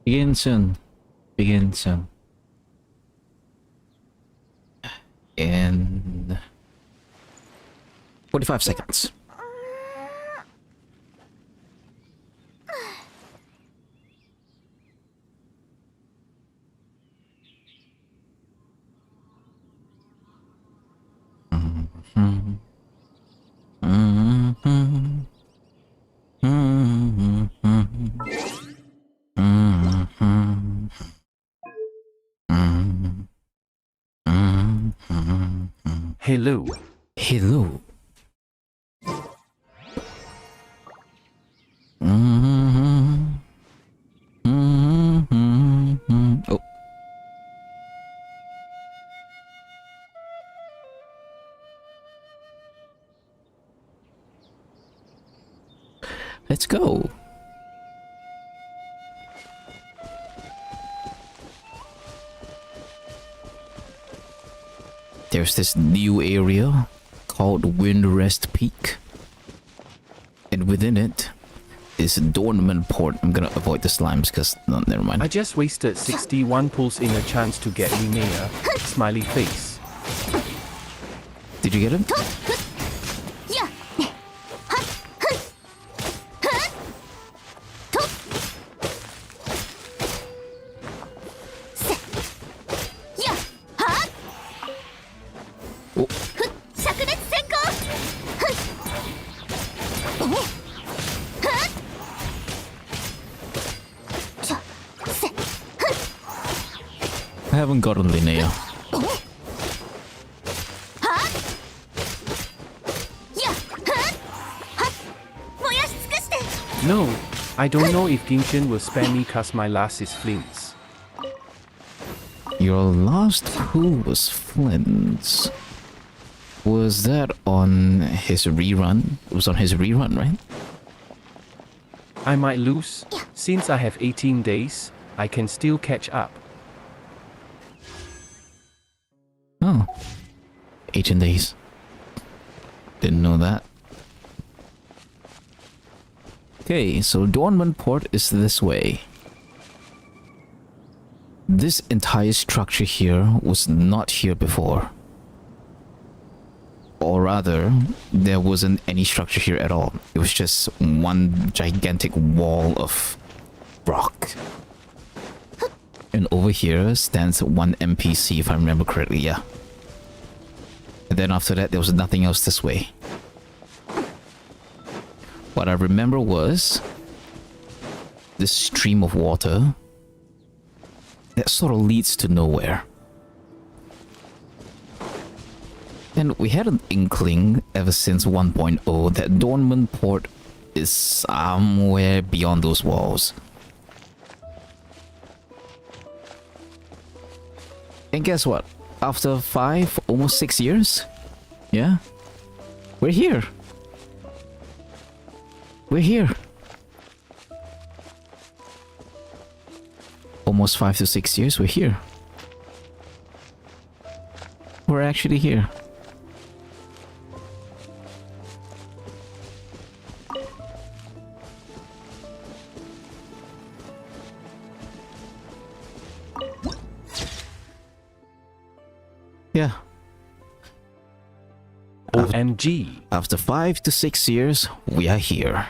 Begin soon. Begin soon. In 45 seconds. Hello. Hello. Oh. Let's go. There's this new area called Windrest Peak. And within it is a Dornament Port. I'm gonna avoid the slimes because, no, never mind. I just wasted 61 pulls in a chance to get Linnea. Smiley face. Did you get him? I haven't gotten Linnea. No, I don't know if genshin will spare me cause my last is flints. Your last pull was Flint's. Was that on his rerun? It was on his rerun, right? I might lose. Since I have 18 days, I can still catch up. Oh. 18 days. Didn't know that. Okay, so Dornament Port is this way. This entire structure here was not here before. Or rather, there wasn't any structure here at all. It was just one gigantic wall of rock. And over here stands one NPC, if I remember correctly, yeah. And then after that, there was nothing else this way. What I remember was this stream of water that sort of leads to nowhere. And we had an inkling ever since 1.0 that Dornament Port is somewhere beyond those walls. And guess what? After 5, almost 6 years, yeah, we're here. We're here. Almost 5 to 6 years, we're here. We're actually here. Yeah. OMG. After 5 to 6 years, we are here.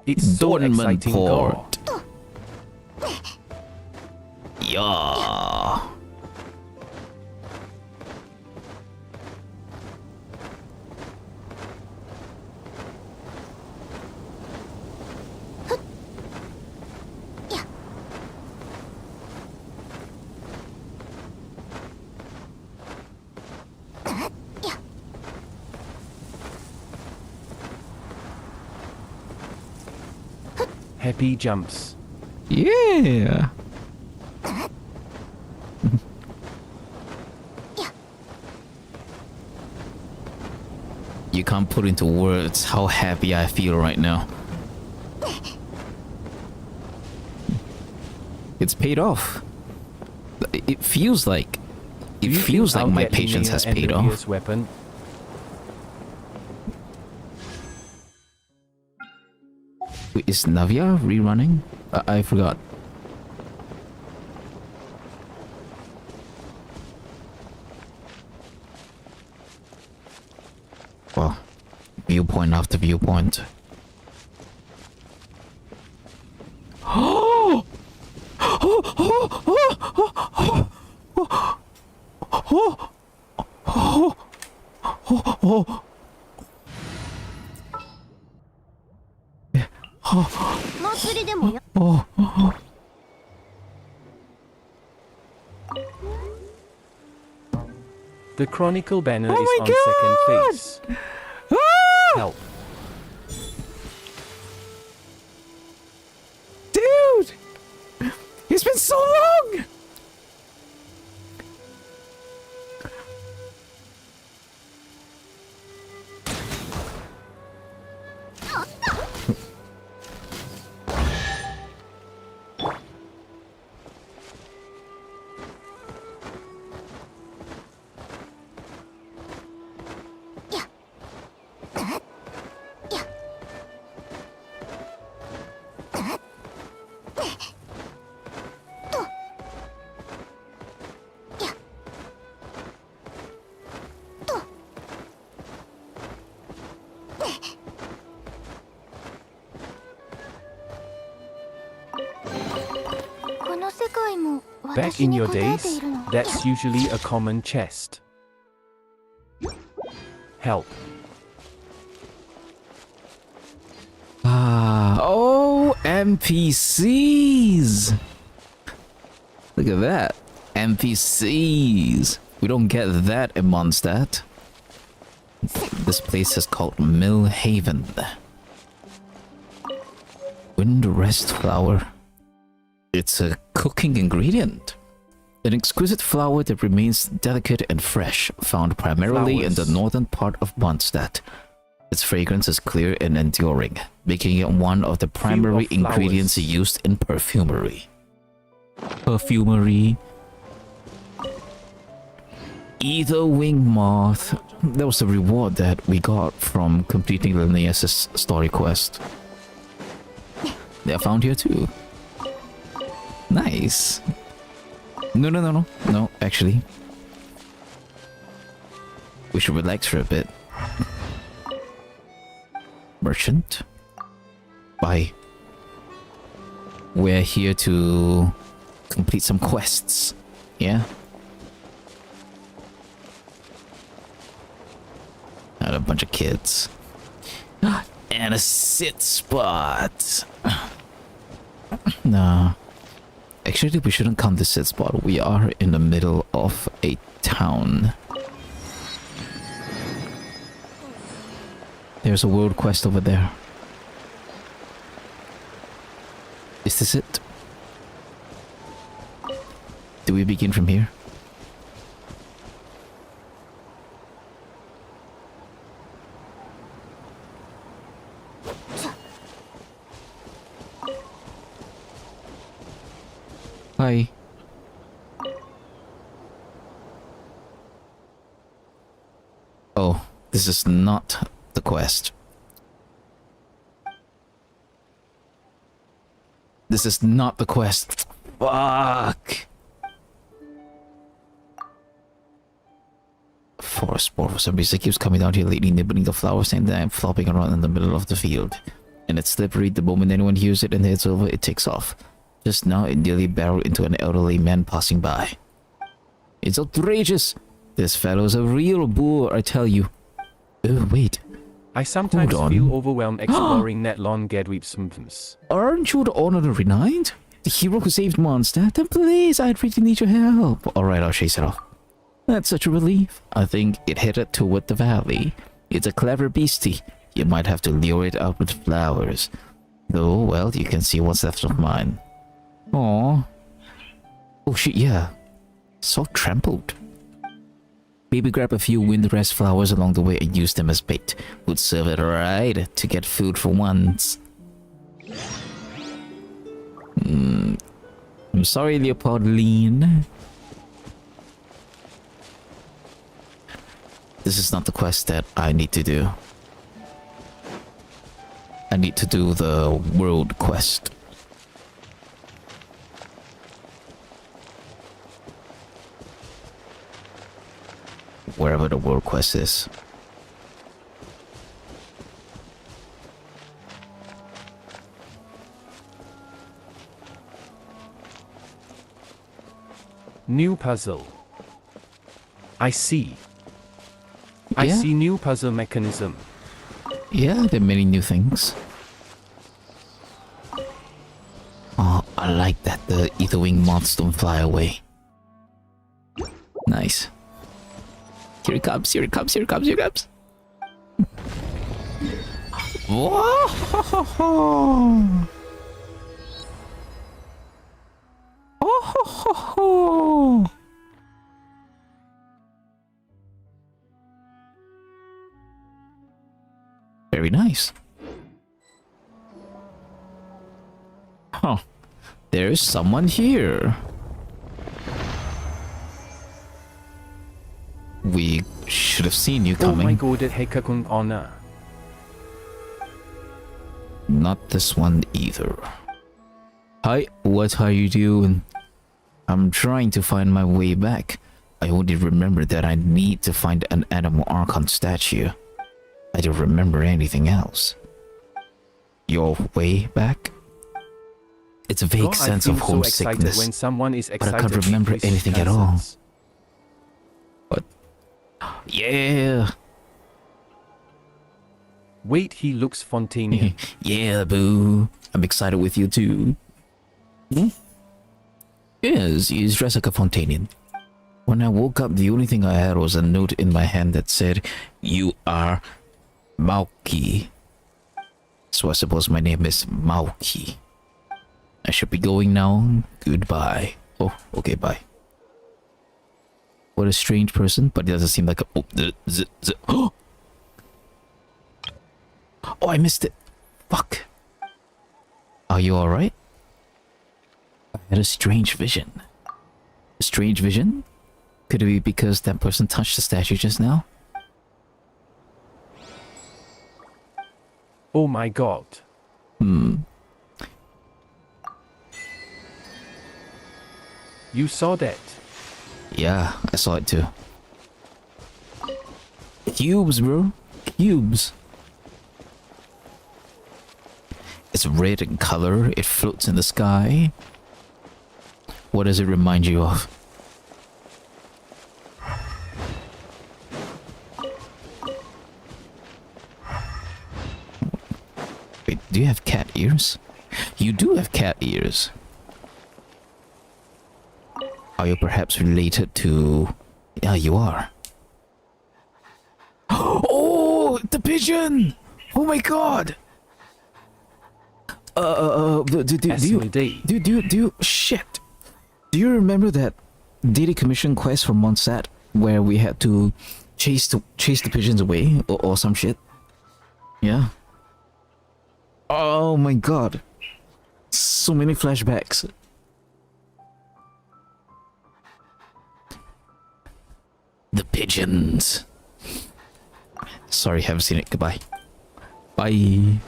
It's so Dornament exciting, Port. God. Yeah. Happy jumps. Yeah. You can't put into words how happy I feel right now. It's paid off. It feels like my patience has paid off. Weapon? Wait, is Navia rerunning? I forgot. Viewpoint after viewpoint. The Chronicle banner Oh is my on God! second phase. Help. Dude! It's been so long! Back in your days, that's usually a common chest. Help. Oh, NPCs! Look at that. NPCs. We don't get that in Mondstadt. This place is called Mill Haven. Wind rest flower. It's a cooking ingredient. An exquisite flower that remains delicate and fresh, found primarily in the northern part of Mondstadt. Its fragrance is clear and enduring, making it one of the primary ingredients used in perfumery. Ether wing moth. That was the reward that we got from completing Linnaeus' story quest. They are found here too. Nice. No, actually. We should relax for a bit. Merchant. Bye. We're here to complete some quests. Yeah? Not a bunch of kids. And a sit spot. Nah. Actually, we shouldn't count the sit spot. We are in the middle of a town. There's a world quest over there. Is this it? Do we begin from here? Hi. Oh, this is not the quest. This is not the quest. Fuck. Forest spore for some reason keeps coming down here lately, nibbling the flowers and then flopping around in the middle of the field. And it's slippery. The moment anyone hears it and heads over, it takes off. Just now, it nearly barreled into an elderly man passing by. It's outrageous! This fellow's a real boor, I tell you. Oh, wait. I sometimes feel overwhelmed exploring Netlon Gedweepsmthms. Aren't you the honorary knight? The hero who saved Mondstadt? Then please, I'd really need your help. Alright, I'll chase it off. That's such a relief. I think it headed toward the valley. It's a clever beastie. You might have to lure it out with flowers. Though, well, you can see what's left of mine. Aww. Oh shit, yeah. So trampled. Maybe grab a few windrest flowers along the way and use them as bait. Would serve it right to get food for once. I'm sorry, Leopoldine. This is not the quest that I need to do. I need to do the world quest. Wherever the world quest is. New puzzle. I see. I Yeah. see new puzzle mechanism. Yeah, there are many new things. Oh, I like that the ether wing moths don't fly away. Nice. Here it comes, here it comes, here it comes, here it comes. Whoa! Oh! Very nice. Huh. There's someone here. We should have seen you Oh my coming. god, Hekakun honor. Not this one either. Hi, what are you doing? I'm trying to find my way back. I only remember that I need to find an animal archon statue. I don't remember anything else. Your way back? It's a vague God, sense I of feel so excited homesickness. when someone is I excited. can't remember with his anything at all. cousins. Yeah! Wait, he looks Fontanian. Yeah, boo. I'm excited with you too. Hmm? Yes, he's dressed like a Fontanian. When I woke up, the only thing I had was a note in my hand that said, "You are Mauki." So I suppose my name is Mauki. I should be going now. Goodbye. Oh, okay, bye. What a strange person, but it doesn't seem like a... Oh, oh, I missed it. Fuck. Are you alright? I had a strange vision. A strange vision? Could it be because that person touched the statue just now? Oh my god. You saw that? Yeah, I saw it too. Cubes, bro. Cubes. It's red in color. It floats in the sky. What does it remind you of? Wait, do you have cat ears? You do have cat ears. Are you perhaps related to... Yeah, you are. Oh, the pigeon! Oh my god! Do you... Shit! Do you remember that daily commission quest from Monsat where we had to chase the pigeons away or some shit? Yeah. Oh my god. So many flashbacks. The pigeons. Sorry, haven't seen it. Goodbye. Bye.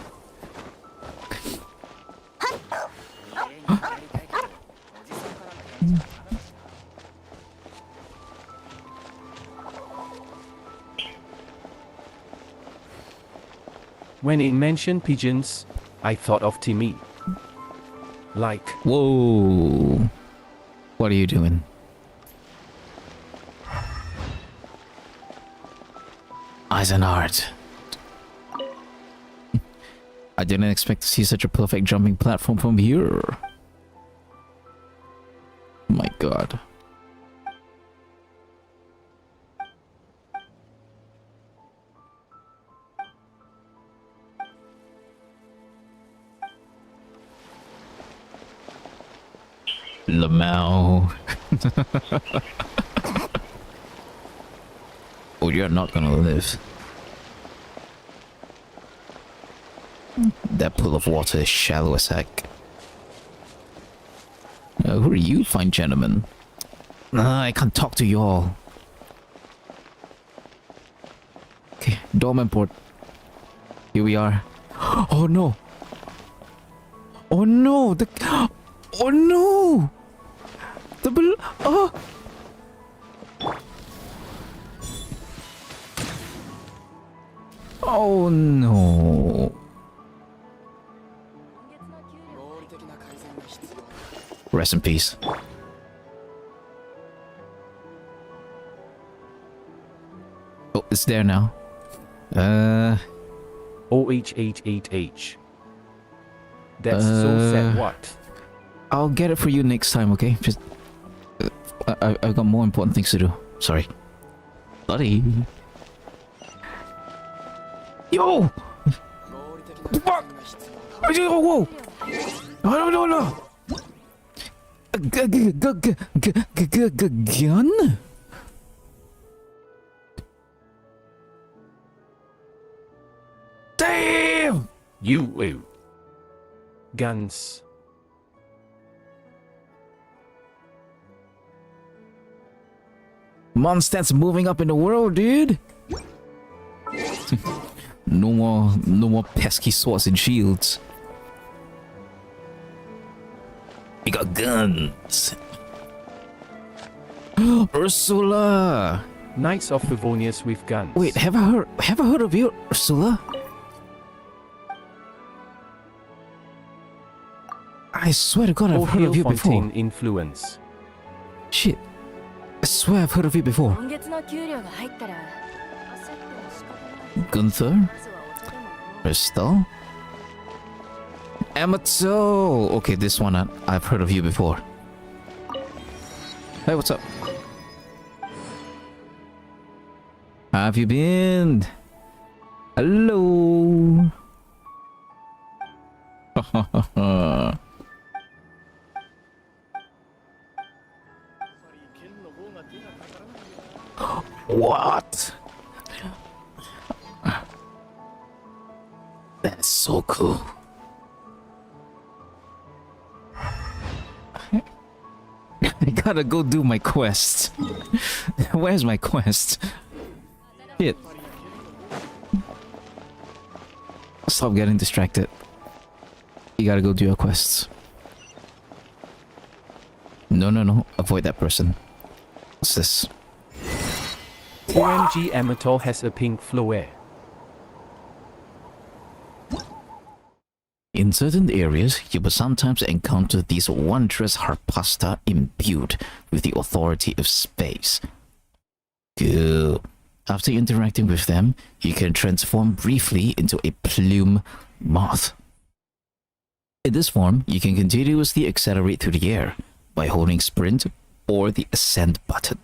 When it mentioned pigeons, I thought of Timmy. Like, Whoa. What are you doing? Eisenart. I didn't expect to see such a perfect jumping platform from here. My god. Lamau. Oh, you're not gonna live. That pool of water is shallow as heck. Who are you, fine gentlemen? I can't talk to you all. Okay, doorman port. Here we are. Oh no! Oh no! Oh no! Oh! Oh no! Rest in peace. it's there now. OHH8H. That's so sad. What? I'll get it for you next time, okay? Just I've got more important things to do. Sorry. Buddy. Yo! What the fuck? Whoa! No! Gun? Damn! You. Guns. Monsters moving up in the world, dude. No more pesky swords and shields. We got guns. Ursula. Knights of Favonius with guns. Wait, have I heard of you, Ursula? I swear to God, I've heard of you before. Fontaine influence. Shit. I swear I've heard of you before. Gunther? Crystal? Amato! Okay, this one I've heard of you before. Hey, what's up? How have you been? Hello? What? That's so cool. I gotta go do my quest. Where's my quest? Shit. Stop getting distracted. You gotta go do your quests. No. Avoid that person. What's this? OMG Amatol has a pink flower. In certain areas, you will sometimes encounter these wondrous harpasta imbued with the authority of space. Good. After interacting with them, you can transform briefly into a plume moth. In this form, you can continuously accelerate through the air by holding sprint or the ascend button.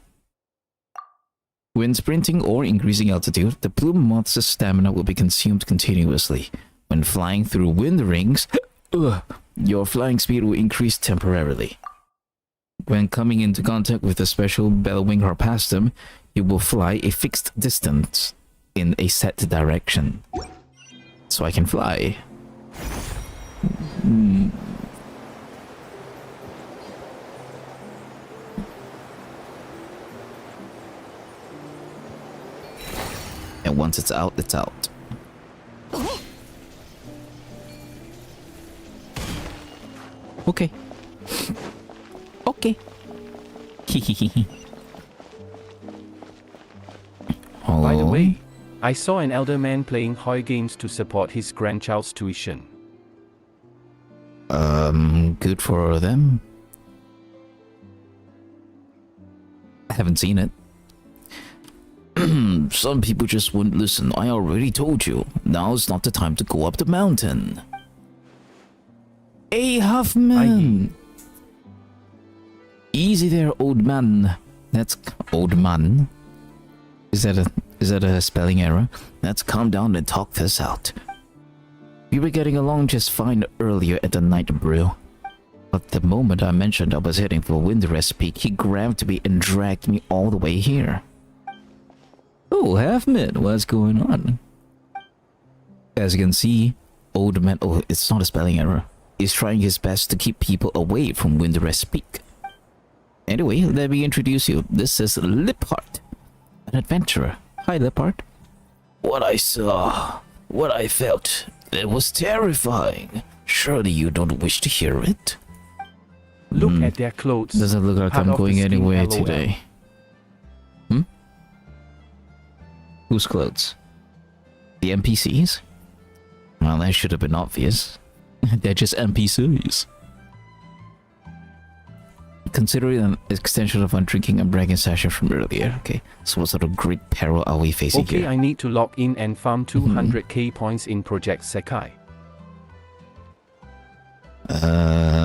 When sprinting or increasing altitude, the plume moth's stamina will be consumed continuously. When flying through wind rings, your flying speed will increase temporarily. When coming into contact with a special bellowing harpastum, you will fly a fixed distance in a set direction. So I can fly. And once it's out, it's out. Okay. Okay. By the way, I saw an elder man playing Hoi games to support his grandchild's tuition. Good for them. I haven't seen it. Some people just wouldn't listen. I already told you. Now's not the time to go up the mountain. Hey, Huffman! Easy there, old man. That's old man. Is that a spelling error? Let's calm down and talk this out. We were getting along just fine earlier at the night brew. But the moment I mentioned I was heading for Windrest Peak, he grabbed me and dragged me all the way here. Oh, Halfman, what's going on? As you can see, old man, oh, it's not a spelling error, is trying his best to keep people away from Windrest Peak. Anyway, let me introduce you. This is Liphart, an adventurer. Hi, Liphart. What I saw, what I felt, it was terrifying. Surely you don't wish to hear it? Look at their clothes. Doesn't look like Part I'm of the going scheme, anywhere LOL. today. Whose clothes? The NPCs? Well, that should have been obvious. They're just NPCs. consider it an extension of our drinking and bragging session from earlier. Okay, so what sort of great peril are we facing Okay, here? I need to log in and farm 200k points in Project Sekai.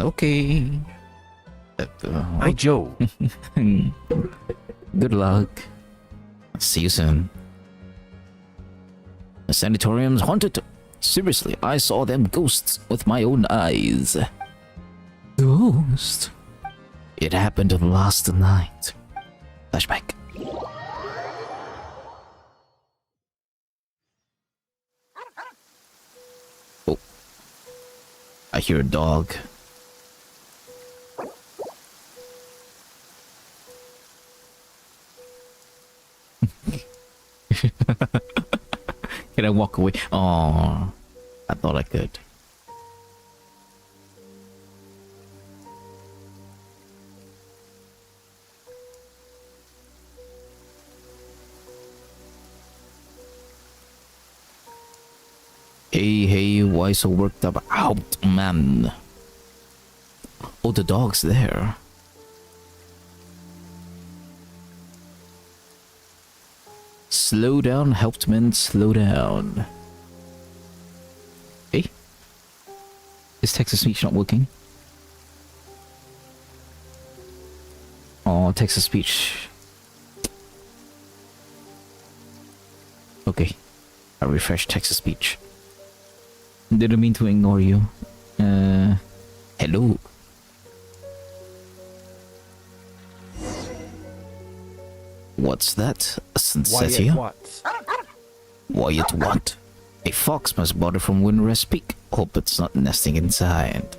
Okay. Hi Joe. Good luck. See you soon. The sanatorium's haunted. Seriously, I saw them ghosts with my own eyes. Ghost? It happened last night. Flashback. Oh. I hear a dog. Can I walk away? Oh, I thought I could. Hey, why so worked up? Out, man. Oh, the dog's there. Slow down, Hauptmann, slow down. Hey? Is text-to-speech not working? Oh, text-to-speech. Okay. I refresh text-to-speech. Didn't mean to ignore you. Hello. What's that? A sunset here? What? Wyatt what? A fox must bother from Windrest Peak. Hope it's not nesting inside.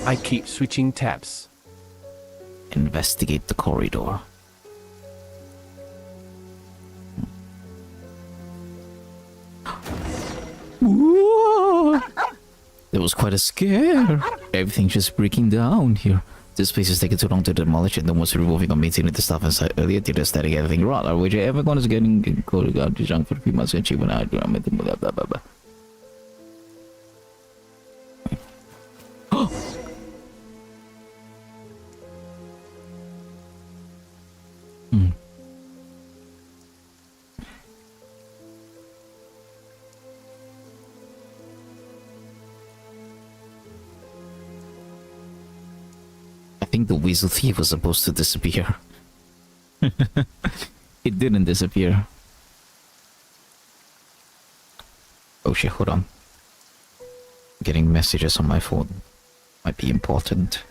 I keep switching tabs. Investigate the corridor. Whoa! There was quite a scare. Everything's just breaking down here. This place is taking too long to demolish and no one's removing or maintaining the stuff inside earlier. Did I study everything wrong? Are we ever going to getting cold out to junk for a few months and cheap when I do blah blah blah blah. I think the weasel thief was supposed to disappear. It didn't disappear. Oh shit, hold on. Getting messages on my phone might be important.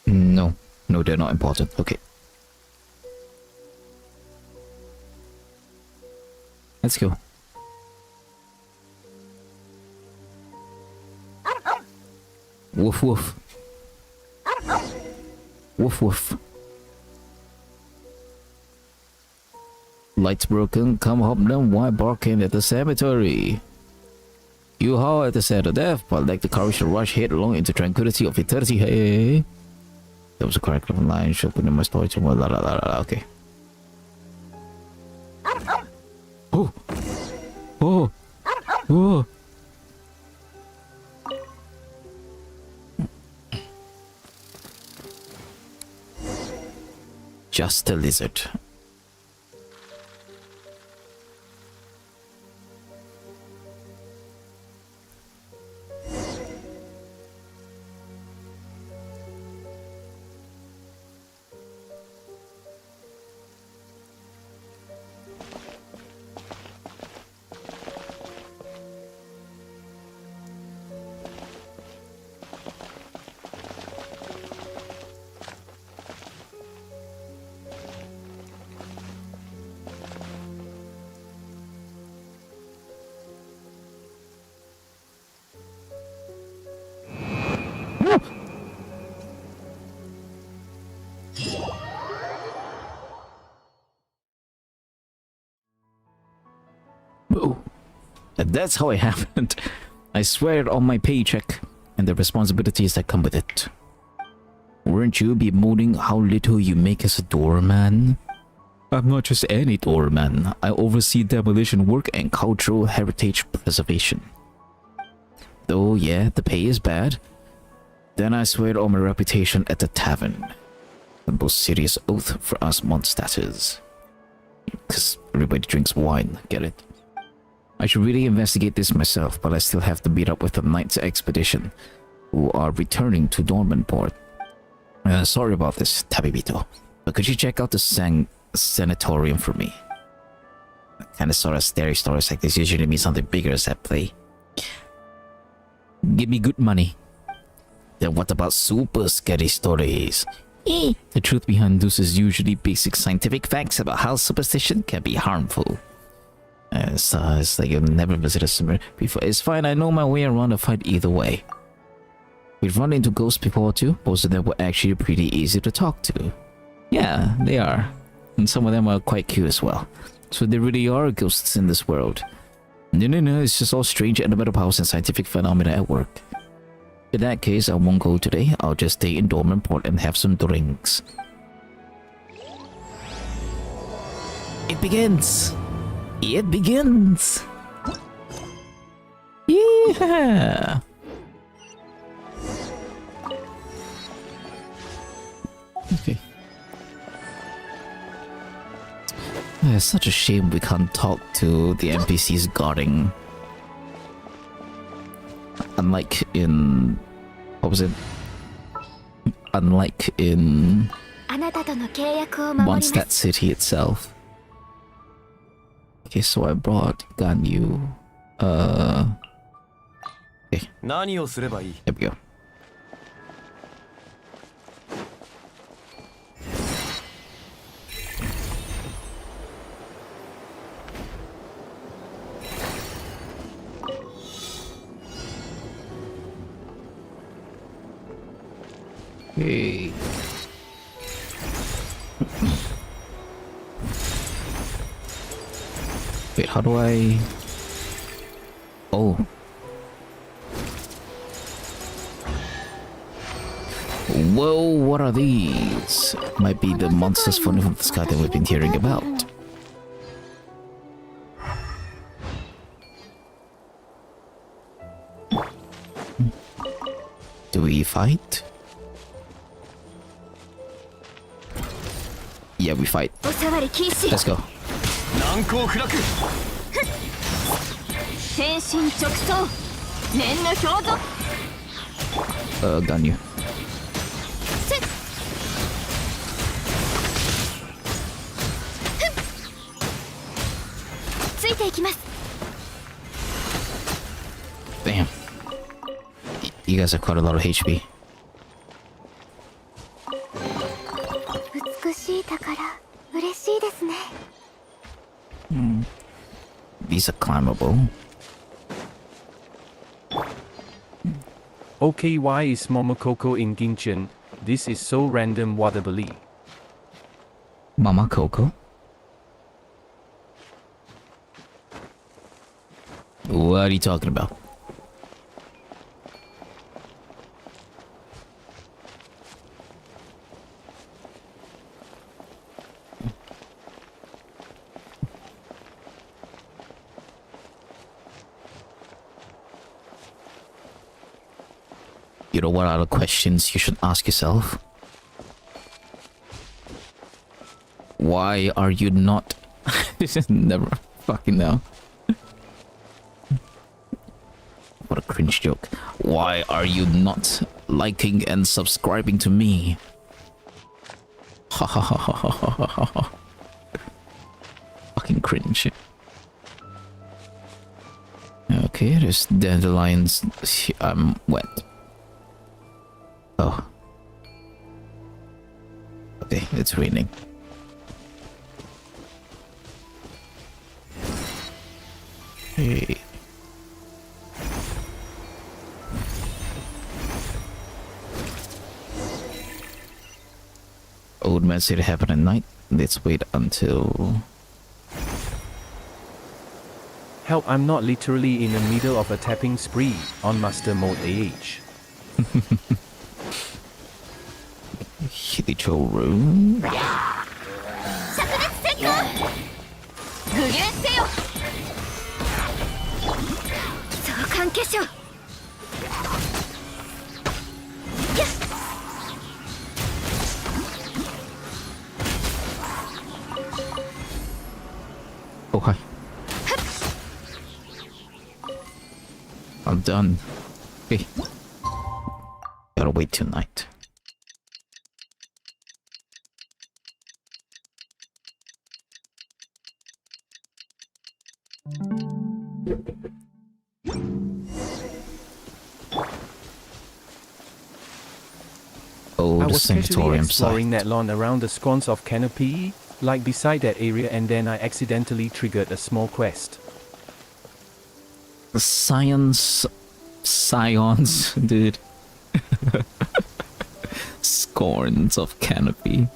No, they're not important. Okay. Let's go. Woof woof. Woof woof. Lights broken, come hop them, why barking at the cemetery? You howl at the sound of death, but like the courage to rush headlong into tranquility of eternity. Hey, that was a correct line. Should put in my story somewhere. La la la la. Okay. Oh. Oh. Oh. Just a lizard. Oh, and that's how it happened. I swear it on my paycheck and the responsibilities that come with it. Weren't you bemoaning how little you make as a doorman? I'm not just any doorman. I oversee demolition work and cultural heritage preservation. Though, yeah, the pay is bad. Then I swear on my reputation at the tavern. The most serious oath for us Mondstadters. Because everybody drinks wine, get it? I should really investigate this myself, but I still have to meet up with the Knights Expedition, who are returning to Dormanport. Sorry about this, Tabibito, but could you check out the sanatorium for me? Kinda sorta scary stories like this usually mean something bigger is at play. Give me good money. Then what about super scary stories? The truth behind this is usually basic scientific facts about how superstition can be harmful. It's like you've never visited somewhere before. It's fine, I know my way around a fight either way. We've run into ghosts before too. Most of them were actually pretty easy to talk to. Yeah, they are. And some of them are quite cute as well. So there really are ghosts in this world. No, it's just all strange elemental powers and scientific phenomena at work. In that case, I won't go today. I'll just stay in Dormanport and have some drinks. It begins! It begins! Yeah! Okay. It's such a shame we can't talk to the NPCs guarding. Unlike in... what was it? Unlike in... Mondstadt City itself. Okay, so I brought Ganyu. Okay. There we go. Okay. Wait, how do I... Oh. Whoa, what are these? Might be the monsters falling from the sky that we've been hearing about. Do we fight? Yeah, we fight. Let's go. Ganyu. Damn. You guys have quite a lot of HP. These are climbable. Okay, why is Momokoko in Genshin? This is so random, Waterbury. Mama Coco? What are you talking about? You know what other questions you should ask yourself? Why are you not... This is never fucking know. What a cringe joke. Why are you not liking and subscribing to me? Ha ha ha ha ha ha ha ha. Fucking cringe. Okay, there's dandelions. I'm wet. Oh. Okay, it's raining. Hey. Old man said it happened at night. Let's wait until... Help, I'm not literally in the middle of a tapping spree on Master Mode AH. Literal room. Oh, hi. I'm done. Okay. Gotta wait till night. Oh, I the was casually sanatorium exploring site. that lawn around the sconce of Canopy, like beside that area, and then I accidentally triggered a small quest. The scions, dude. Scorns of Canopy.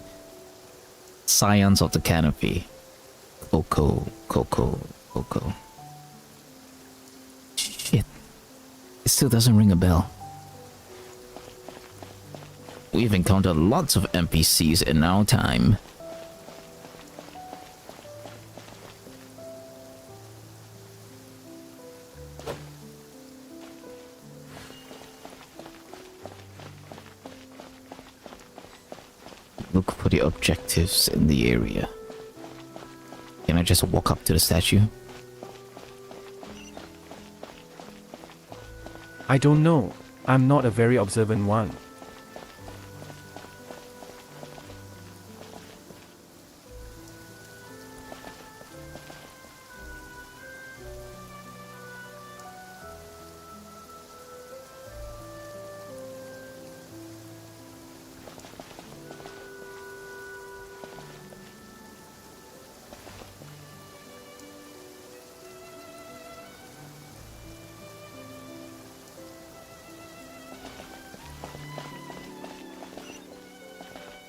Scions of the Canopy. Coco. Shit. It still doesn't ring a bell. We've encountered lots of NPCs in our time. Look for the objectives in the area. Can I just walk up to the statue? I don't know. I'm not a very observant one.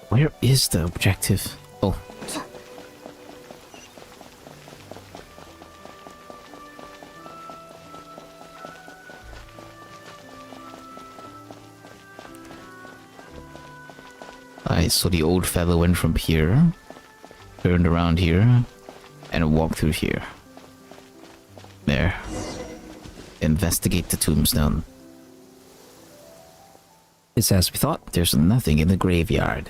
Where is the objective? Oh. Alright, so the old fellow went from here, turned around here, and walked through here. There. Investigate the tombstone. It's as we thought, there's nothing in the graveyard.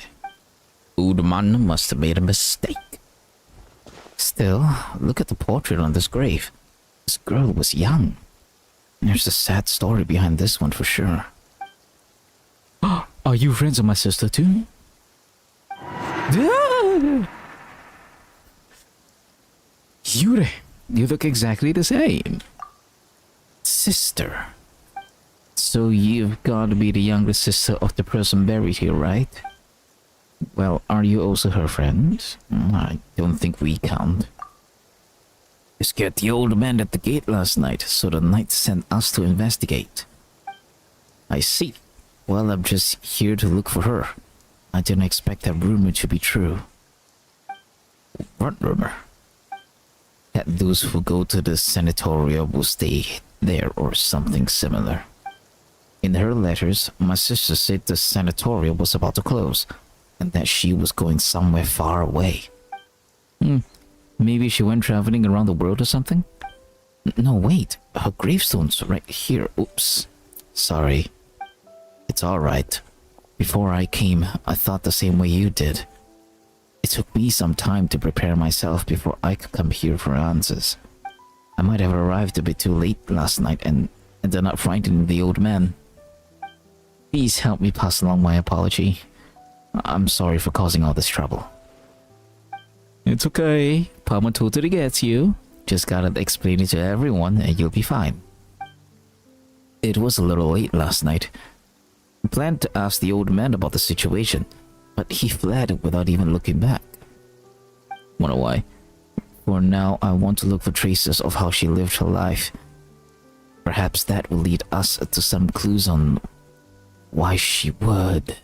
Old man must have made a mistake. Still, look at the portrait on this grave. This girl was young. There's a sad story behind this one for sure. Are you friends of my sister too? Yure, you look exactly the same. Sister. So you've got to be the younger sister of the person buried here, right? Well, are you also her friend? I don't think we count. You scared the old man at the gate last night, so the knight sent us to investigate. I see. Well, I'm just here to look for her. I didn't expect that rumor to be true. What rumor? That those who go to the sanatorium will stay there or something similar. In her letters, my sister said the sanatorium was about to close, and that she was going somewhere far away. Maybe she went traveling around the world or something? No, wait. Her gravestone's right here. Oops. Sorry. It's alright. Before I came, I thought the same way you did. It took me some time to prepare myself before I could come here for answers. I might have arrived a bit too late last night and ended up frightening the old man. Please help me pass along my apology. I'm sorry for causing all this trouble. It's okay. Palma totally gets you. Just gotta explain it to everyone and you'll be fine. It was a little late last night. I planned to ask the old man about the situation, but he fled without even looking back. Wonder why? For now, I want to look for traces of how she lived her life. Perhaps that will lead us to some clues on why she would.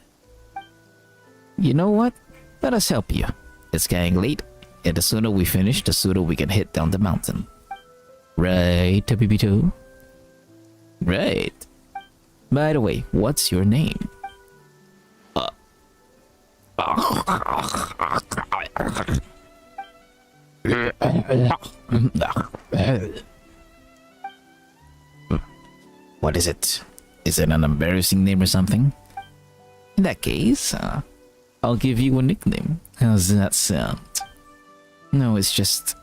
You know what? Let us help you. It's getting late, and the sooner we finish, the sooner we can head down the mountain. Right, pt2? Right. By the way, what's your name? What is it? Is it an embarrassing name or something? In that case, I'll give you a nickname. How's that sound? No, it's just...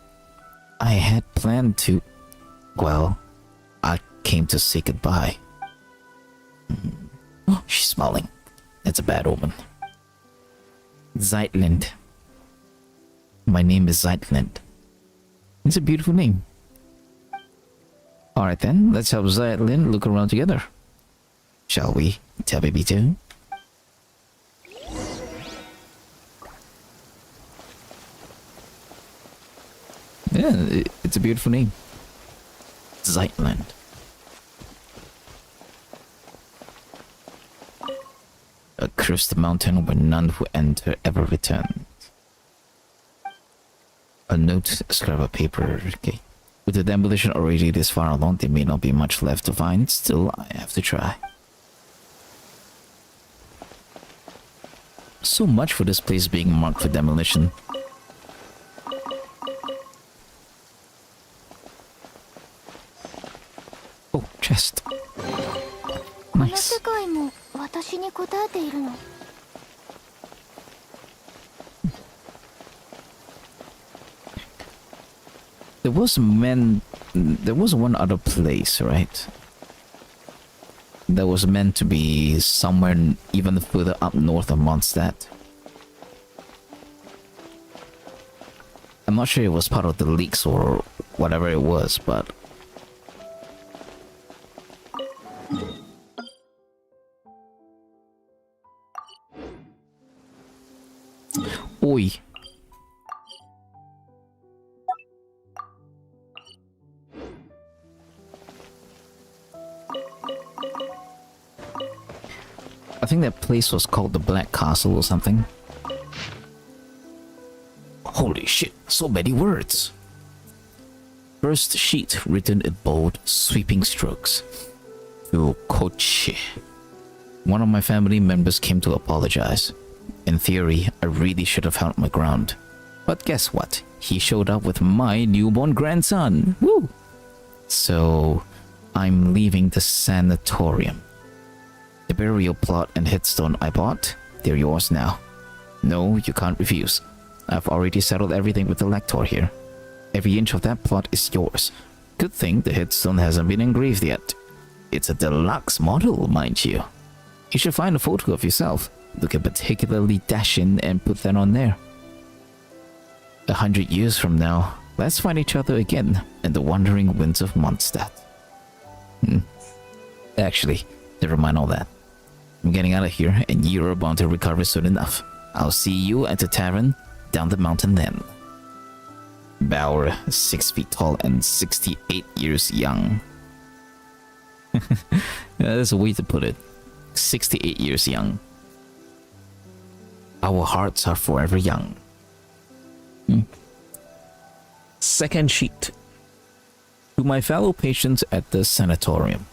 I had planned to... Well, I came to say goodbye. Oh, she's smiling. That's a bad omen. Zeitland. My name is Zeitland. It's a beautiful name. Alright then, let's help Zeitland look around together. Shall we, pt2? Yeah, it's a beautiful name. Zeitland. A cursed mountain where none who enter ever return. A note, a scrap of paper. Okay. With the demolition already this far along, there may not be much left to find. Still, I have to try. So much for this place being marked for demolition. Oh, chest. Nice. There was one other place, right? That was meant to be somewhere even further up north of Mondstadt. I'm not sure it was part of the leaks or whatever it was, but... Oi. I think that place was called the Black Castle or something. Holy shit, so many words. First sheet written in bold, sweeping strokes. To Kochi. One of my family members came to apologize. In theory, I really should have held my ground. But guess what? He showed up with my newborn grandson. Woo! So, I'm leaving the sanatorium. The burial plot and headstone I bought, they're yours now. No, you can't refuse. I've already settled everything with the lector here. Every inch of that plot is yours. Good thing the headstone hasn't been engraved yet. It's a deluxe model, mind you. You should find a photo of yourself, looking particularly dashing, and put that on there. 100 years from now, let's find each other again in the wandering winds of Mondstadt. Actually, never mind all that. I'm getting out of here, and you're bound to recover soon enough. I'll see you at the tavern down the mountain then. Bauer, 6 feet tall and 68 years young. That's a way to put it. 68 years young. Our hearts are forever young. Second sheet. To my fellow patients at the sanatorium,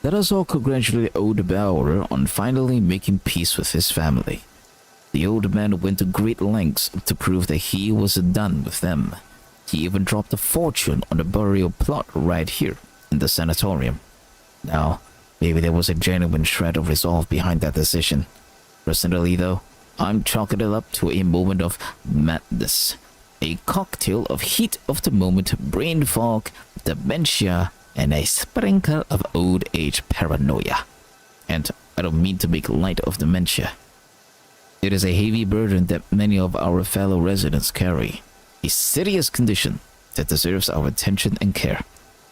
let us all congratulate old Bauer on finally making peace with his family. The old man went to great lengths to prove that he was done with them. He even dropped a fortune on the burial plot right here in the sanatorium. Now, maybe there was a genuine shred of resolve behind that decision. Personally though, I'm chalking it up to a moment of madness. A cocktail of heat of the moment, brain fog, dementia, and a sprinkle of old age paranoia. And I don't mean to make light of dementia. It is a heavy burden that many of our fellow residents carry. A serious condition that deserves our attention and care.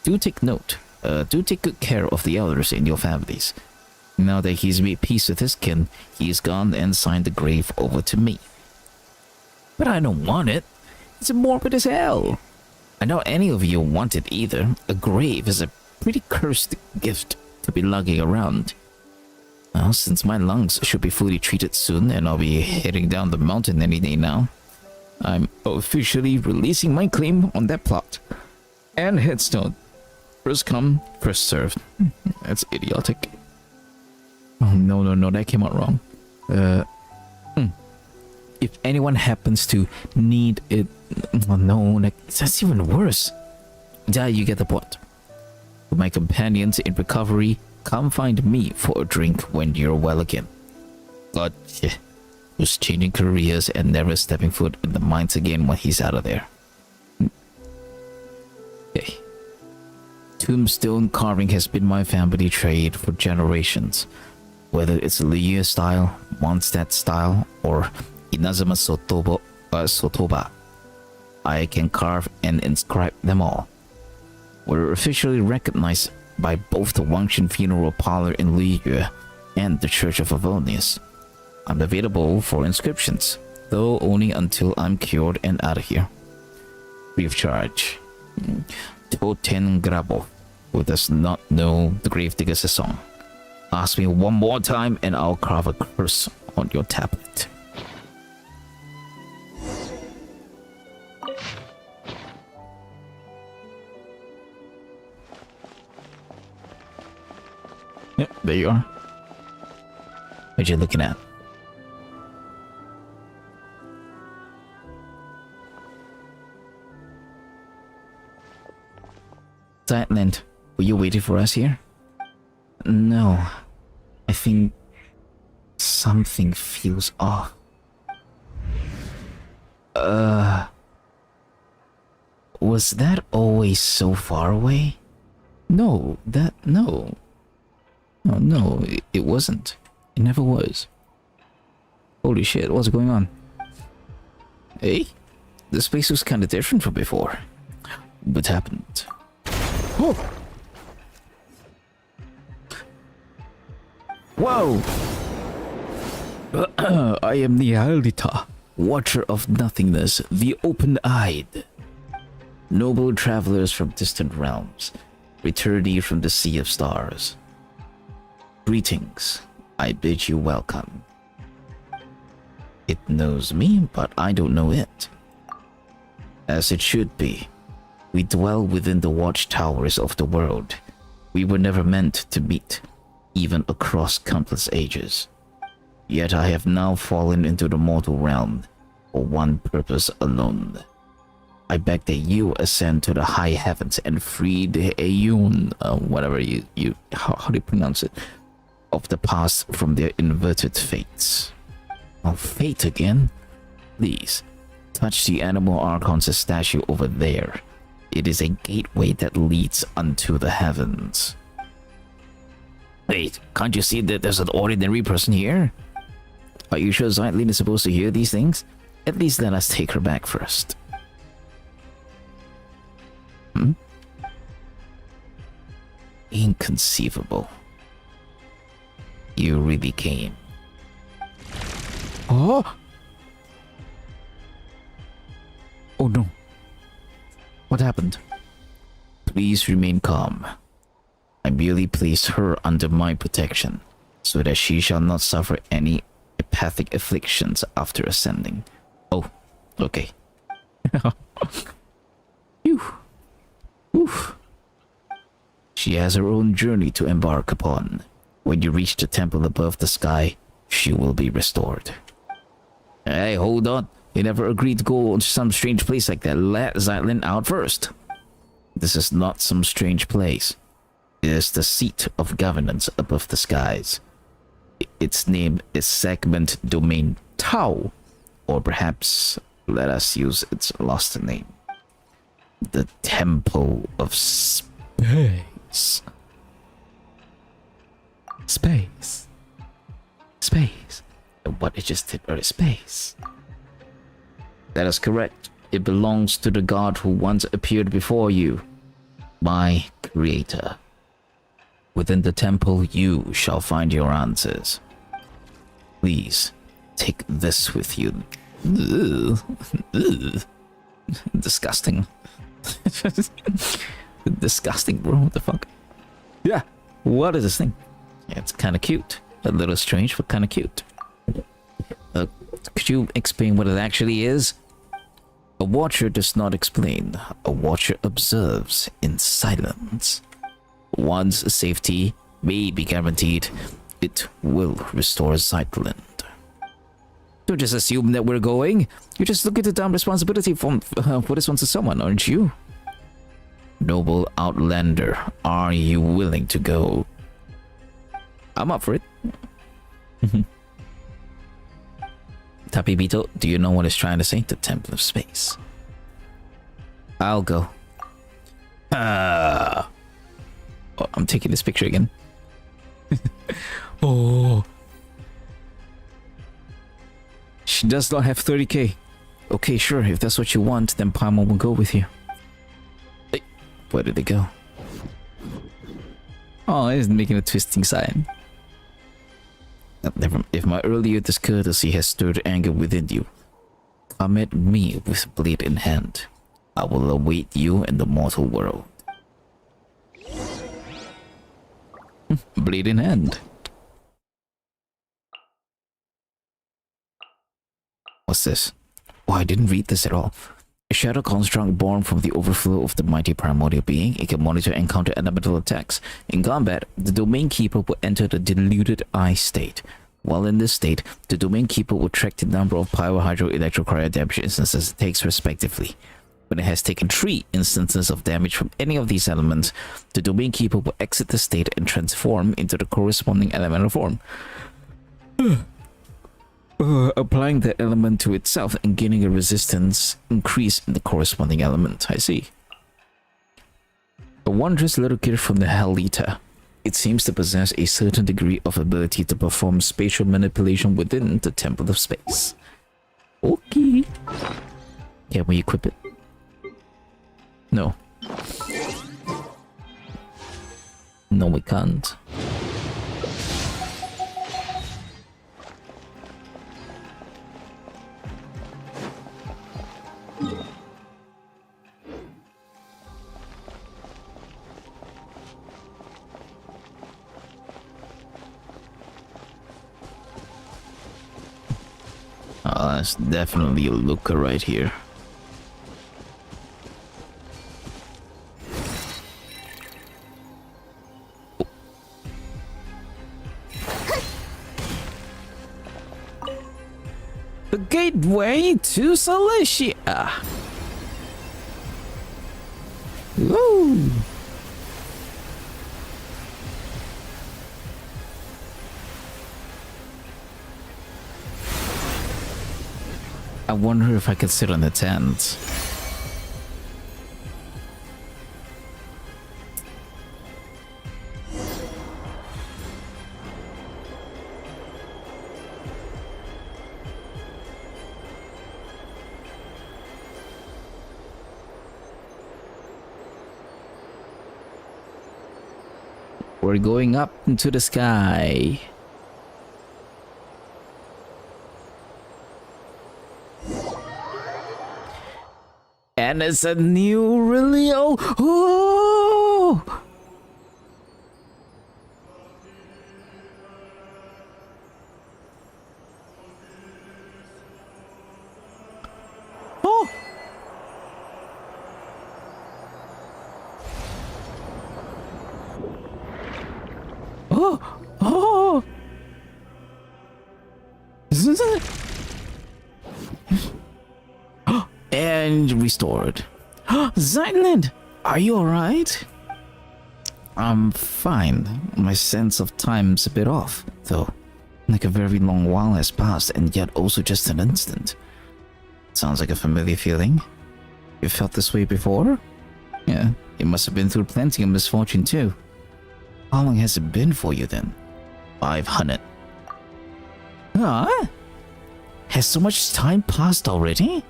Do take good care of the elders in your families. Now that he's made peace with his kin, he's gone and signed the grave over to me. But I don't want it. It's morbid as hell. I doubt any of you want it either. A grave is a pretty cursed gift to be lugging around. Well, since my lungs should be fully treated soon and I'll be heading down the mountain any day now, I'm officially releasing my claim on that plot. And headstone. First come, first served. That's idiotic. Oh, no, that came out wrong. If anyone happens to need it Oh no, like, that's even worse. Yeah, you get the point. To my companions in recovery, come find me for a drink when you're well again. Gotcha. Who's changing careers and never stepping foot in the mines again when he's out of there. Okay. Tombstone carving has been my family trade for generations. Whether it's Liu style, Mondstadt style, or Inazuma Sotoba, I can carve and inscribe them all. We're officially recognized by both the Wangshan Funeral Parlor in Liu and the Church of Avonius. I'm available for inscriptions, though only until I'm cured and out of here. Free of charge. Toten Grabo, who does not know the Gravedigger's song. Ask me one more time and I'll carve a curse on your tablet. Yep, there you are. What you looking at? Sightland, were you waiting for us here? No. I think something feels off. Was that always so far away? No, no. Oh no, it wasn't. It never was. Holy shit, what's going on? Hey, this place was kind of different from before. What happened? Oh! Whoa! I am the Aldita, Watcher of Nothingness, the Open-Eyed. Noble travelers from distant realms, returnee from the Sea of Stars. Greetings, I bid you welcome. It knows me, but I don't know it. As it should be, we dwell within the watchtowers of the world. We were never meant to meet, even across countless ages. Yet I have now fallen into the mortal realm for one purpose alone. I beg that you ascend to the high heavens and free the Aeon, whatever how do you pronounce it, of the past from their inverted fates. Oh, fate again? Please, touch the Animal Archon's statue over there. It is a gateway that leads unto the heavens. Wait, can't you see that there's an ordinary person here? Are you sure Zeitlin is supposed to hear these things? At least let us take her back first. Inconceivable. You really came. Oh! Oh no. What happened? Please remain calm. I merely placed her under my protection, so that she shall not suffer any empathic afflictions after ascending. Oh, okay. Phew. Oof. She has her own journey to embark upon. When you reach the temple above the sky, she will be restored. Hey, hold on. You never agreed to go to some strange place like that. Let Zeitlin out first. This is not some strange place. It is the seat of governance above the skies. Its name is Segment Domain Tau, or perhaps let us use its lost name. The Temple of Space. Space. Space. What it just did was space. That is correct. It belongs to the god who once appeared before you, my creator. Within the temple, you shall find your answers. Please, take this with you. Ugh. Ugh. Disgusting. Disgusting, bro. What the fuck? Yeah. What is this thing? Yeah, it's kind of cute. A little strange, but kind of cute. Could you explain what it actually is? A watcher does not explain. A watcher observes in silence. One's safety may be guaranteed. It will restore Zeitland. Don't just assume that we're going. You're just looking to dump responsibility for this one to someone, aren't you? Noble Outlander, are you willing to go? I'm up for it. Tapibito, do you know what it's trying to say? The Temple of Space. I'll go. Oh, I'm taking this picture again. Oh. She does not have 30k. Okay, sure. If that's what you want, then Paimon will go with you. Hey, where did it go? Oh, it's making a twisting sign. If my earlier discourtesy has stirred anger within you, come at me with blade in hand. I will await you in the mortal world. Blade in hand. What's this? Oh, I didn't read this at all. A shadow construct born from the overflow of the mighty primordial being. It can monitor and counter elemental attacks. In combat, the Domain Keeper will enter the diluted eye state. While in this state, the Domain Keeper will track the number of Pyro, Hydro, Electro, Cryo damage instances it takes respectively. When it has taken 3 instances of damage from any of these elements, the Domain Keeper will exit the state and transform into the corresponding elemental form. Applying that element to itself and gaining a resistance increase in the corresponding element. I see. A wondrous little gift from the Hellita. It seems to possess a certain degree of ability to perform spatial manipulation within the Temple of Space. Okay. Can we equip it? No. No, we can't. That's definitely a looker right here. The gateway to Cilicia. Woo! I wonder if I could sit on the tent. We're going up into the sky. And it's a new really old. Oh! Oh! Oh! Oh! And restored. Zyland, are you alright? I'm fine. My sense of time's a bit off, though. Like a very long while has passed, and yet also just an instant. Sounds like a familiar feeling. You felt this way before? Yeah, you must have been through plenty of misfortune too. How long has it been for you then? 500. Huh? Has so much time passed already?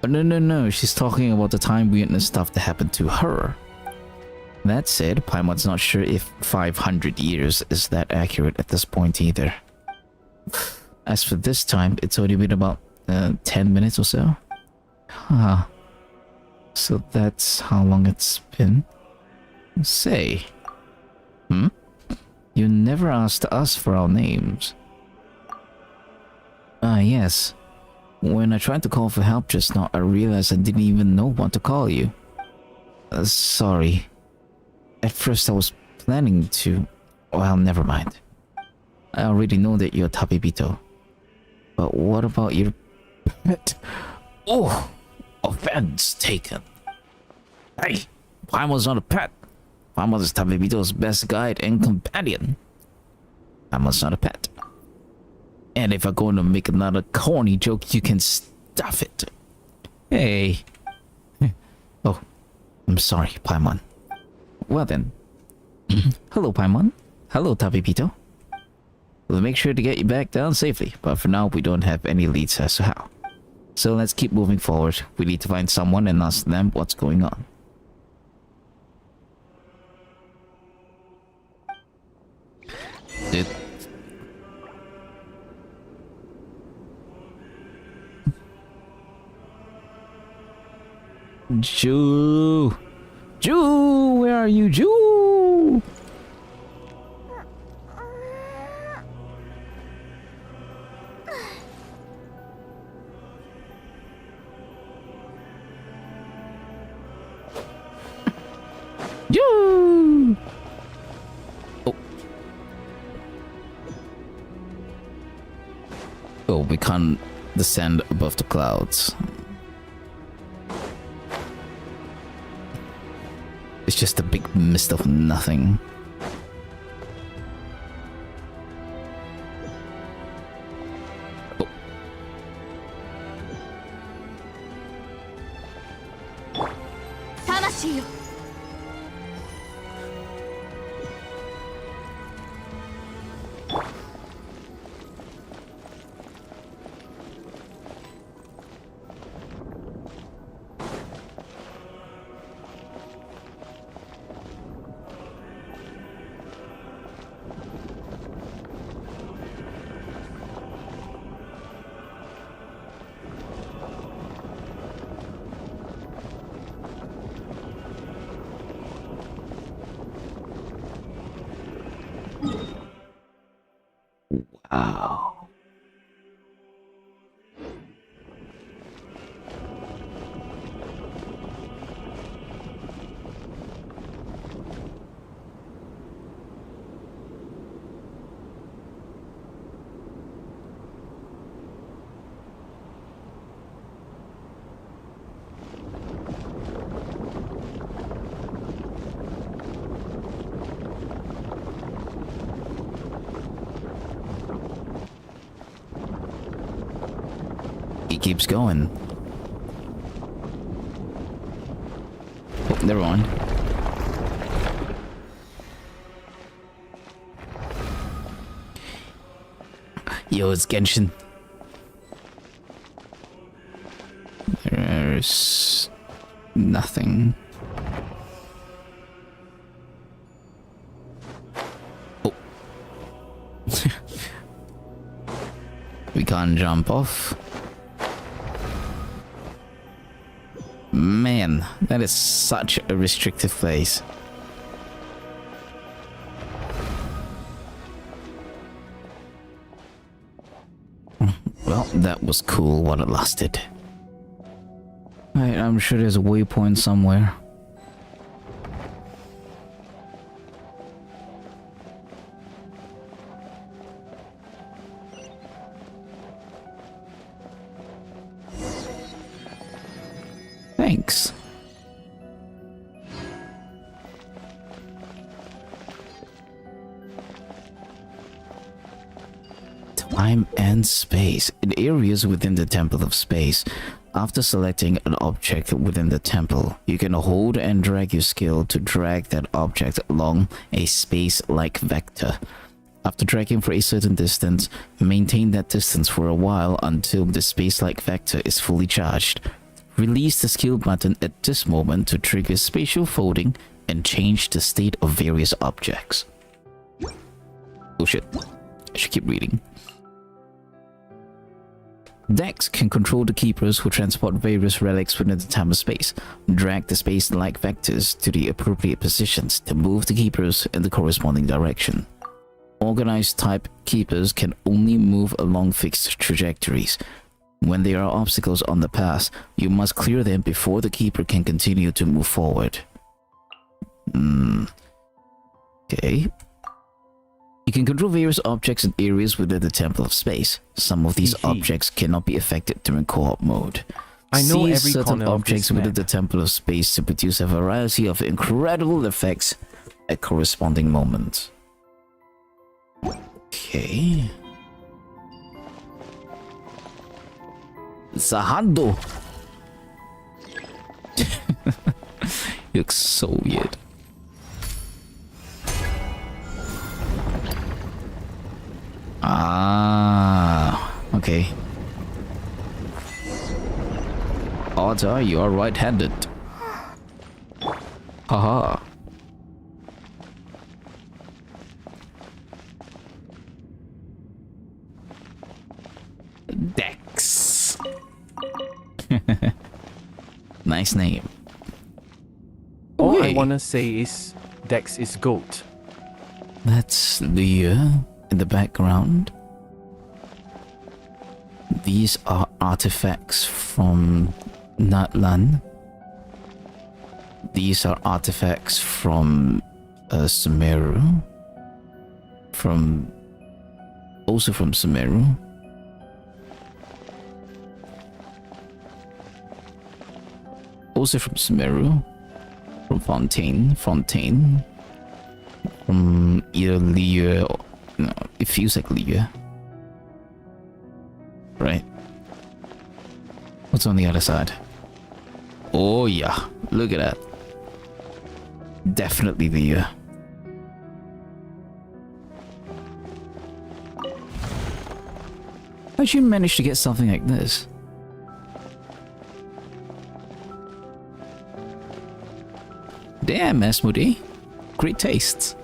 No, she's talking about the time weirdness stuff that happened to her. That said, Paimon's not sure if 500 years is that accurate at this point either. As for this time, it's only been about 10 minutes or so. Huh. So that's how long it's been. Say. You never asked us for our names. Ah, yes. When I tried to call for help just now, I realized I didn't even know what to call you. Sorry. At first I was planning to... Well, never mind. I already know that you're Tapibito. but what about your pet? Oh, offense taken. Hey, Paimon's not a pet. Paimon is Tabibito's best guide and companion. Paimon's not a pet. And if I'm going to make another corny joke, you can stuff it. Hey. Oh, I'm sorry, Paimon. Well then. Hello, Paimon. Hello, Tabibito. We'll make sure to get you back down safely, but for now we don't have any leads as to how. So let's keep moving forward. We need to find someone and ask them what's going on. Dude. Ju! Ju! Where are you, Ju? Ju! Oh. Oh, we can't descend above the clouds. It's just a big mist of nothing. Oh. Wow. He keeps going. Oh, never mind. Yo, it's Genshin. There's nothing. Oh. We can't jump off. Man, that is such a restrictive place. Well, that was cool while it lasted. I'm sure there's a waypoint somewhere. Thanks. Time and space. In areas within the Temple of Space, after selecting an object within the temple, you can hold and drag your skill to drag that object along a space-like vector. After dragging for a certain distance, maintain that distance for a while until the space-like vector is fully charged. Release the skill button at this moment to trigger spatial folding and change the state of various objects. Oh shit, I should keep reading. Dex can control the keepers who transport various relics within the time of space. Drag the space-like vectors to the appropriate positions to move the keepers in the corresponding direction. Organized type keepers can only move along fixed trajectories. When there are obstacles on the path, you must clear them before the keeper can continue to move forward. Okay. You You can control various objects and areas within the Temple of Space. Some of these Hee hee. objects cannot be affected during co-op mode. I know See every certain corner of objects this within map. the Temple of Space to produce a variety of incredible effects at corresponding moments. Okay. Zahando! You look so weird. Ah, okay. Odds are you are right-handed. Haha. Dex. Nice name. All I Okay. wanna say is, Dex is GOAT. That's Leah in the background. These are artifacts from Natlan. These are artifacts from Sumeru. Also from Sumeru. Also from Sumeru. From Fontaine. From either Leah or... No, it feels like Leah. Right. What's on the other side? Oh yeah, look at that. Definitely Leah. How'd you manage to get something like this? Damn, Asmodee. Great tastes.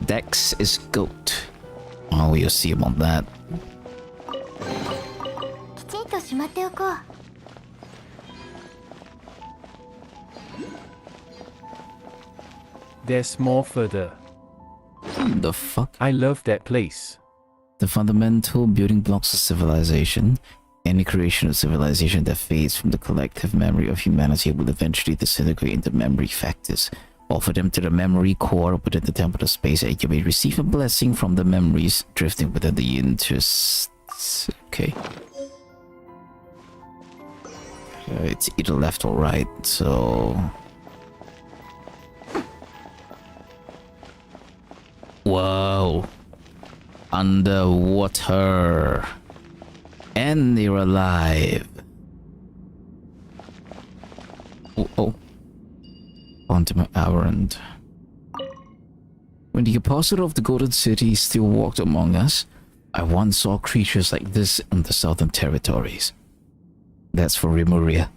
Dex is GOAT. Oh, we'll see about that. きちんとしまっておこう。 There's more further. The fuck? I love that place. The fundamental building blocks of civilization. Any creation of civilization that fades from the collective memory of humanity will eventually disintegrate into memory factors. Offer them to the memory core within the Temple of Space and you may receive a blessing from the memories drifting within the interests. Okay. It's either left or right, so... Whoa. Underwater. And they're alive. Oh. Onto my errand. When the apostle of the Golden City still walked among us, I once saw creatures like this in the southern territories. That's for Rimuria,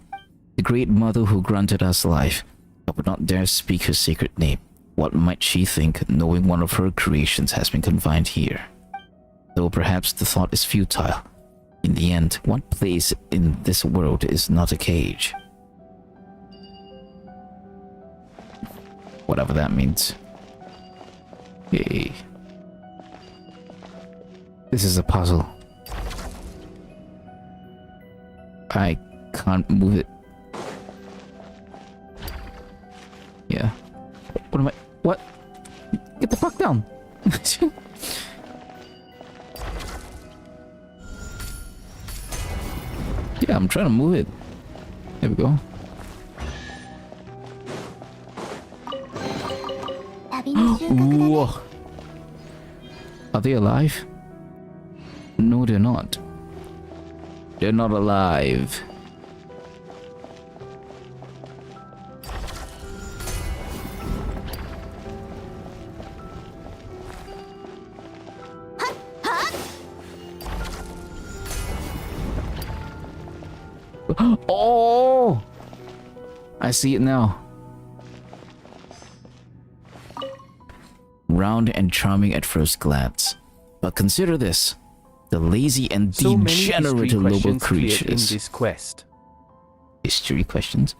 the great mother who granted us life. I would not dare speak her sacred name. What might she think, knowing one of her creations has been confined here? Though perhaps the thought is futile. In the end, what place in this world is not a cage? Whatever that means. Hey. This is a puzzle. I can't move it. Yeah. What am I? What? Get the fuck down! Yeah, I'm trying to move it. There we go. 旅の収穫だね。 Whoa. Are they alive? No, they're not. They're not alive. Oh! I see it now. Round and charming at first glance. But consider this. The lazy and So many history degenerate lower questions cleared in creatures. this quest. History questions?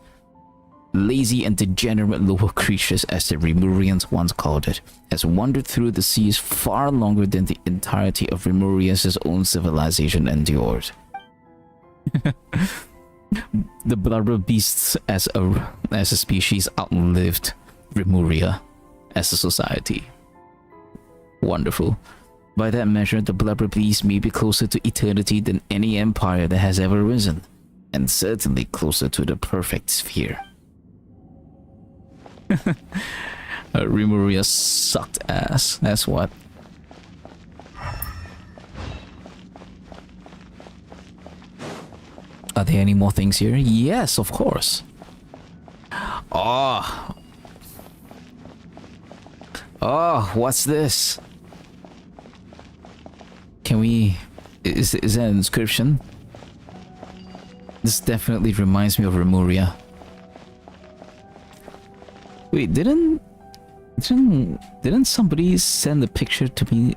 Lazy and degenerate lower creatures, as the Rimurians once called it, has wandered through the seas far longer than the entirety of Rimuria's own civilization endured. The blubber beasts as a species outlived Rimuria, as a society. Wonderful. By that measure, the blubber beast may be closer to eternity than any empire that has ever risen, and certainly closer to the perfect sphere. Rimuria sucked ass, that's what. Are there any more things here? Yes, of course. Oh. Oh, what's this? Can we... Is that an inscription? This definitely reminds me of Remuria. Wait, didn't somebody send a picture to me?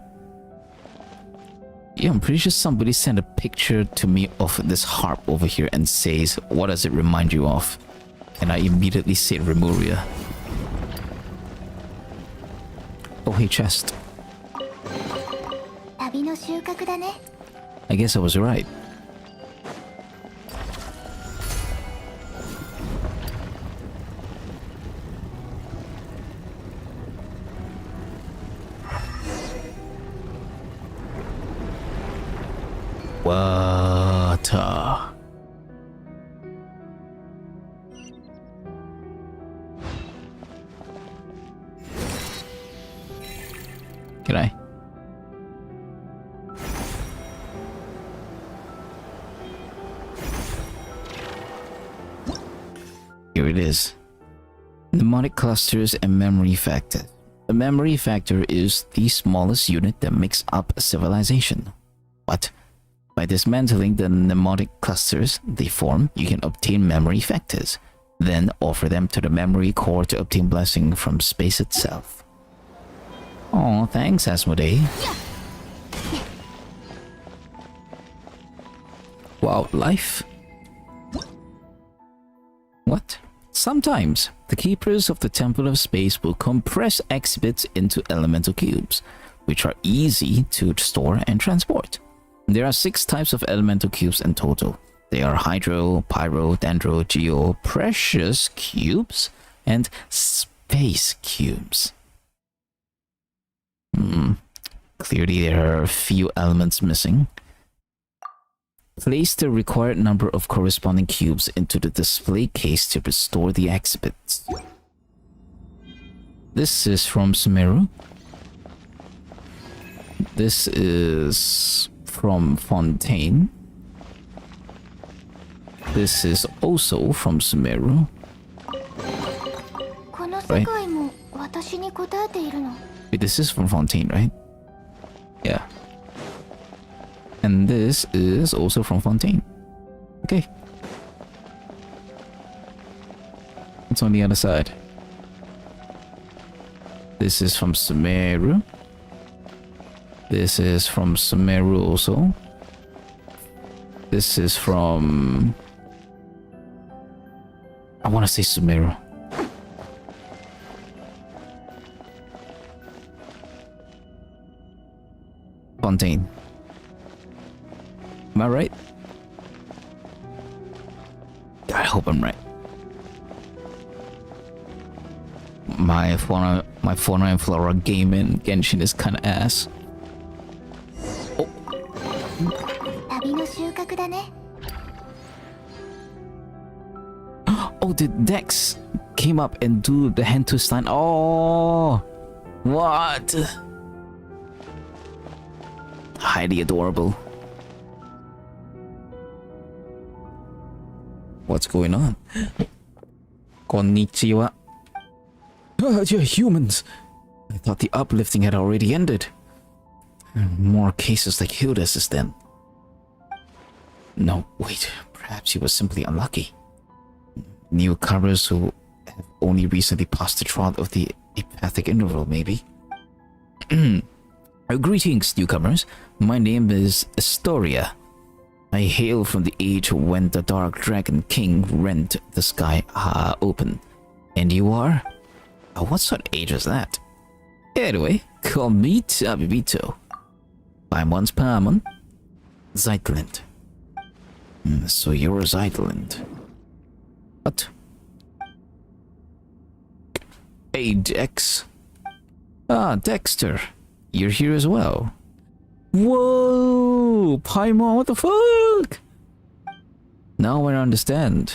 Yeah, I'm pretty sure somebody sent a picture to me of this harp over here and says, what does it remind you of? And I immediately said Remuria. Oh, hey, chest. 旅の収穫だね。 I guess I was right. Water. Can I? Here it is. Mnemonic clusters and memory factor. A memory factor is the smallest unit that makes up a civilization. But by dismantling the mnemonic clusters they form, you can obtain memory factors, then offer them to the memory core to obtain blessing from space itself. Oh, thanks, Asmodee. Wildlife? What? Sometimes, the keepers of the Temple of Space will compress exhibits into elemental cubes, which are easy to store and transport. There are 6 types of elemental cubes in total. They are Hydro, Pyro, Dendro, Geo, Precious cubes, and Space cubes. Clearly there are a few elements missing. Place the required number of corresponding cubes into the display case to restore the exhibits. This is from Sumeru. This is from Fontaine. This is also from Sumeru. この世界も私に答えているの。 Wait, this is from Fontaine, right? Yeah. And this is also from Fontaine. Okay. What's on the other side? This is from Sumeru. This is from Sumeru also. This is from... I want to say Sumeru. Fontaine. Am I right? I hope I'm right. My fauna and flora game in Genshin is kinda ass. Oh. 旅の収穫だね。 Oh, the Dex came up and do the hand twist line. Oh, what? Highly adorable. What's going on? Konnichiwa. You're humans. I thought the uplifting had already ended. More cases like Hilda's then. No, wait. Perhaps he was simply unlucky. Newcomers who have only recently passed the trot of the apathic interval, maybe. Greetings, newcomers. My name is Astoria. I hail from the age when the Dark Dragon King rent the sky open. And you are? What sort of age is that? Anyway, call me Tabibito. Paimon's Paimon. Zeitland. So you're Zeitland. What? Hey, Dex. Ah, Dexter. You're here as well. Whoa! Paimon, what the fuck? Now I understand.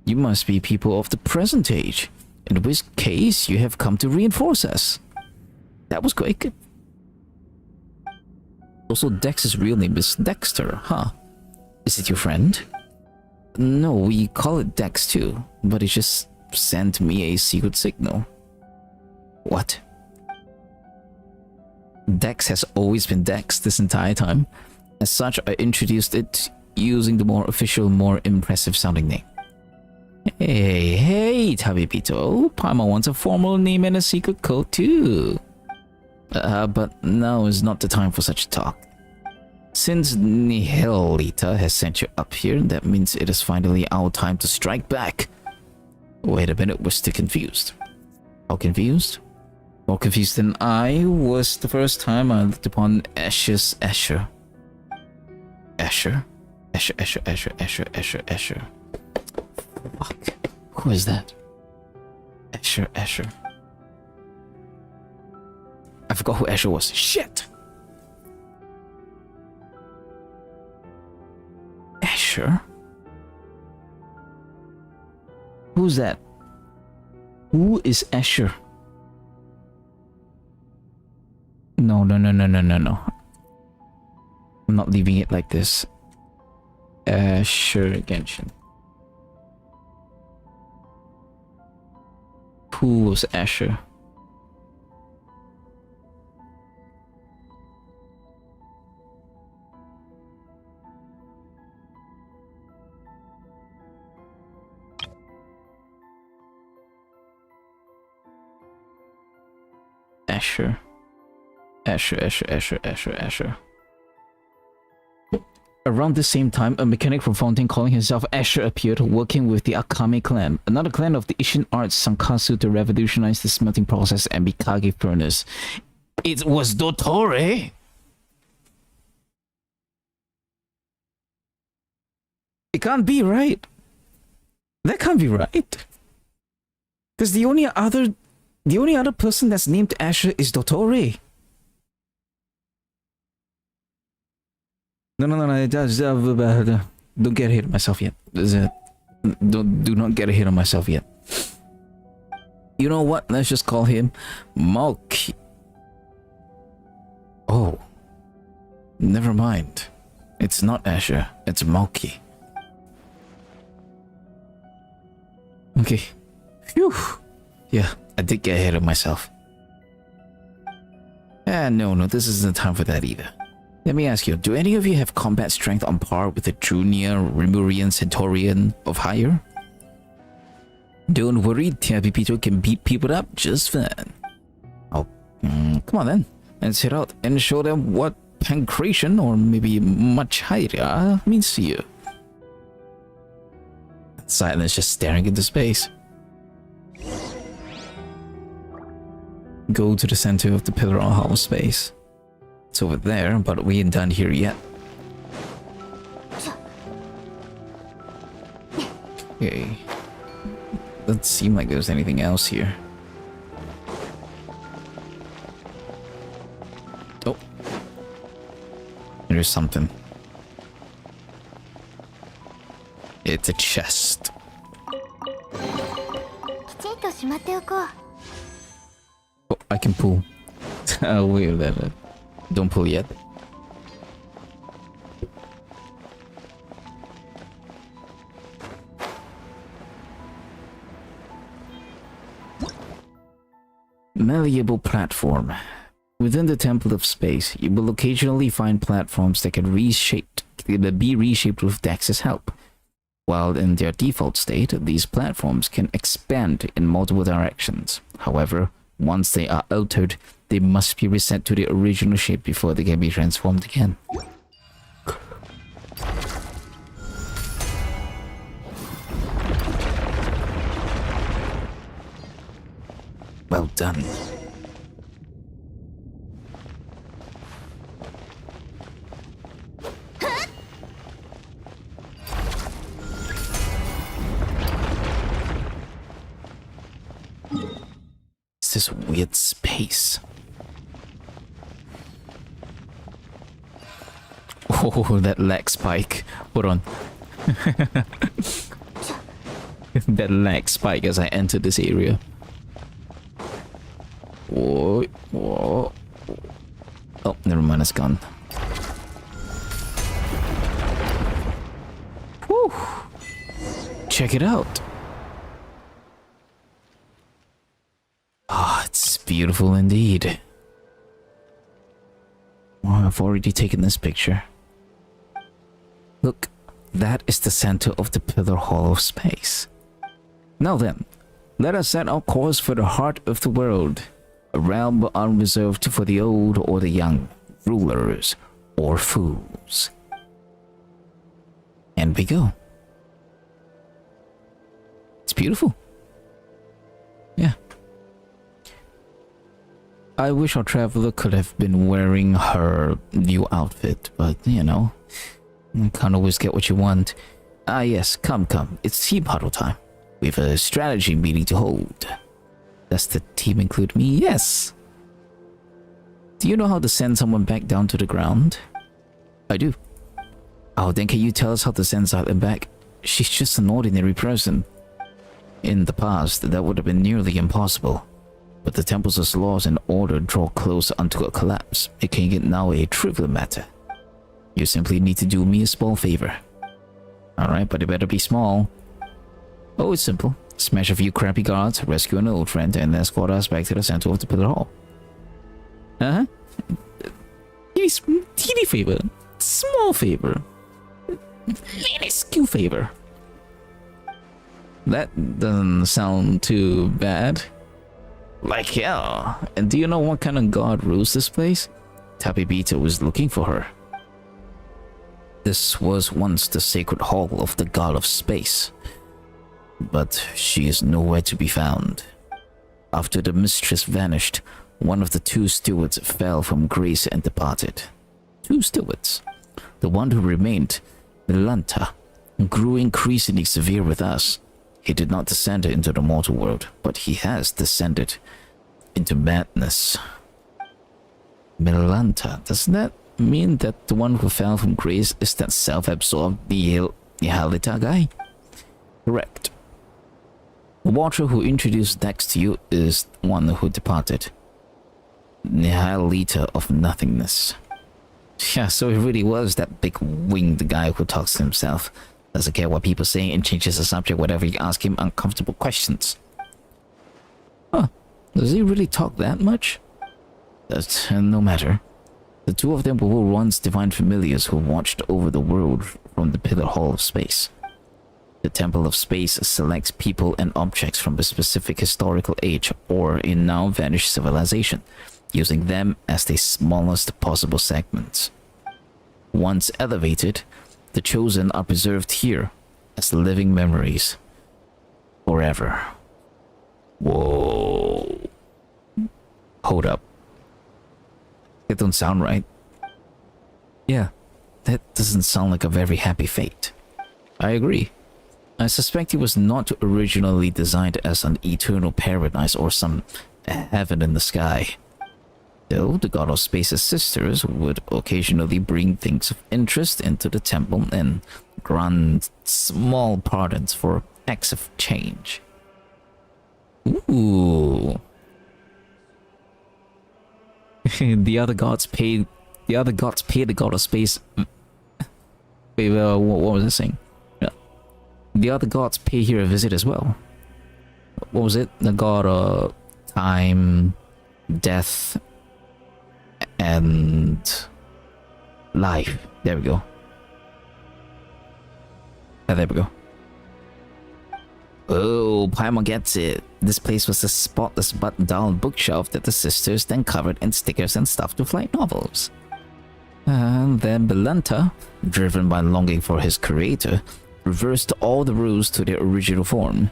You must be people of the present age, in which case you have come to reinforce us. That was quick. Also, Dex's real name is Dexter, huh? Is it your friend? No, we call it Dex too, but it just sent me a secret signal. What? Dex has always been Dex this entire time. As such, I introduced it using the more official, more impressive sounding name. Hey, Tabipito. Paimon wants a formal name and a secret code too. But now is not the time for such talk. Since Nihilita has sent you up here, that means it is finally our time to strike back. Wait a minute, we're still confused. How confused? More confused than I was the first time I looked upon Asher's Asher. Asher? Asher. Fuck. Who is that? Asher. I forgot who Asher was. Shit! Asher? Who's that? Who is Asher? No. I'm not leaving it like this. Asher Genshin. Who was Asher? Asher. Around the same time, a mechanic from Fountain calling himself Asher appeared, working with the Akame clan, another clan of the Ishin arts Sankasu, to revolutionize the smelting process and Mikage furnace. It was Dottore! It can't be right. That can't be right. Because the only other person that's named Asher is Dottore. No, don't get ahead of myself yet. Do not get ahead of myself yet. You know what? Let's just call him Malky. Oh. Never mind. It's not Asher. It's Malky. Okay. Phew. Yeah, I did get ahead of myself. No, this isn't the time for that either. Let me ask you, do any of you have combat strength on par with a junior Rimurian Centaurian of higher? Don't worry, Tabipito can beat people up just fine. Oh, come on then. Let's head out and show them what pancreation, or maybe much higher, means to you. Silence, just staring into space. Go to the center of the pillar on hollow space. It's over there, but we ain't done here yet. Okay. Doesn't seem like there's anything else here. Oh. There's something. It's a chest. Oh, I can pull. Oh, wait a minute. Don't pull yet. Malleable platform. Within the Temple of Space, you will occasionally find platforms that can be reshaped with Dex's help. While in their default state, these platforms can expand in multiple directions. However, once they are altered, they must be reset to their original shape before they can be transformed again. Well done. It's this weird space. Oh, that lag spike. Hold on. That lag spike as I enter this area. Whoa, whoa. Oh, never mind, it's gone. Whew. Check it out. Ah, it's beautiful indeed. Well, I've already taken this picture. Look, that is the center of the Pillar Hall of Space. Now then, let us set our course for the heart of the world, a realm unreserved for the old or the young, rulers or fools. And we go. It's beautiful. Yeah. I wish our traveler could have been wearing her new outfit, but you know, you can't always get what you want. Ah yes, come, it's tea bottle time. We have a strategy meeting to hold. Does the team include me? Yes. Do you know how to send someone back down to the ground? I do. Oh, then can you tell us how to send Silent back? She's just an ordinary person. In the past, that would have been nearly impossible. But the temple's laws and order draw close unto a collapse, making it now a trivial matter. You simply need to do me a small favor. Alright, but it better be small. Oh, it's simple. Smash a few crappy guards, rescue an old friend, and escort us back to the center of the Pillar Hall. Uh-huh. Teeny favor. Small favor. Minuscule favor. That doesn't sound too bad. Like hell. And do you know what kind of god rules this place? Tabibita was looking for her. This was once the sacred hall of the god of space. But she is nowhere to be found. After the mistress vanished, one of the two stewards fell from grace and departed. Two stewards. The one who remained, Milanta, grew increasingly severe with us. He did not descend into the mortal world, but he has descended into madness. Milanta, doesn't that mean that the one who fell from grace is that self-absorbed Nihalita guy? Correct. The watcher who introduced Dex to you is one who departed. Nihalita of nothingness. Yeah, so it really was that big winged guy who talks to himself. Doesn't care what people say and changes the subject whenever you ask him uncomfortable questions. Huh, does he really talk that much? But no matter. The two of them were once divine familiars who watched over the world from the Pillar Hall of Space. The Temple of Space selects people and objects from a specific historical age or a now vanished civilization, using them as the smallest possible segments. Once elevated, the chosen are preserved here as living memories. Forever. Whoa. Hold up. That don't sound right. Yeah, that doesn't sound like a very happy fate. I agree. I suspect it was not originally designed as an eternal paradise or some heaven in the sky. Though the god of space's sisters would occasionally bring things of interest into the temple and grant small pardons for acts of change. Ooh. the other gods pay the god of space. Wait, what was I saying? The other gods pay here a visit as well. What was it? The god of time, death, and life. There we go. There we go. Oh, Paimon gets it. This place was a spotless button-down bookshelf that the sisters then covered in stickers and stuffed with light novels. And then Belanta, driven by longing for his creator, reversed all the rules to their original form.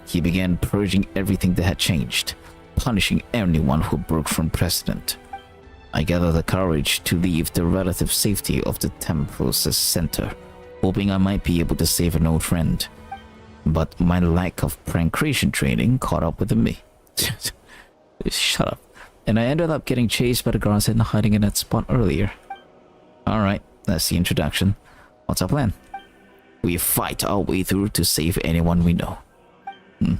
He began purging everything that had changed, punishing anyone who broke from precedent. I gathered the courage to leave the relative safety of the temple's center, hoping I might be able to save an old friend. But my lack of prankration training caught up with me. Shut up. And I ended up getting chased by the guards and hiding in that spot earlier. Alright, that's the introduction. What's our plan? We fight our way through to save anyone we know.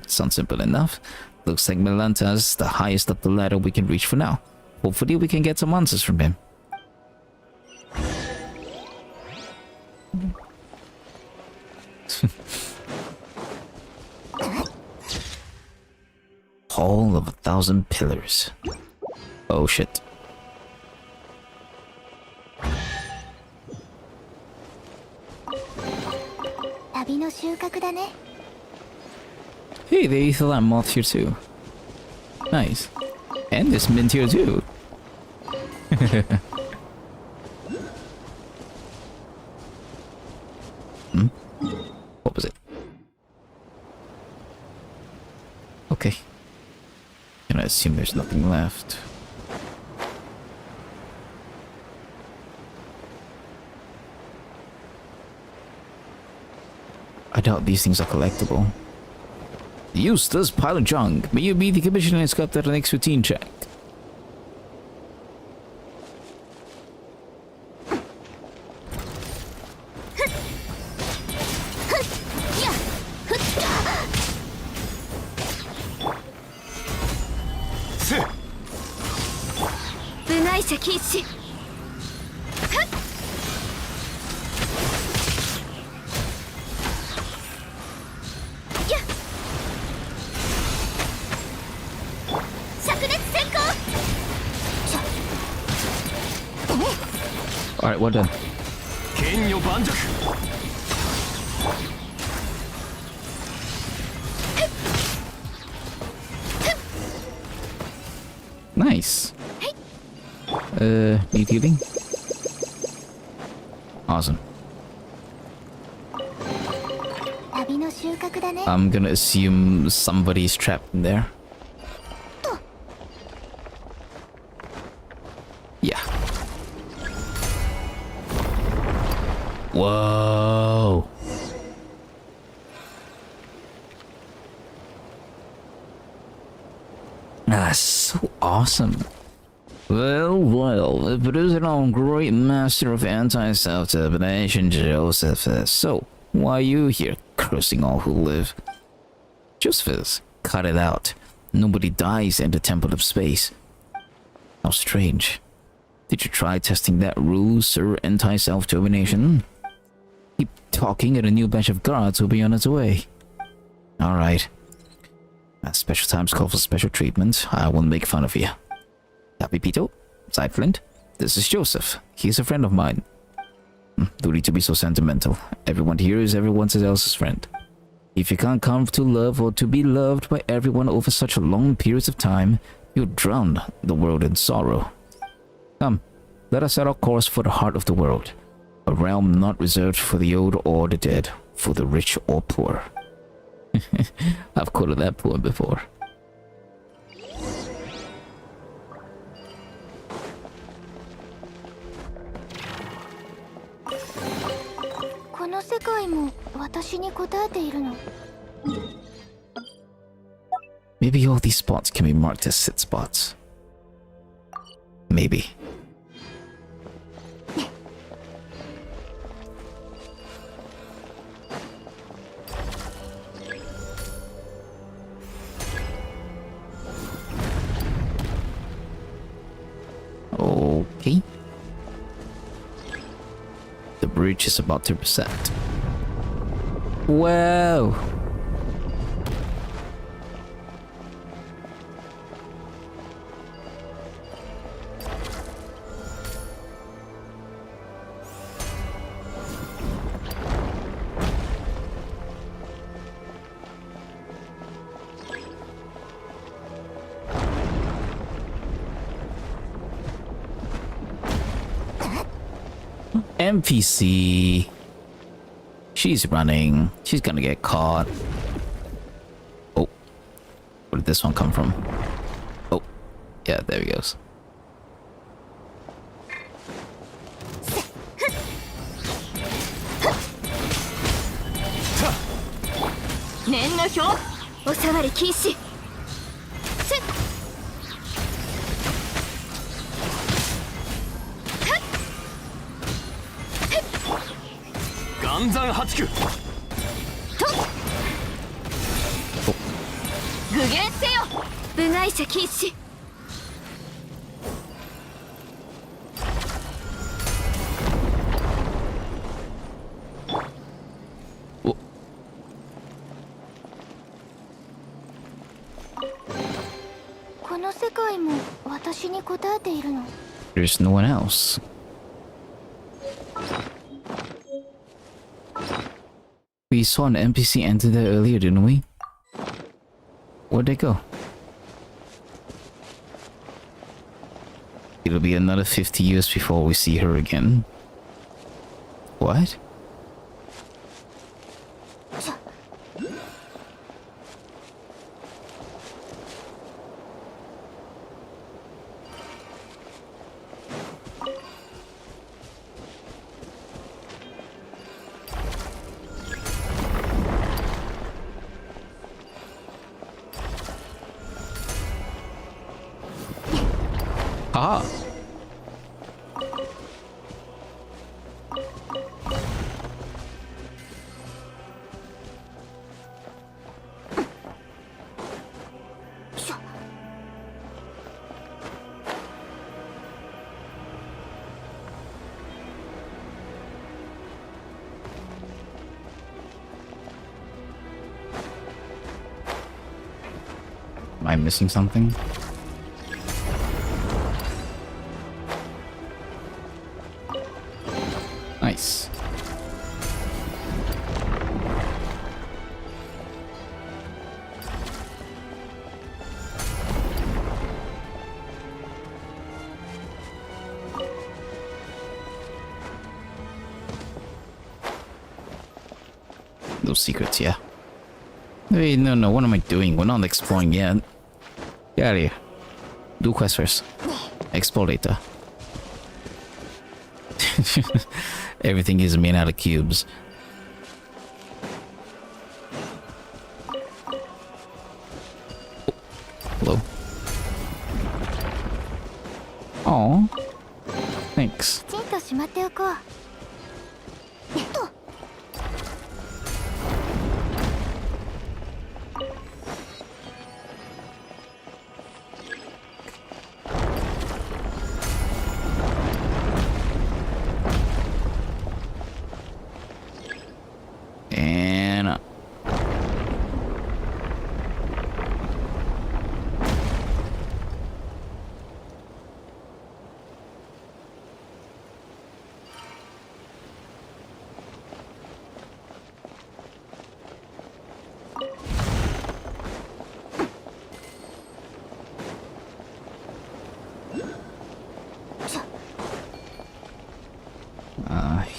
Sounds simple enough. Looks like Melanta's the highest up the ladder we can reach for now. Hopefully we can get some answers from him. Hall of 1,000 pillars. Oh shit. Hey, they ate that moth here too. Nice. And this mint here too. What was it? Okay. And I assume there's nothing left. I doubt these things are collectible. Useless pile of junk. May you be the commissioner and sculpt at the next routine check. Alright, well done. Nice. Need healing? Awesome. I'm gonna assume somebody's trapped in there. Yeah. Whoa. That's so awesome. Well, if it isn't our great master of anti-self-determination, Josephus, so why are you here cursing all who live? Josephus, cut it out. Nobody dies in the Temple of Space. How strange. Did you try testing that rule, Sir Anti-Self-Determination? Keep talking and a new batch of guards will be on its way. Alright. As special times call for special treatment, I won't make fun of you. Happy Pito? Side Flint? This is Joseph. He's a friend of mine. Don't need to be so sentimental. Everyone here is everyone else's friend. If you can't come to love or to be loved by everyone over such long periods of time, you'll drown the world in sorrow. Come, let us set our course for the heart of the world. A realm not reserved for the old or the dead, for the rich or poor. I've quoted that poem before. Maybe all these spots can be marked as sit spots. Maybe. Okay. The bridge is about to reset. Whoa! NPC. She's running. She's gonna get caught. Oh. Where did this one come from? Oh. Yeah, there he goes. 南山八九。具現せよ。部外者禁止。この世界も私に答えているの？ There's no one else. We saw an NPC enter there earlier, didn't we? Where'd they go? It'll be another 50 years before we see her again. What? Ah. Am I missing something? Nice. No secrets, yeah. Wait, no, what am I doing? We're not exploring yet. Get out of here. Do quest first. Explore later. Everything is made out of cubes. Oh, hello. Oh, thanks. きちんとしまっておこう。And up.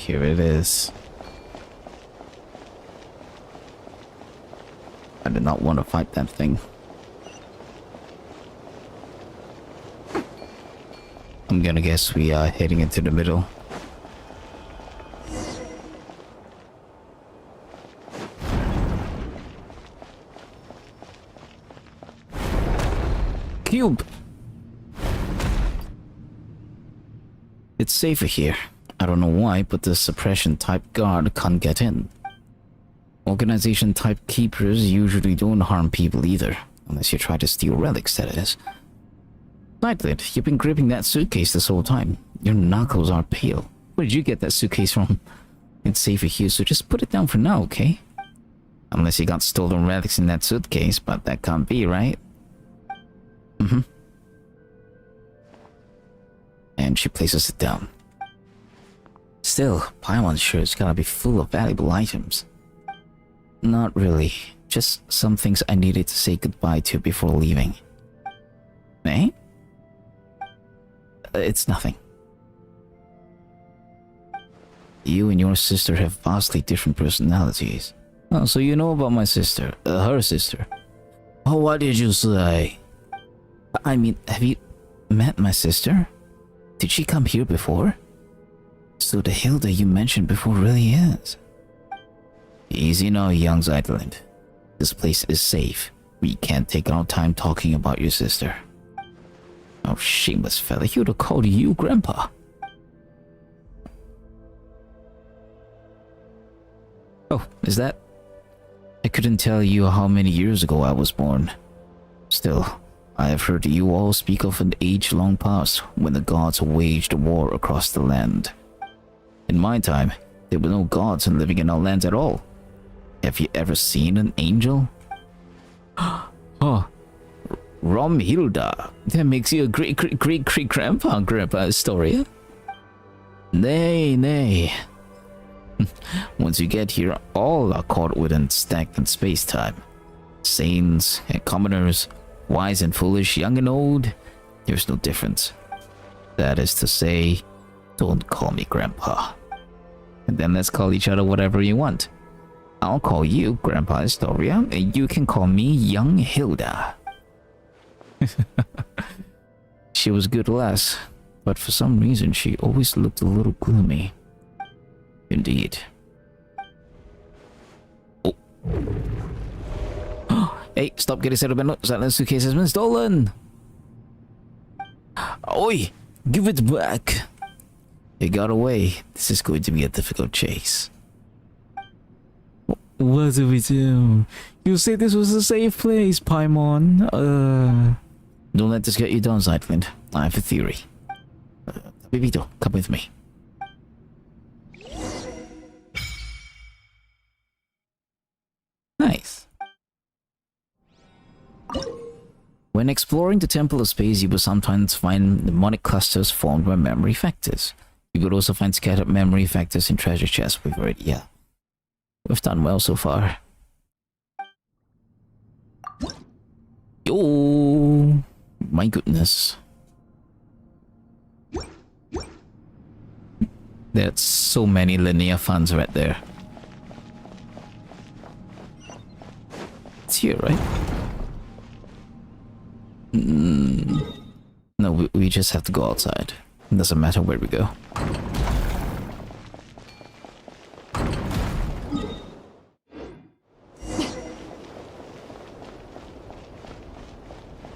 Here it is. I did not want to fight that thing. I'm gonna guess we are heading into the middle. Cube! It's safer here. I don't know why, but the suppression type guard can't get in. Organization type keepers usually don't harm people either, unless you try to steal relics, that is. Nightlid, you've been gripping that suitcase this whole time. Your knuckles are pale. Where did you get that suitcase from? It's safer here, so just put it down for now, okay? Unless you got stolen relics in that suitcase, but that can't be, right? Mm-hmm. And she places it down. Still, Paimon's shirt's gotta be full of valuable items. Not really. Just some things I needed to say goodbye to before leaving. Eh? It's nothing. You and your sister have vastly different personalities. Oh, so you know about my sister, her sister. Oh, what did you say? I mean, have you met my sister? Did she come here before? So the Hilda you mentioned before really is. Easy now, young Zeitland. This place is safe. We can't take our time talking about your sister. Oh, shameless fella, he would have called you Grandpa. Oh, is that? I couldn't tell you how many years ago I was born. Still, I have heard you all speak of an age-long past when the gods waged war across the land. In my time, there were no gods living in our land at all. Have you ever seen an angel? Oh, Romhilda. That makes you a great-grandpa, Grandpa Astoria. Nay, nay. Once you get here, all are caught within stagnant space-time. Saints and commoners, wise and foolish, young and old, there's no difference. That is to say, don't call me Grandpa. And then let's call each other whatever you want. I'll call you Grandpa Astoria, and you can call me Young Hilda. She was good lass, but for some reason she always looked a little gloomy. Indeed. Oh. Hey, stop getting set up and that suitcase has been stolen! Oi! Give it back! It got away. This is going to be a difficult chase. What do we do? You said this was a safe place, Paimon. Don't let this get you down, Zeitland. I have a theory. Bibito, come with me. Nice. When exploring the Temple of Space, you will sometimes find mnemonic clusters formed by memory factors. You could also find scattered memory factors in treasure chests. We've done well so far. Yo, my goodness. There's so many linear funds right there. It's here, right? No, we just have to go outside. It doesn't matter where we go.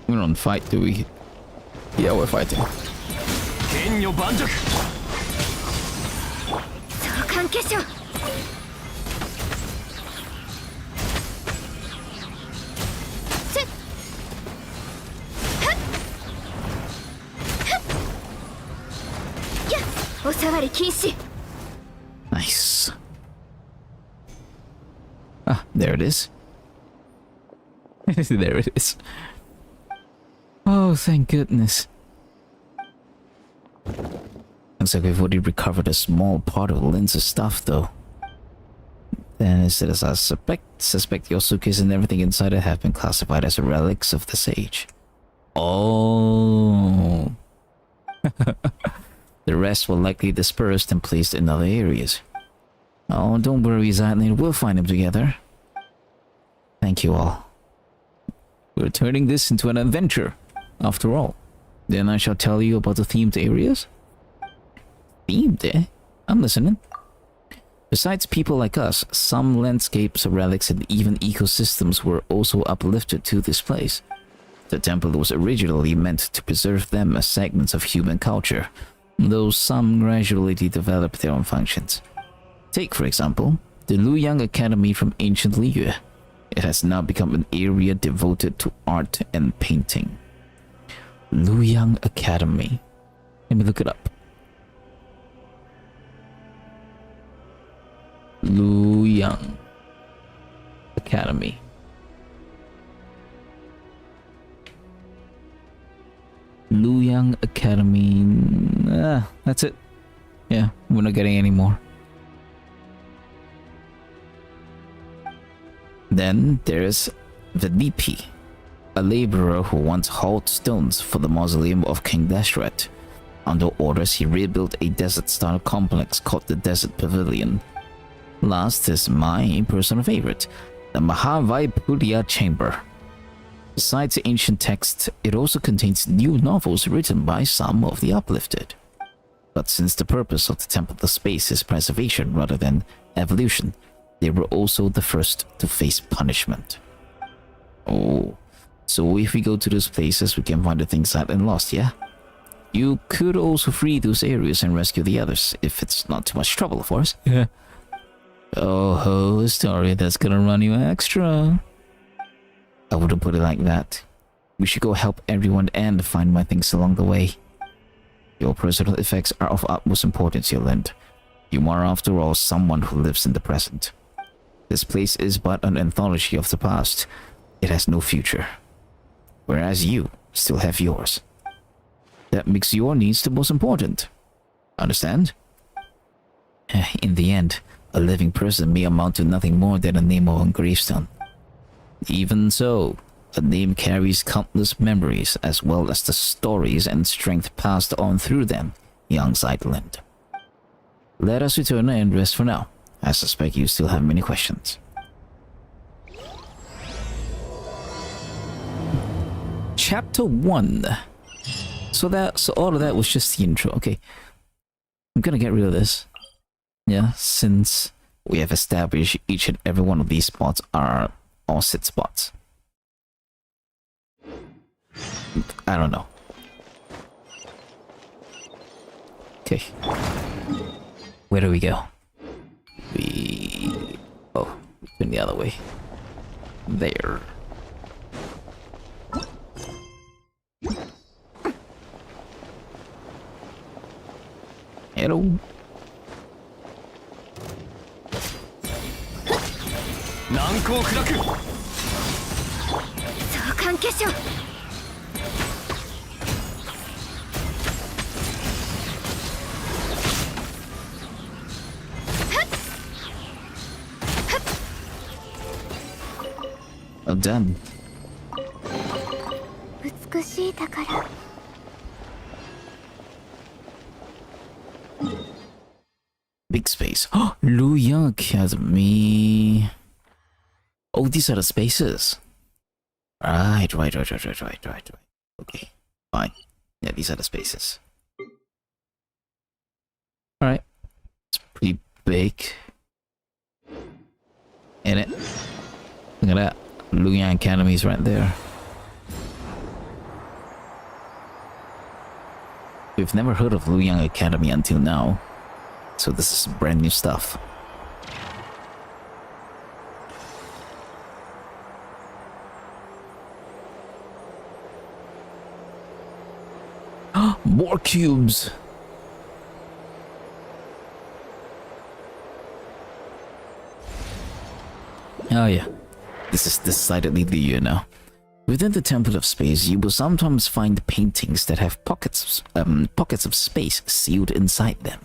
We don't fight, do we? Yeah, we're fighting. Nice. Ah, there it is. There it is. Oh, thank goodness. Looks like we've already recovered a small part of Linz's stuff, though. Then, instead, as I suspect your suitcase and everything inside it have been classified as relics of the sage. Oh. The rest were likely dispersed and placed in other areas. Oh, don't worry, Zeitland, we'll find them together. Thank you all. We're turning this into an adventure, after all. Then I shall tell you about the themed areas. Themed, eh? I'm listening. Besides people like us, some landscapes, relics, and even ecosystems were also uplifted to this place. The temple was originally meant to preserve them as segments of human culture, though some gradually developed their own functions. Take, for example, the Luyang Academy from ancient Liyue. It has now become an area devoted to art and painting. Luyang Academy. Let me look it up. Luyang Academy. Luyang Academy. That's it. Yeah, we're not getting any more. Then there's Vedipi, a laborer who once hauled stones for the mausoleum of King Dashret. Under orders, he rebuilt a desert-style complex called the Desert Pavilion. Last is my personal favorite, the Mahavaipurya Chamber. Besides ancient texts, it also contains new novels written by some of the uplifted. But since the purpose of the Temple of Space is preservation rather than evolution, they were also the first to face punishment. Oh, so if we go to those places, we can find the things that been lost, yeah? You could also free those areas and rescue the others, if it's not too much trouble, of course. Yeah. Oh ho, story that's gonna run you extra. I wouldn't put it like that. We should go help everyone and find my things along the way. Your personal effects are of utmost importance, Yolande. You are, after all, someone who lives in the present. This place is but an anthology of the past. It has no future. Whereas you still have yours. That makes your needs the most important. Understand? In the end, a living person may amount to nothing more than a name on a gravestone. Even so, a name carries countless memories as well as the stories and strength passed on through them, young Sightland. Let us return and rest for now. I suspect you still have many questions. Chapter 1. So all of that was just the intro. Okay. I'm gonna get rid of this. Yeah, since we have established each and every one of these spots are all sit spots. I don't know. Okay. Where do we go? Oh, been the other way. There. Hello. 難攻不落。相関化粧 Well done. 美しい宝 Big space. Oh, Luya Academy. Oh, these are the spaces. Right. Okay, fine. Yeah, these are the spaces. Alright. It's pretty big. In it. Look at that. Luya Academy is right there. We've never heard of Luya Academy until now. So this is brand new stuff. More cubes! Oh yeah, this is decidedly the year now. Within the Temple of Space, you will sometimes find paintings that have pockets of space sealed inside them.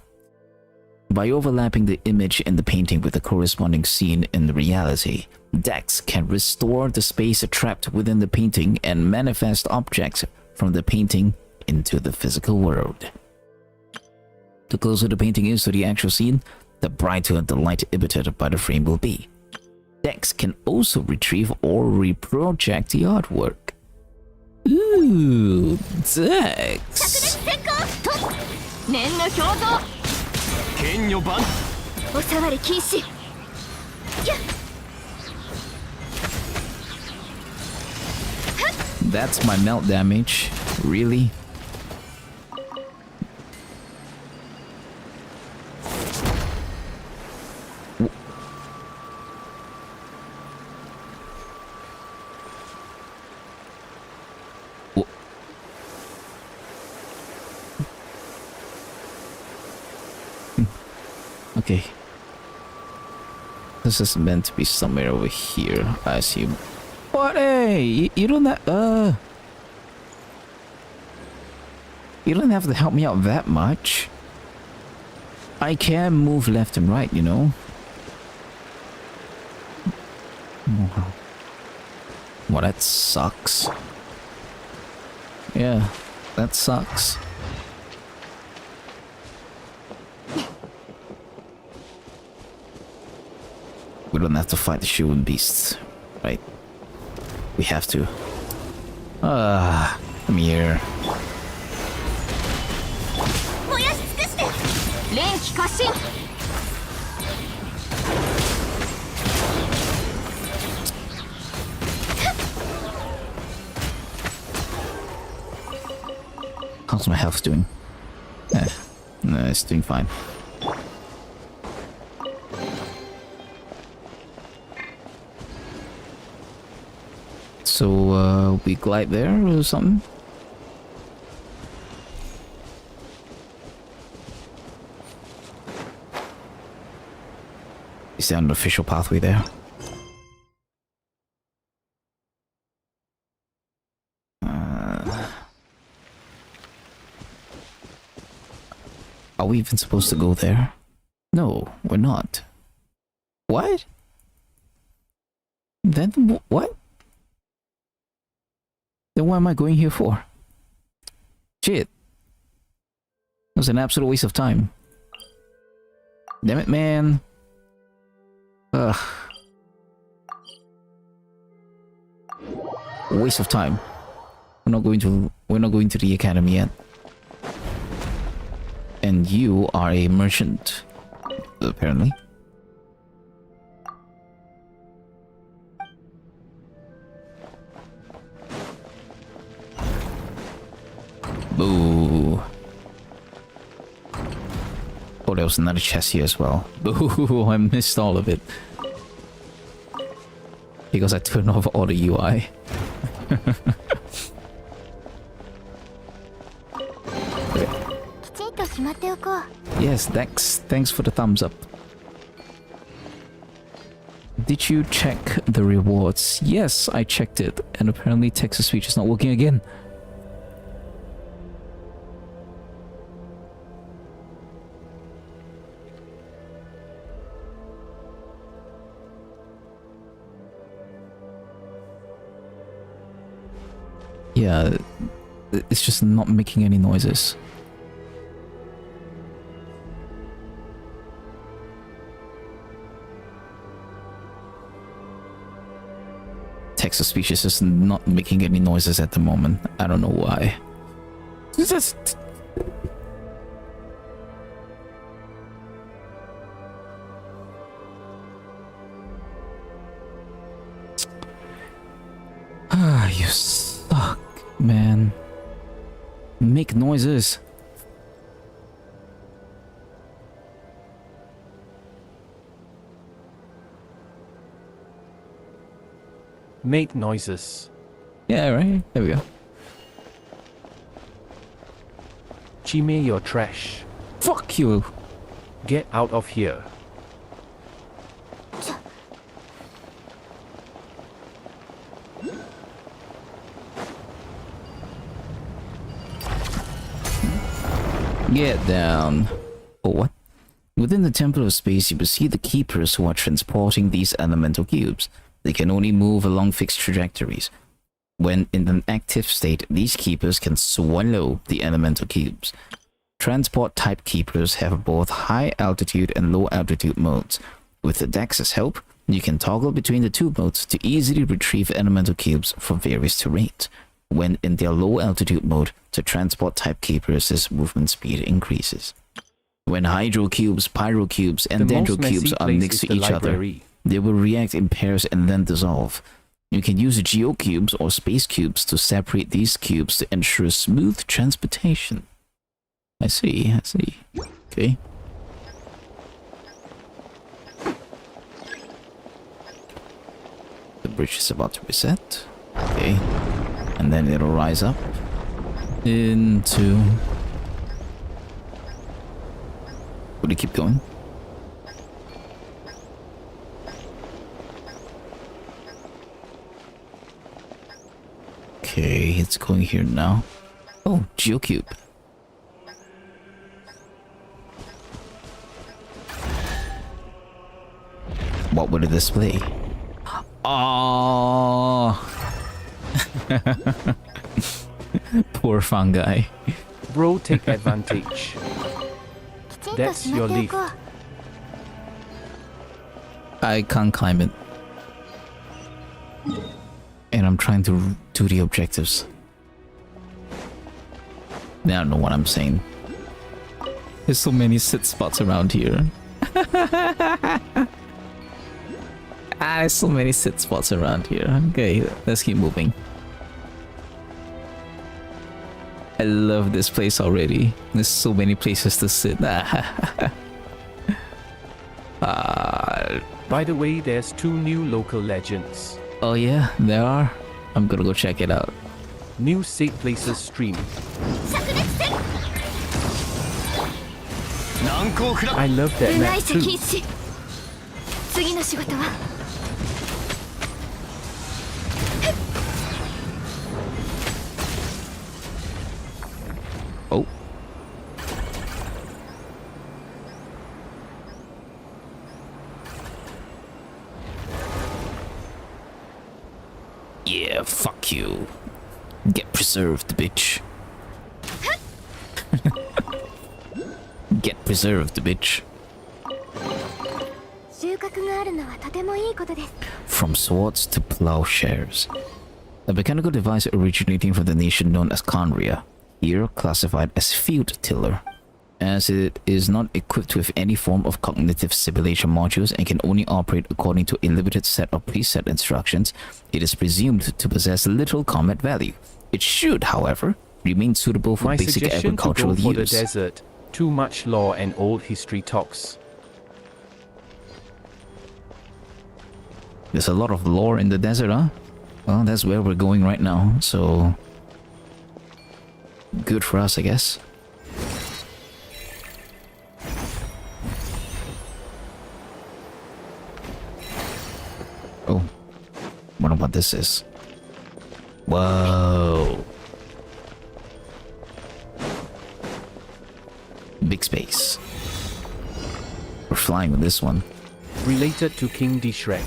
By overlapping the image in the painting with the corresponding scene in the reality, Dex can restore the space trapped within the painting and manifest objects from the painting into the physical world. The closer the painting is to the actual scene, the brighter the light emitted by the frame will be. Dex can also retrieve or reproject the artwork. Ooh, Dex! 念の表像 剣女番 お触り禁止 That's my melt damage. Really? Okay. This is meant to be somewhere over here, I assume. What? Hey, you don't have, you don't have to help me out that much. I can move left and right, you know. Well, that sucks. Yeah, that sucks. We don't have to fight the Shuan beasts, right? We have to. Come here. 燃やし尽くして連気過信 How's my health doing? No, it's doing fine. So, we glide there or something? Is there an official pathway there? Are we even supposed to go there? No, we're not. What? Then what? Then what am I going here for? Shit. It was an absolute waste of time. Damn it, man. Ugh. Waste of time. We're not going to the academy yet. And you are a merchant, apparently. Boo. Oh, there was another chest here as well. Boo, I missed all of it. Because I turned off all the UI. Yes, thanks for the thumbs up. Did you check the rewards? Yes, I checked it, and apparently text-to-speech is not working again. Yeah, it's just not making any noises. Text-to-speech is just not making any noises at the moment. I don't know why. It's just... Ah, you suck, man. Make noises. Make noises. Yeah, right. There we go. Chime your trash. Fuck you. Get out of here. Get down. Oh, what? Within the Temple of Space, you will see the keepers who are transporting these elemental cubes. They can only move along fixed trajectories. When in an active state, these keepers can swallow the elemental cubes. Transport type keepers have both high altitude and low altitude modes. With the Dex's help, you can toggle between the two modes to easily retrieve elemental cubes for various terrains. When in their low altitude mode, the transport type keepers' movement speed increases. When hydro cubes, pyro cubes, and dendro cubes are next to each other, they will react in pairs and then dissolve. You can use geocubes or space cubes to separate these cubes to ensure smooth transportation. I see. Okay. The bridge is about to reset. Okay. And then it'll rise up into... Would it keep going? Okay, it's going here now. Oh, GeoCube. What would it display? Oh, poor fungi. Bro, take advantage. That's your lift. I can't climb it. And I'm trying to do the objectives. I don't know what I'm saying. There's so many sit spots around here. There's so many sit spots around here. Okay, let's keep moving. I love this place already. There's so many places to sit. By the way, there's 2 new local legends. Oh yeah, there are. I'm gonna go check it out. New Safe Places stream. 灼熱戦 I love that 部 map 外者 too. 禁止次の仕事は Oh. Yeah, fuck you. Get preserved, bitch. Get preserved, bitch. 収穫があるのはとてもいいことです。 From swords to plowshares. A mechanical device originating from the nation known as Conria, here classified as field tiller. As it is not equipped with any form of cognitive simulation modules and can only operate according to a limited set of preset instructions, it is presumed to possess little combat value. It should, however, remain suitable for My basic suggestion to go agricultural for the use. desert. Too much lore and old history talks. There's a lot of lore in the desert, huh? Well, that's where we're going right now, so... good for us, I guess. Oh. Wonder what this is. Whoa. Big space. We're flying with this one. Related to King D. Shrek.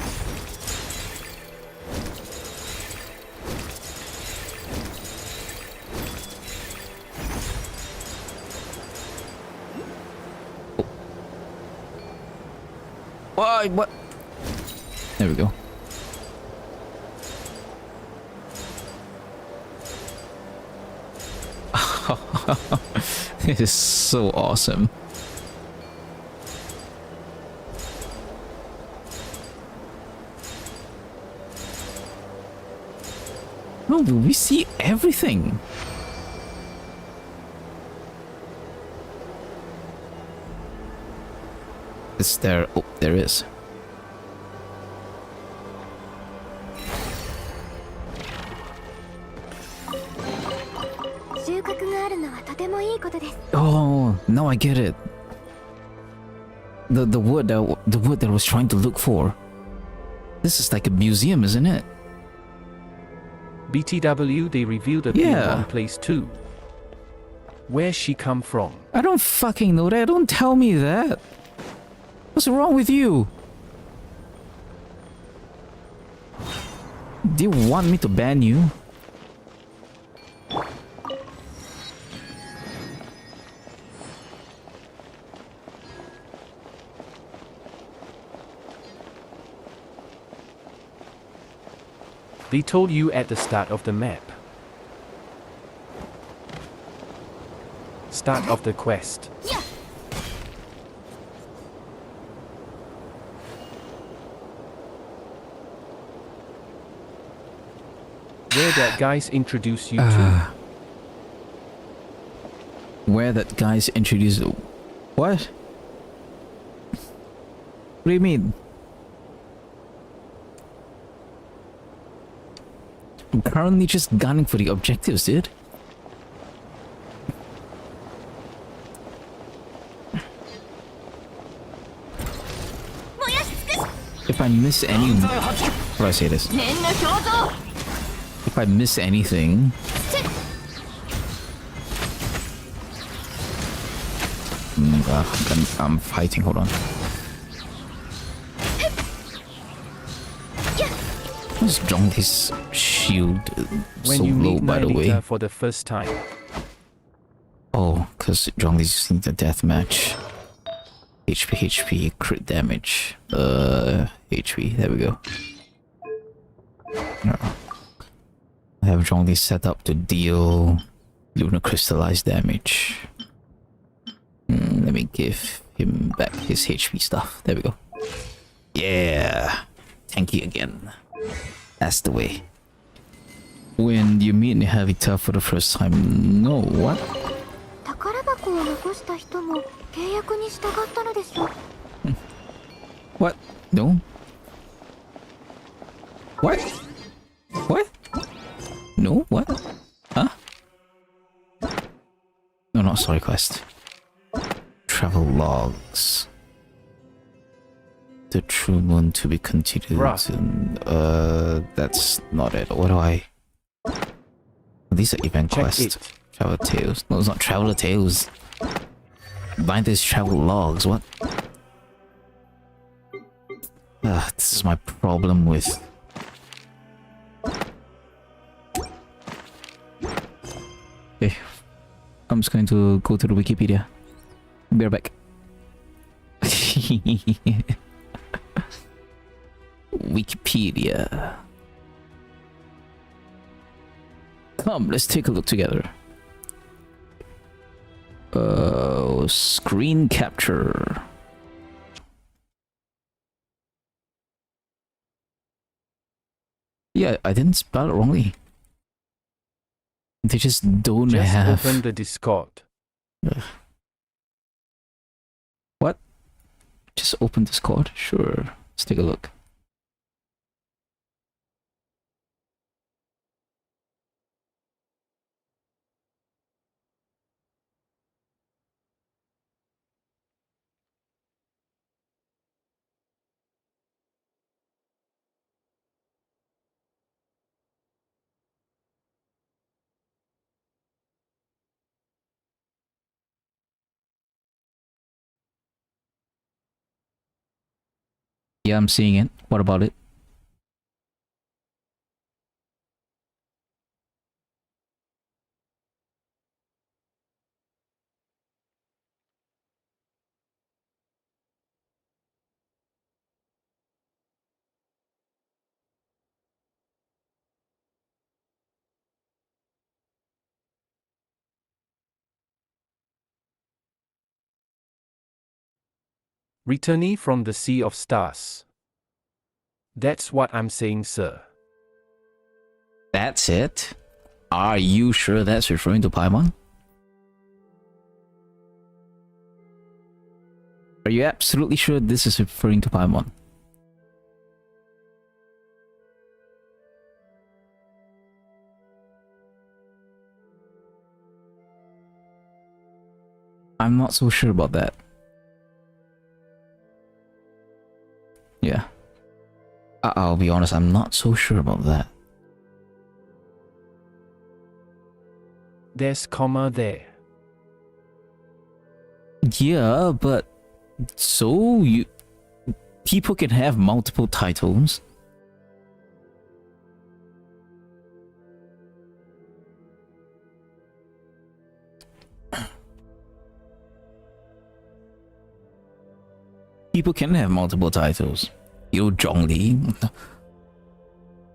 Why? What? There we go. It is so awesome. No, we see everything. Is there? Oh, there is. Oh, now I get it. The wood that I was trying to look for. This is like a museum, isn't it? BTW, they revealed a Yeah. pin on place 2. Where's she come from? I don't fucking know that. Don't tell me that. What's wrong with you? Do you want me to ban you? They told you at the start of the map. Start of the quest. Where that guys introduce you to. Where that guy's introduced... What? What do you mean? I'm currently just gunning for the objectives, dude. If I miss any... How do I say this? If I miss anything... I'm fighting, hold on. What's Zhong's shield When so you low, meet by the way? Nylita for the first time. Oh, because Zhong's using the deathmatch. HP, crit damage. HP, there we go. I have Zhongli set up to deal lunar crystallized damage. Let me give him back his HP stuff. There we go. Yeah, tanky again. That's the way. When you meet Navita for the first time, no, what? 宝箱を残した人も契約に従ったのでしょう。 What? No? What? What? No? What? Huh? No, not story quest. Travel logs. The true moon to be continued. That's not it. What do I... These are event Check quests. it. Travel tales. No, it's not traveler tales. Behind this travel logs. What? This is my problem with... Okay. I'm just going to go to the Wikipedia. Be right back. Wikipedia. Come, let's take a look together. Screen capture. Yeah, I didn't spell it wrongly. They just don't Just have... open the Discord. What? Just open Discord? Sure. Let's take a look. Yeah, I'm seeing it. What about it? Returnee from the Sea of Stars. That's what I'm saying, sir. That's it? Are you sure that's referring to Paimon? Are you absolutely sure this is referring to Paimon? I'm not so sure about that. Yeah. I'll be honest, I'm not so sure about that. There's comma there. Yeah, but so you people can have multiple titles. People can have multiple titles. You know, Zhongli,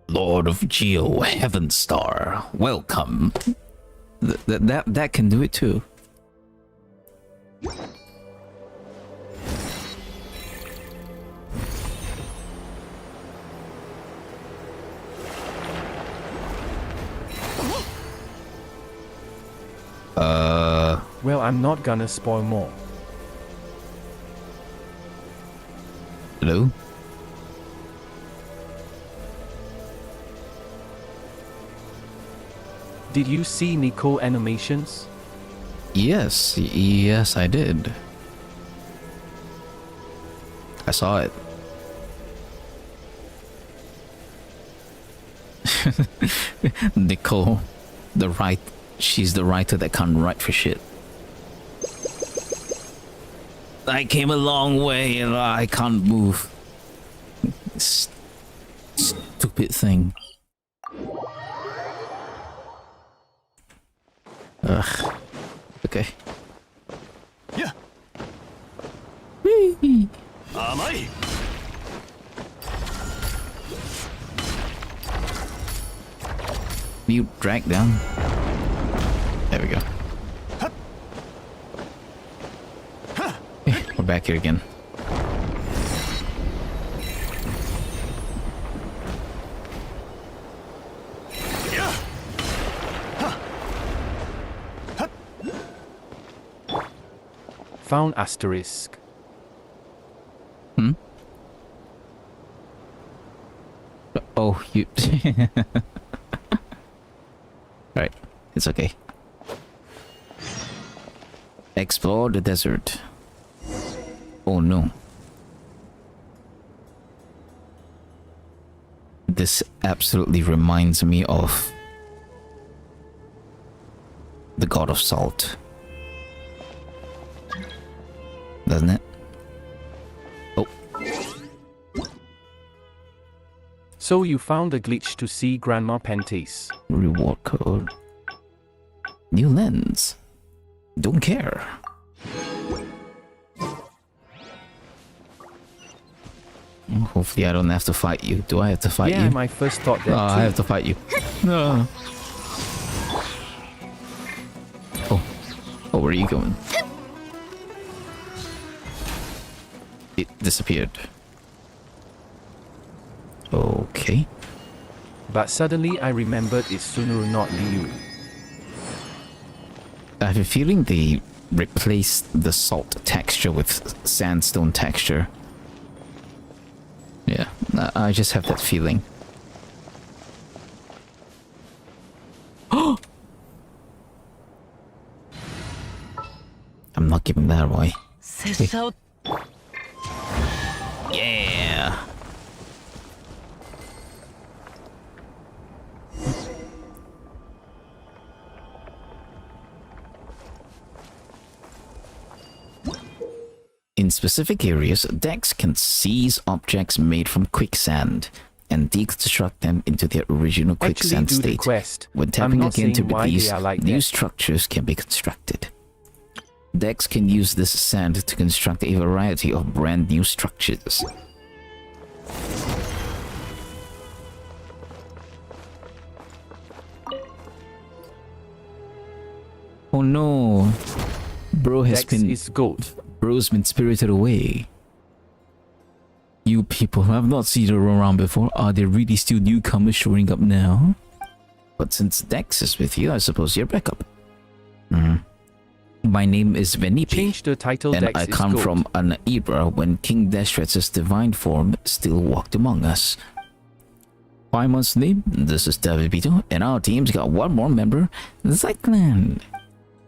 Lord of Geo, Heaven Star, welcome. That can do it too. Well, I'm not gonna spoil more. Hello? Did you see Nicole animations? Yes, yes, I did. I saw it. Nicole, she's the writer that can't write for shit. I came a long way and I can't move. Stupid thing. Ugh. Okay. Yeah. Amai. You drag down. There we go. We're back here again. Found asterisk. Hmm? Oh, you... It's okay. Explore the desert. Oh no. This absolutely reminds me of the god of salt. Doesn't it? Oh. So you found a glitch to see Grandma Pittance. Reward code. New lens. Don't care. Hopefully I don't have to fight you. Do I have to fight Yeah, you? my first thought that Oh, I have to fight you. No. Oh, where are you going? It disappeared. Okay. But suddenly I remembered it's Sunuru, not Liu. I have a feeling they replaced the salt texture with sandstone texture. Yeah, I just have that feeling. I'm not giving that away. Yeah. In specific areas, decks can seize objects made from quicksand and deconstruct them into their original quicksand do the state. quest. When I'm tapping not again to saying why they release, are like new that. structures can be constructed. Decks can use this sand to construct a variety of brand new structures. Oh no, Dex is goat. Bro's been spirited away. You people have not seen her around before. Are there really still newcomers showing up now? But since Dex is with you, I suppose you're back up. My name is Venipi, Change the title. and Dex I is come goat. from an era when King Deshretz's divine form still walked among us. 5 months name, this is David Bito, and our team's got one more member, Zyklin.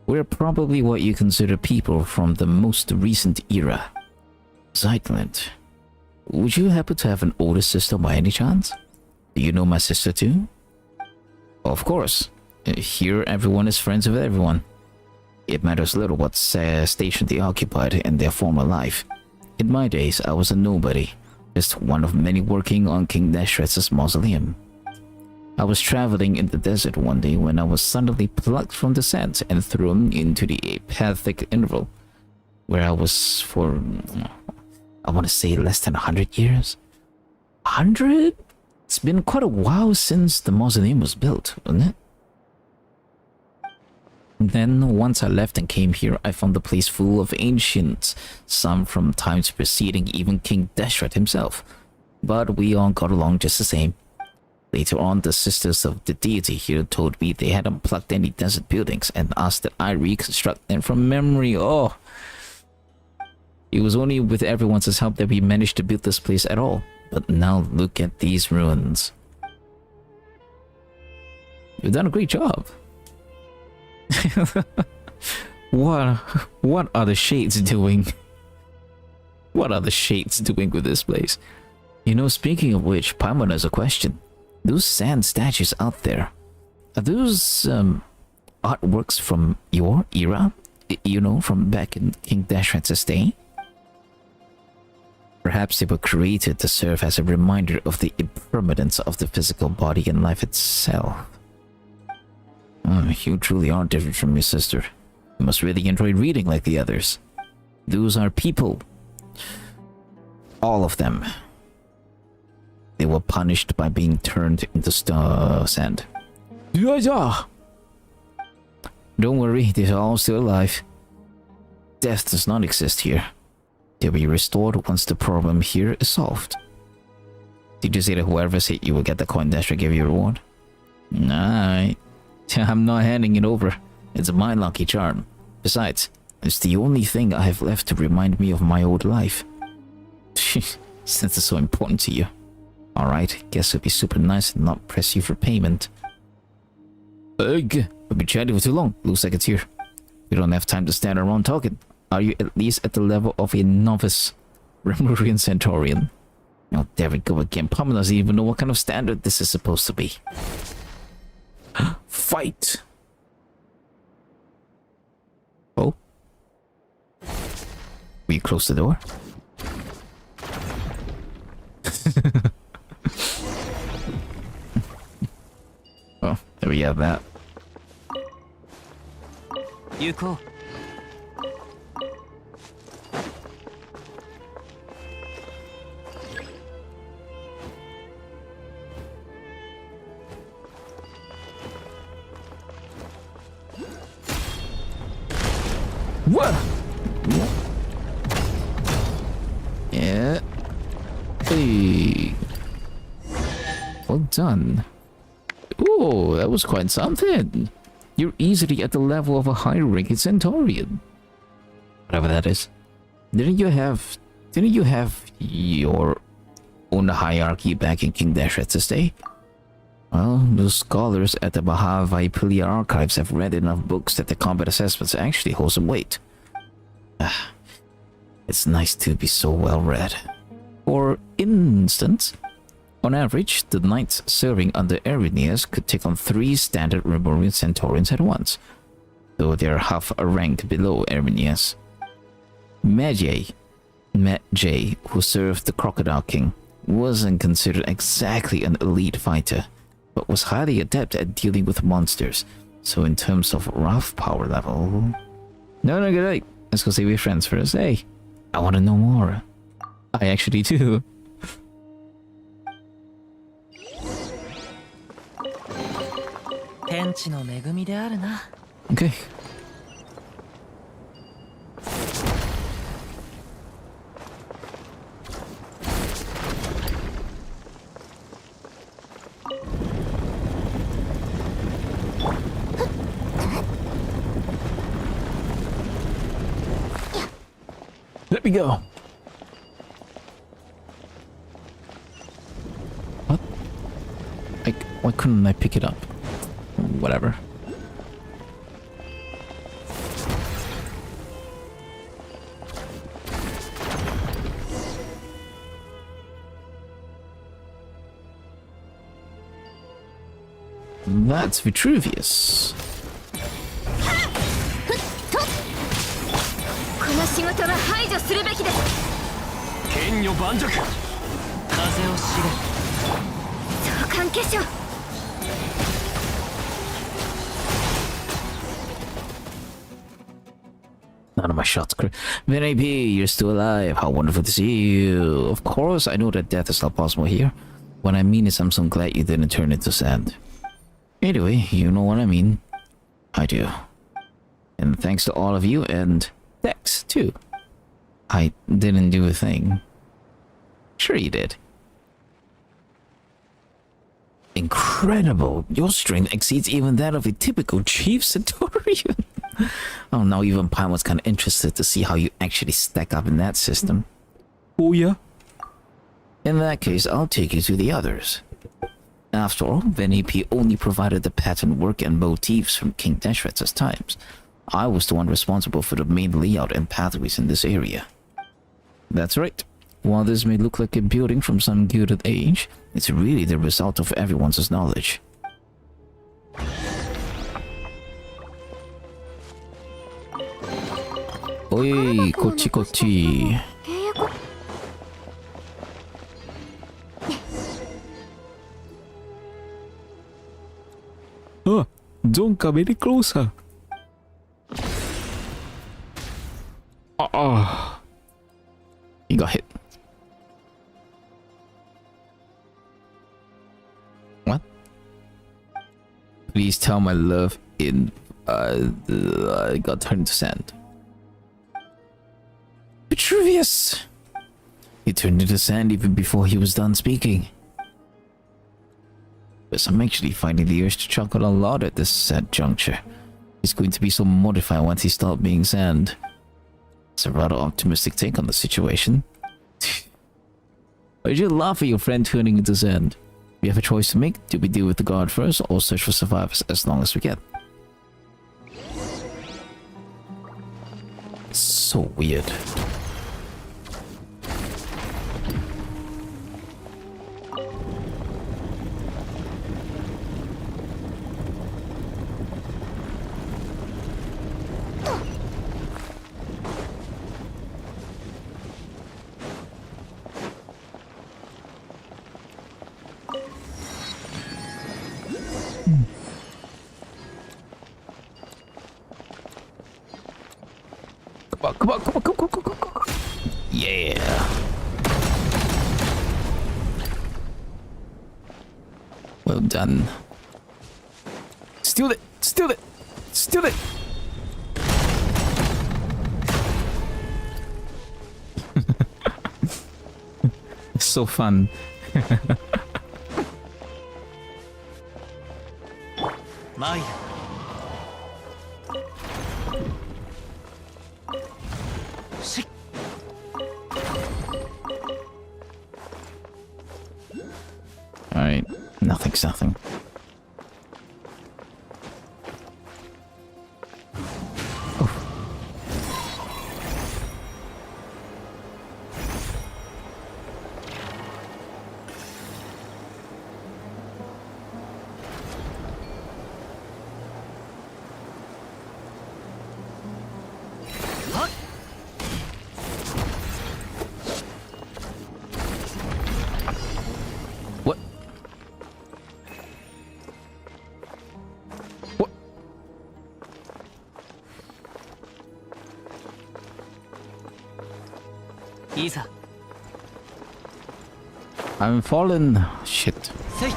We're probably what you consider people from the most recent era. Zyklin. Would you happen to have an older sister by any chance? Do you know my sister too? Of course. Here everyone is friends with everyone. It matters little what station they occupied in their former life. In my days, I was a nobody, just one of many working on King Deshretz's mausoleum. I was traveling in the desert one day when I was suddenly plucked from the sands and thrown into the apathic interval, where I was for, I want to say, less than 100 years. 100? It's been quite a while since the mausoleum was built, wasn't it? Then, once I left and came here, I found the place full of ancients, some from times preceding even King Deshret himself. But we all got along just the same. Later on, the sisters of the deity here told me they hadn't plucked any desert buildings and asked that I reconstruct them from memory. Oh! It was only with everyone's help that we managed to build this place at all. But now look at these ruins. You've done a great job. What are the shades doing? What are the shades doing with this place? You know, speaking of which, Paimon has a question. Those sand statues out there, are those artworks from your era? You know, from back in King Deshret's day? Perhaps they were created to serve as a reminder of the impermanence of the physical body and life itself. You truly are different from your sister. You must really enjoy reading like the others. Those are people. All of them. They were punished by being turned into sand. Don't worry, they're all still alive. Death does not exist here. They'll be restored once the problem here is solved. Did you say that whoever's hit you will get the coin Deshret gave you a reward? Alright. I'm not handing it over. It's my lucky charm. Besides, it's the only thing I have left to remind me of my old life. Since it's so important to you. Alright, guess it'll be super nice and not press you for payment. Ugh, We've been chatting for too long. Looks like it's here. We don't have time to stand around talking. Are you at least at the level of a novice Remurian Centaurian? Oh, there we go again. Palmer doesn't even know what kind of standard this is supposed to be. Fight! Oh? Will you close the door? Oh, there we have that. Yuko. What? Yeah. Hey. Well done. Ooh, that was quite something. You're easily at the level of a high-ranking Centaurian. Whatever that is. Didn't you have your own hierarchy back in King Dashret's day? Well, those scholars at the Bahavaipilya archives have read enough books that the combat assessments actually hold some weight. It's nice to be so well read. For instance, on average, the knights serving under Irenaeus could take on 3 standard Remurian Centaurians at once, though they're half a rank below Irenaeus. Medjay, who served the Crocodile King, wasn't considered exactly an elite fighter, but was highly adept at dealing with monsters, so in terms of rough power level... No, good night. Let's go see your friends first. Hey, I want to know more. I actually do. Okay. Let me go. What? Why couldn't I pick it up? Whatever. That's Vitruvius. この仕事は排除するべきです。剣女盤石。風を知れ。召喚化粧。 None of my shots crit. Vinny P, you're still alive. How wonderful to see you. Of course, I know that death is not possible here. What I mean is I'm so glad you didn't turn into sand. Anyway, you know what I mean. I do. And thanks to all of you and Dex, too. I didn't do a thing. Sure you did. Incredible. Your strength exceeds even that of a typical Chief Centaurian. Oh, now even Pine was kind of interested to see how you actually stack up in that system. Oh yeah? In that case, I'll take you to the others. After all, Vinny P only provided the pattern work and motifs from King Dashret's times. I was the one responsible for the main layout and pathways in this area. That's right. While this may look like a building from some gilded age, it's really the result of everyone's knowledge. Oi, kochi kochi. Oh, don't come any closer. Oh, he got hit. What? Please tell my love in got turned to sand. Vitruvius! He turned into sand even before he was done speaking. Yes, I'm actually finding the urge to chuckle a lot at this sad juncture. He's going to be so mortified once he stops being sand. It's a rather optimistic take on the situation. Why'd you laugh at your friend turning into sand? We have a choice to make. Do we deal with the guard first or search for survivors as long as we can? So weird. Come on, come on, come on, come on, come on, come on. Yeah. Well done. Steal it! Steal it! Steal it! It's so fun. Maya. Alright, nothing's nothing. What? What? Isa. I'm fallen. Shit. Say.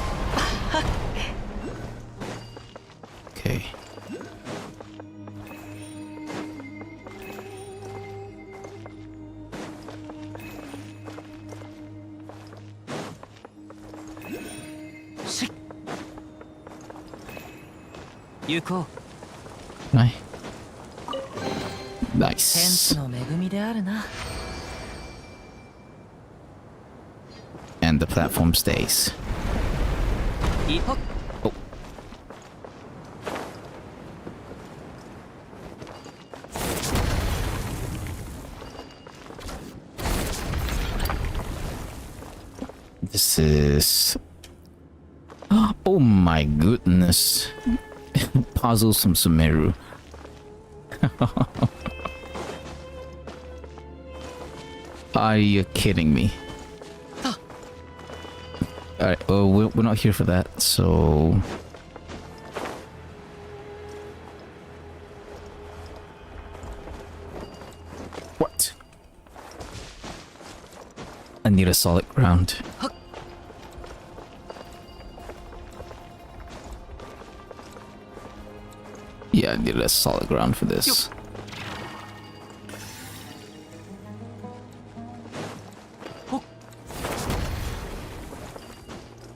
Okay. Yuko. Right. セン Nice. スの恵みであるな。 And the platform stays. いほっ。 Oh. This is... Oh my goodness. Puzzles from Sumeru. Are you kidding me? Alright, well, we're not here for that, so... What? I need a solid ground. Yeah, I need a solid ground for this.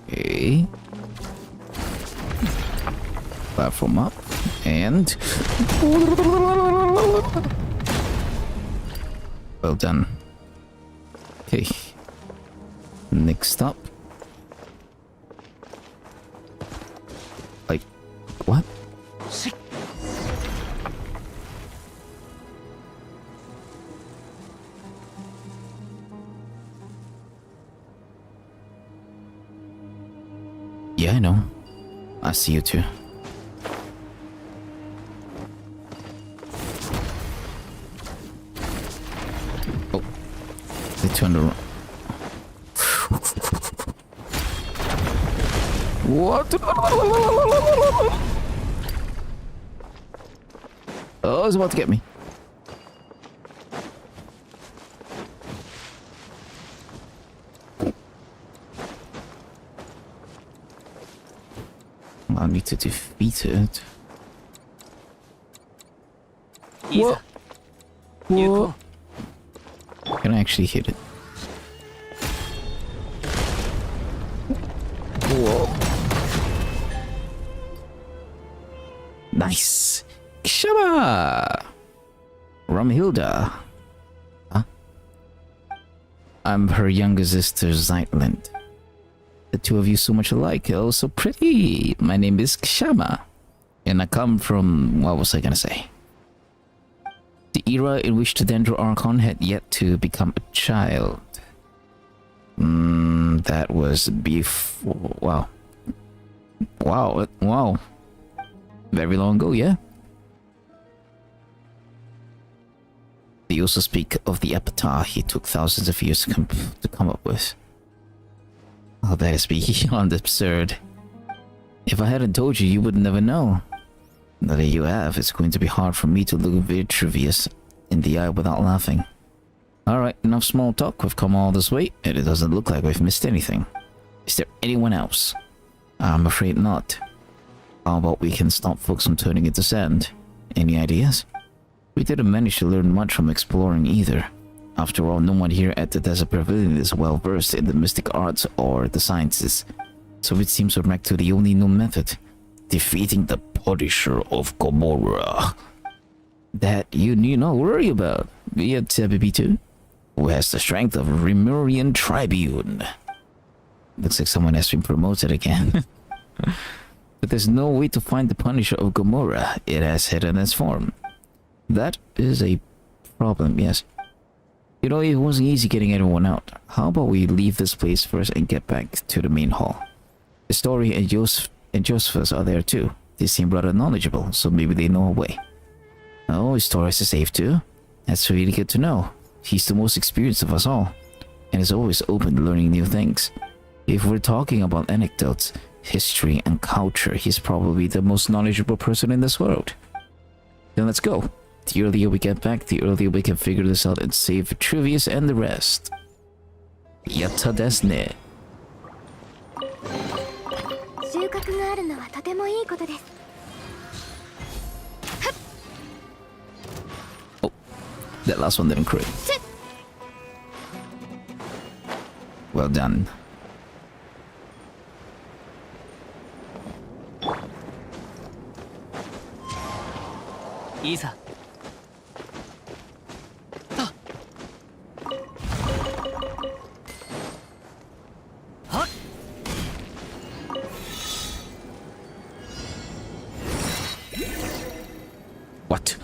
Okay. Platform up and well done. Okay. Next up. Like what? Yeah, I know. I see you too. Oh, they turned around. What? Oh, it's about to get me. I need to defeat it. Isa. Yuko. Can I actually hit it? Whoa. Nice. Kshama! Romhilda. Huh? I'm her younger sister, Zeitland. The two of you so much alike. Oh, so pretty. My name is Kshama. And I come from... What was I gonna say? The era in which the Dendro Archon had yet to become a child. That was before. Wow. Wow. Very long ago, yeah. They also speak of the epitaph he took thousands of years to come up with. Oh, that is beyond absurd. If I hadn't told you, you would never know. Now that you have, it's going to be hard for me to look Vitruvius in the eye without laughing. Alright, enough small talk. We've come all this way, and it doesn't look like we've missed anything. Is there anyone else? I'm afraid not. How about we can stop folks from turning into sand? Any ideas? We didn't manage to learn much from exploring either. After all, no one here at the Desert Pavilion is well versed in the mystic arts or the sciences. So it seems we're back to the only known method. Defeating the Punisher of Gomorrah. That you need not worry about. We have pt2, who has the strength of a Remurian Tribune. Looks like someone has been promoted again. But there's no way to find the Punisher of Gomorrah. It has hidden its form. That is a problem, yes. You know, it wasn't easy getting everyone out. How about we leave this place first and get back to the main hall? The story and Josephus are there too. They seem rather knowledgeable, so maybe they know a way. Oh, Historis is safe too? That's really good to know. He's the most experienced of us all, and is always open to learning new things. If we're talking about anecdotes, history, and culture, he's probably the most knowledgeable person in this world. Then let's go. The earlier we get back, the earlier we can figure this out and save Vitruvius and the rest. Yatta desu ne. 収穫があるのはとてもいいことです。 Oh, that last one didn't crit. Well done. Isa. What?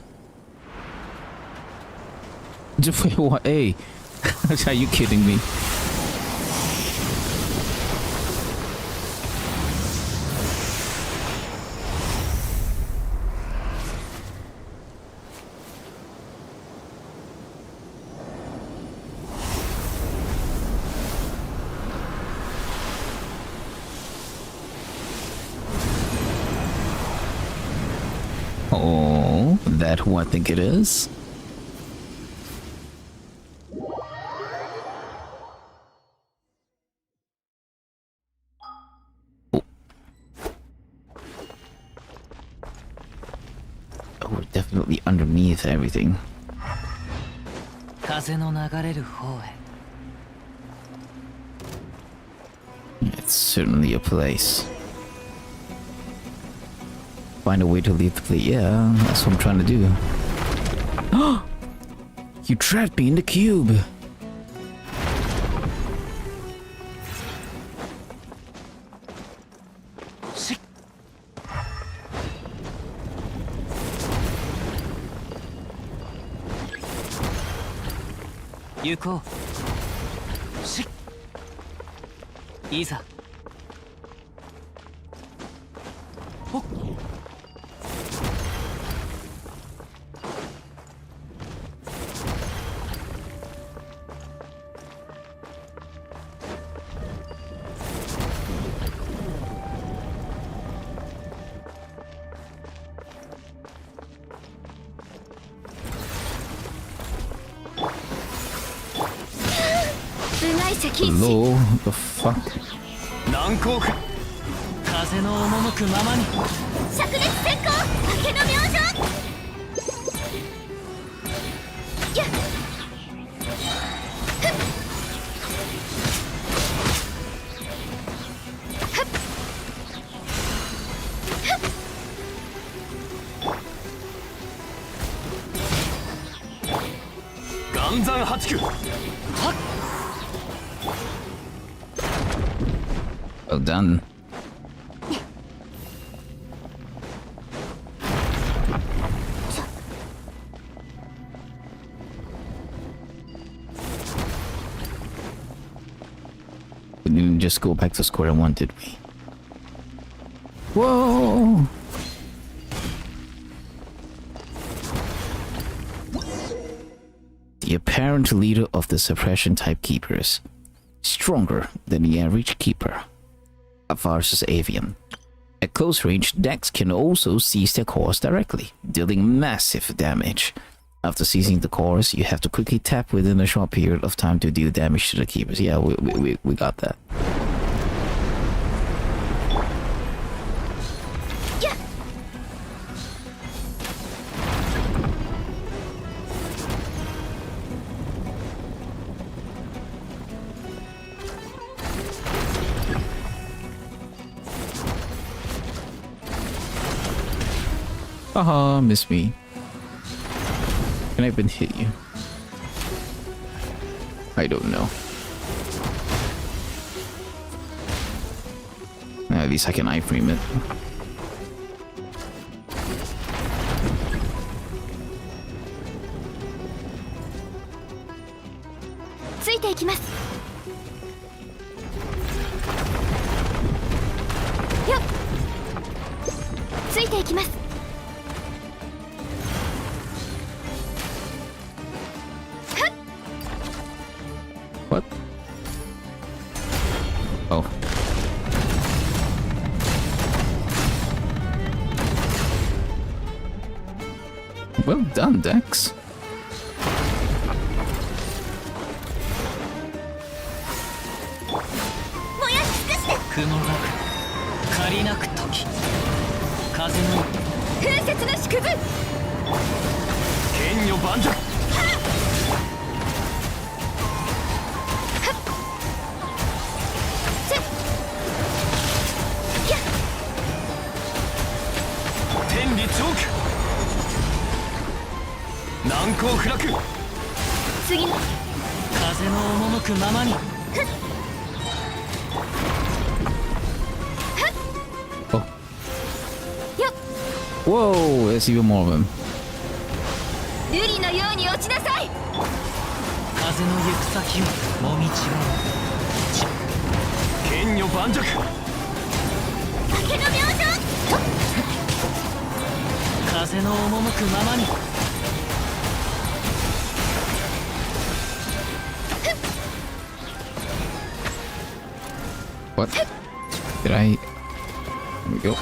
Wait, what? Hey, are you kidding me? Oh, that who I think it is? Oh, we're definitely underneath everything. 風の流れる方へ。 It's certainly a place. Find a way to leave the place. Yeah, that's what I'm trying to do. You trapped me in the cube. Yuko. Isa. Hello? What the fuck? 難攻不風の赴くままに灼熱閃光明けの明星やっ岩山八九 Well done. just go back to square one, did we? Whoa! The apparent leader of the suppression type keepers. Stronger than the average keeper. Versus Avian. At close range, Dex can also seize their cores directly, dealing massive damage. After seizing the cores, you have to quickly tap within a short period of time to deal damage to the keepers. Yeah, we got that. Haha, miss me. Can I even hit you? I don't know. At least I can iframe it. What? Oh. Well done, Dex. 雲が借りなく時風の風雪の縮図剣女盤石天理チョーク難攻不落次の風の赴くままに Whoa, there's even more of them. 瑠璃のように落ちなさい風の行く先をもみ違う剣女盤石崖の明星風の赴くままに What? Did I? There we go.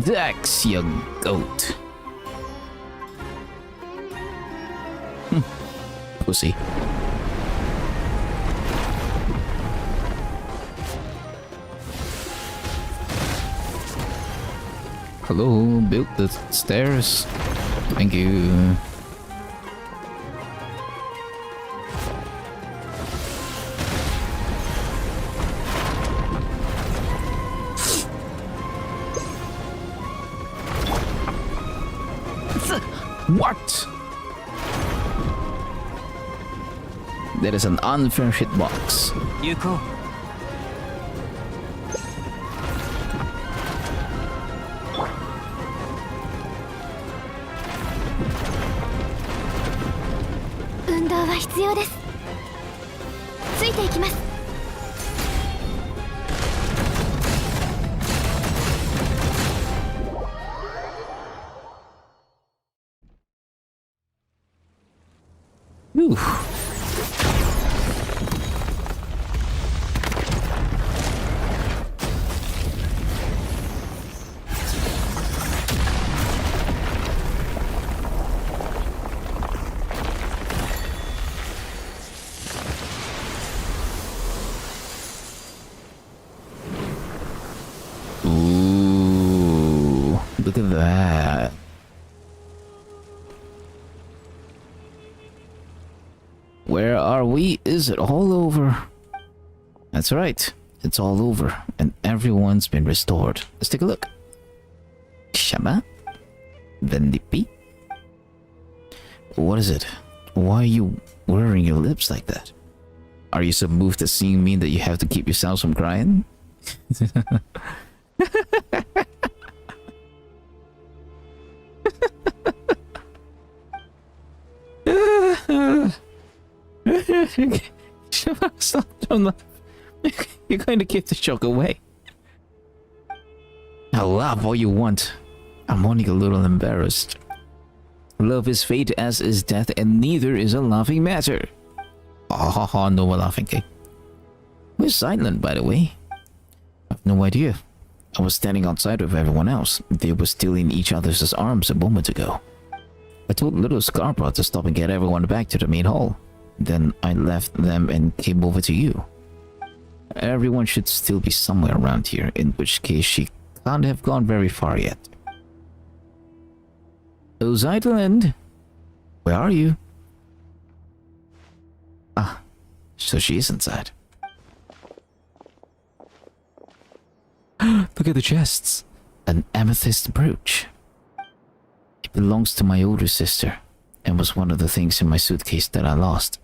Dex, you goat. Pussy. Hello, built the stairs. Thank you. What? That is an unfair hitbox. 行こう 運動は必要です。ついていきます。 Whew. Ooh, look at that. Where are we? Is it all over? That's right. It's all over. And everyone's been restored. Let's take a look. Shama? Vendipi? What is it? Why are you wearing your lips like that? Are you so moved at seeing me that you have to keep yourselves from crying? Stop, don't laugh. You're going to give the joke away. I'll laugh all you want. I'm only a little embarrassed. Love is fate, as is death, and neither is a laughing matter. Ha ha ha, no more laughing, okay? Where's Silent, by the way? I've no idea. I was standing outside with everyone else. They were still in each other's arms a moment ago. I told little Scarborough to stop and get everyone back to the main hall. Then I left them and came over to you. Everyone should still be somewhere around here, in which case she can't have gone very far yet. Oh, Zeitland, where are you? Ah, so she is inside. Look at the chests. An amethyst brooch. It belongs to my older sister and was one of the things in my suitcase that I lost.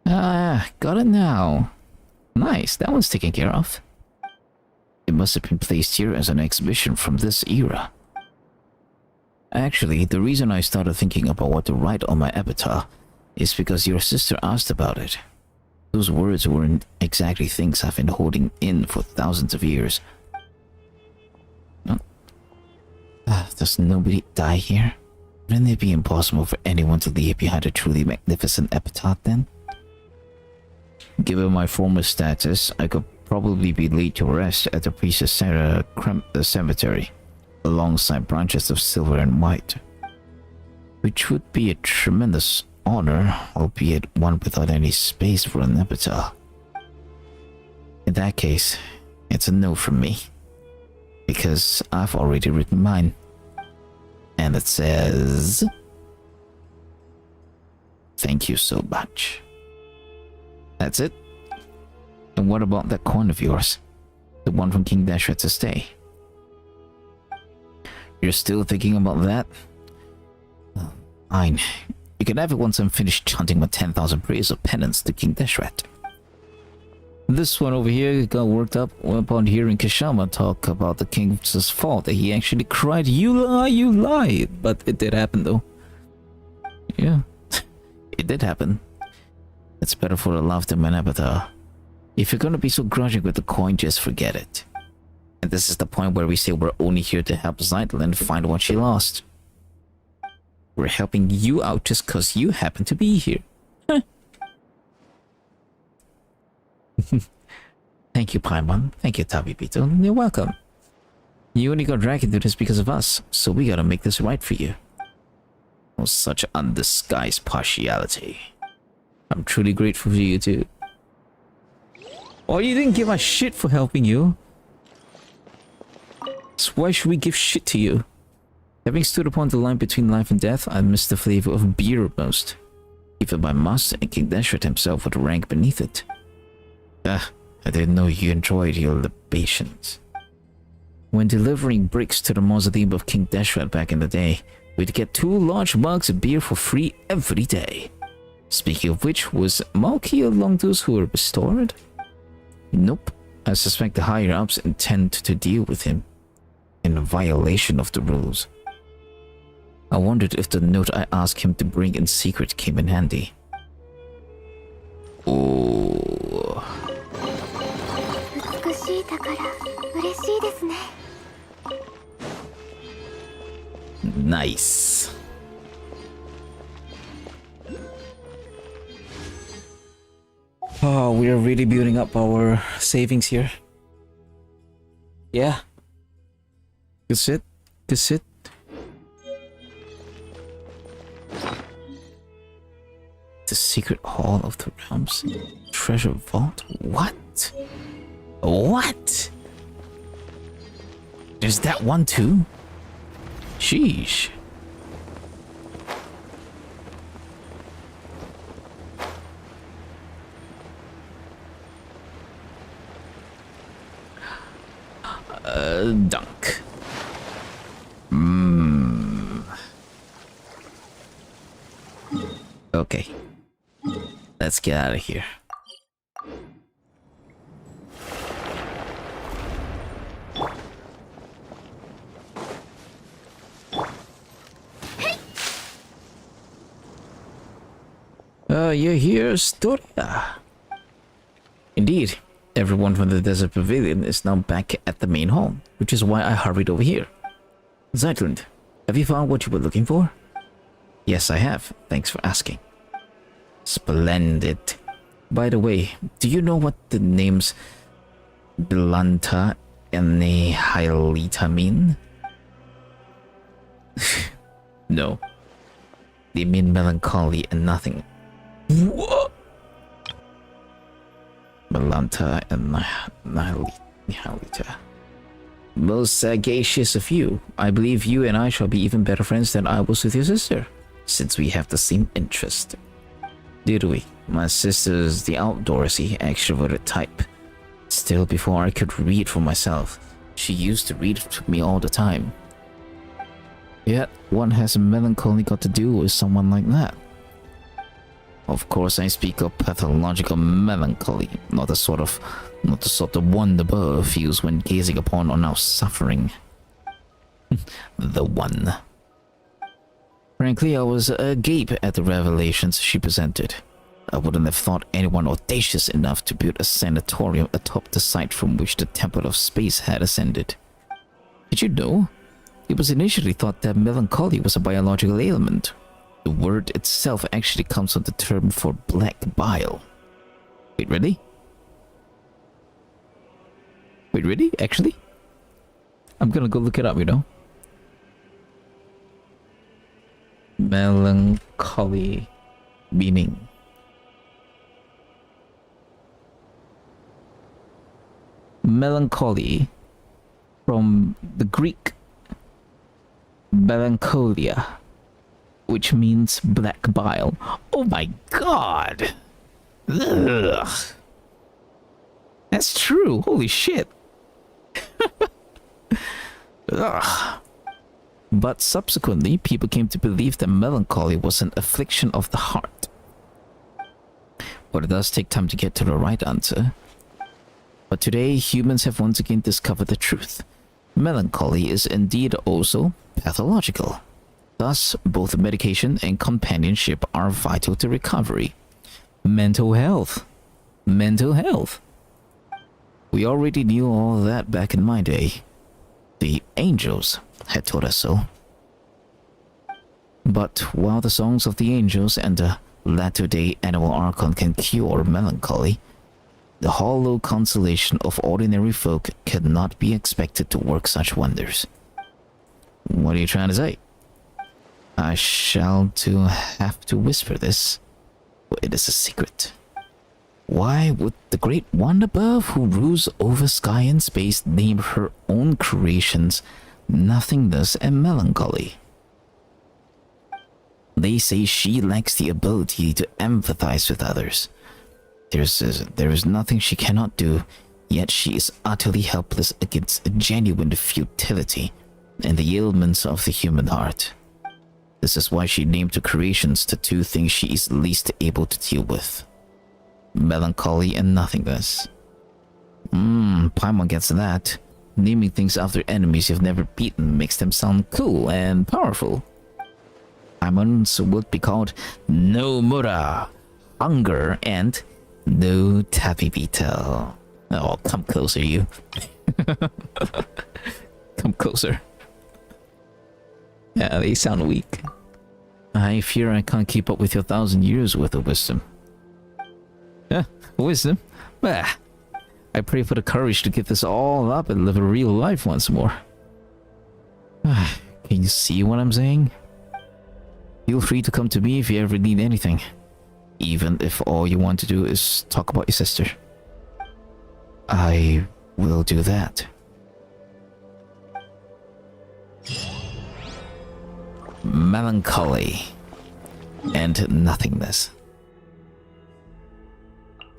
Ah, got it now. Nice, that one's taken care of. It must have been placed here as an exhibition from this era. Actually, the reason I started thinking about what to write on my epitaph is because your sister asked about it. Those words weren't exactly things I've been holding in for thousands of years. Does nobody die here? Wouldn't it be impossible for anyone to leave behind a truly magnificent epitaph then? Given my former status, I could probably be laid to rest at the priest's cemetery, alongside branches of silver and white, which would be a tremendous honor, albeit one without any space for an epitaph. In that case, it's a no from me, because I've already written mine. And it says, thank you so much. That's it? And what about that coin of yours? The one from King Dashret's stay? You're still thinking about that? Fine. You can have it once I'm finished chanting my 10,000 prayers of penance to King Dashret. This one over here got worked up upon hearing Kishama talk about the king's fault that he actually cried, "You lie, you lie!" But it did happen though. Yeah, it did happen. It's better for the laughter, Manabata. If you're gonna be so grudging with the coin, just forget it. And this is the point where we say we're only here to help Zeitland find what she lost. We're helping you out just cause you happen to be here. Thank you, Paimon. Thank you, Tabibito. You're welcome. You only got dragged into this because of us, so we gotta make this right for you. Oh, such undisguised partiality. I'm truly grateful for you too. Oh, you didn't give a shit for helping you. So why should we give shit to you? Having stood upon the line between life and death, I miss the flavor of beer most. Even my master and King Dashret himself would rank beneath it. I didn't know you enjoyed your libations. When delivering bricks to the mausoleum of King Dashret back in the day, we'd get 2 large mugs of beer for free every day. Speaking of which, was Malky among those who were restored? Nope. I suspect the higher-ups intend to deal with him in a violation of the rules. I wondered if the note I asked him to bring in secret came in handy. Oh. Nice. Oh, we are really building up our savings here. Yeah. Good sit. Good sit. The secret hall of the realms. Treasure vault? What? What? There's that one too? Sheesh. Dunk. Okay. Let's get out of here. You're here, Storia. Indeed, everyone from the Desert Pavilion is now back at the main hall, which is why I hurried over here. Zytland, have you found what you were looking for? Yes, I have. Thanks for asking. Splendid. By the way, do you know what the names Blanta and Nihilita mean? No. They mean melancholy and nothing. What? Blanta and Nihilita. Most sagacious of you. I believe you and I shall be even better friends than I was with your sister, since we have the same interest. Did we? My sister's the outdoorsy, extroverted type. Still, before I could read for myself, she used to read to me all the time. Yet, what has melancholy got to do with someone like that? Of course, I speak of pathological melancholy, not the sort of one the bird feels when gazing upon or now suffering. The one. Frankly, I was agape at the revelations she presented. I wouldn't have thought anyone audacious enough to build a sanatorium atop the site from which the Temple of Space had ascended. Did you know? It was initially thought that melancholy was a biological ailment. The word itself actually comes from the term for black bile. Wait, really? Wait, really? Actually? I'm gonna go look it up, you know? Melancholy meaning. Melancholy from the Greek melancholia, which means black bile. Oh my god! Ugh. That's true. Holy shit. Ugh. But subsequently, people came to believe that melancholy was an affliction of the heart. But it does take time to get to the right answer. But today, humans have once again discovered the truth. Melancholy is indeed also pathological. Thus, both medication and companionship are vital to recovery. Mental health. Mental health. We already knew all that back in my day. The angels had told us so. But while the songs of the angels and the latter-day annual archon can cure melancholy, the hollow consolation of ordinary folk cannot be expected to work such wonders. What are you trying to say? I shall have to whisper this, for it is a secret. Why would the great one above who rules over sky and space name her own creations nothingness and melancholy? They say she lacks the ability to empathize with others. There is nothing she cannot do, yet she is utterly helpless against genuine futility and the ailments of the human heart. This is why she named her creations the two things she is least able to deal with. Melancholy and nothingness. Paimon gets that. Naming things after enemies you've never beaten makes them sound cool and powerful. Paimon's would be called No Mura, Hunger, and No Tapibito. Oh, come closer, you. Come closer. Yeah, they sound weak. I fear I can't keep up with your 1,000 years worth of wisdom. Yeah, wisdom? Bah. I pray for the courage to give this all up and live a real life once more. Can you see what I'm saying? Feel free to come to me if you ever need anything. Even if all you want to do is talk about your sister. I will do that. Melancholy and nothingness.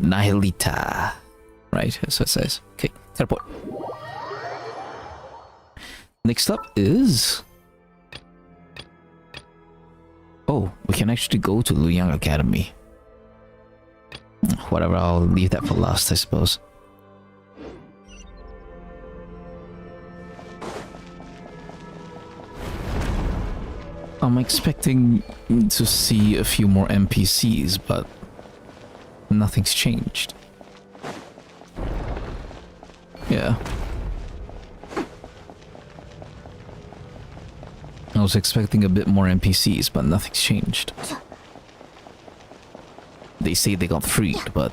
Nihilita. Right, that's what it says. Okay, teleport. Next up is... Oh, we can actually go to Luyang Academy. Whatever, I'll leave that for last, I suppose. I'm expecting to see a few more NPCs, but nothing's changed. Yeah. I was expecting a bit more NPCs, but nothing's changed. They say they got freed, but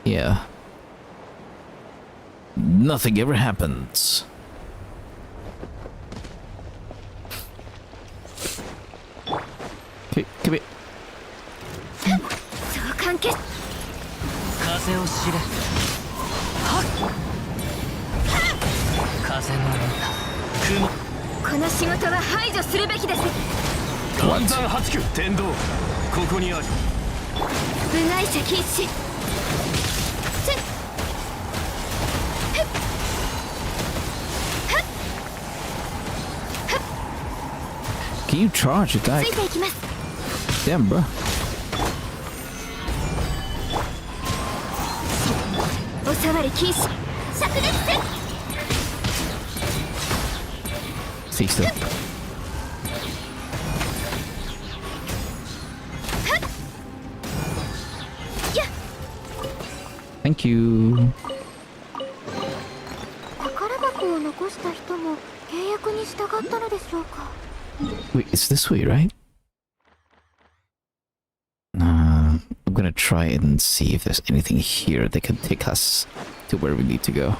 yeah. Nothing ever happens. Okay, come here. そう関係風を知れはっ風の雲この仕事は排除するべきです。岩山八九天道ここにある部外者禁止。 Can you charge a guy? ついていきます。 Damn, bro. お触り禁止。灼熱戦。 Stay still. Thank you. 宝箱を残した人も契約に従ったのでしょうか。 Wait, it's this way, right? I'm gonna try and see if there's anything here that can take us to where we need to go.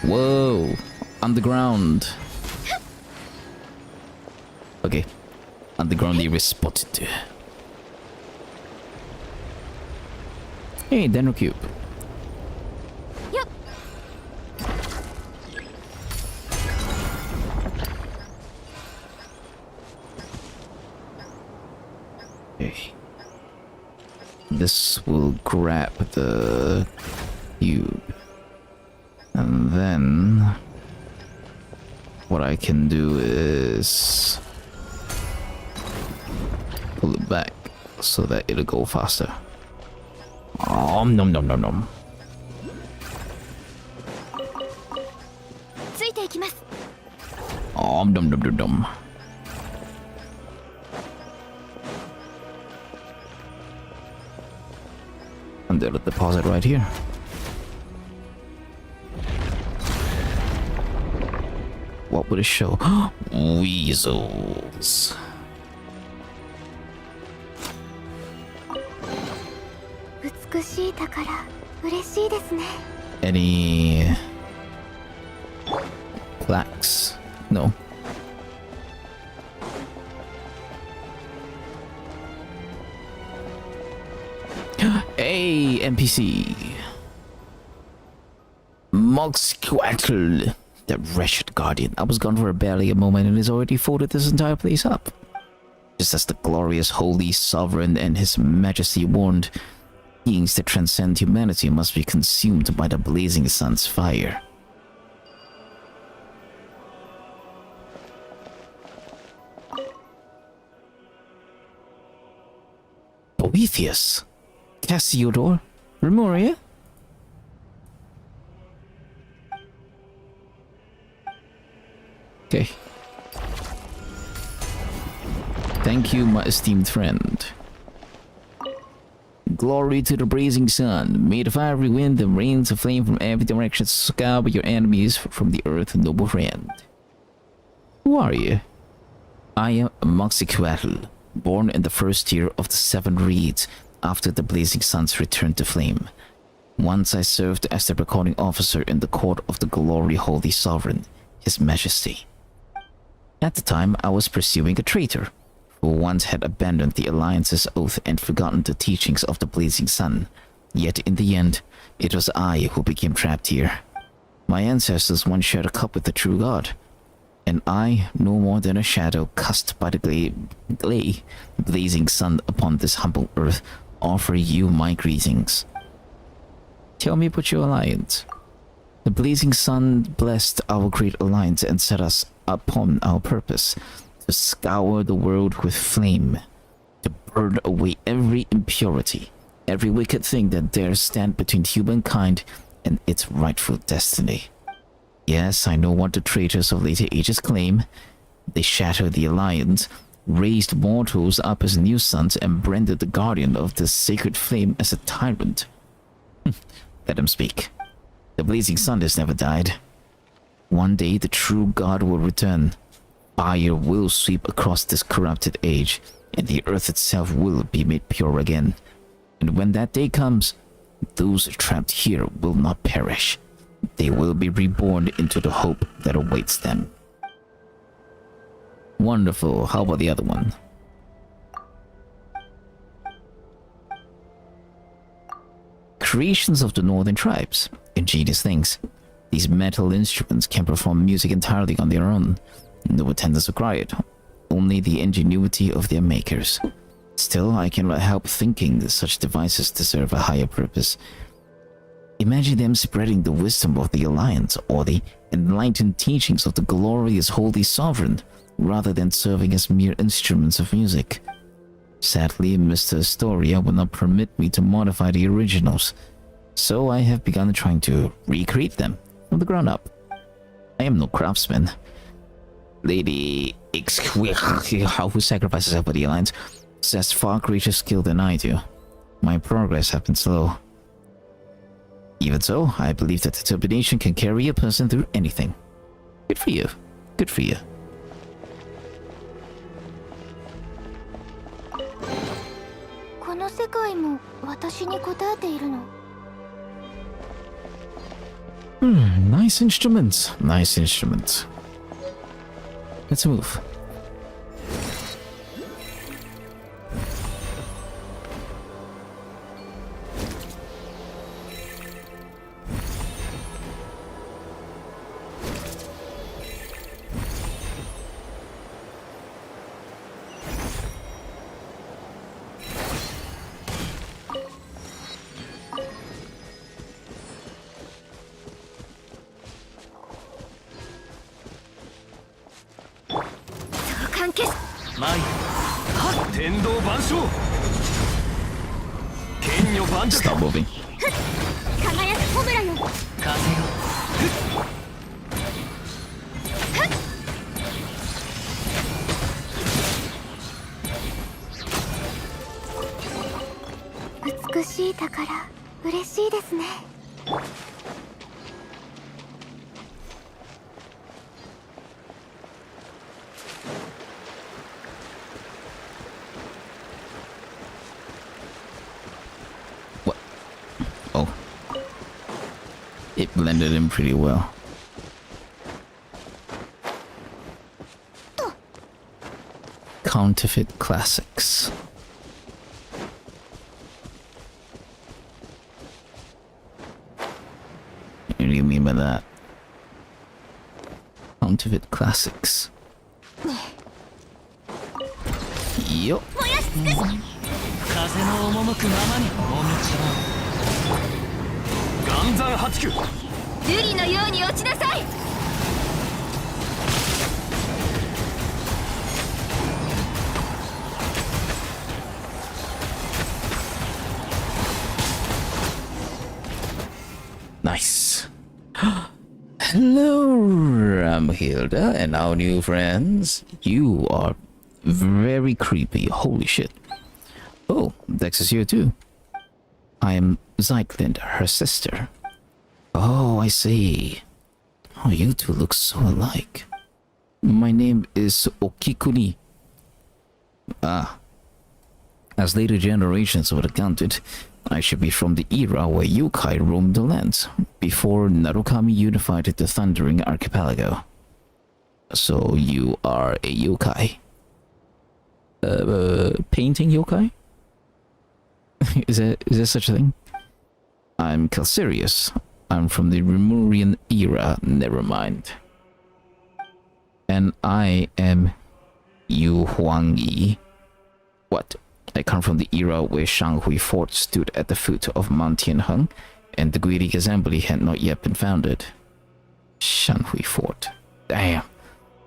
Whoa! Underground! Okay. Underground area spotted. Hey, Dendro Cube. Okay. This will grab the cube. And then what I can do is pull it back so that it'll go faster. Nom nom nom nom. ついていきます。 Nom nom nom nom nom. And there's a deposit right here. What would it show? Weasels. Any plaques? No. Hey, NPC. Mogsquatl, that wretched guardian. I was gone for barely a moment and has already folded this entire place up. Just as the glorious holy sovereign and his majesty warned, beings that transcend humanity must be consumed by the blazing sun's fire. Boethius, Cassiodor, Remuria. Okay. Thank you, my esteemed friend. Glory to the blazing sun. May the fiery wind and rains of flame from every direction scour your enemies from the earth, noble friend. Who are you? I am Mogsquatl, born in the first year of the 7 reeds after the blazing sun's return to flame. Once I served as the recording officer in the court of the glory holy sovereign, his majesty. At the time, I was pursuing a traitor who once had abandoned the Alliance's oath and forgotten the teachings of the blazing sun. Yet in the end, it was I who became trapped here. My ancestors once shared a cup with the true god, and I, no more than a shadow cast by the blazing sun upon this humble earth, offer you my greetings. Tell me about your alliance. The blazing sun blessed our great alliance and set us upon our purpose, to scour the world with flame, to burn away every impurity, every wicked thing that dares stand between humankind and its rightful destiny. Yes, I know what the traitors of later ages claim. They shattered the alliance, raised mortals up as new sons, and branded the guardian of the sacred flame as a tyrant. Let them speak. The blazing sun has never died. One day the true God will return. Fire will sweep across this corrupted age, and the earth itself will be made pure again. And when that day comes, those trapped here will not perish. They will be reborn into the hope that awaits them. Wonderful. How about the other one? Creations of the northern tribes. Ingenious things. These metal instruments can perform music entirely on their own. No attendance required. Only the ingenuity of their makers. Still, I cannot help thinking that such devices deserve a higher purpose. Imagine them spreading the wisdom of the Alliance or the enlightened teachings of the glorious Holy Sovereign, rather than serving as mere instruments of music. Sadly, Mr. Astoria will not permit me to modify the originals, so I have begun trying to recreate them from the ground up. I am no craftsman. Lady who sacrifices herself for the Alliance possesses far greater skill than I do. My progress has been slow. Even so, I believe that determination can carry a person through anything. Good for you. Good for you. Nice instruments. Nice instruments. Let's move. Stop moving. 輝くコブラよ風よ美しい宝、嬉しいですね。It blended in pretty well. Counterfeit classics. What do you mean by that? Counterfeit classics. Yup. 風の赴くままにもみちは岩山八九瑠璃のように落ちなさい Nice. Hello, Ramhilda and our new friends. You are very creepy. Holy shit. Oh, Dex is here too. I am Zyklin, her sister. Oh, I see. Oh, you two look so alike. My name is Okikuni. Ah. As later generations would have counted, I should be from the era where yokai roamed the lands, before Narukami unified the Thundering Archipelago. So you are a yokai? Painting yokai? Is there such a thing? I'm Calcirius. I'm from the Remurian era, never mind. And I am Yu Huangyi. What? I come from the era where Shanghui Fort stood at the foot of Mount Tianheng, and the Guilin Assembly had not yet been founded. Shanghui Fort. Damn.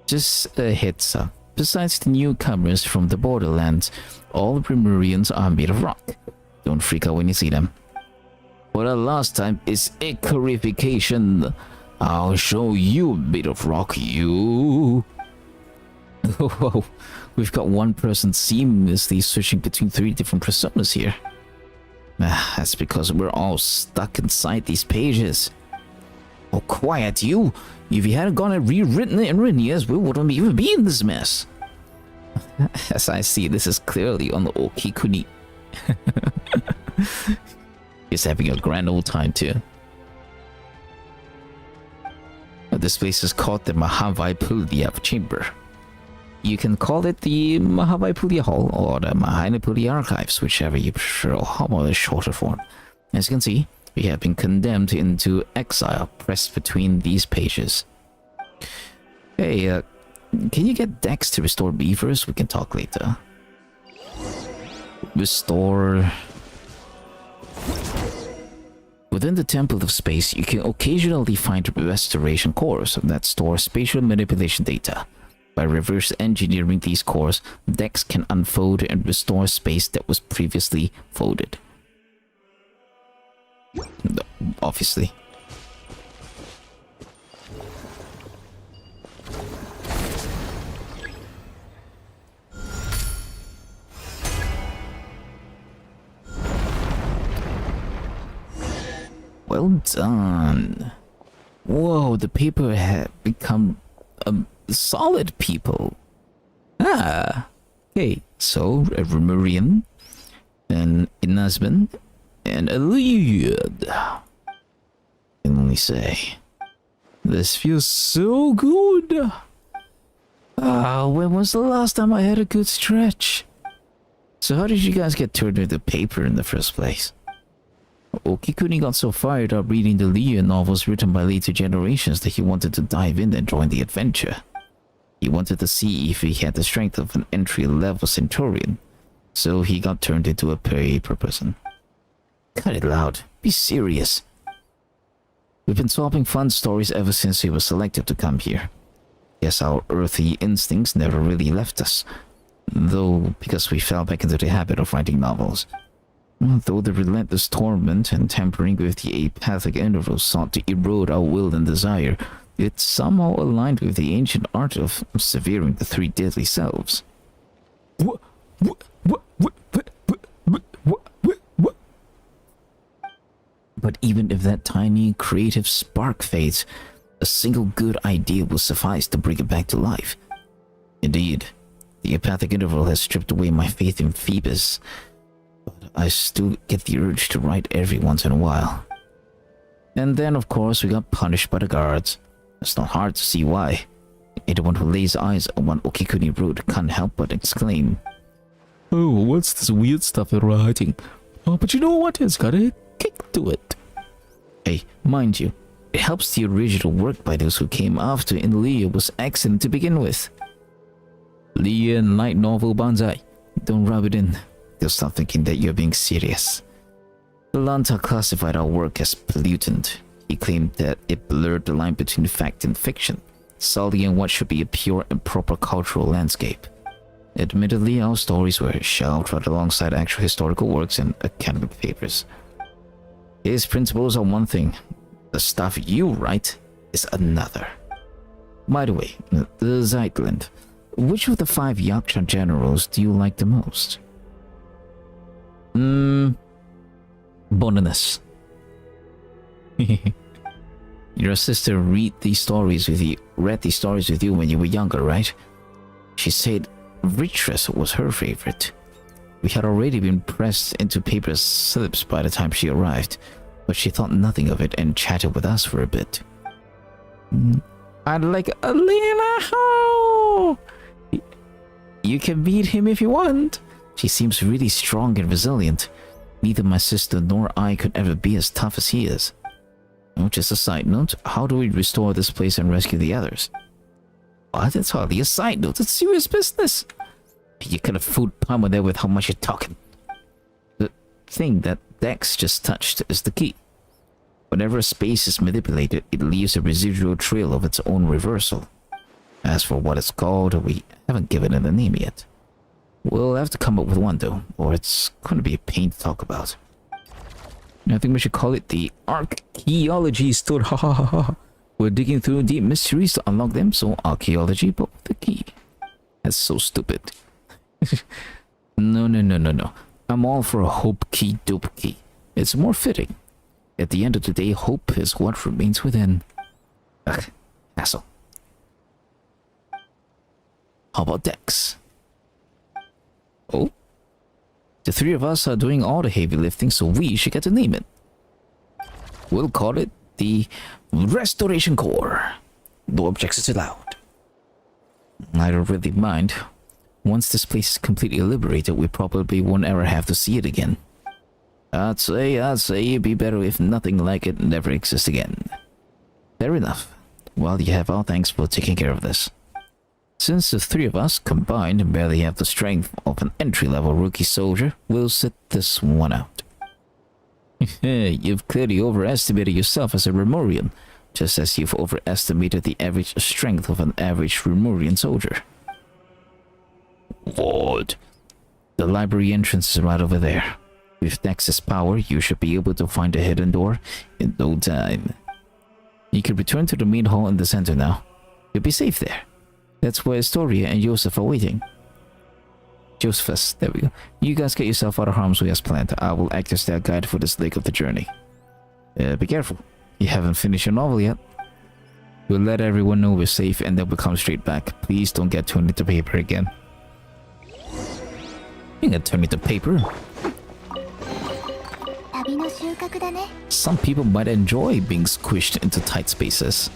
Just a heads up. Besides the newcomers from the borderlands, all Primurians are made of rock. Don't freak out when you see them. For the last time is echarification. I'll show you a bit of rock, you. Whoa, we've got one person seamlessly switching between 3 different personas here. That's because we're all stuck inside these pages. Oh, quiet, you! If you hadn't gone and rewritten it in years, we wouldn't even be in this mess. As I see, this is clearly on the Okikuni. He's having a grand old time too. This place is called the Mahavaipulia Chamber. You can call it the Mahavaipulia Hall or the Mahanapulia Archives, whichever you prefer, or more the shorter form. As you can see, we have been condemned into exile, pressed between these pages. Hey, can you get Dex to restore beavers? We can talk later. Restore... Within the Temple of Space, you can occasionally find restoration cores that store spatial manipulation data. By reverse engineering these cores, Dex can unfold and restore space that was previously folded. Obviously. Well done. Whoa, the paper had become solid people. Ah. Okay, so a Remurian, an Inazman, and a Lead. I can only say, this feels so good. When was the last time I had a good stretch? So how did you guys get turned into paper in the first place? Okikuni got so fired up reading the Leah novels written by later generations that he wanted to dive in and join the adventure. He wanted to see if he had the strength of an entry-level Centurion, so he got turned into a paper person. Cut it loud. Be serious. We've been swapping fun stories ever since he was selected to come here. Guess our earthy instincts never really left us, though because we fell back into the habit of writing novels. Though the relentless torment and tampering with the apathic intervals sought to erode our will and desire, it somehow aligned with the ancient art of severing the 3 deadly selves. But even if that tiny creative spark fades, a single good idea will suffice to bring it back to life. Indeed, the apathic interval has stripped away my faith in Phoebus, but I still get the urge to write every once in a while. And then, of course, we got punished by the guards. It's not hard to see why. Anyone who lays eyes on what Okikuni wrote can't help but exclaim, "Oh, what's this weird stuff you're writing? Oh, but you know what? It's got a kick to it." Hey, mind you, it helps the original work by those who came after in Leah was excellent to begin with. Leah and light novel banzai. Don't rub it in. They'll start thinking that you're being serious. Lanta classified our work as pollutant. He claimed that it blurred the line between fact and fiction, sullying what should be a pure and proper cultural landscape. Admittedly, our stories were shelved right alongside actual historical works and academic papers. His principles are one thing, the stuff you write is another. By the way, the Zeitland, which of the 5 Yaksha generals do you like the most? Bonus. Your sister read these stories with you when you were younger, right? She said Ritress was her favorite. We had already been pressed into paper slips by the time she arrived, but she thought nothing of it and chatted with us for a bit. I'd like Alina Ho! You can beat him if you want. She seems really strong and resilient. Neither my sister nor I could ever be as tough as he is. Oh, just a side note, how do we restore this place and rescue the others? Oh, that's hardly a side note, it's serious business. You could have fooled Palmer there with how much you're talking. The thing that Dex just touched is the key. Whenever a space is manipulated, it leaves a residual trail of its own reversal. As for what it's called, we haven't given it a name yet. We'll have to come up with one though, or it's going to be a pain to talk about. I think we should call it the archaeology store. Ha ha ha ha. We're digging through deep mysteries to unlock them, so archaeology, but with the key. That's so stupid. No. I'm all for a hope key, dope key. It's more fitting. At the end of the day, hope is what remains within. Ugh, hassle. How about Dex? Oh? The three of us are doing all the heavy lifting, so we should get to name it. We'll call it the Restoration Corps. No objections allowed. I don't really mind. Once this place is completely liberated, we probably won't ever have to see it again. I'd say it'd be better if nothing like it never exists again. Fair enough. Well, you have our thanks for taking care of this. Since the three of us combined barely have the strength of an entry-level rookie soldier, we'll sit this one out. You've clearly overestimated yourself as a Remorian, just as you've overestimated the average strength of an average Remorian soldier. What? The library entrance is right over there. With Dex's power, you should be able to find a hidden door in no time. You can return to the main hall in the center now. You'll be safe there. That's where Astoria and Joseph are waiting. Josephus, there we go. You guys get yourself out of harm's way as planned. I will act as their guide for this leg of the journey. Be careful. You haven't finished your novel yet. We'll let everyone know we're safe and then we'll come straight back. Please don't get turned into paper again. You get turned into paper. Some people might enjoy being squished into tight spaces.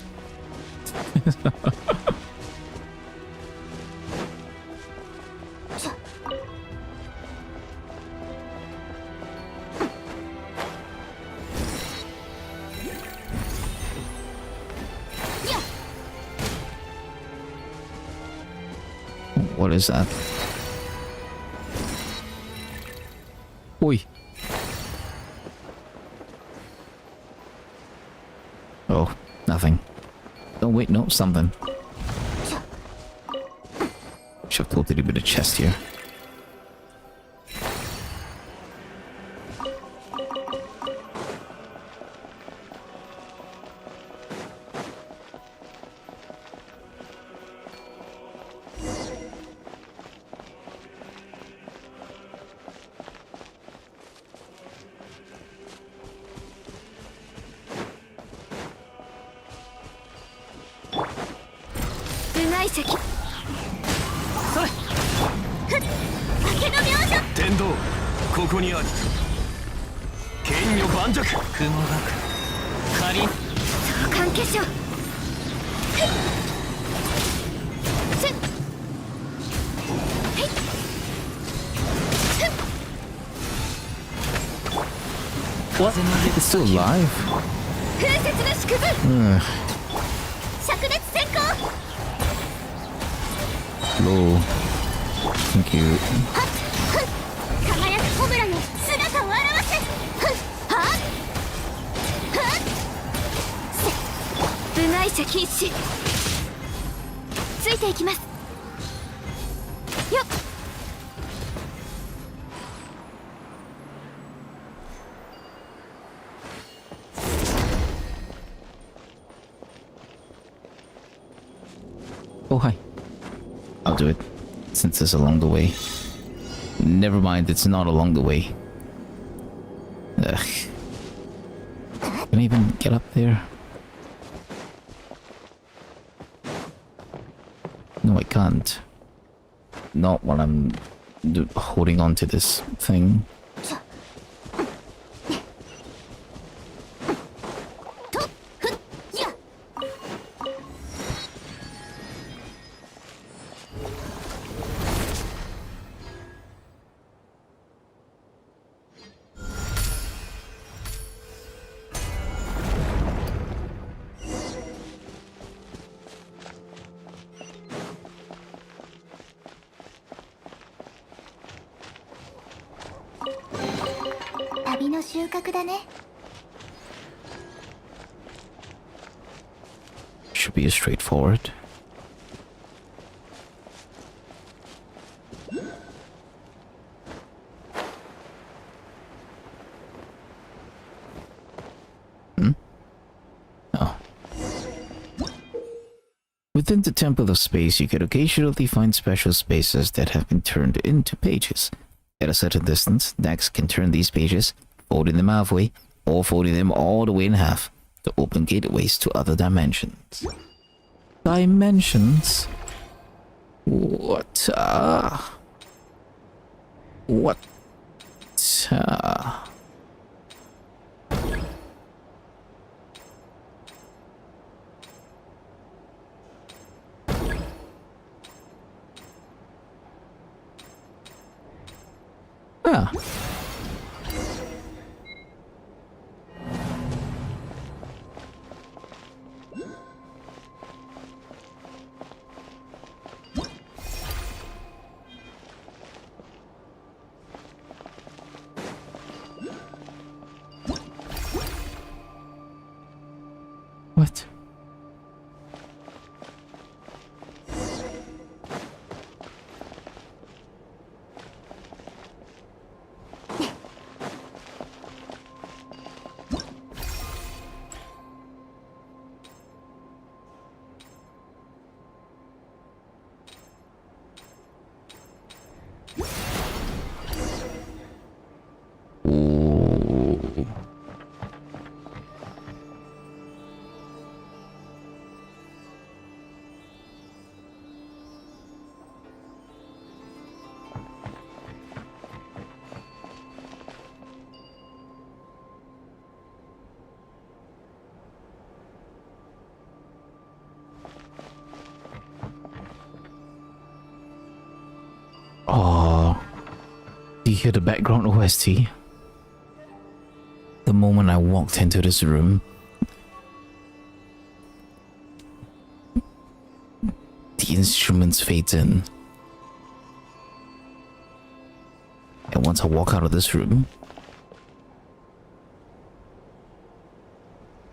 What is that? Oi. Oh, nothing. Oh wait, no, something. Should have totally been a chest here. What? It's still alive? Low. Thank you. Oh, hi. I'll do it, since it's along the way. Never mind, it's not along the way. Ugh. Can I even get up there? No, I can't. Not while I'm holding on to this thing. Should be straightforward. Within the Temple of Space, you can occasionally find special spaces that have been turned into pages. At a certain distance, Dax can turn these pages, folding them halfway, or folding them all the way in half, to open gateways to other dimensions. Dimensions? What? What? Ah. What? Ooh. Oh, do you hear the background OST? The moment I walked into this room, the instruments fades in. And once I walk out of this room,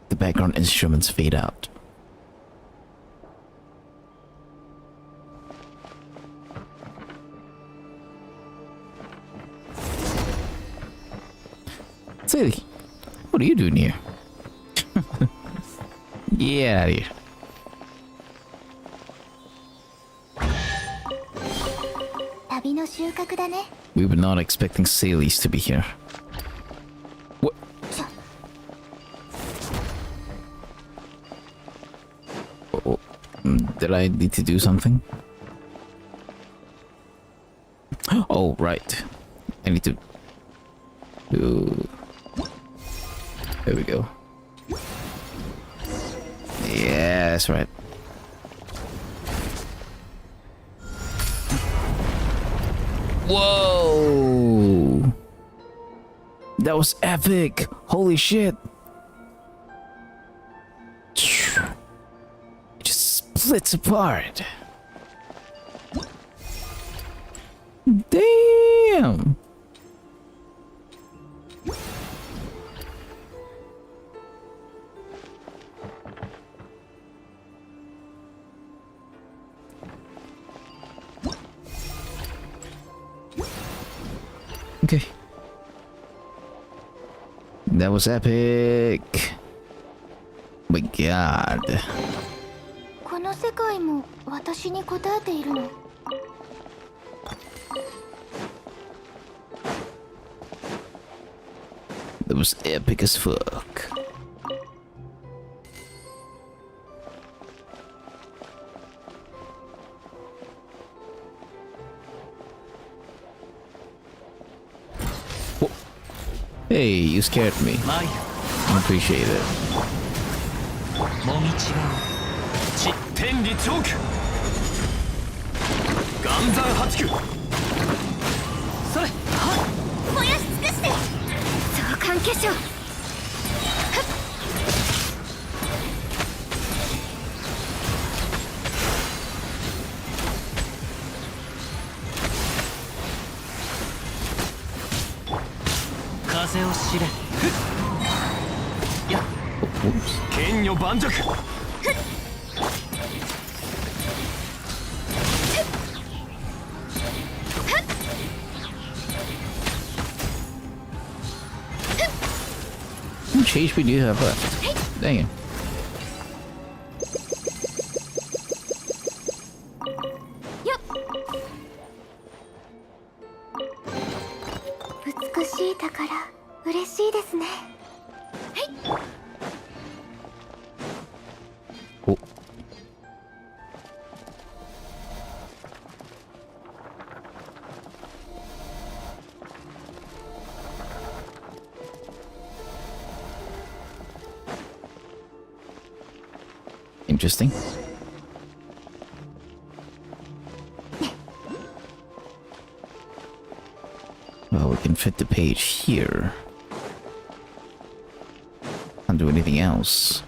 the background instruments fade out. Silly, what are you doing here? Get out of here. We were not expecting Salies to be here. What? Oh, did I need to do something? Oh, right. I need to do... There we go. Yeah, that's right. Whoa! That was epic! Holy shit! It just splits apart. Damn! Okay. That was epic. My god. この世界も私に答えているの。That was epic as fuck. Whoa. Hey, you scared me. I appreciate it. もみ違うち天理チョーク岩山八九それは燃やし尽くして召喚化粧風を知れや剣女盤石 How much HP do you have left? Dang it. 風を知れ 燃やし尽くして や剣女盤石 召喚化粧 What? 風を知れ Hit! や How much HP do you have left? Dang it. だから嬉しいですね。Oh. Interesting. Well, we can fit the page here. Can't do anything else.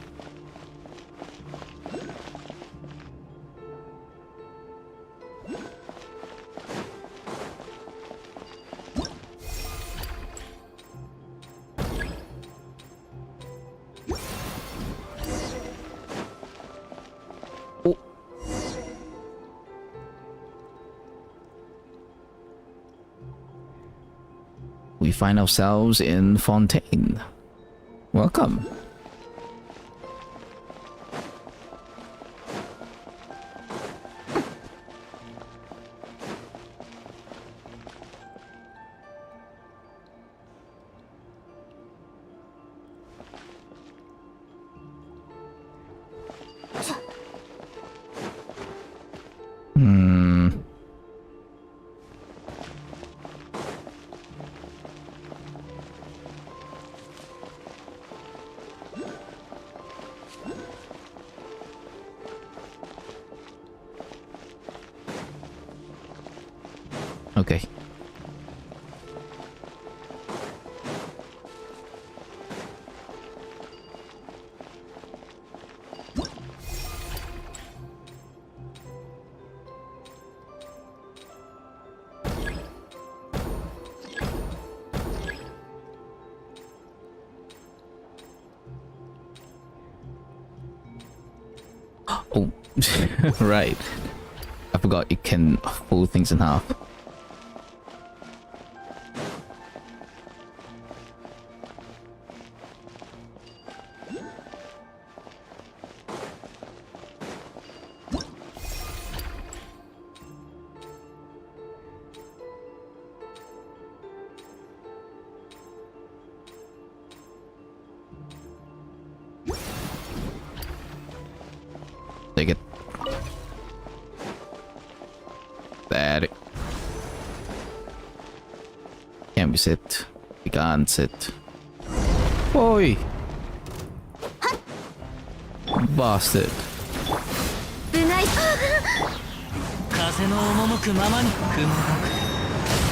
We find ourselves in Fontaine. Welcome. Okay. Oh, right. I forgot you can fold things in half. Take it. There. Can't we sit? We can't sit. Oi! Bastard. 風の赴くままに雲が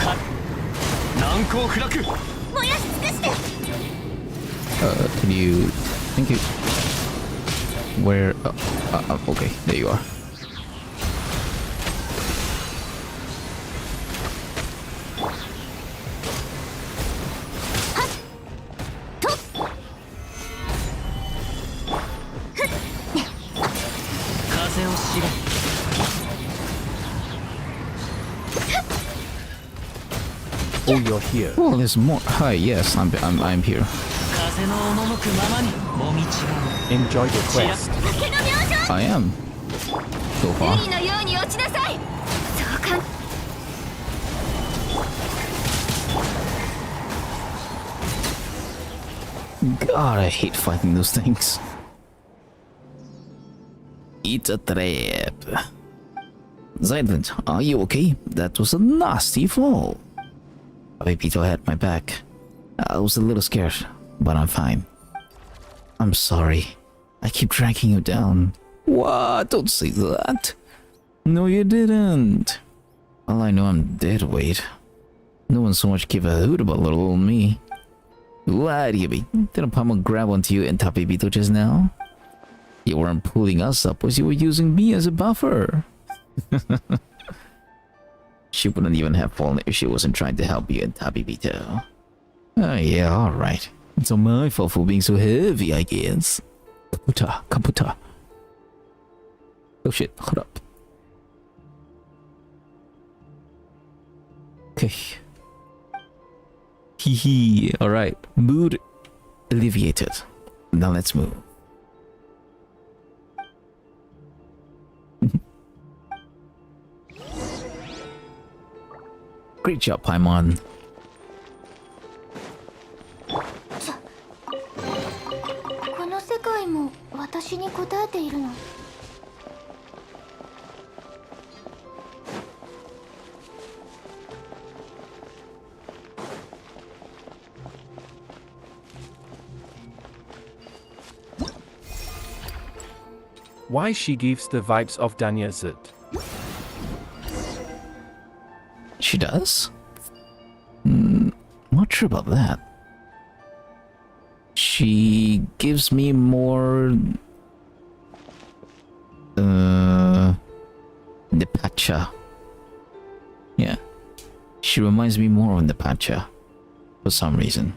か難攻不落。燃やし尽くして。 Can you... Thank you. Where... okay, there you are. Oh, you're here. Oh, there's more. Hi, yes, I'm here. 風の赴くままにもみちが Enjoy the quest. 竹の明星。 I am. So far. 海のように落ちなさい。そうかん。 God, I hate fighting those things. It's a trap. Zyland, are you okay? That was a nasty fall. Pt2 had my back. I was a little scared, but I'm fine. I'm sorry. I keep dragging you down. What? Don't say that. No, you didn't. Well, I know I'm dead weight. No one so much give a hoot about little old me. Why do you be? Didn't Pama grab onto you and Pt2 just now? You weren't pulling us up, was you were using me as a buffer. She wouldn't even have fallen if she wasn't trying to help you and Pt2. Oh yeah, alright. It's all my fault for being so heavy, I guess. Kaputa. Oh shit, hold up. Okay. Hee, alright. Mood alleviated. Now let's move. Great job, Paimon. Why she gives the vibes of Danya Z. She does? Not sure about that. She gives me more... Nepacha. Yeah. She reminds me more of Nepacha. For some reason.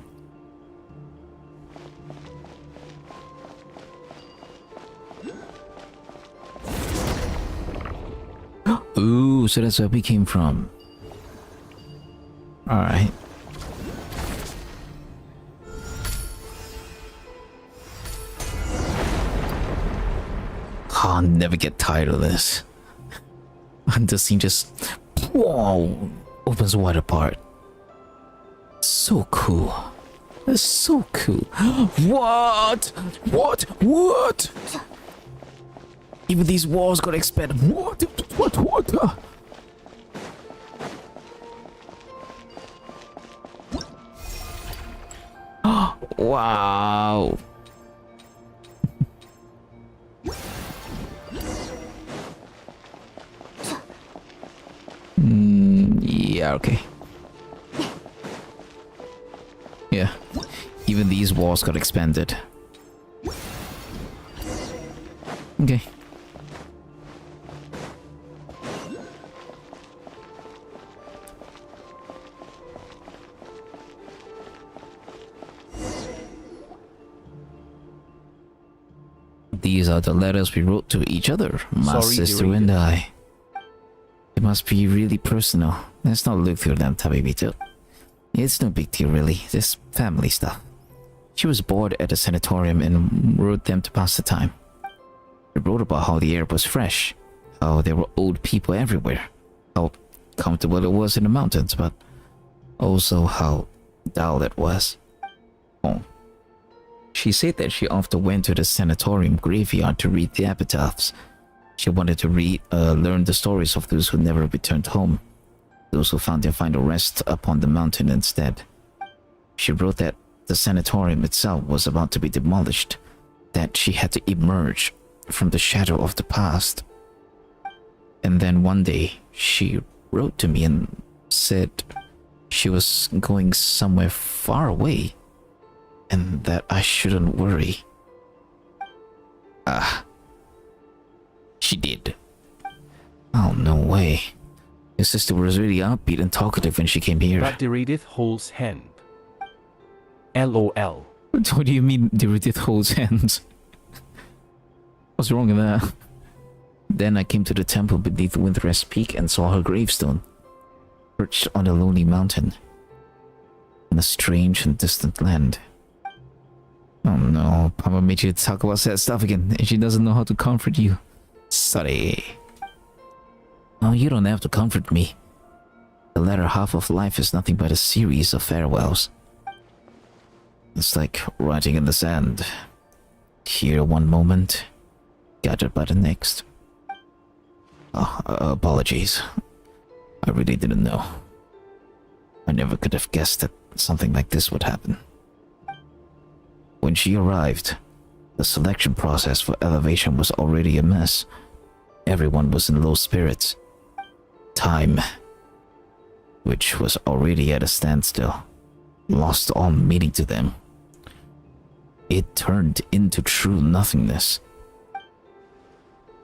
Ooh, so that's where we came from. Alright. I'll never get tired of this. And the scene just... Whoa! Opens wide apart. So cool. That's so cool. What? What? What? Even these walls got expanded. What? What? Wow. Yeah, okay. Yeah. Even these walls got expanded. Okay. These are the letters we wrote to each other, my Sorry, sister read and it. I. It must be really personal. Let's not look through them, Tabibito. It's no big deal, really. Just family stuff. She was bored at the sanatorium and wrote them to pass the time. She wrote about how the air was fresh, how there were old people everywhere, how comfortable it was in the mountains, but also how dull it was. Oh. She said that she often went to the sanatorium graveyard to read the epitaphs. She wanted to learn the stories of those who never returned home, those who found their final rest upon the mountain instead. She wrote that the sanatorium itself was about to be demolished, that she had to emerge from the shadow of the past. And then one day, she wrote to me and said she was going somewhere far away, and that I shouldn't worry. She did. Oh, no way. Your sister was really upbeat and talkative when she came here. But Deridith holds hand. LOL. What do you mean Deridith holds hands? What's wrong with that? Then I came to the temple beneath Windrest Peak and saw her gravestone, perched on a lonely mountain, in a strange and distant land. Oh no, Papa made you talk about sad stuff again, and she doesn't know how to comfort you. Sorry. Oh, you don't have to comfort me. The latter half of life is nothing but a series of farewells. It's like writing in the sand. Here one moment, gathered by the next. Oh, apologies. I really didn't know. I never could have guessed that something like this would happen. When she arrived, the selection process for elevation was already a mess. Everyone was in low spirits. Time, which was already at a standstill, lost all meaning to them. It turned into true nothingness.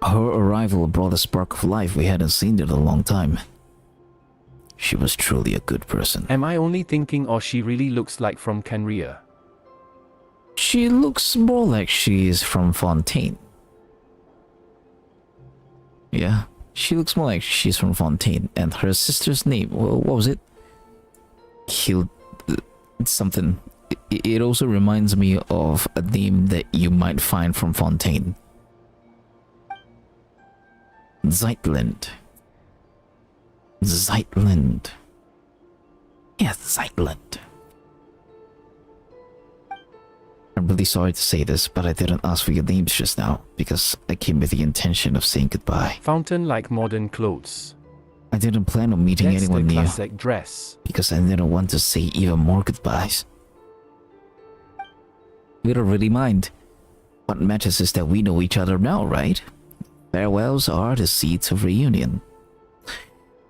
Her arrival brought a spark of life we hadn't seen in a long time. She was truly a good person. Am I only thinking, or she really looks like from Canria? She looks more like she is from Fontaine. Yeah, she looks more like she's from Fontaine. And her sister's name, well, what was it? Something. It also reminds me of a name that you might find from Fontaine. Zeitland. Zeitland. Yeah, Zeitland. I'm really sorry to say this, but I didn't ask for your names just now, because I came with the intention of saying goodbye. Fountain like modern clothes. I didn't plan on meeting That's anyone the new, classic dress. because I didn't want to say even more goodbyes. We don't really mind. What matters is that we know each other now, right? Farewells are the seeds of reunion.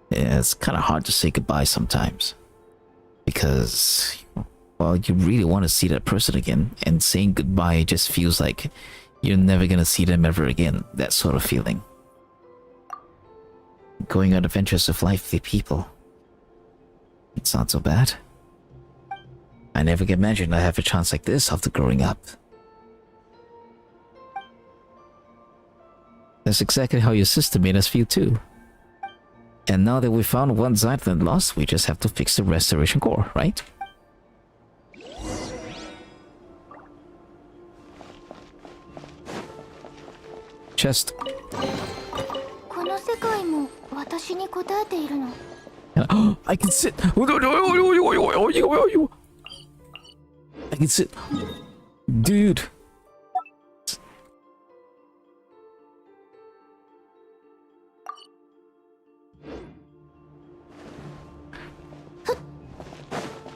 Yeah, it's kind of hard to say goodbye sometimes. Because, well, you really want to see that person again, and saying goodbye just feels like you're never gonna see them ever again. That sort of feeling. Going on adventures with lively people. It's not so bad. I never imagined I'd have a chance like this after growing up. That's exactly how your sister made us feel too. And now that we found one Zeitland lost, we just have to fix the restoration core, right? Chest. この世界も私に答えているの。 I can sit. I can sit. Dude.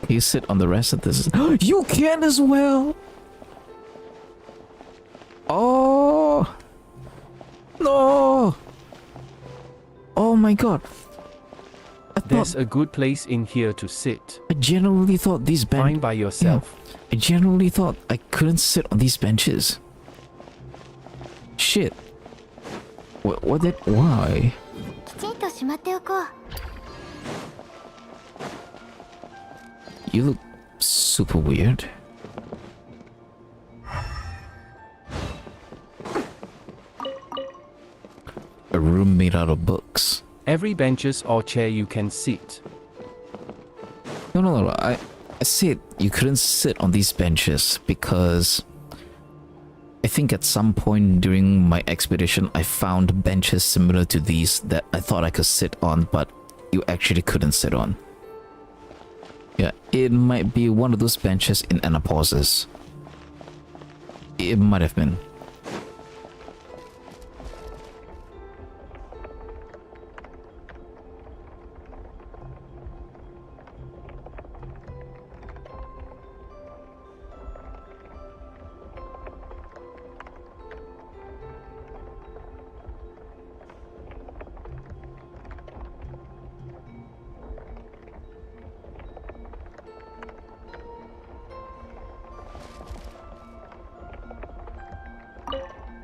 Can you sit on the rest of this? You can as well. Oh. No. Oh my god. There's a good place in here to sit. I genuinely thought these Fine benches. by yourself. I genuinely thought I couldn't sit on these benches. Shit. What did? Why? きちんとしまっておこう。 You look super weird. A room made out of books. Every benches or chair you can sit. No. I said you couldn't sit on these benches because I think at some point during my expedition I found benches similar to these that I thought I could sit on, but you actually couldn't sit on. Yeah, it might be one of those benches in Anapauses. It might have been.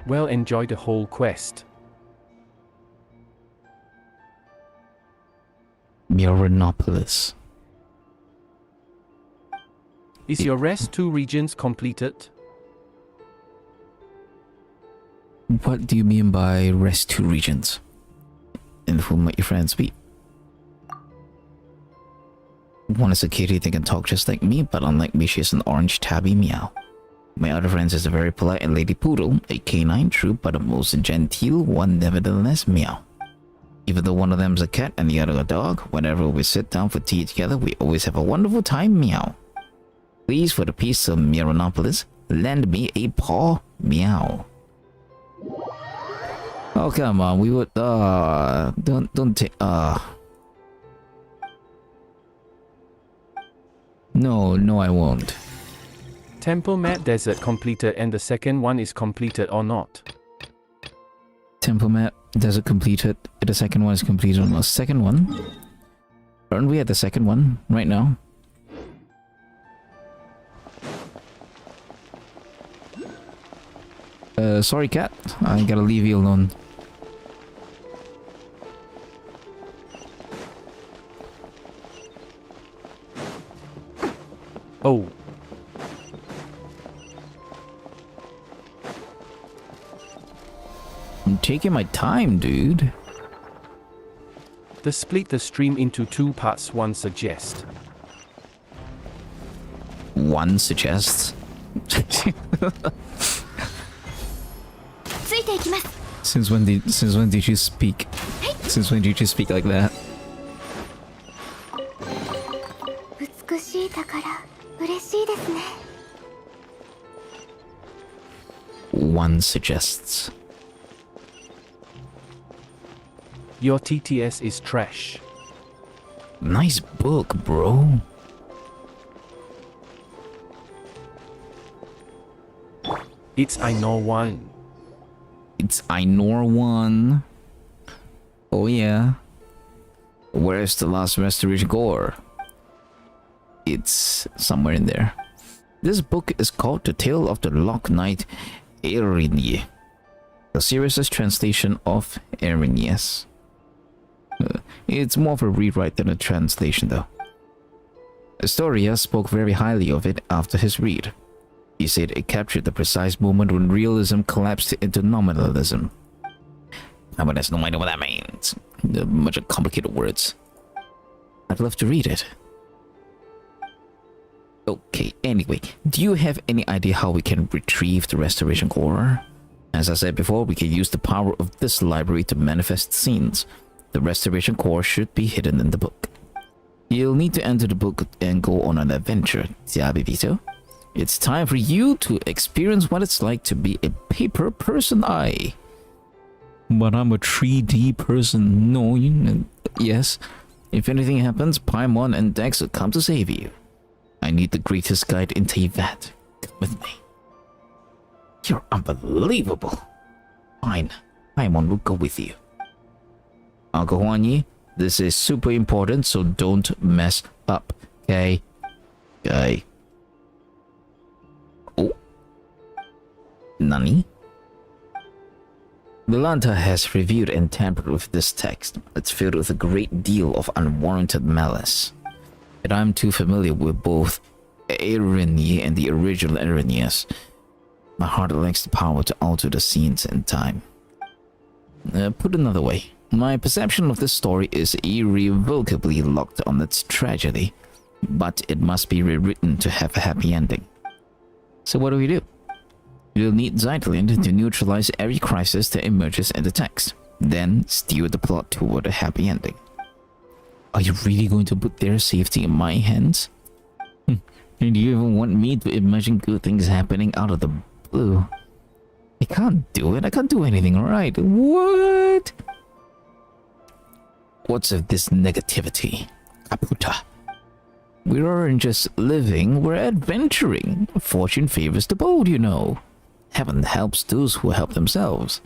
Well, enjoy the whole quest. Miranopolis. Is your rest 2 regions completed? What do you mean by rest 2 regions? And who might your friends be? One is a kitty that can talk just like me, but unlike me, she is an orange tabby meow. My other friend is a very polite and lady poodle, a canine true but a most genteel one nevertheless meow. Even though one of them is a cat and the other a dog, whenever we sit down for tea together, we always have a wonderful time meow. Please, for the peace of Miranopolis, lend me a paw meow. Oh come on, we would don't take No, I won't. Temple Mat Desert completed, and the second one is completed or not? Temple Mat Desert completed. The second one is completed on the second one. Aren't we at the second one right now? Sorry cat, I gotta leave you alone. Oh. I'm taking my time, dude. The split the stream into 2 parts, one suggests. One suggests. ついていきます。 Since when did you speak? Since when did you speak like that? 美しい宝、嬉しいですね。 One suggests. Your TTS is trash. Nice book, bro. It's I know one. It's Ainur 1. Oh yeah. Where's the last restoration core? It's somewhere in there. This book is called The Tale of the Lock Knight Erinye. The serious translation of Erinye. It's more of a rewrite than a translation though. Astoria spoke very highly of it after his read. He said it captured the precise moment when realism collapsed into nominalism. But has no idea what that means. A bunch of complicated words. I'd love to read it. Okay, anyway, do you have any idea how we can retrieve the restoration core? As I said before, we can use the power of this library to manifest scenes. The restoration core should be hidden in the book. You'll need to enter the book and go on an adventure, Tiabibito. It's time for you to experience what it's like to be a paper person. But I'm a 3D person. No, yes. If anything happens, Paimon and Dex will come to save you. I need the greatest guide in Teyvat. Come with me. You're unbelievable. Fine, Paimon will go with you. Uncle Huanyi, this is super important, so don't mess up, okay? Okay. Oh. Nani? Milanta has reviewed and tampered with this text. It's filled with a great deal of unwarranted malice. But I'm too familiar with both Erinye and the original Erinyes. My heart lacks the power to alter the scenes and time. Put another way, my perception of this story is irrevocably locked on its tragedy, but it must be rewritten to have a happy ending. So what do? You'll need Zeitland to neutralize every crisis that emerges in the text, then steer the plot toward a happy ending. Are you really going to put their safety in my hands? And do you even want me to imagine good things happening out of the blue? I can't do it. I can't do anything right. What? What's of this negativity? Kaputa. We aren't just living, we're adventuring. Fortune favors the bold, you know. Heaven helps those who help themselves.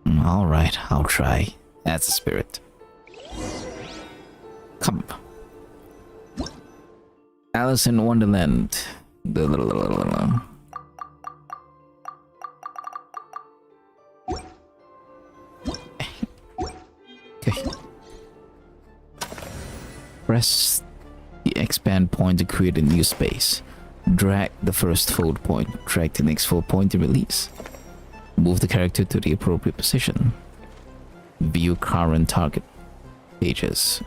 Alright, I'll try. That's the spirit. Come. Alice in Wonderland. Okay. Press the expand point to create a new space. Drag the first fold point. Drag the next fold point to release. Move the character to the appropriate position. View current target pages.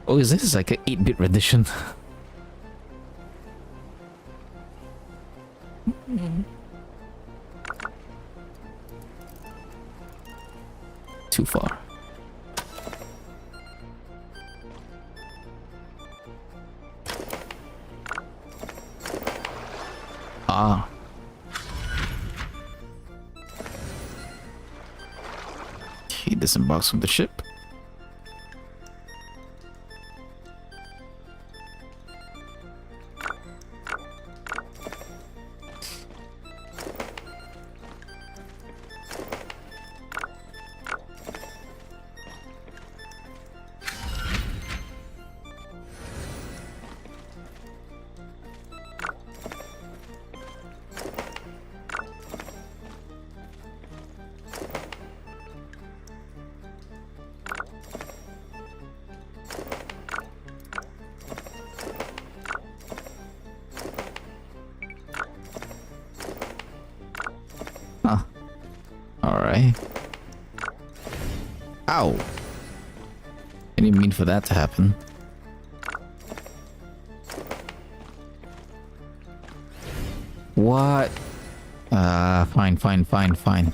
Oh, is this like an 8-bit rendition? Too far. Ah. He disembarks from the ship. Huh. Alright. Ow. I didn't mean for that to happen. What? Fine.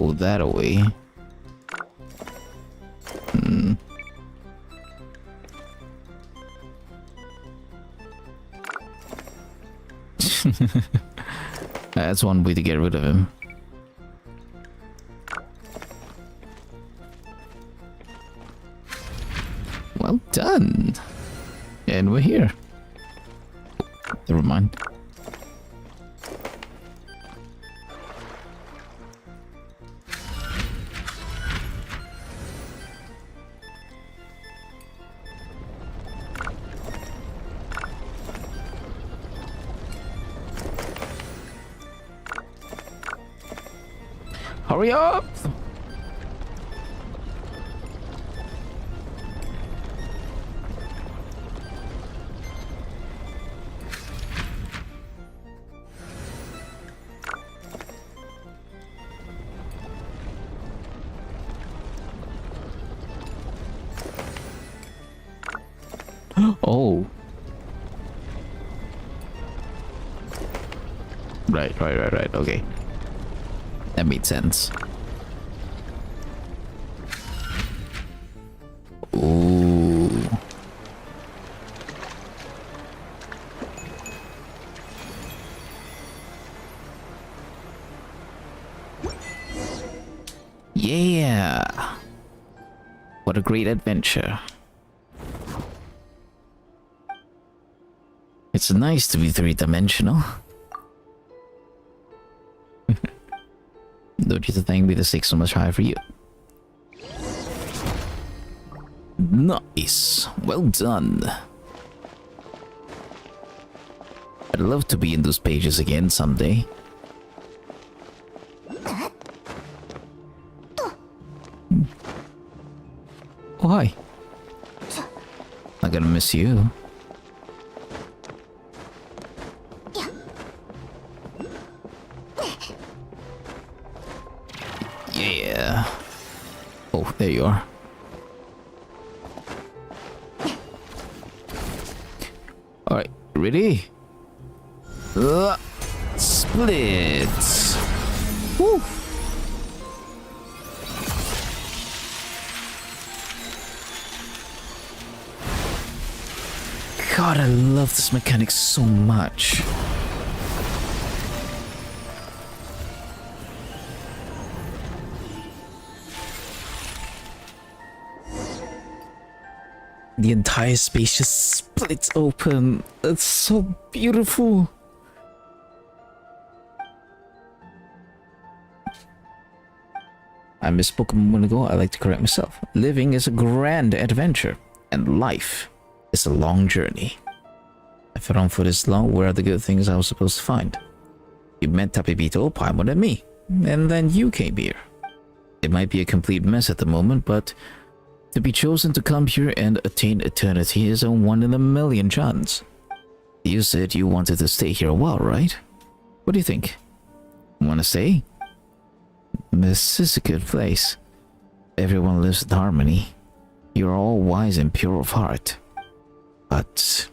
throw that away. That's one way to get rid of him. Well done. And we're here. Never mind. Hurry up! Oh. Right. Okay. That made sense. Ooh. Yeah. What a great adventure. It's nice to be three-dimensional. Don't you think the stakes so much higher for you? Nice. Well done. I'd love to be in those pages again someday. Oh, hi. Not gonna miss you. Yeah. Oh, there you are. Alright, ready? Split. Woo. God, I love this mechanic so much. The entire space just splits open. It's so beautiful. I misspoke a moment ago. I like to correct myself. Living is a grand adventure, and life is a long journey. If I don't for this long, where are the good things I was supposed to find? You met Tapibito pie more than me, and then you came here. It might be a complete mess at the moment, but to be chosen to come here and attain eternity is a 1 in a million chance. You said you wanted to stay here a while, right? What do you think? Wanna stay? This is a good place. Everyone lives in harmony. You're all wise and pure of heart. But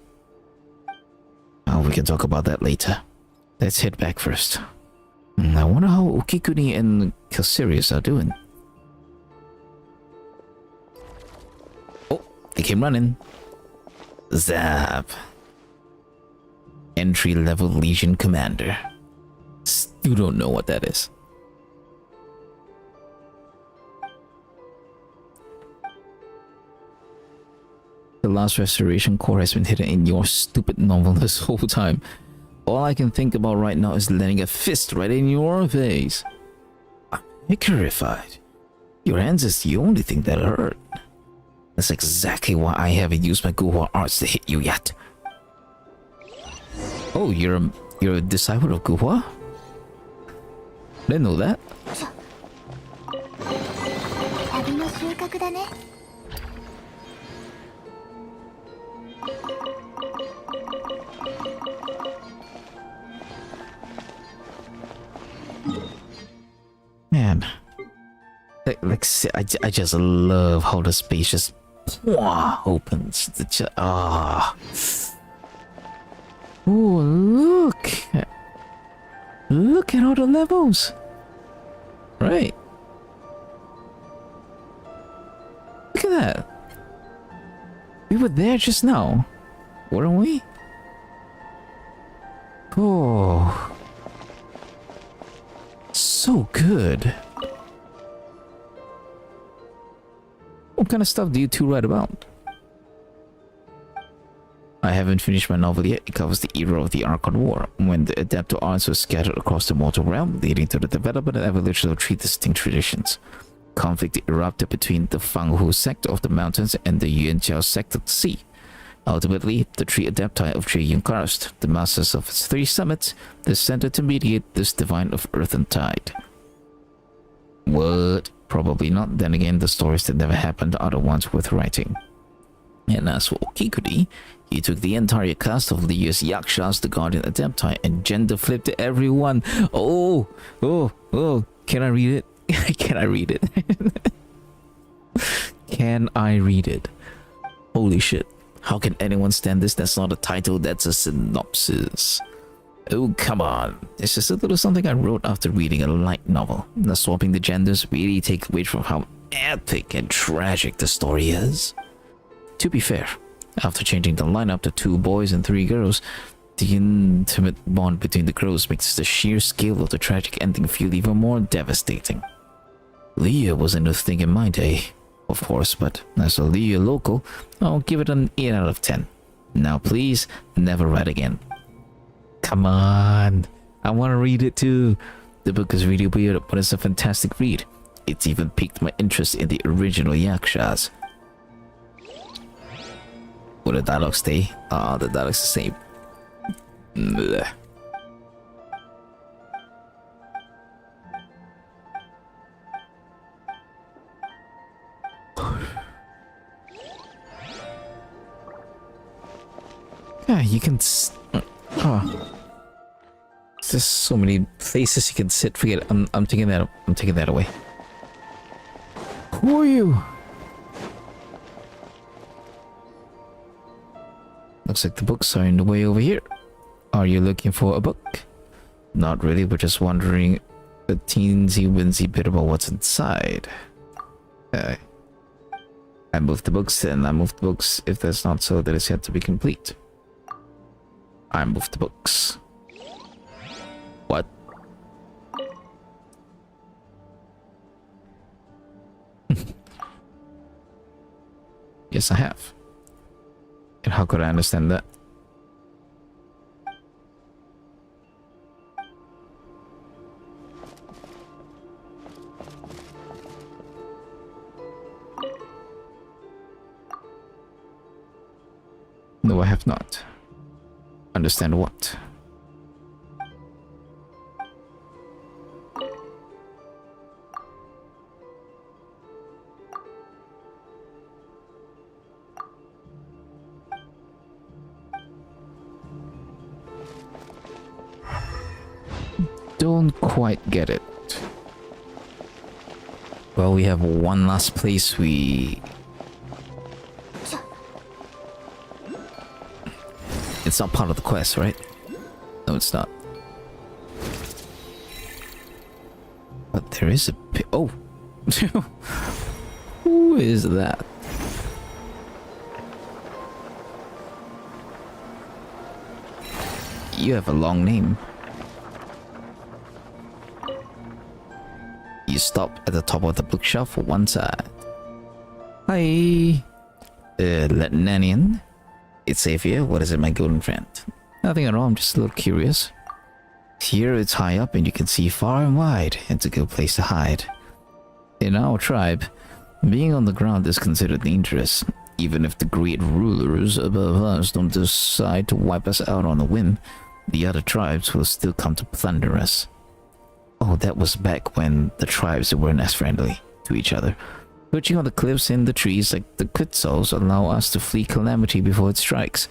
we can talk about that later. Let's head back first. I wonder how Ukikuni and Casirius are doing. Oh, they came running. Zap. Entry-level Legion Commander. Still don't know what that is. The last restoration core has been hidden in your stupid novel this whole time. All I can think about right now is landing a fist right in your face. I'm terrified. Your hands is the only thing that hurt. That's exactly why I haven't used my Guhua arts to hit you yet. Oh, you're a disciple of Guhua? Didn't know that. Man, I just love how the space just opens. Oh, look at all the levels. Right, were there just now, weren't we? Oh, so good. What kind of stuff do you two write about? I haven't finished my novel yet. It covers the era of the Archon War, when the Adepto arts were scattered across the mortal realm, leading to the development and evolution of three distinct traditions. Conflict erupted between the Fanghu sect of the mountains and the Yuanjiao sect of the sea. Ultimately, the three Adepti of Jeyun Karst, the masters of its three summits, descended to mediate this divine of earth and tide. What? Probably not. Then again, the stories that never happened are the ones worth writing. And as for Okikuri, he took the entire cast of Liu's Yakshas, the Guardian Adepti, and gender flipped everyone. Oh, can I read it? Can I read it? Can I read it? Holy shit. How can anyone stand this? That's not a title, that's a synopsis. Oh, come on. It's just a little something I wrote after reading a light novel. The swapping the genders really takes away from how epic and tragic the story is. To be fair, after changing the lineup to 2 boys and 3 girls, the intimate bond between the girls makes the sheer scale of the tragic ending feel even more devastating. Leah wasn't a thing in my day, of course, but as a Leah local, I'll give it an 8 out of 10. Now please, never write again. Come on, I want to read it too. The book is really weird, but it's a fantastic read. It's even piqued my interest in the original Yakshas. Will the dialogue stay? The dialogue's the same. Blech. Yeah, you can. There's so many places you can sit. Forget it. I'm taking that. I'm taking that away. Who are you? Looks like the books are in the way over here. Are you looking for a book? Not really, but just wondering a teensy-winsy bit about what's inside. I moved the books and I moved the books. If that's not so, then it's yet to be complete. I moved the books. What? Yes, I have. And how could I understand that? No, I have not. Understand what? Don't quite get it. Well, we have one last place we... It's not part of the quest, right? No, it's not. But there is a... Oh! Who is that? You have a long name. You stop at the top of the bookshelf for one side. Hi. Letnanian. It's safe here. What is it, my golden friend? Nothing at all. I'm just a little curious. Here it's high up and you can see far and wide. It's a good place to hide. In our tribe, being on the ground is considered dangerous. Even if the great rulers above us don't decide to wipe us out on a whim, the other tribes will still come to plunder us. Oh, that was back when the tribes weren't as friendly to each other. Perching on the cliffs and the trees like the Quetzals allow us to flee calamity before it strikes.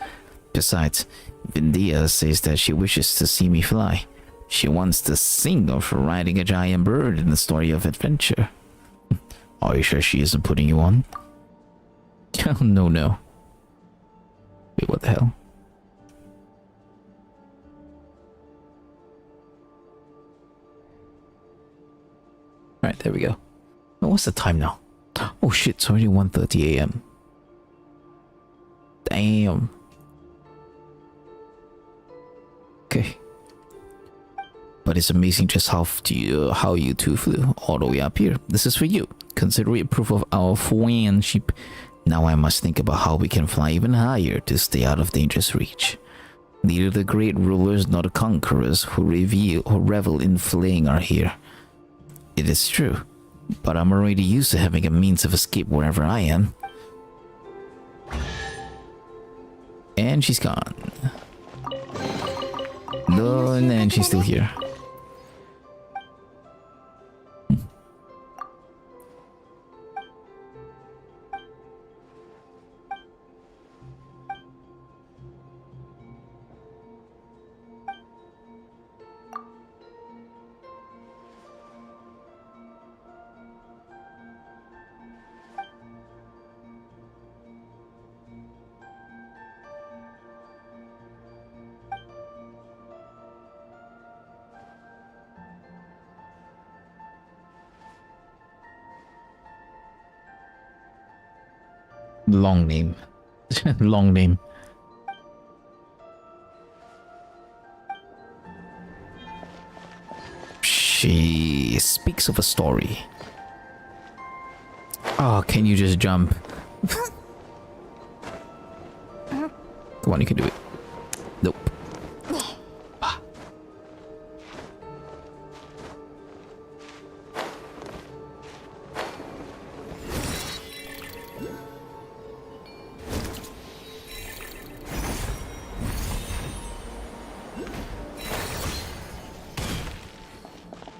Besides, Vindia says that she wishes to see me fly. She wants to sing of riding a giant bird in the story of adventure. Are you sure she isn't putting you on? Oh, no. Wait, what the hell? Alright, there we go. Oh, what's the time now? Oh shit, it's already 1:30 a.m. Damn. Okay. But it's amazing just how you two flew all the way up here. This is for you. Consider it proof of our friendship. Now I must think about how we can fly even higher to stay out of dangerous reach. Neither the great rulers nor the conquerors who revel in fleeing are here. It is true, but I'm already used to having a means of escape wherever I am. And she's gone. No, and she's still here. Long name. Long name. She speaks of a story. Oh, can you just jump? Come on, you can do it. Nope.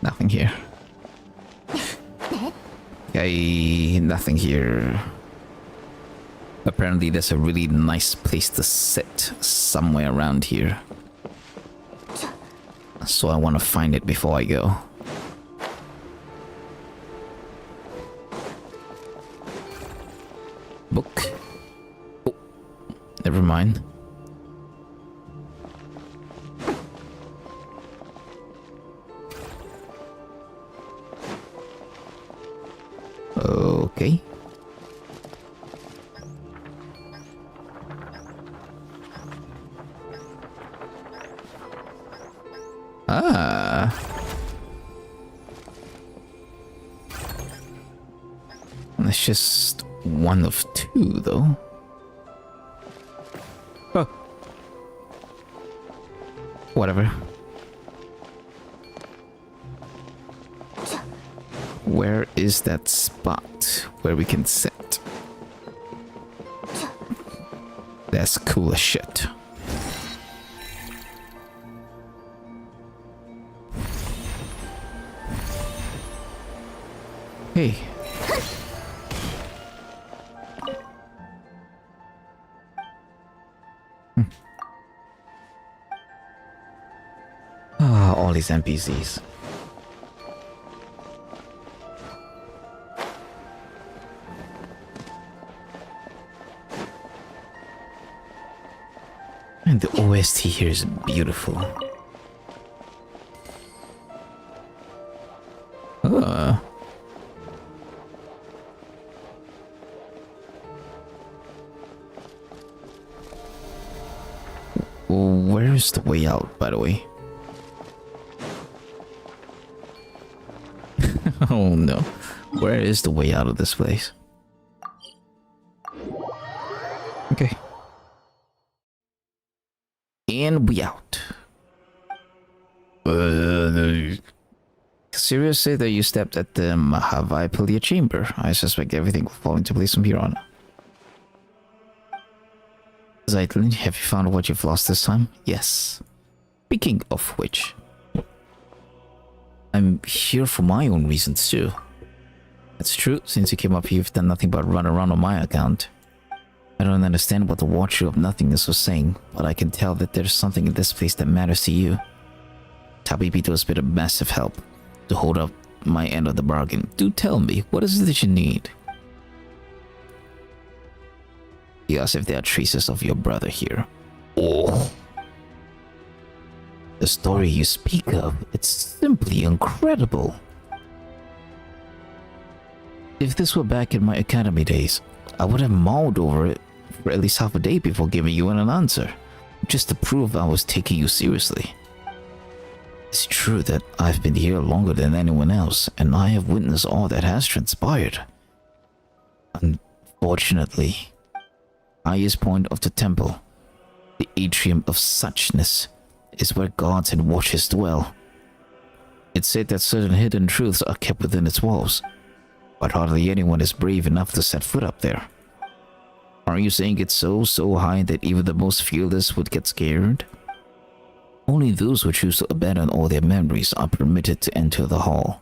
Nothing here. Okay, nothing here. Apparently there's a really nice place to sit somewhere around here. So I want to find it before I go. Book. Oh, never mind. Okay. Ah. That's just one of two, though. Oh. Whatever. Where is that spot where we can sit? That's cool as shit. Hey. Ah, all these NPCs. And the OST here is beautiful. Where is the way out, by the way? Oh no. Where is the way out of this place? Okay. And we out. Serious say that you stepped at the Mahavaipalia chamber. I suspect everything will fall into place from here on. Zeitlin, have you found what you've lost this time? Yes. Speaking of which, I'm here for my own reasons too. It's true, since you came up here, you've done nothing but run around on my account. I don't understand what the Watcher of Nothingness was saying, but I can tell that there's something in this place that matters to you. pt2 has been a massive help to hold up my end of the bargain. Do tell me, what is it that you need? He asked if there are traces of your brother here. Oh. The story you speak of, it's simply incredible. If this were back in my academy days, I would have mauled over it for at least half a day before giving you an answer, just to prove I was taking you seriously. It's true that I've been here longer than anyone else, and I have witnessed all that has transpired. Unfortunately, highest point of the temple, the atrium of suchness, is where gods and watchers dwell. It's said that certain hidden truths are kept within its walls, but hardly anyone is brave enough to set foot up there. Are you saying it's so high that even the most fearless would get scared? Only those who choose to abandon all their memories are permitted to enter the hall.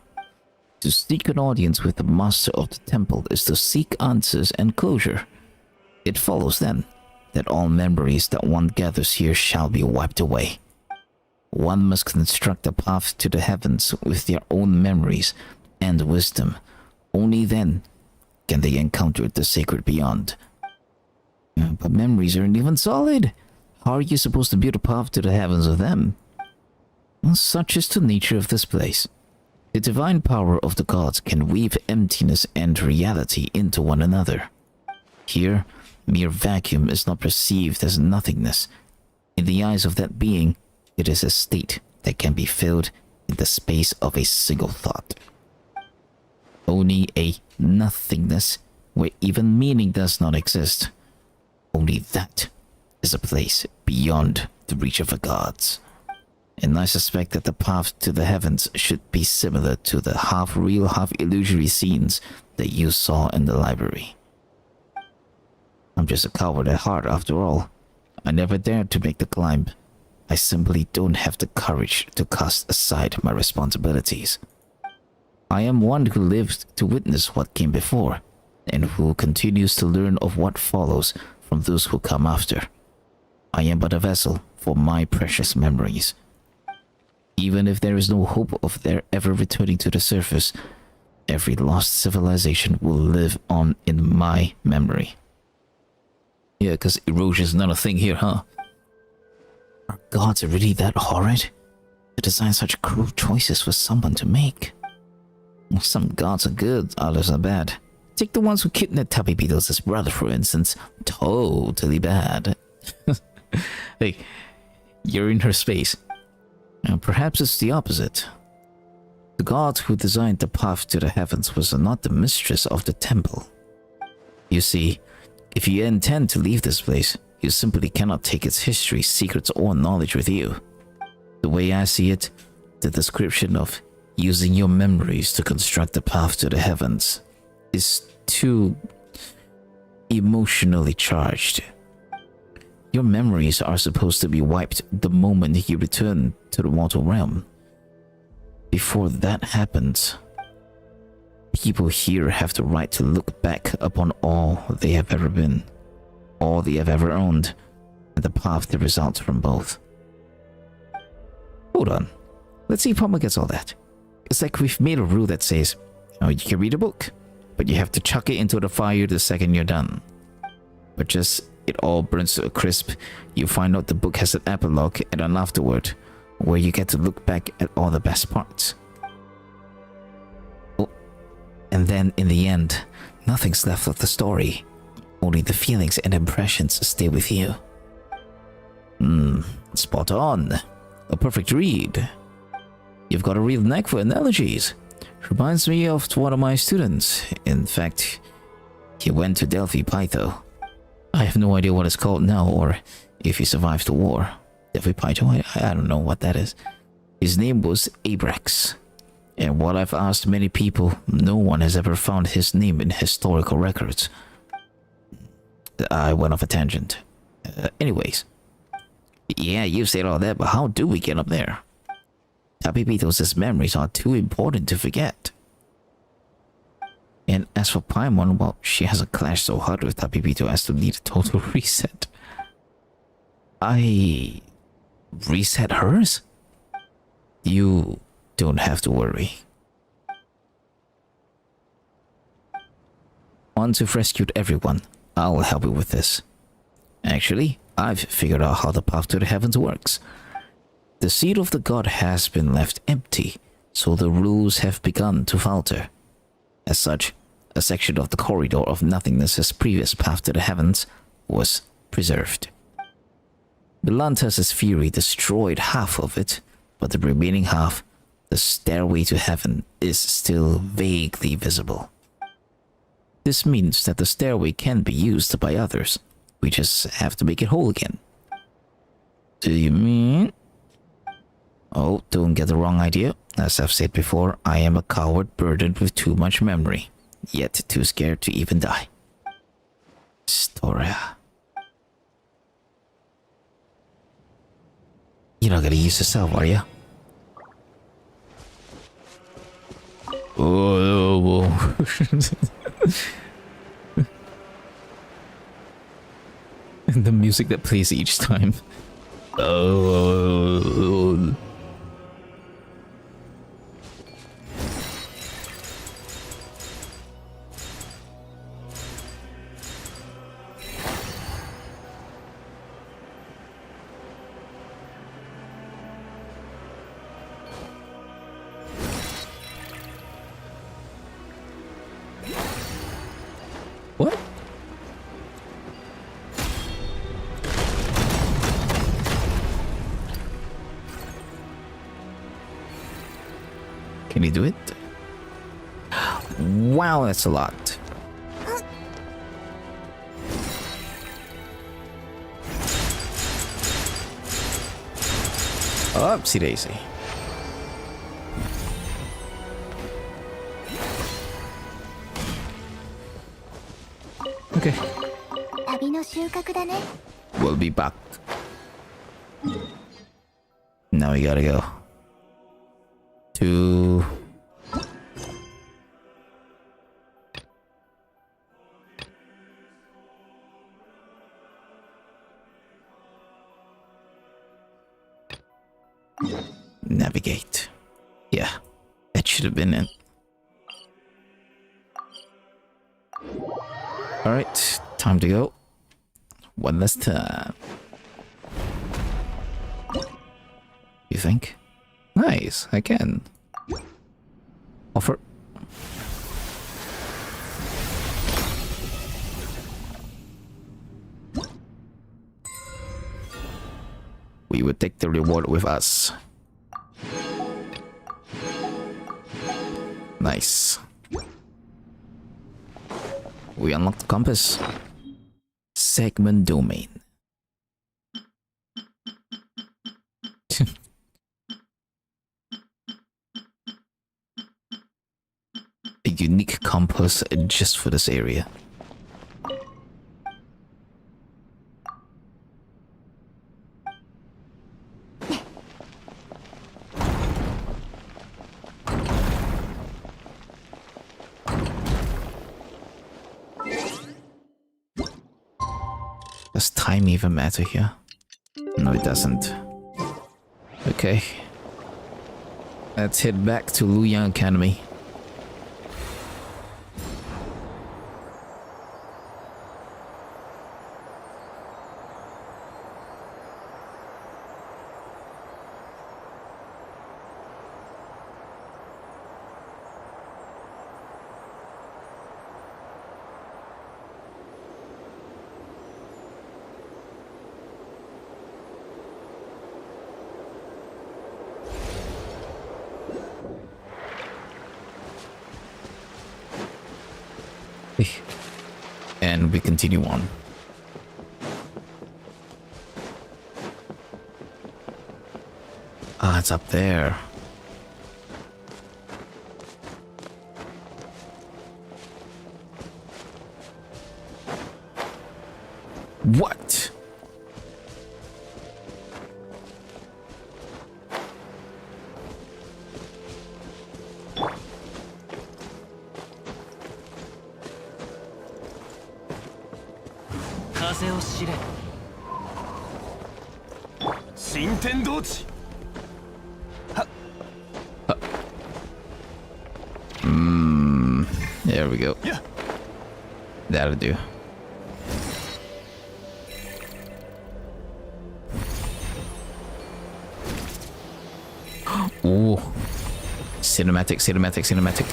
To seek an audience with the master of the temple is to seek answers and closure. It follows then that all memories that one gathers here shall be wiped away. One must construct a path to the heavens with their own memories and wisdom. Only then can they encounter the sacred beyond. But memories aren't even solid. How are you supposed to build a path to the heavens with them? Well, such is the nature of this place. The divine power of the gods can weave emptiness and reality into one another. Here, mere vacuum is not perceived as nothingness. In the eyes of that being, it is a state that can be filled in the space of a single thought. Only a nothingness where even meaning does not exist. Only that is a place beyond the reach of the gods. And I suspect that the path to the heavens should be similar to the half-real, half-illusory scenes that you saw in the library. I'm just a coward at heart after all. I never dared to make the climb. I simply don't have the courage to cast aside my responsibilities. I am one who lived to witness what came before, and who continues to learn of what follows from those who come after. I am but a vessel for my precious memories. Even if there is no hope of their ever returning to the surface, every lost civilization will live on in my memory. Yeah, because erosion's not a thing here, huh? Are gods really that horrid? To design such cruel choices for someone to make? Well, some gods are good, others are bad. Take the ones who kidnapped Tapipitos' brother, for instance. Totally bad. Hey, you're in her space. Perhaps it's the opposite. The god who designed the path to the heavens was not the mistress of the temple. You see, if you intend to leave this place, you simply cannot take its history, secrets, or knowledge with you. The way I see it, the description of using your memories to construct the path to the heavens is too emotionally charged. Your memories are supposed to be wiped the moment you return to the mortal realm. Before that happens, people here have the right to look back upon all they have ever been, all they have ever owned, and the path that results from both. Hold on. Let's see if Palma gets all that. It's like we've made a rule that says, oh, you can read a book, but you have to chuck it into the fire the second you're done. But just it all burns to a crisp, you find out the book has an epilogue and an afterword, where you get to look back at all the best parts. Oh, and then in the end, nothing's left of the story. Only the feelings and impressions stay with you. Spot on. A perfect read. You've got a real knack for analogies. Reminds me of one of my students. In fact, he went to Delphi Pytho. I have no idea what it's called now, or if he survived the war. Delphi Pytho? I don't know what that is. His name was Abrax. And while I've asked many people, no one has ever found his name in historical records. I went off a tangent. Anyways. Yeah, you said all that, but how do we get up there? Tapipitos' memories are too important to forget. And as for Paimon, well, she hasn't clashed so hard with Tapipito as to need a total reset. I reset hers? You don't have to worry. Once you've rescued everyone, I'll help you with this. Actually, I've figured out how the path to the heavens works. The seat of the god has been left empty, so the rules have begun to falter. As such, a section of the corridor of nothingness's previous path to the heavens was preserved. Belantas' fury destroyed half of it, but the remaining half, the stairway to heaven, is still vaguely visible. This means that the stairway can be used by others. We just have to make it whole again. Do you mean? Oh, don't get the wrong idea. As I've said before, I am a coward burdened with too much memory, yet too scared to even die. Storia. You're not gonna use yourself, are you? Oh, the music that plays each time. Oh. What? Can he do it? Wow, that's a lot. Oopsie daisy. Okay. 旅の収穫だね。 We'll be back. Now we gotta go to navigate. Yeah, that should have been it. All right, time to go. One last time. You think? Nice, I can. Offer. We would take the reward with us. Nice. We unlocked the compass. Segment domain. A unique compass just for this area. Does time even matter here? No, it doesn't. Okay. Let's head back to Luyang Academy. And we continue on. Ah, it's up there. What? There we go. That'll do. Ooh. Cinematic, cinematic, cinematic.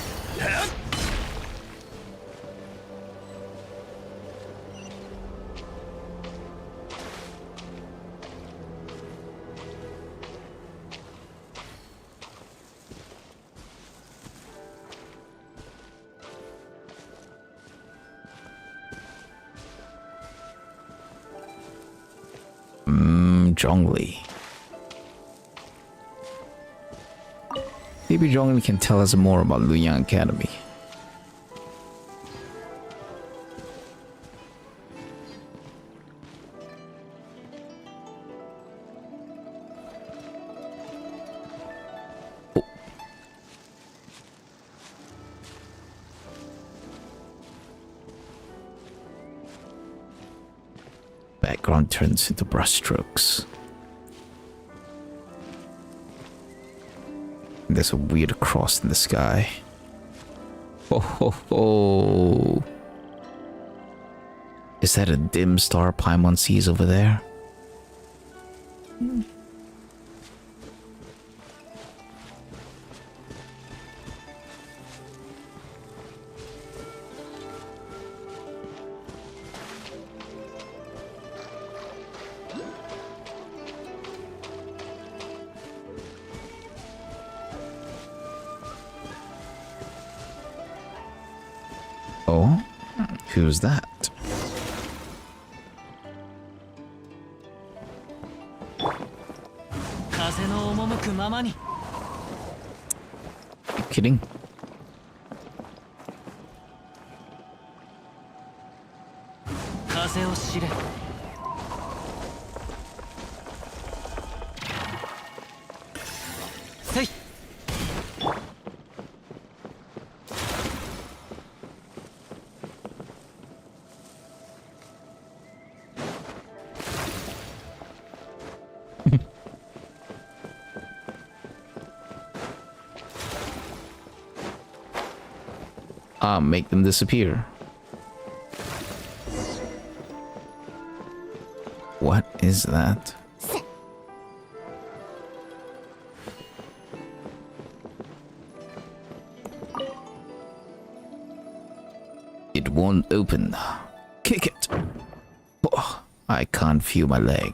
Zhongli. Maybe Zhongli can tell us more about Luoyang Academy. Background turns into brushstrokes. There's a weird cross in the sky. Oh ho ho! Is that a dim star Paimon sees over there? Oh, who's that? You kidding? Make them disappear. What is that? It won't open. Kick it. Oh, I can't feel my leg.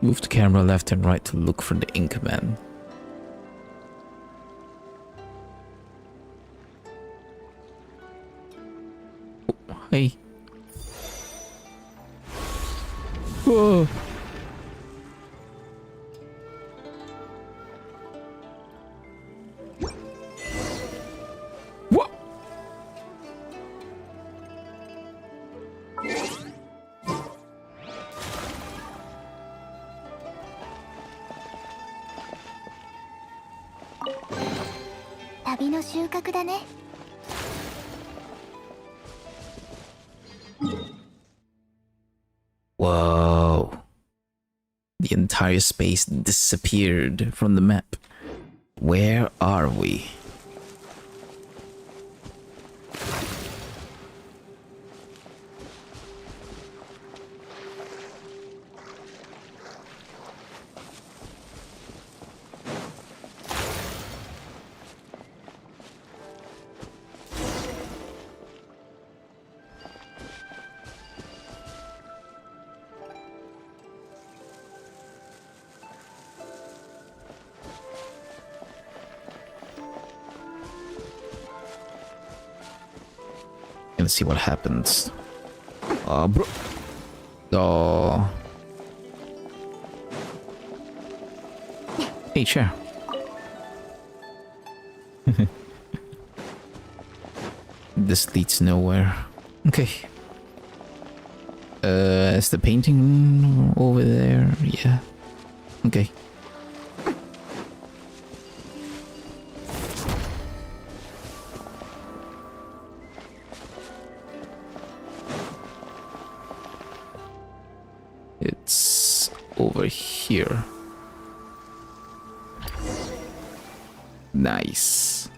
Move the camera left and right to look for the Inkman. Oh, hey. Whoa. What? Whoa. The entire space disappeared from the map. Where are we? Let's see what happens. Oh, bro. Oh. Hey, chair. This leads nowhere. Okay. Is the painting over there? Yeah. Okay. It's over here. Nice.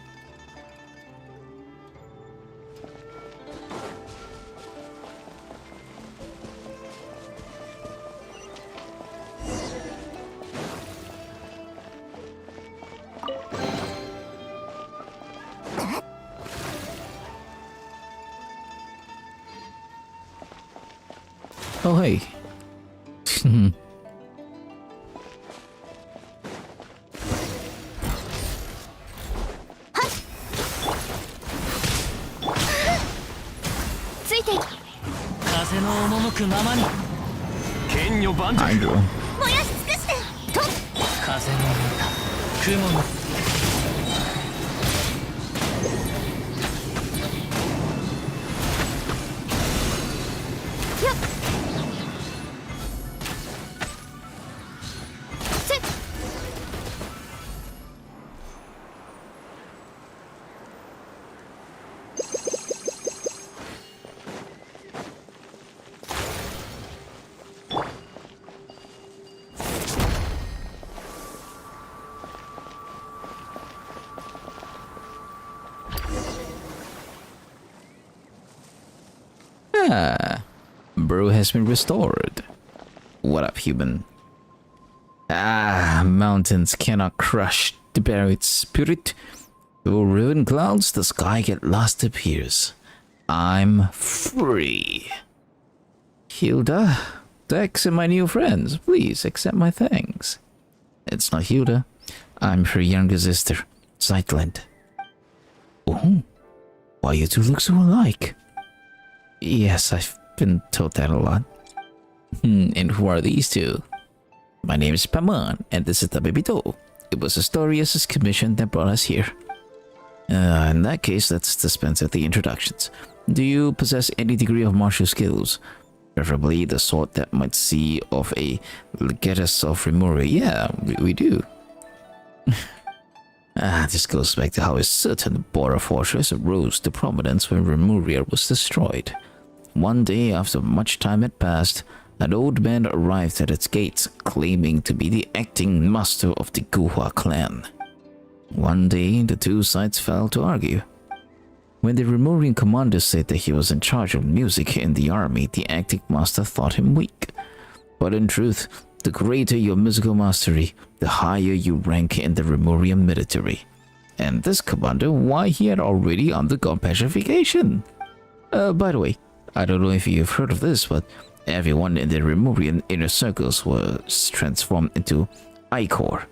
Oh, hey. の赴くままに剣女万 I 丈 do. 燃やし尽くしてと風の歌雲のせっ Ah, brew has been restored. What up, human? Ah, mountains cannot crush the buried spirit. Through riven clouds, the sky at last appears. I'm free. Hilda, Dex and my new friends, please accept my thanks. It's not Hilda. I'm her younger sister, Zeitland. Oh, why you two look so alike? Yes, I've been told that a lot. And who are these two? My name is Paman, and this is the pt2. It was Astorius' commission that brought us here. In that case, let's dispense with the introductions. Do you possess any degree of martial skills? Preferably the sort that might see of a Legatus of Remoria. Yeah, we do. This goes back to how a certain border fortress rose to prominence when Remoria was destroyed. One day, after much time had passed, an old man arrived at its gates, claiming to be the acting master of the Guhua clan. One day, the two sides fell to argue. When the Remorian commander said that he was in charge of music in the army, the acting master thought him weak. But in truth, the greater your musical mastery, the higher you rank in the Remorian military. And this commander, why, he had already undergone petrification. By the way, I don't know if you've heard of this, but everyone in the Remorian inner circles was transformed into Ichor,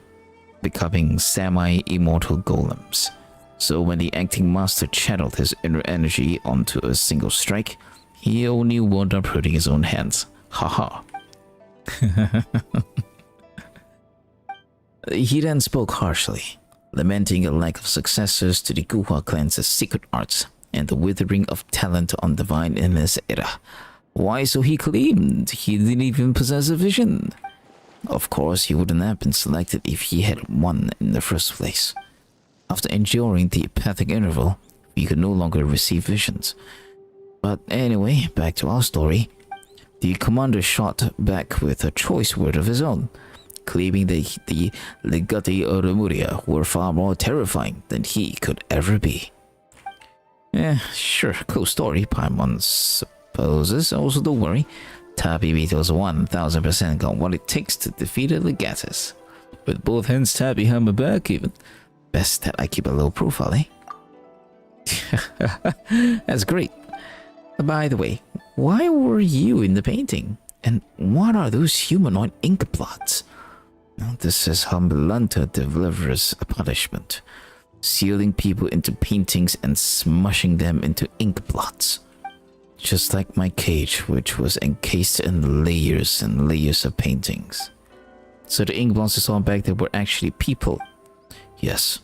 becoming semi-immortal golems. So when the acting master channeled his inner energy onto a single strike, he only wound up hurting his own hands. Haha. He then spoke harshly, lamenting a lack of successors to the Guhua clan's secret arts and the withering of talent on divine in this era. Why, so he claimed he didn't even possess a vision. Of course, he wouldn't have been selected if he had won in the first place. After enduring the apathic interval, we could no longer receive visions. But anyway, back to our story. The commander shot back with a choice word of his own, claiming that the Legati of Remuria were far more terrifying than he could ever be. Sure, cool story, Paimon supposes. Also, don't worry, Tabi Vito's 1000% got what it takes to defeat a Legatus. With both hands tied behind my back, even. Best that I keep a low profile, eh? That's great. By the way, why were you in the painting? And what are those humanoid ink blots? Well, this is how Melanta delivers a punishment, sealing people into paintings and smushing them into ink blots. Just like my cage, which was encased in layers and layers of paintings. So the ink blots you saw back there were actually people. Yes.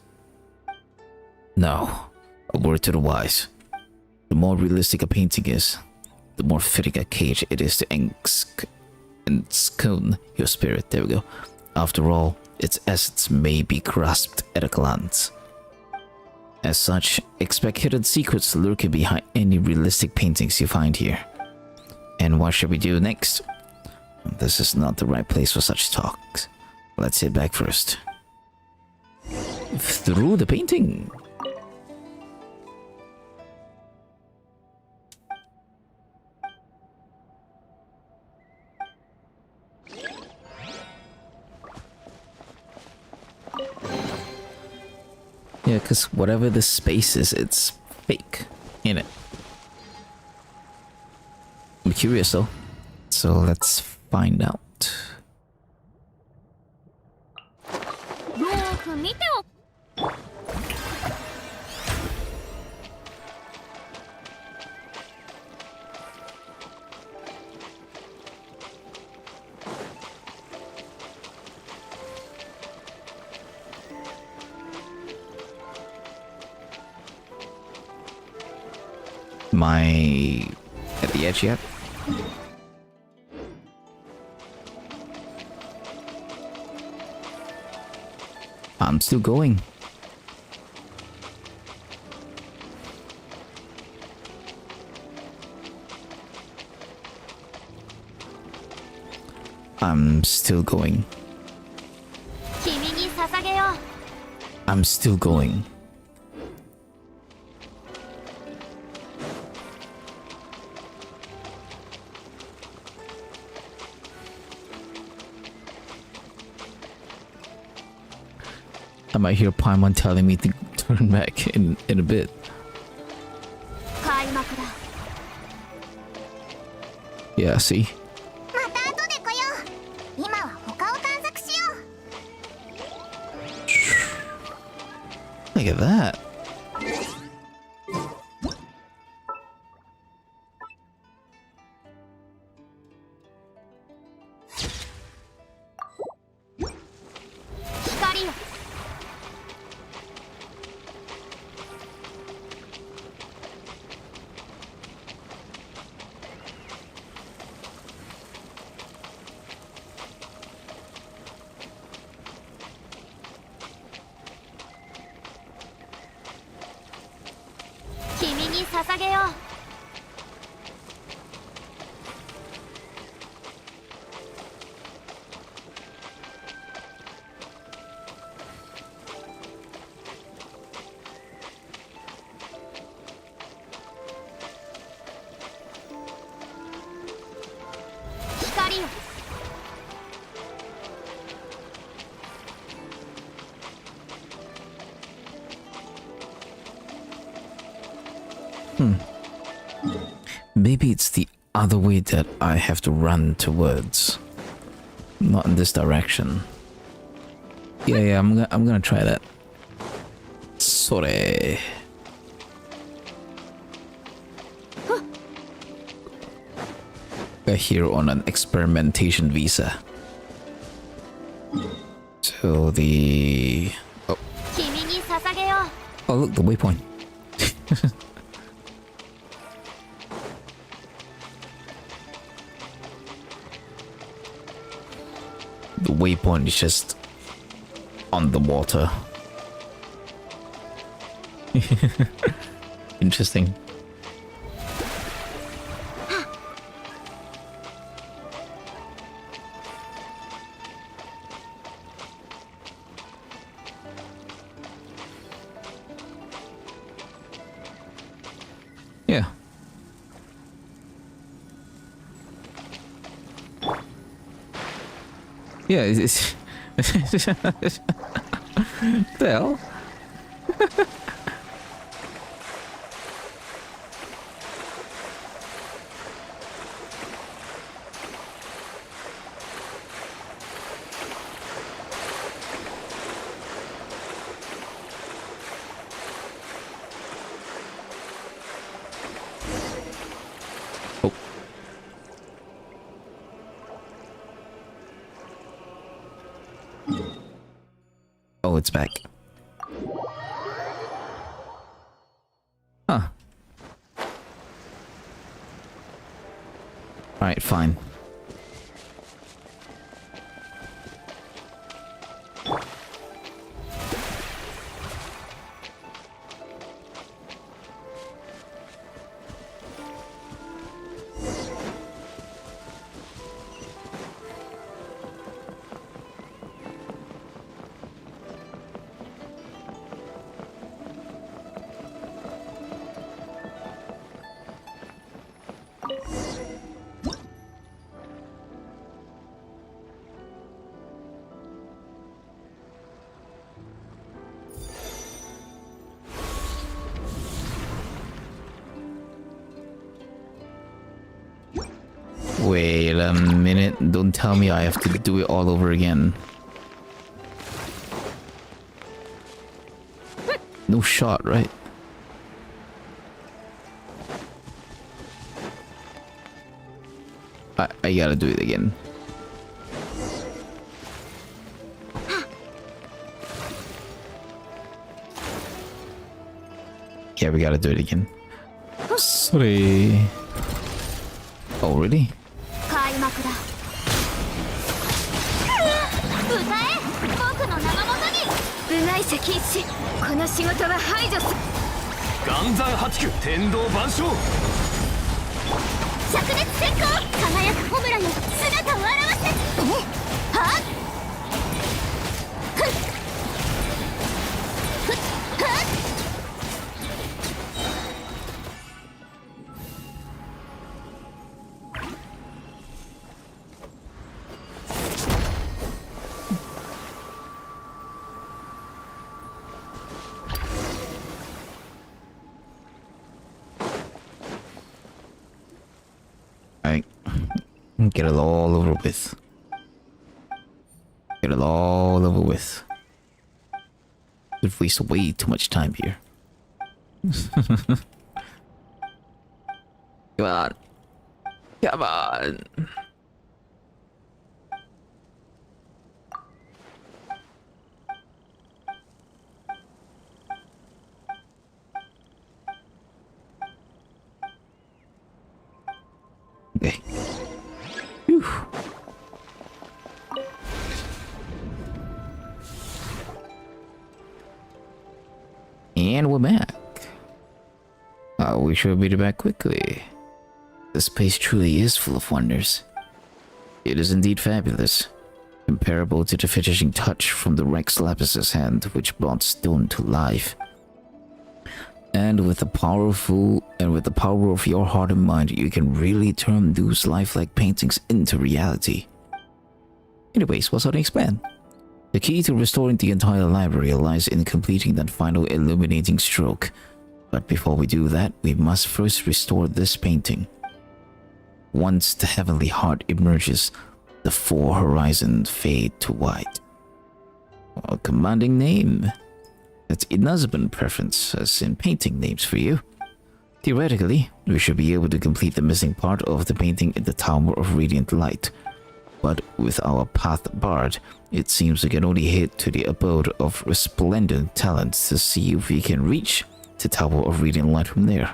Now, a word to the wise. The more realistic a painting is, the more fitting a cage it is to enscone your spirit. There we go. After all, its essence may be grasped at a glance. As such, expect hidden secrets lurking behind any realistic paintings you find here. And what should we do next? This is not the right place for such talks. Let's head back first. Through the painting. Yeah, because whatever the space is, it's fake, ain't it? I'm curious though, so let's find out. よーく見てお Yeah, Am I at the edge yet? I'm still going. I'm still going. 君に捧げよう。 I'm still going. I might hear Paimon telling me to turn back in a bit. 開幕だ。 Yeah, see? また後で来よう。今は他を探索しよう。 Look at that. Maybe it's the other way that I have to run towards. Not in this direction. Yeah, I'm gonna try that. Sorry. We're here on an experimentation visa. So the... Oh, oh look, the waypoint. The waypoint is just on the water. Interesting. Yeah. Yeah, it's the hell? Oh. Oh, it's back. Huh. Alright, fine. Wait a minute, don't tell me I have to do it all over again. No shot, right? I gotta do it again. Yeah, we gotta do it again. Sorry. Oh, really? 開幕だ歌え僕の名のもとに部外者禁止この仕事は排除す岩山八九天道万象灼熱閃光輝くホムラよ姿を現せはっふっふっはっ Alright. Get it all over with. Get it all over with. We've wasted way too much time here. Come on. Come on. Okay. Whew. And we're back. We should be back quickly. This place truly is full of wonders. It is indeed fabulous, comparable to the finishing touch from the Rex Lapis's hand, which brought stone to life. And with the power of your heart and mind, you can really turn those lifelike paintings into reality. Anyways, what's on the expand? The key to restoring the entire library lies in completing that final illuminating stroke. But before we do that, we must first restore this painting. Once the heavenly heart emerges, the four horizons fade to white. A commanding name. That's Inazban preference as in painting names for you. Theoretically, we should be able to complete the missing part of the painting in the Tower of Radiant Light. But with our path barred, it seems we can only head to the abode of resplendent talents to see if we can reach the Tower of Radiant Light from there.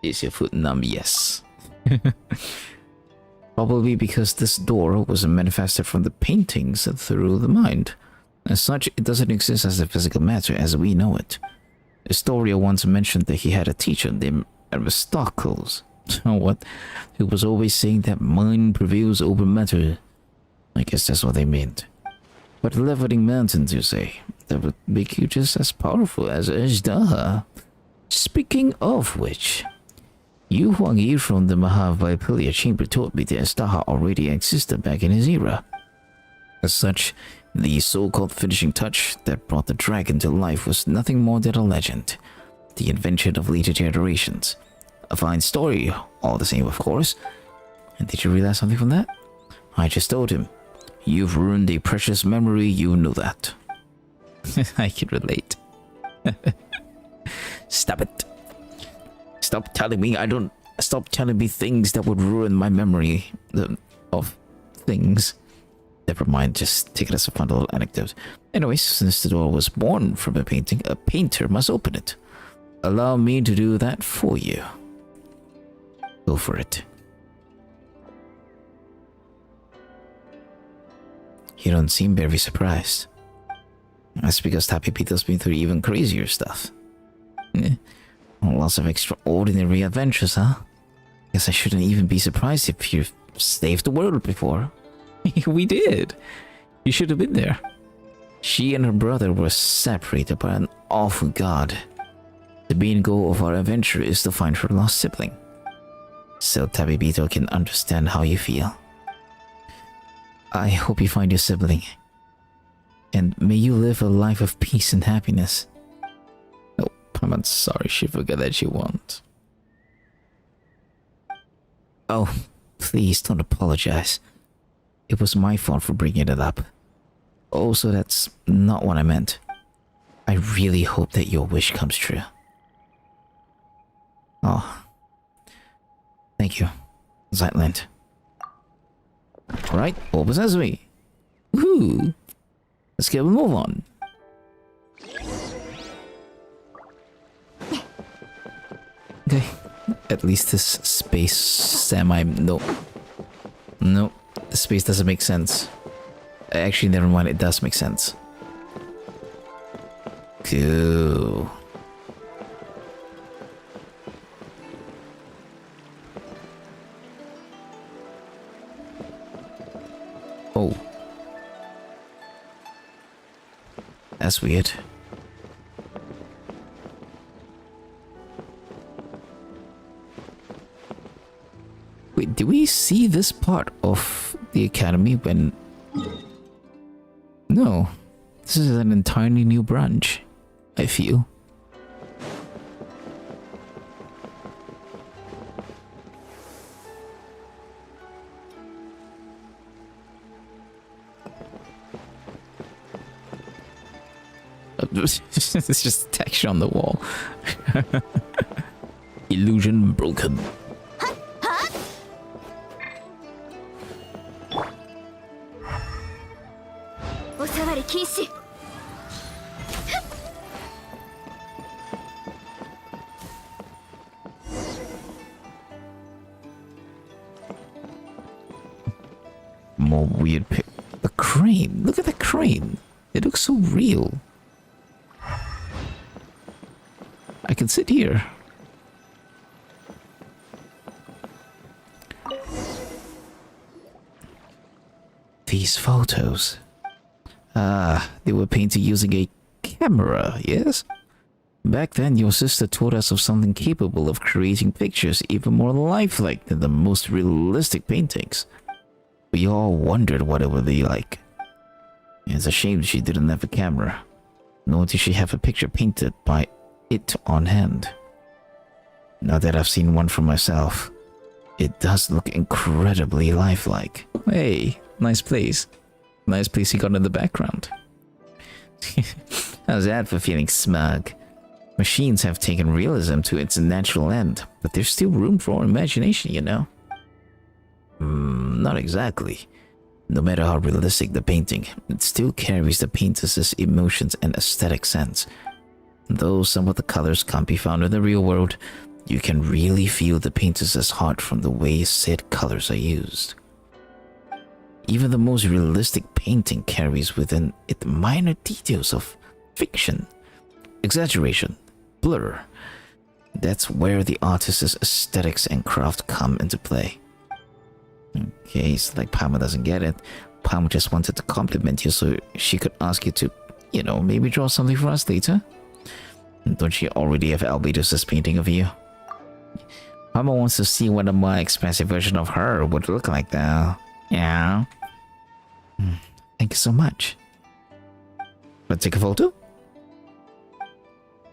Is your foot numb? Yes. Probably because this door was manifested from the paintings through the mind. As such, it doesn't exist as a physical matter as we know it. Astoria once mentioned that he had a teacher named Aristocles. What? Who was always saying that mind prevails over matter. I guess that's what they meant. But leveling mountains, you say? That would make you just as powerful as Ajdaha. Speaking of which, Yu Huangyi from the Mahavaipilia chamber told me that Ajdaha already existed back in his era. As such, the so-called finishing touch that brought the dragon to life was nothing more than a legend. The invention of later generations. A fine story, all the same of course. And did you realize something from that? I just told him. You've ruined a precious memory, you know that. I can relate. Stop it. Stop telling me things that would ruin my memory of things. Never mind, just take it as a fun little anecdote. Anyways, since the door was born from a painting, a painter must open it. Allow me to do that for you. Go for it. You don't seem very surprised. That's because Tapipito's been through even crazier stuff. Lots of extraordinary adventures, huh? Guess I shouldn't even be surprised if you've saved the world before. We did. You should have been there. She and her brother were separated by an awful god. The main goal of our adventure is to find her lost sibling. So Tabibito can understand how you feel. I hope you find your sibling. And may you live a life of peace and happiness. Oh, I'm sorry she forgot that she won't. Oh, please don't apologize. It was my fault for bringing it up. Also, that's not what I meant. I really hope that your wish comes true. Oh. Thank you, Zeitland. Alright, open sesame. Woohoo! let's get a move on. Okay, at least this space no, the space doesn't make sense. Actually, never mind, it does make sense. Cool. Oh. That's weird. Wait, did we see this part of the academy when... No. This is an entirely new branch, I feel. It's just texture on the wall. Illusion broken. More weird the crane. Look at the crane. It looks so real. I can sit here. These photos. Ah, they were painted using a camera, yes? Back then, your sister told us of something capable of creating pictures even more lifelike than the most realistic paintings. We all wondered what it would be like. It's a shame she didn't have a camera, nor did she have a picture painted by it on hand. Now that I've seen one for myself, it does look incredibly lifelike. Hey, nice place. Nice place you got in the background. How's that for feeling smug? Machines have taken realism to its natural end, but there's still room for imagination, you know? Not exactly. No matter how realistic the painting, it still carries the painter's emotions and aesthetic sense. Though some of the colors can't be found in the real world, you can really feel the painter's heart from the way said colors are used. Even the most realistic painting carries within it minor details of fiction, exaggeration, blur. That's where the artist's aesthetics and craft come into play. Okay, it's like Palma doesn't get it. Palma just wanted to compliment you so she could ask you to, maybe draw something for us later. Don't you already have Albedo's painting of you? Palma wants to see what a more expressive version of her would look like though. Yeah. Thank you so much. Let's take a photo?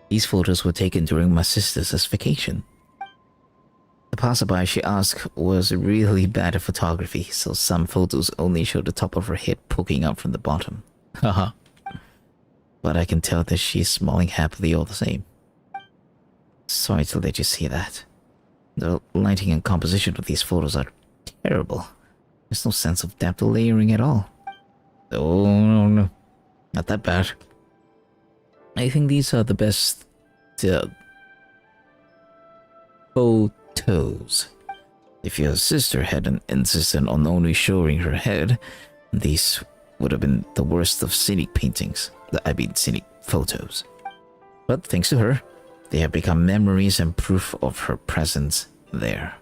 These photos were taken during my sister's vacation. The passerby she asked was really bad at photography, so some photos only show the top of her head poking out from the bottom. Haha. But I can tell that she's smiling happily all the same. Sorry to let you see that. The lighting and composition of these photos are terrible. There's no sense of depth or layering at all. Oh, no. Not that bad. I think these are the best photos. If your sister hadn't insisted on only showing her head, these would have been the worst of scenic paintings. Scenic photos. But thanks to her, they have become memories and proof of her presence there.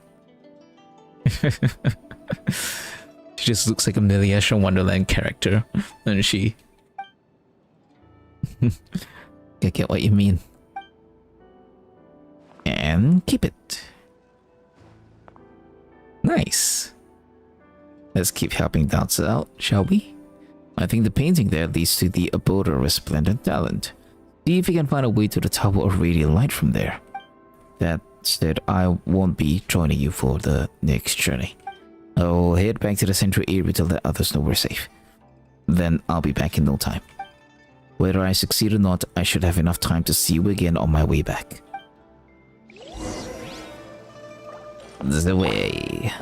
She just looks like a Militia Wonderland character, doesn't she? I get what you mean. And keep it. Nice. Let's keep helping doubts out, shall we? I think the painting there leads to the abode of resplendent talent. See if you can find a way to the Tower of Radiant Light from there. That said, I won't be joining you for the next journey. I'll head back to the central area to let others know we're safe. Then I'll be back in no time. Whether I succeed or not, I should have enough time to see you again on my way back. The way.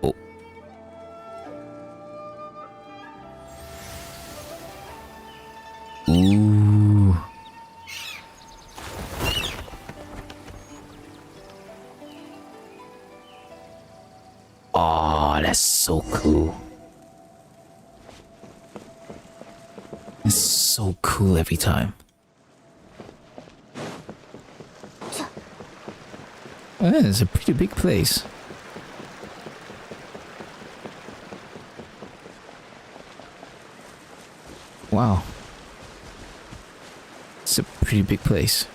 Oh. that's so cool. It's so cool every time. Oh, yeah, it's a pretty big place. Wow. It's a pretty big place.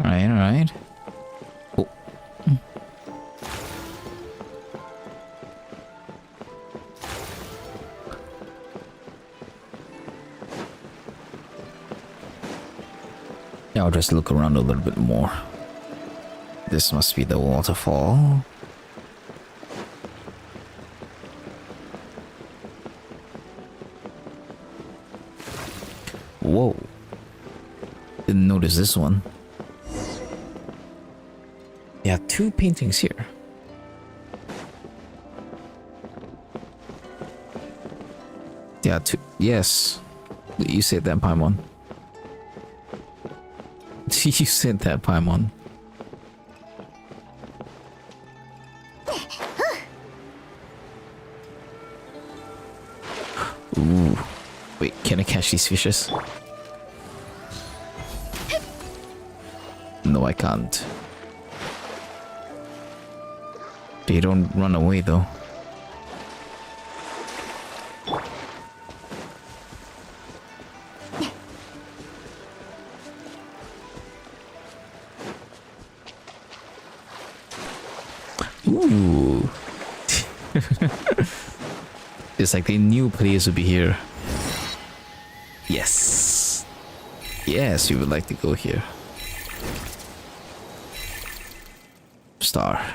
Alright. Oh. Yeah, I'll just look around a little bit more. This must be the waterfall. Whoa. Didn't notice this one. There are 2 paintings here. There are 2. Yes. You said that, Paimon. You said that, Paimon. Ooh. Wait, can I catch these fishes? No, I can't. They don't run away though. Ooh. It's like they knew players would be here. Yes. Yes, we would like to go here. Star.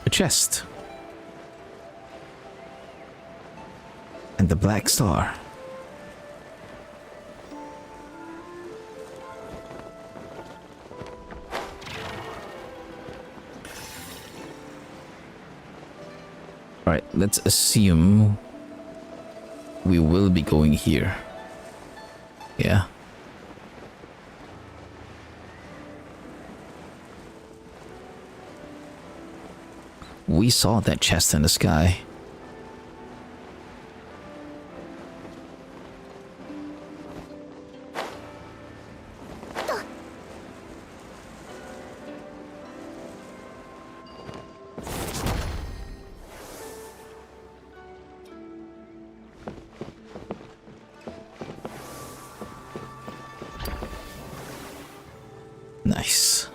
A chest. And the black star. Alright, let's assume we will be going here. Yeah. We saw that chest in the sky. Nice.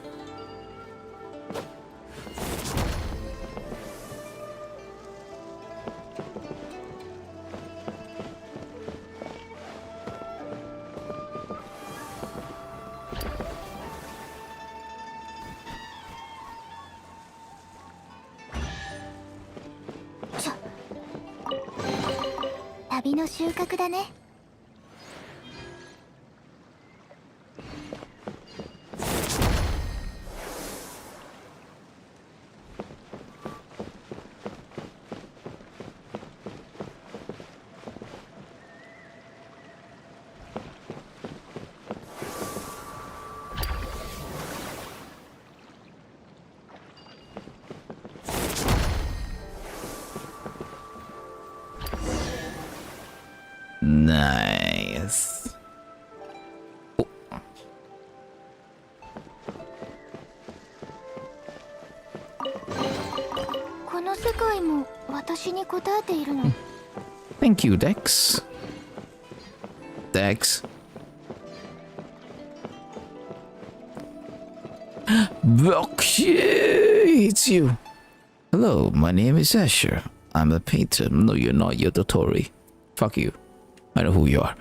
Nice. Oh. Thank you, Dex. Dex. It's you. Hello, my name is Asher. I'm a painter. No, you're not. You're the Tory. Fuck you. I know who you are.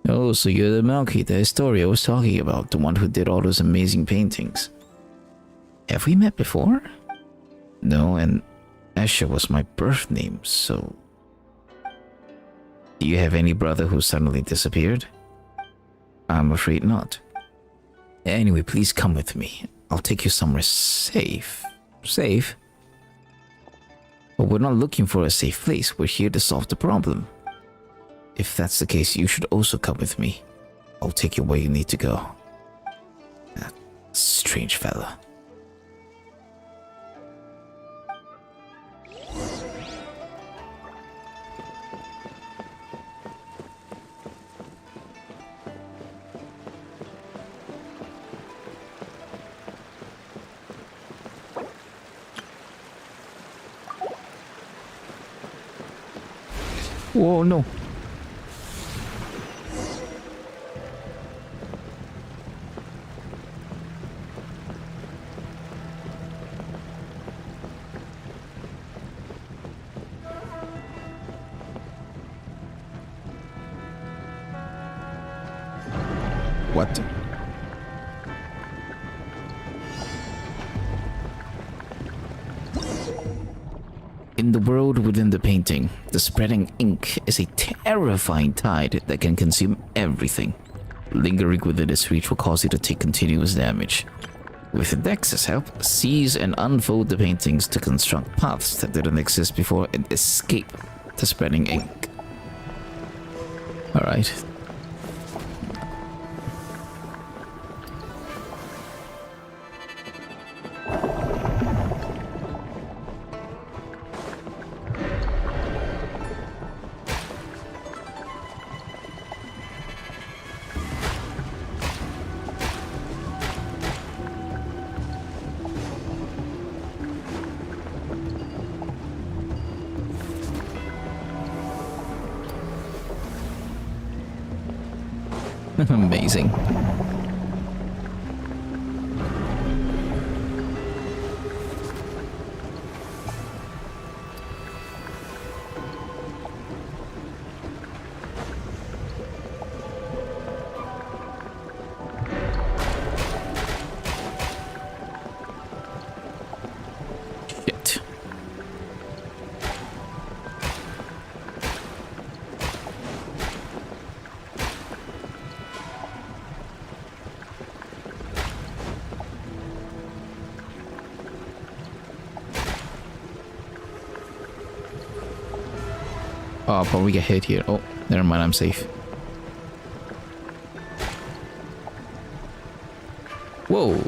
Oh, so you're the Malky, the historian I was talking about, the one who did all those amazing paintings. Have we met before? No, and Asher was my birth name, so... Do you have any brother who suddenly disappeared? I'm afraid not. Anyway, please come with me. I'll take you somewhere safe. Safe? But we're not looking for a safe place. We're here to solve the problem. If that's the case, you should also come with me. I'll take you where you need to go. That strange fella. Whoa, no. What? In the world within the painting, the spreading ink is a terrifying tide that can consume everything. Lingering within its reach will cause you to take continuous damage. With Dex's help, seize and unfold the paintings to construct paths that didn't exist before and escape the spreading ink. Alright. Amazing. Shit. Oh, I'll probably get hit here. Oh, never mind, I'm safe. Whoa.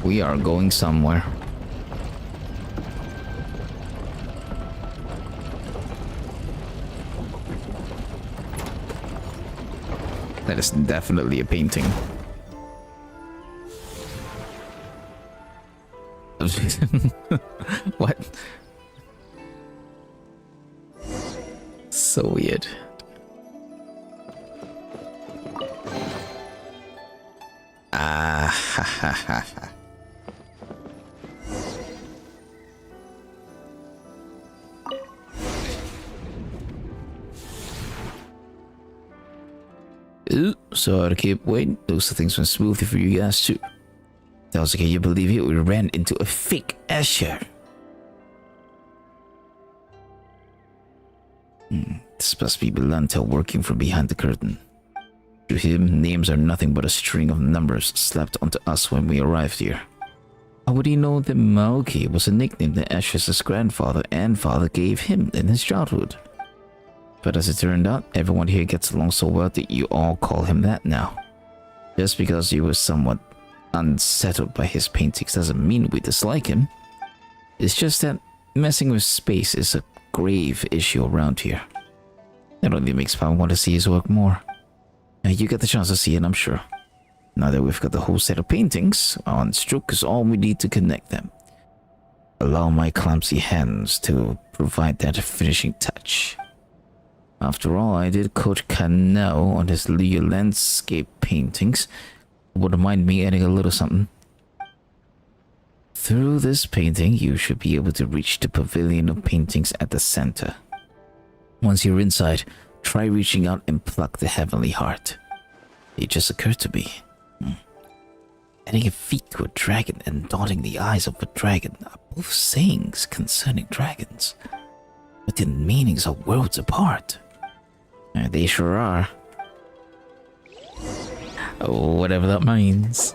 We are going somewhere. That is definitely a painting. What? So weird. Ah, ha ha ha ha. Ooh, sorry to keep waiting. Those things went smoothly for you guys too. Tells can you believe it? We ran into a fake Asher. This must be Belantel working from behind the curtain. To him, names are nothing but a string of numbers slapped onto us when we arrived here. How would he know that Maoki was a nickname that Asher's grandfather and father gave him in his childhood? But as it turned out, everyone here gets along so well that you all call him that now. Just because you were somewhat unsettled by his paintings doesn't mean we dislike him. It's just that messing with space is a grave issue around here. It only makes Papa want to see his work more. Now you get the chance to see it, I'm sure. Now that we've got the whole set of paintings, on stroke is all we need to connect them. Allow my clumsy hands to provide that finishing touch. After all, I did coach Kanao on his landscape paintings. Wouldn't mind me adding a little something. Through this painting, you should be able to reach the pavilion of paintings at the center. Once you're inside, try reaching out and pluck the heavenly heart. It just occurred to me. Adding a feet to a dragon and dotting the eyes of a dragon are both sayings concerning dragons, but their meanings are worlds apart. They sure are. Whatever that means.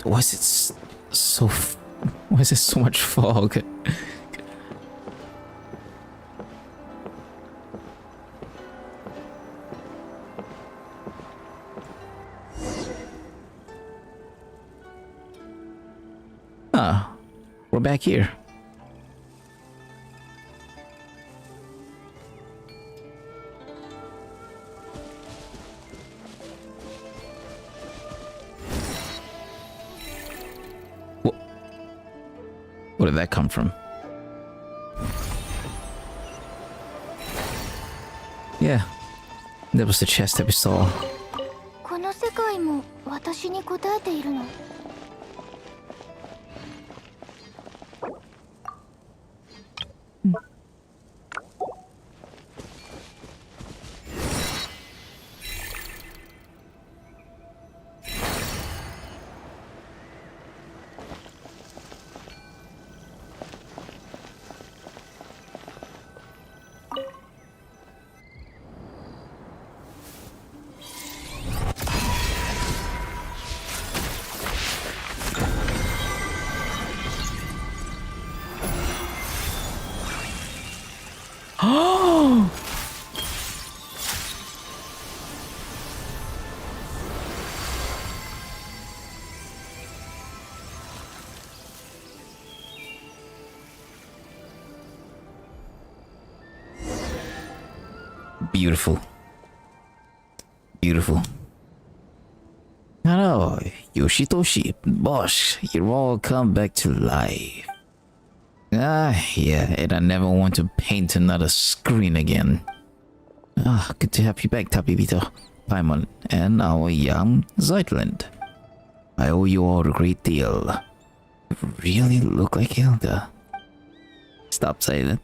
Why is it why is there so much fog? Ah, we're back here. Where did that come from? Yeah, that was the chest that we saw. この世界も私に答えているの。Beautiful. Beautiful. Hello, Yoshitoshi, Bosch, you're all come back to life. Ah, yeah, and I never want to paint another screen again. Ah, good to have you back, Tapibito, Paimon, and our young Zeitland. I owe you all a great deal. You really look like Hilda. Stop saying it.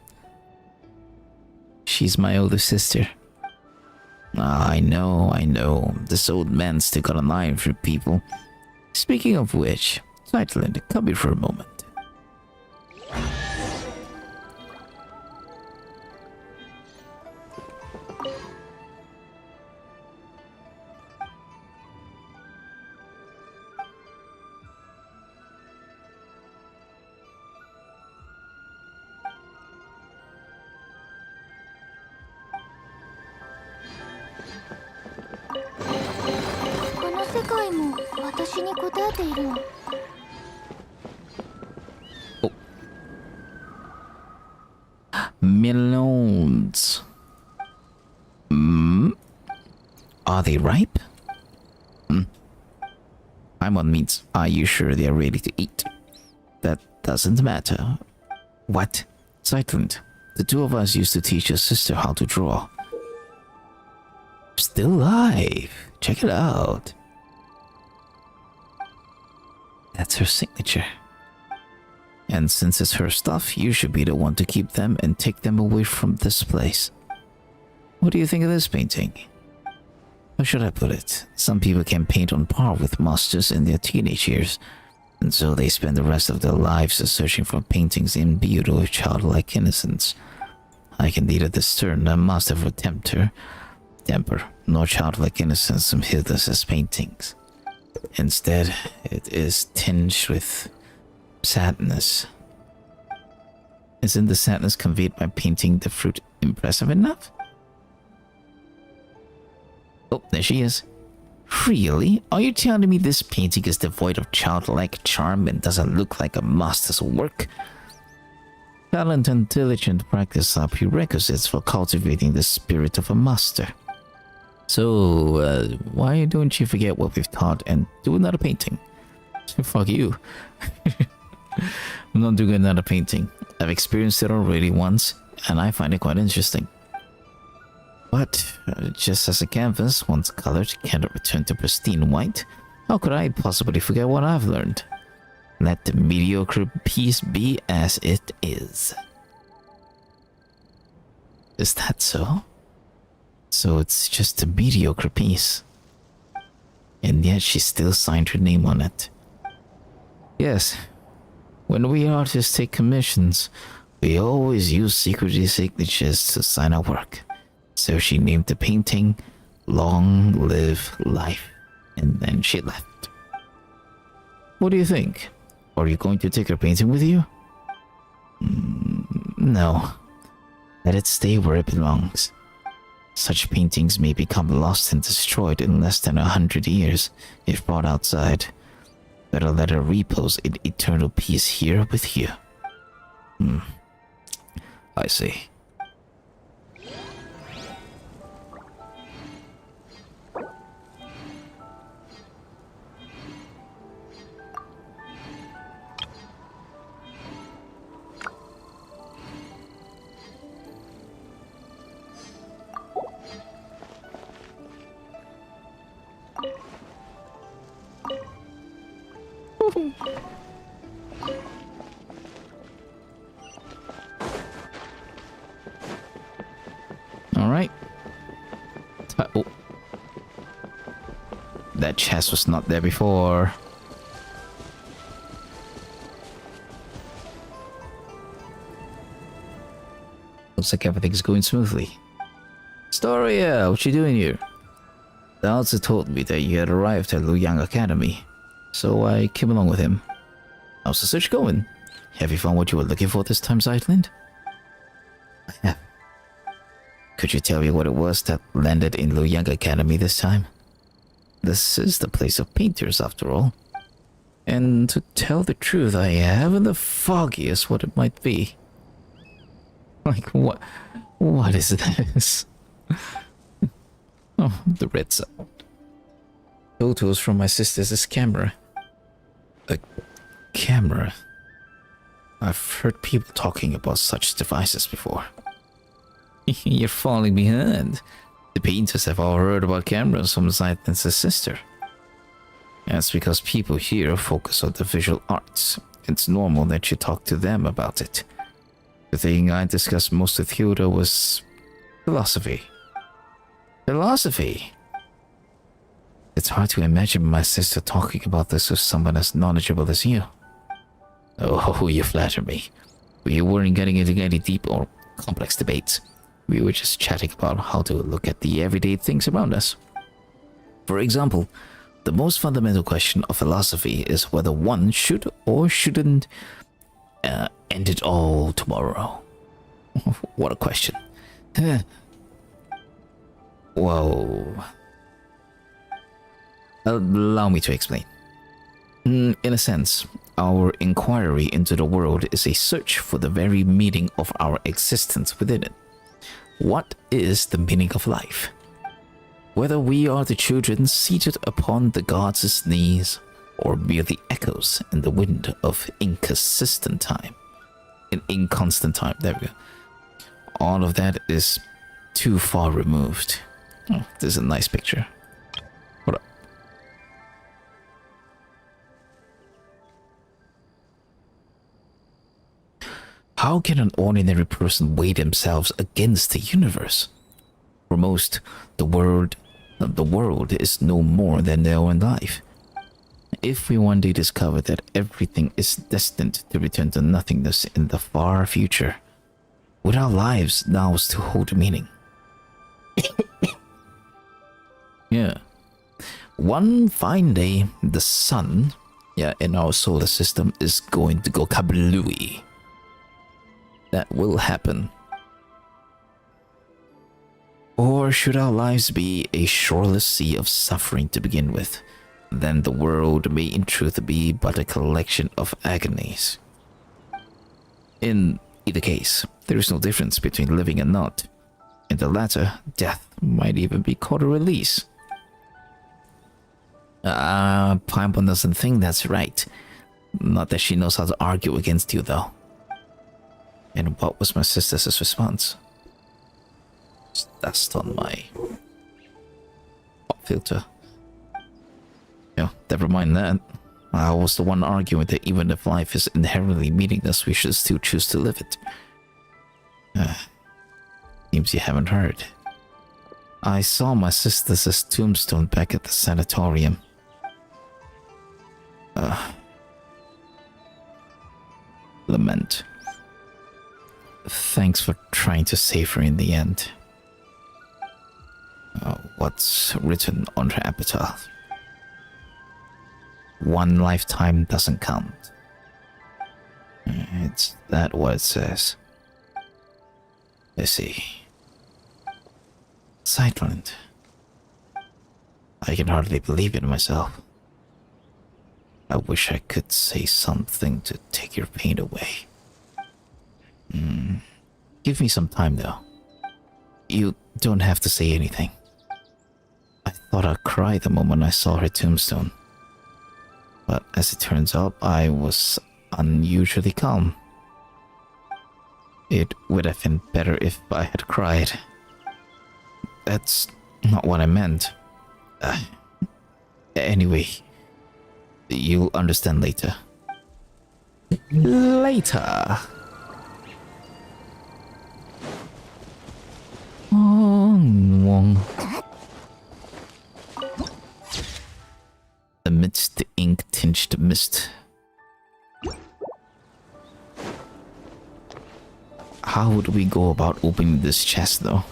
She's my older sister. Ah, I know. This old man still got an eye for people. Speaking of which, Zeitland, come here for a moment. Melons. Are they ripe? Paimon means, are you sure they are ready to eat? That doesn't matter. What? Zeitland, the two of us used to teach your sister how to draw. Still alive. Check it out. That's her signature. And since it's her stuff, you should be the one to keep them and take them away from this place. What do you think of this painting? How should I put it? Some people can paint on par with masters in their teenage years, and so they spend the rest of their lives searching for paintings imbued with childlike innocence. I can neither discern a masterful temper, nor childlike innocence from Hilda's paintings. Instead, it is tinged with sadness. Isn't the sadness conveyed by painting the fruit impressive enough? Oh, there she is. Really? Are you telling me this painting is devoid of childlike charm and doesn't look like a master's work? Talent and diligent practice are prerequisites for cultivating the spirit of a master. So, why don't you forget what we've taught and do another painting? Fuck you. I'm not doing another painting. I've experienced it already once, and I find it quite interesting. But just as a canvas, once colored, cannot return to pristine white, how could I possibly forget what I've learned? Let the mediocre piece be as it is. Is that so? So it's just a mediocre piece. And yet she still signed her name on it. Yes, when we artists take commissions, we always use secrecy signatures to sign our work. So she named the painting Long Live Life, and then she left. What do you think? Are you going to take her painting with you? No. Let it stay where it belongs. Such paintings may become lost and destroyed in less than 100 years if brought outside. Better let her repose in eternal peace here with you. I see. Alright. Oh. That chest was not there before. Looks like everything's going smoothly. Storia, what you doing here? The officer told me that you had arrived at Luoyang Academy, so I came along with him. How's the search going? Have you found what you were looking for this time, Zeitland? I have. Could you tell me what it was that landed in Luoyang Academy this time? This is the place of painters, after all. And to tell the truth, I haven't the foggiest what it might be. Like, what? What is this? Oh, the red sound. Photos from my sister's camera. A camera? I've heard people talking about such devices before. You're falling behind. The painters have all heard about cameras from Zeitland's sister. That's because people here focus on the visual arts. It's normal that you talk to them about it. The thing I discussed most with Hilda was philosophy. Philosophy? It's hard to imagine my sister talking about this with someone as knowledgeable as you. Oh, you flatter me. We weren't getting into any deep or complex debates. We were just chatting about how to look at the everyday things around us. For example, the most fundamental question of philosophy is whether one should or shouldn't end it all tomorrow. What a question. Whoa. Allow me to explain. In a sense, our inquiry into the world is a search for the very meaning of our existence within it. What is the meaning of life? Whether we are the children seated upon the gods' knees, or merely echoes in the wind of inconstant time. There we go. All of that is too far removed. Oh, this is a nice picture. Hold up. How can an ordinary person weigh themselves against the universe? For most, the world is no more than their own life. If we one day discover that everything is destined to return to nothingness in the far future, would our lives now still hold meaning? Yeah. One fine day, the sun, in our solar system is going to go kablooey. That will happen. Or should our lives be a shoreless sea of suffering to begin with? Then the world may in truth be but a collection of agonies. In either case, there is no difference between living and not. In the latter, death might even be called a release. Paimon doesn't think that's right. Not that she knows how to argue against you, though. And what was my sister's response? That's on my pop filter. Yeah, never mind that. I was the one arguing that even if life is inherently meaningless, we should still choose to live it. Seems you haven't heard. I saw my sister's tombstone back at the sanatorium. Lament. Thanks for trying to save her in the end. What's written on her epitaph? One lifetime doesn't count. It's that what it says. Let's see. Sightland. I can hardly believe it myself. I wish I could say something to take your pain away. Give me some time though. You don't have to say anything. I thought I'd cry the moment I saw her tombstone. But as it turns out, I was unusually calm. It would have been better if I had cried. That's not what I meant. Anyway, you'll understand later. Later. Amidst the ink-tinged mist. How would we go about opening this chest, though?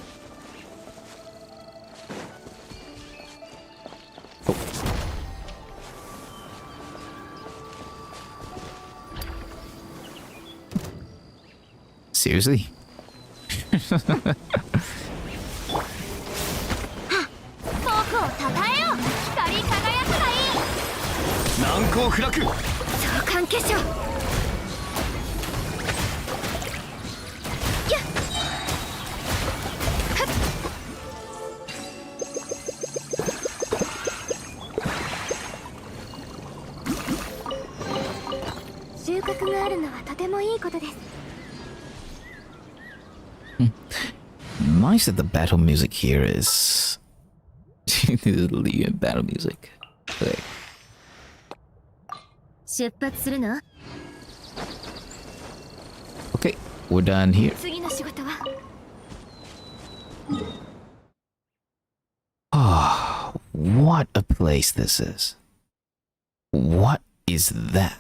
Seriously? フォークをたたえよう。光り輝くがいい。難攻不落。召喚化粧。やっ。はっ。収穫があるのはとてもいいことです。 Nice that the battle music here is literally battle music. Okay. 出発するの？ Okay, we're done here. 次の仕事は？ Ah, what a place this is. What is that?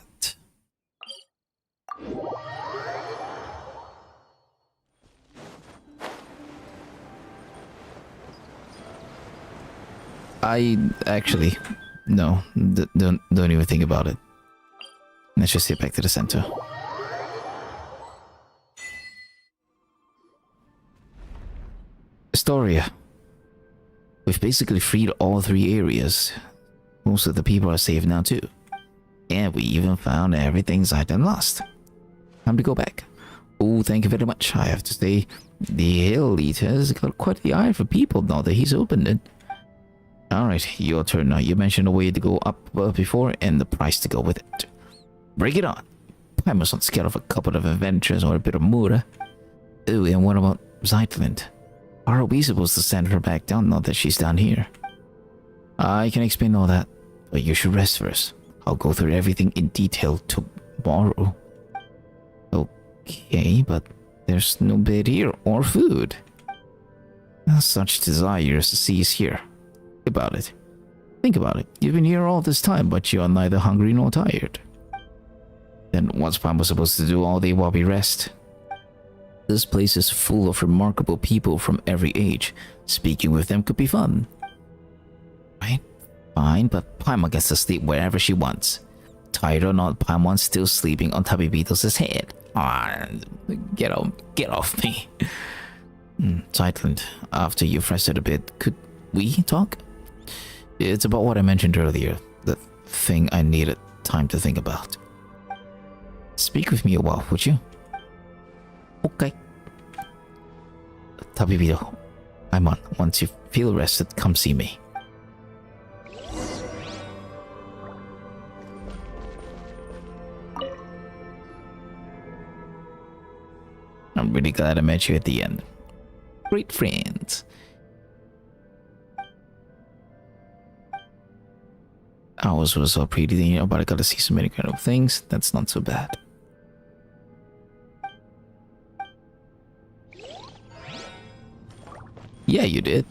I actually no, don't even think about it. Let's just get back to the center. Astoria. We've basically freed all 3 areas. Most of the people are safe now too. And we even found everything Zayden lost. Time to go back. Oh, thank you very much. I have to say, the Hill Eater's got quite the eye for people now that he's opened it. Alright, your turn now. You mentioned a way to go up before and the price to go with it. Bring it on. I'm not scared of a couple of adventures or a bit of murder. Oh, and what about Zeitland? How are we supposed to send her back down now that she's down here? I can explain all that, but you should rest first. I'll go through everything in detail tomorrow. Okay, but there's no bed here or food. Such desires to cease here. Think about it. You've been here all this time, but you are neither hungry nor tired. Then what's Pamba supposed to do all day while we rest? This place is full of remarkable people from every age. Speaking with them could be fun. Right? Fine, but Paimon gets to sleep wherever she wants. Tired or not, Paimon's still sleeping on Tabibitos' head. Ah, get off me. Zeitland, after you've rested a bit, could we talk? It's about what I mentioned earlier, the thing I needed time to think about. Speak with me a while, would you? Okay. Tabibito, I'm on. Once you feel rested, come see me. I'm really glad I met you at the end. Great friends. Ours was so pretty, but I gotta see so many kind of things. That's not so bad. Yeah, you did.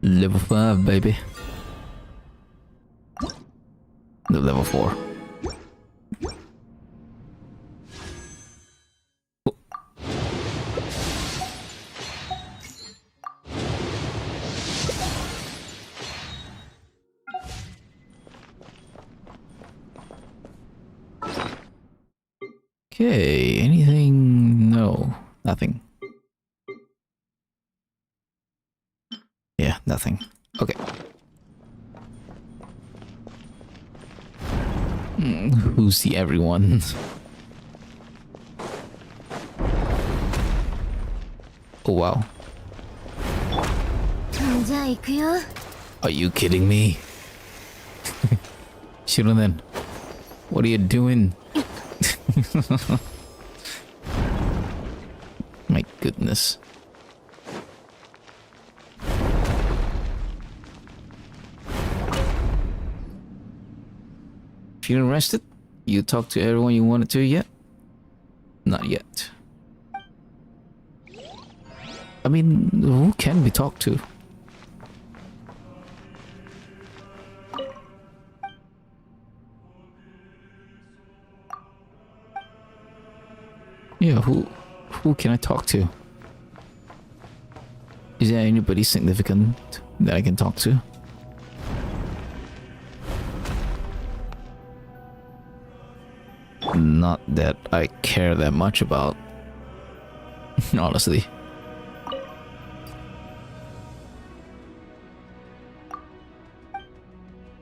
Level 5, baby. No, level 4. Okay, anything? No, nothing. Yeah, nothing. Okay. Who's the everyone? Oh wow. じゃあ行くよ。 Are you kidding me? Shironen, what are you doing? My goodness. Feeling rested? You talked to everyone you wanted to yet? Not yet. I mean, who can we talk to? Yeah, who can I talk to? Is there anybody significant that I can talk to? Not that I care that much about, honestly.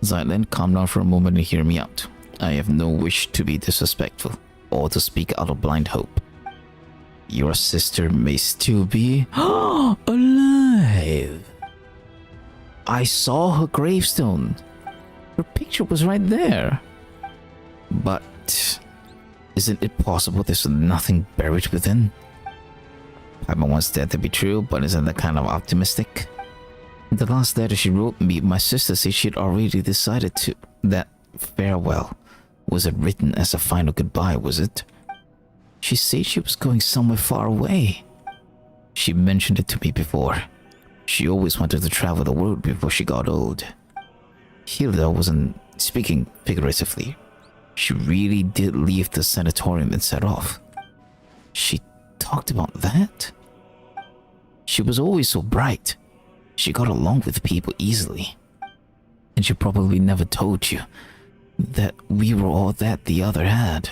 Zyland, calm down for a moment and hear me out. I have no wish to be disrespectful or to speak out of blind hope. Your sister may still be alive. I saw her gravestone. Her picture was right there. But isn't it possible there's nothing buried within? Paimon wants that to be true, but isn't that kind of optimistic? The last letter she wrote me, my sister said she'd already decided to that farewell. Was it written as a final goodbye, was it? She said she was going somewhere far away. She mentioned it to me before. She always wanted to travel the world before she got old. Hilda wasn't speaking figuratively. She really did leave the sanatorium and set off. She talked about that? She was always so bright. She got along with people easily. And she probably never told you that we were all that the other had.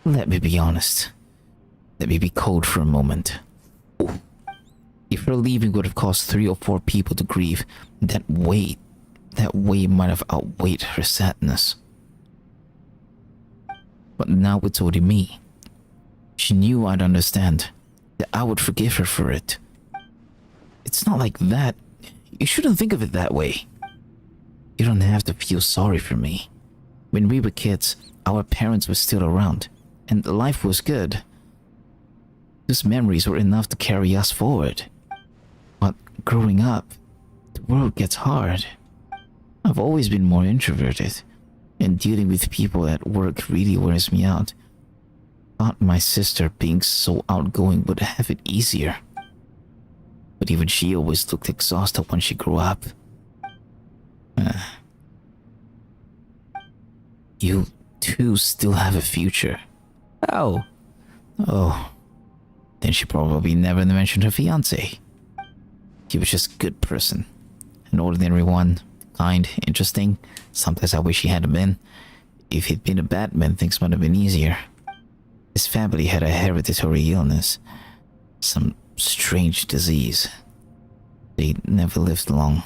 Let me be honest. Let me be cold for a moment. If her leaving would have caused 3 or 4 people to grieve, that weight might have outweighed her sadness. But now it's only me. She knew I'd understand, that I would forgive her for it. It's not like that. You shouldn't think of it that way. You don't have to feel sorry for me. When we were kids, our parents were still around, and life was good. Those memories were enough to carry us forward. But growing up, the world gets hard. I've always been more introverted, and dealing with people at work really wears me out. Thought my sister being so outgoing would have it easier. But even she always looked exhausted when she grew up. You two still have a future. How? Oh. Then she probably never mentioned her fiancé. He was just a good person. An ordinary one. Kind, interesting. Sometimes I wish he hadn't been. If he'd been a bad man, things might have been easier. His family had a hereditary illness. Some strange disease. They never lived long.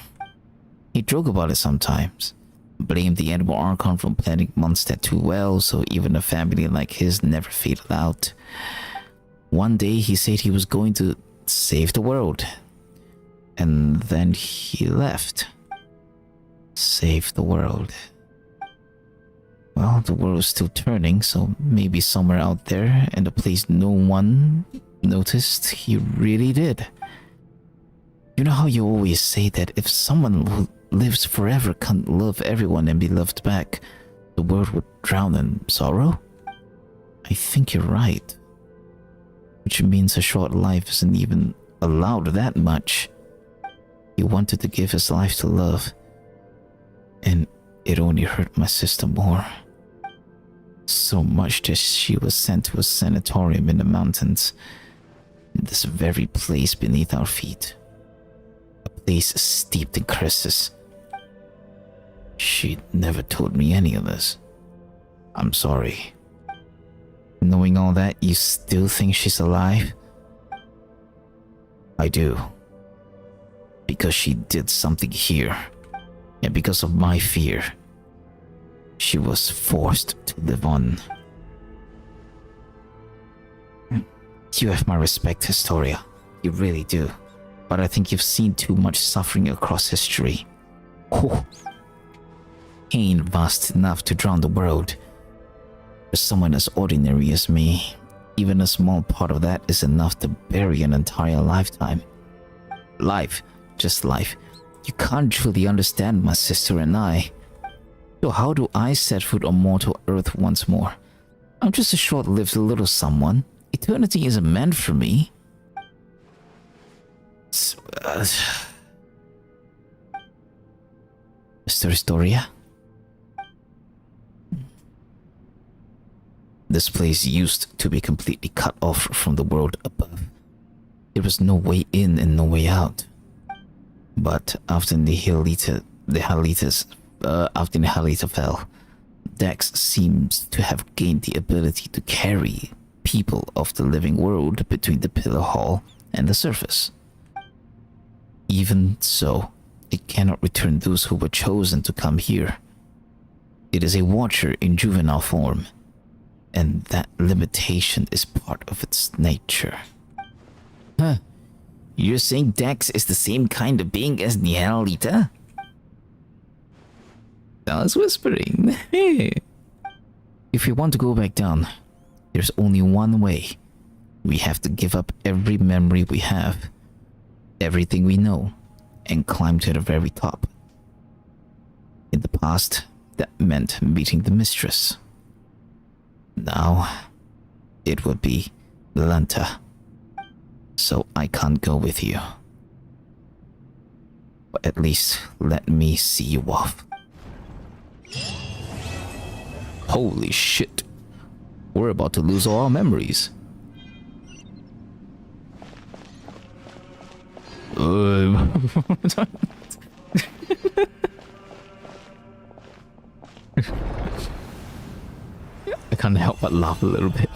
He joked about it sometimes. Blamed the animal archon for planning Mondstadt too well, so even a family like his never faded out. One day he said he was going to save the world. And then he left. Save the world. Well, the world is still turning, so maybe somewhere out there in the place no one noticed, he really did. You know how you always say that if someone who lives forever can't love everyone and be loved back, the world would drown in sorrow? I think you're right. Which means a short life isn't even allowed that much. He wanted to give his life to love, and it only hurt my sister more. So much that she was sent to a sanatorium in the mountains, in this very place beneath our feet. A place steeped in curses. She never told me any of this. I'm sorry. Knowing all that, you still think she's alive? I do. Because she did something here. And because of my fear, she was forced to live on. You have my respect, Historia. You really do. But I think you've seen too much suffering across history. Oh. Pain vast enough to drown the world. For someone as ordinary as me, even a small part of that is enough to bury an entire lifetime. Life, just life. You can't truly understand my sister and I. So how do I set foot on mortal earth once more? I'm just a short-lived little someone. Eternity isn't meant for me. Mr. Historia? This place used to be completely cut off from the world above. There was no way in and no way out. But after Nihilita fell, Dex seems to have gained the ability to carry people of the living world between the pillar hall and the surface. Even so, it cannot return those who were chosen to come here. It is a watcher in juvenile form, and that limitation is part of its nature. Huh? You're saying Dex is the same kind of being as Nihilita? I was whispering. If we want to go back down, there's only one way. We have to give up every memory we have, everything we know, and climb to the very top. In the past, that meant meeting the mistress. Now, it would be Lanta. So I can't go with you. But at least let me see you off. Holy shit. We're about to lose all our memories. I can't help but laugh a little bit.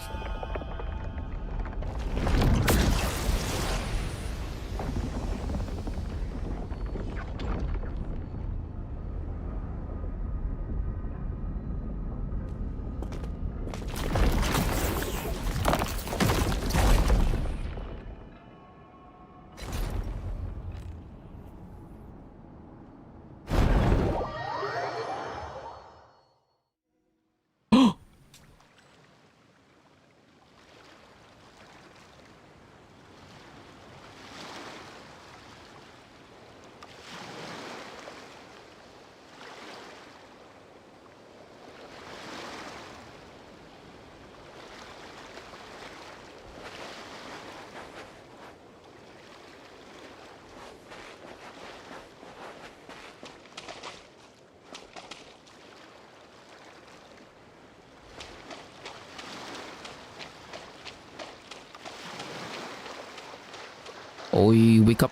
Oi, wake up.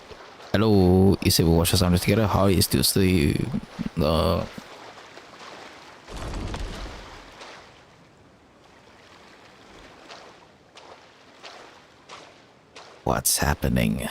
Hello, you say we watch the sound together? How is still sleep? What's happening?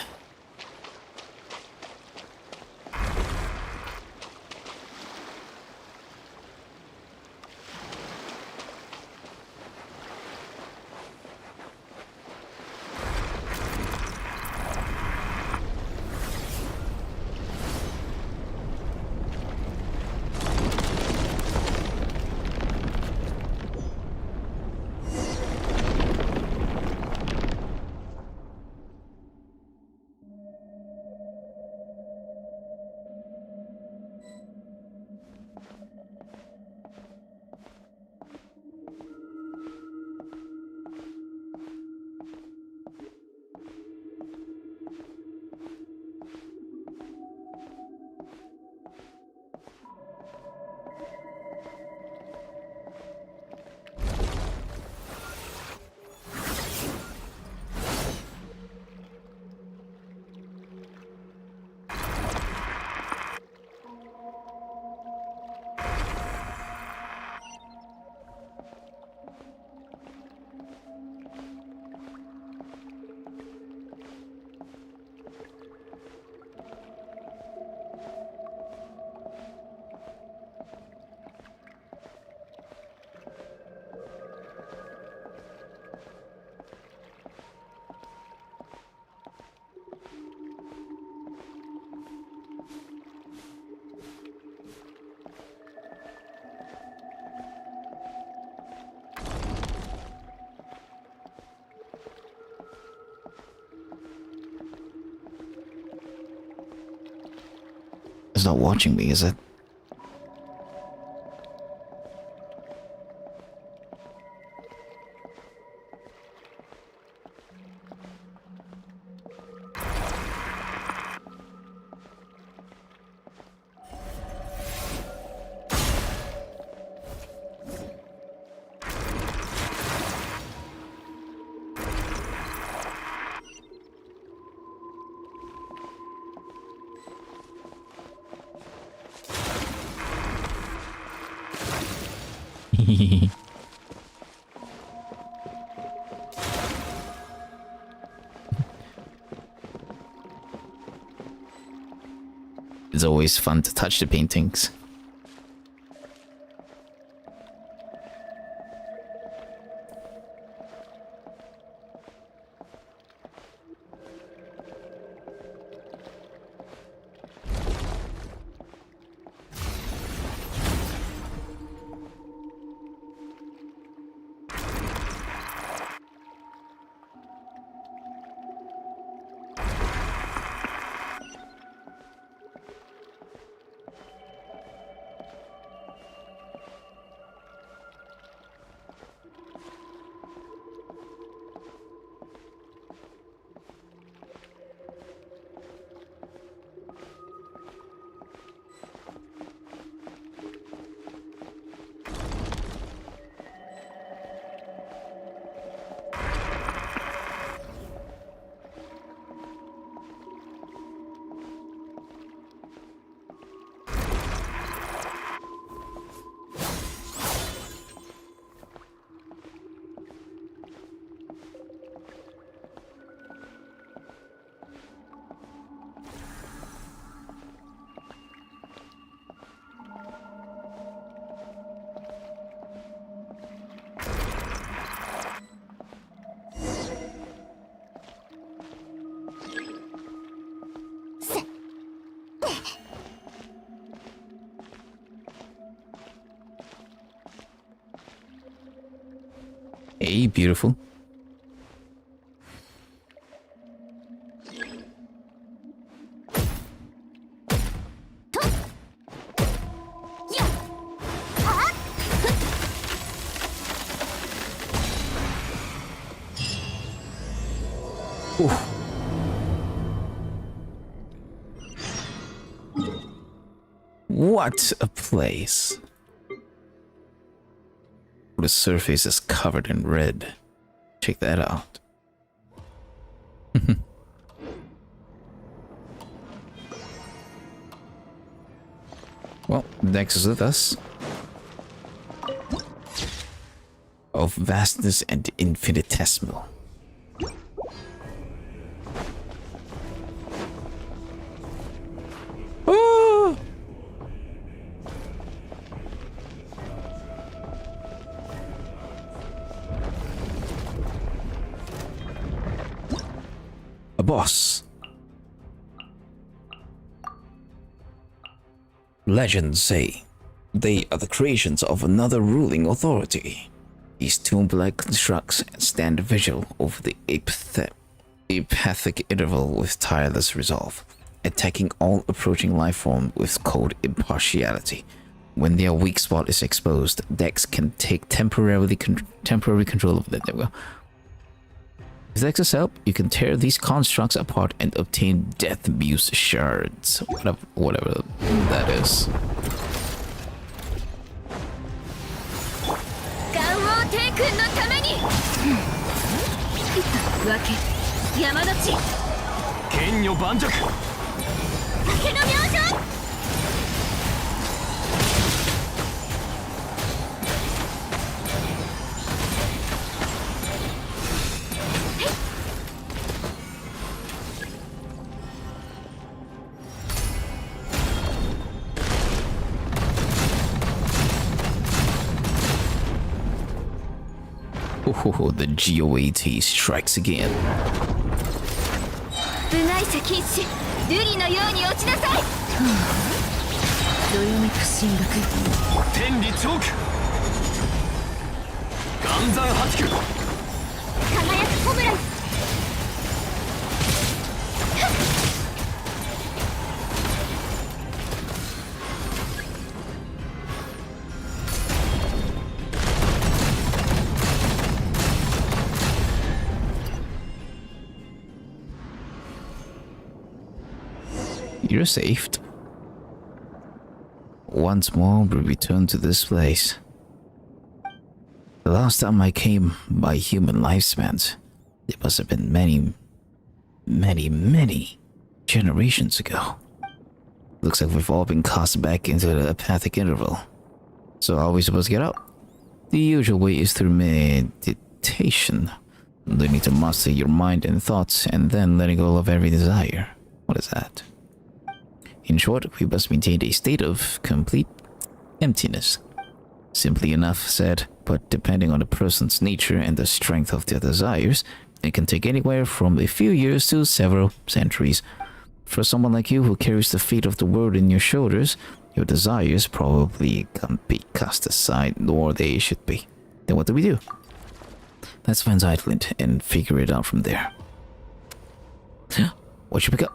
is not watching me, is it? It's always fun to touch the paintings. Hey, beautiful. What a place. The surface is covered in red. Check that out. Well, Dex is with us. Of vastness and infinitesimal. Ah! A boss. Legends say they are the creations of another ruling authority. These tomb-like constructs stand vigil over the apathic interval with tireless resolve, attacking all approaching life form with cold impartiality. When their weak spot is exposed, Dex can take temporary control of them. There we go. With Dex's help, you can tear these constructs apart and obtain Death Muse shards. Whatever that is. Oh, the GOAT strikes again. You're saved. Once more, we return to this place. The last time I came by human lifespans, it must have been many generations ago. Looks like we've all been cast back into the apathic interval. So how are we supposed to get out? The usual way is through meditation. Learning to master your mind and thoughts, and then letting go of every desire. What is that? In short, we must maintain a state of complete emptiness. Simply enough said, but depending on the person's nature and the strength of their desires, it can take anywhere from a few years to several centuries. For someone like you who carries the fate of the world in your shoulders, your desires probably can't be cast aside, nor they should be. Then what do? Let's find Zeitland and figure it out from there. What should we go?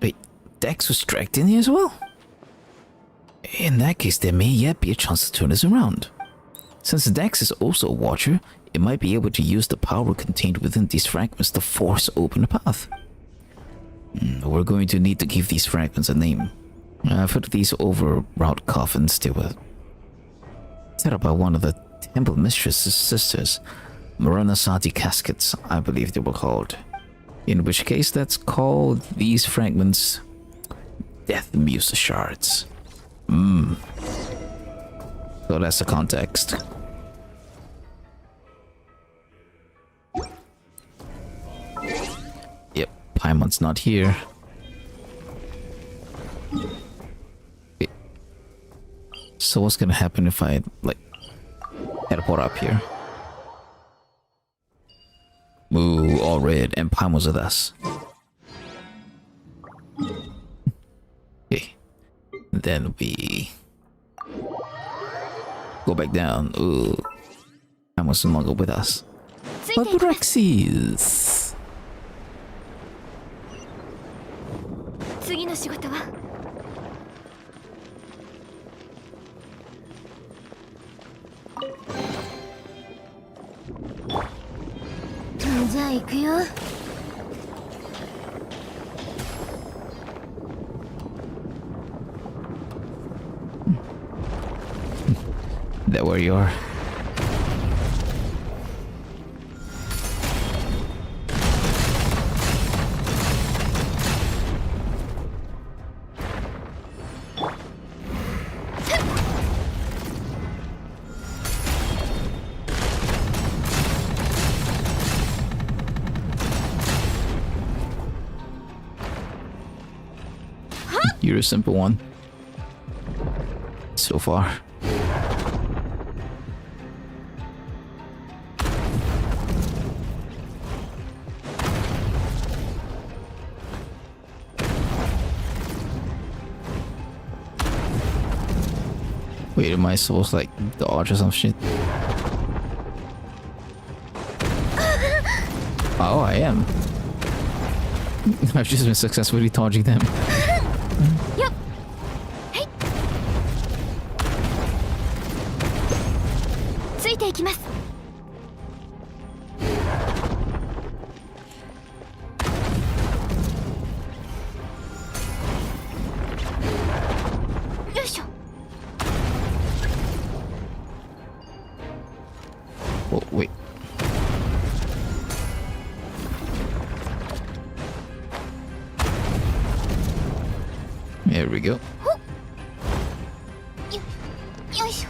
Wait, Dex was dragged in here as well? In that case, there may yet be a chance to turn this around. Since Dex is also a watcher, it might be able to use the power contained within these fragments to force open a path. We're going to need to give these fragments a name. For these overwrought coffins, they were set up by one of the temple mistress's sisters. Maranasati caskets, I believe they were called. In which case, let's call these fragments Death Muse Shards. So that's the context. Yep, Paimon's not here. So what's gonna happen if I, like, teleport up here? Ooh, all red, and Paimon's with us. Okay. Then we go back down. Ooh. Paimon's no longer with us. But Rexys! 次の仕事はじゃあ行くよ That where you are? You're a simple one. So far. Wait, am I supposed to like dodge or some shit? Oh, I am. I've just been successfully dodging them. Yup. Hey. ついていきます よいしょ Oh, wait. There we go. よいしょ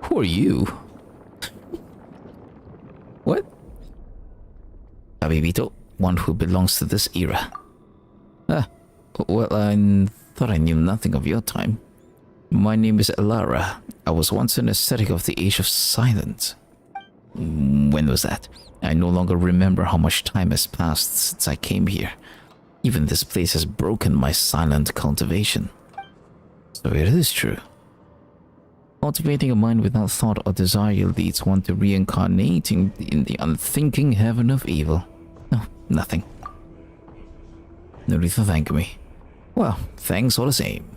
Who are you? What? Abibito, one who belongs to this era. Ah, well, I thought I knew nothing of your time. My name is Elara. I was once an ascetic of the Age of Silence. When was that? I no longer remember how much time has passed since I came here. Even this place has broken my silent cultivation. So it is true. Cultivating a mind without thought or desire leads one to reincarnating in the unthinking heaven of evil. No, nothing. No need to thank me. Well, thanks all the same.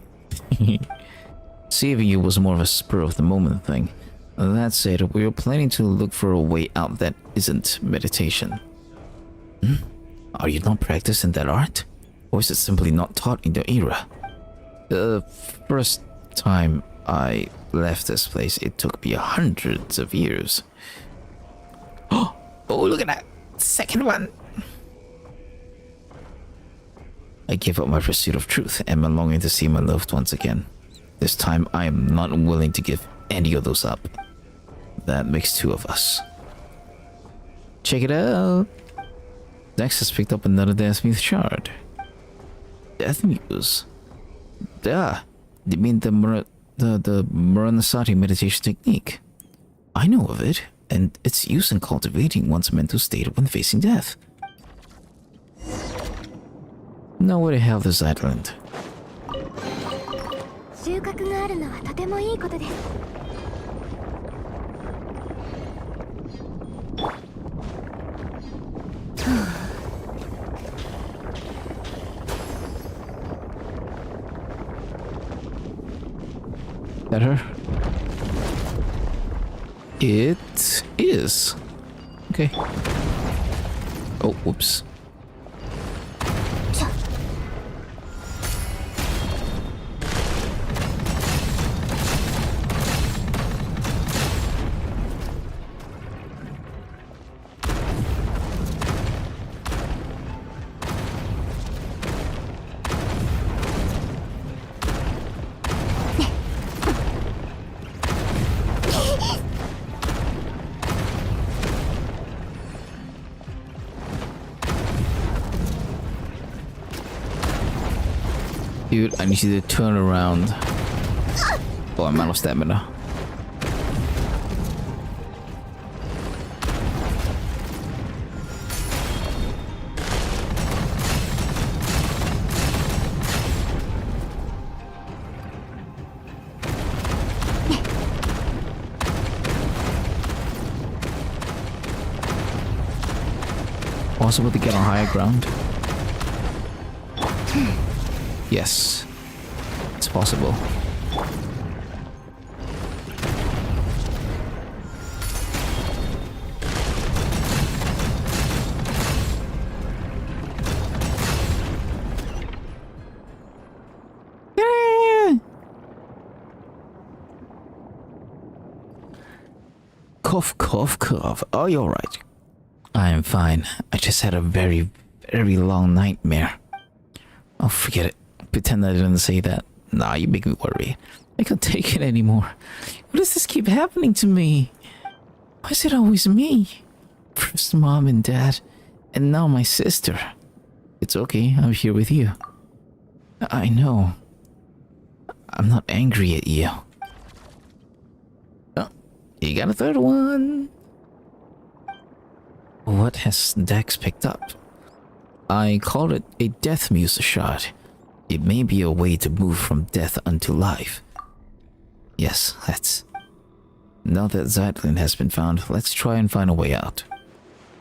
Saving you was more of a spur of the moment thing. That said, we were planning to look for a way out that isn't meditation. Are you not practiced in that art? Or is it simply not taught in your era? The first time I left this place, it took me hundreds of years. Oh, look at that! Second one! I gave up my pursuit of truth and my longing to see my loved ones again. This time, I am not willing to give any of those up. That makes two of us. Check it out! Dex has picked up another Death Muse shard. Death Muse? Duh! You mean the Muranasati meditation technique? I know of it, and its use in cultivating one's mental state when facing death. Now where the hell is this island? 収穫があるのはとてもいいことです。 Better? It is. Okay. Oh, whoops. Dude, I need you to turn around. Oh, I'm out of stamina. Possible to get on higher ground? Yes, it's possible. Cough, cough, cough. Oh, you're right. I am fine. I just had a very, very long nightmare. Oh, forget it. Pretend I didn't say that. Nah, you make me worry. I can't take it anymore. Why does this keep happening to me? Why is it always me? First mom and dad, and now my sister. It's okay, I'm here with you. I know. I'm not angry at you. Oh, you got a third one. What has Dex picked up? I call it a Death Muse shard. It may be a way to move from death unto life. Yes, let's. Now that Zeitlin has been found, let's try and find a way out.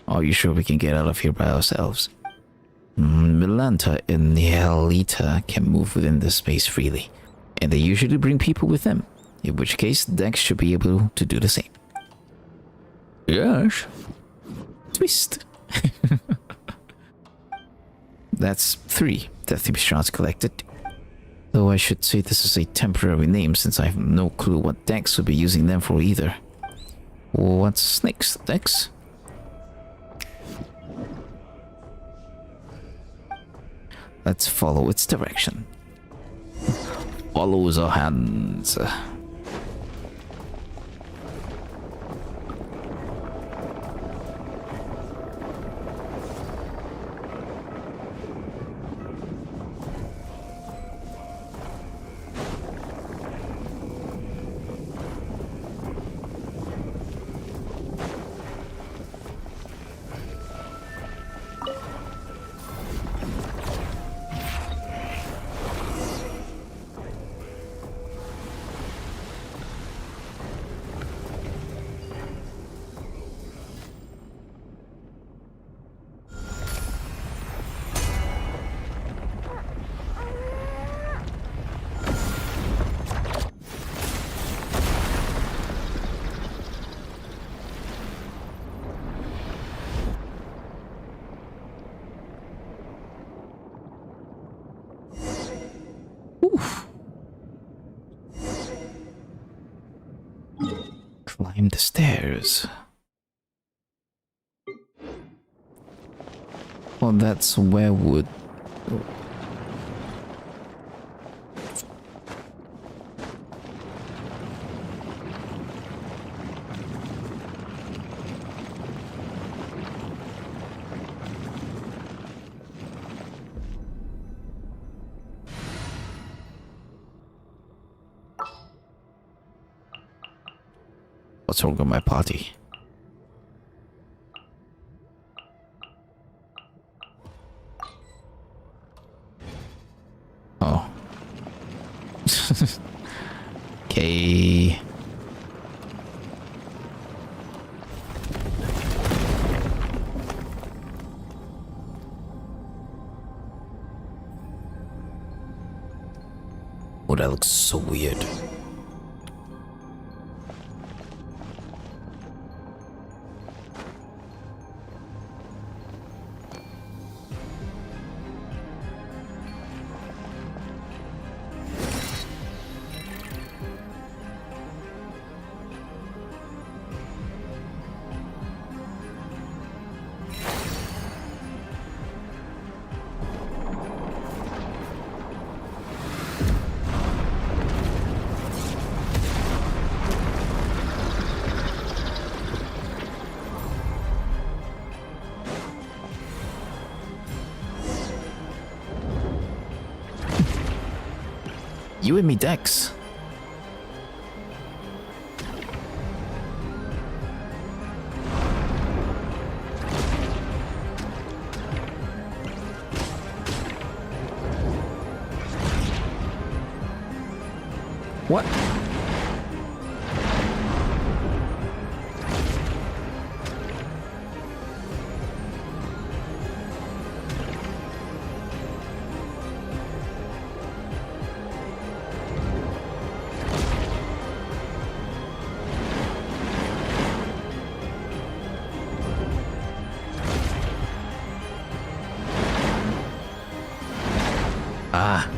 Are you sure we can get out of here by ourselves? Milanta and Nihalita can move within this space freely, and they usually bring people with them, in which case Dex should be able to do the same. Yes. Twist. That's 3 Death Muse shards collected. Though I should say this is a temporary name since I have no clue what Dex would be using them for either. What's next, Dex? Let's follow its direction. Follows our hands. Climb the stairs. Well, that's where would... What's wrong with my party? Oh. Okay. Oh, that looks so weird. You and me, Dex. What? Ah.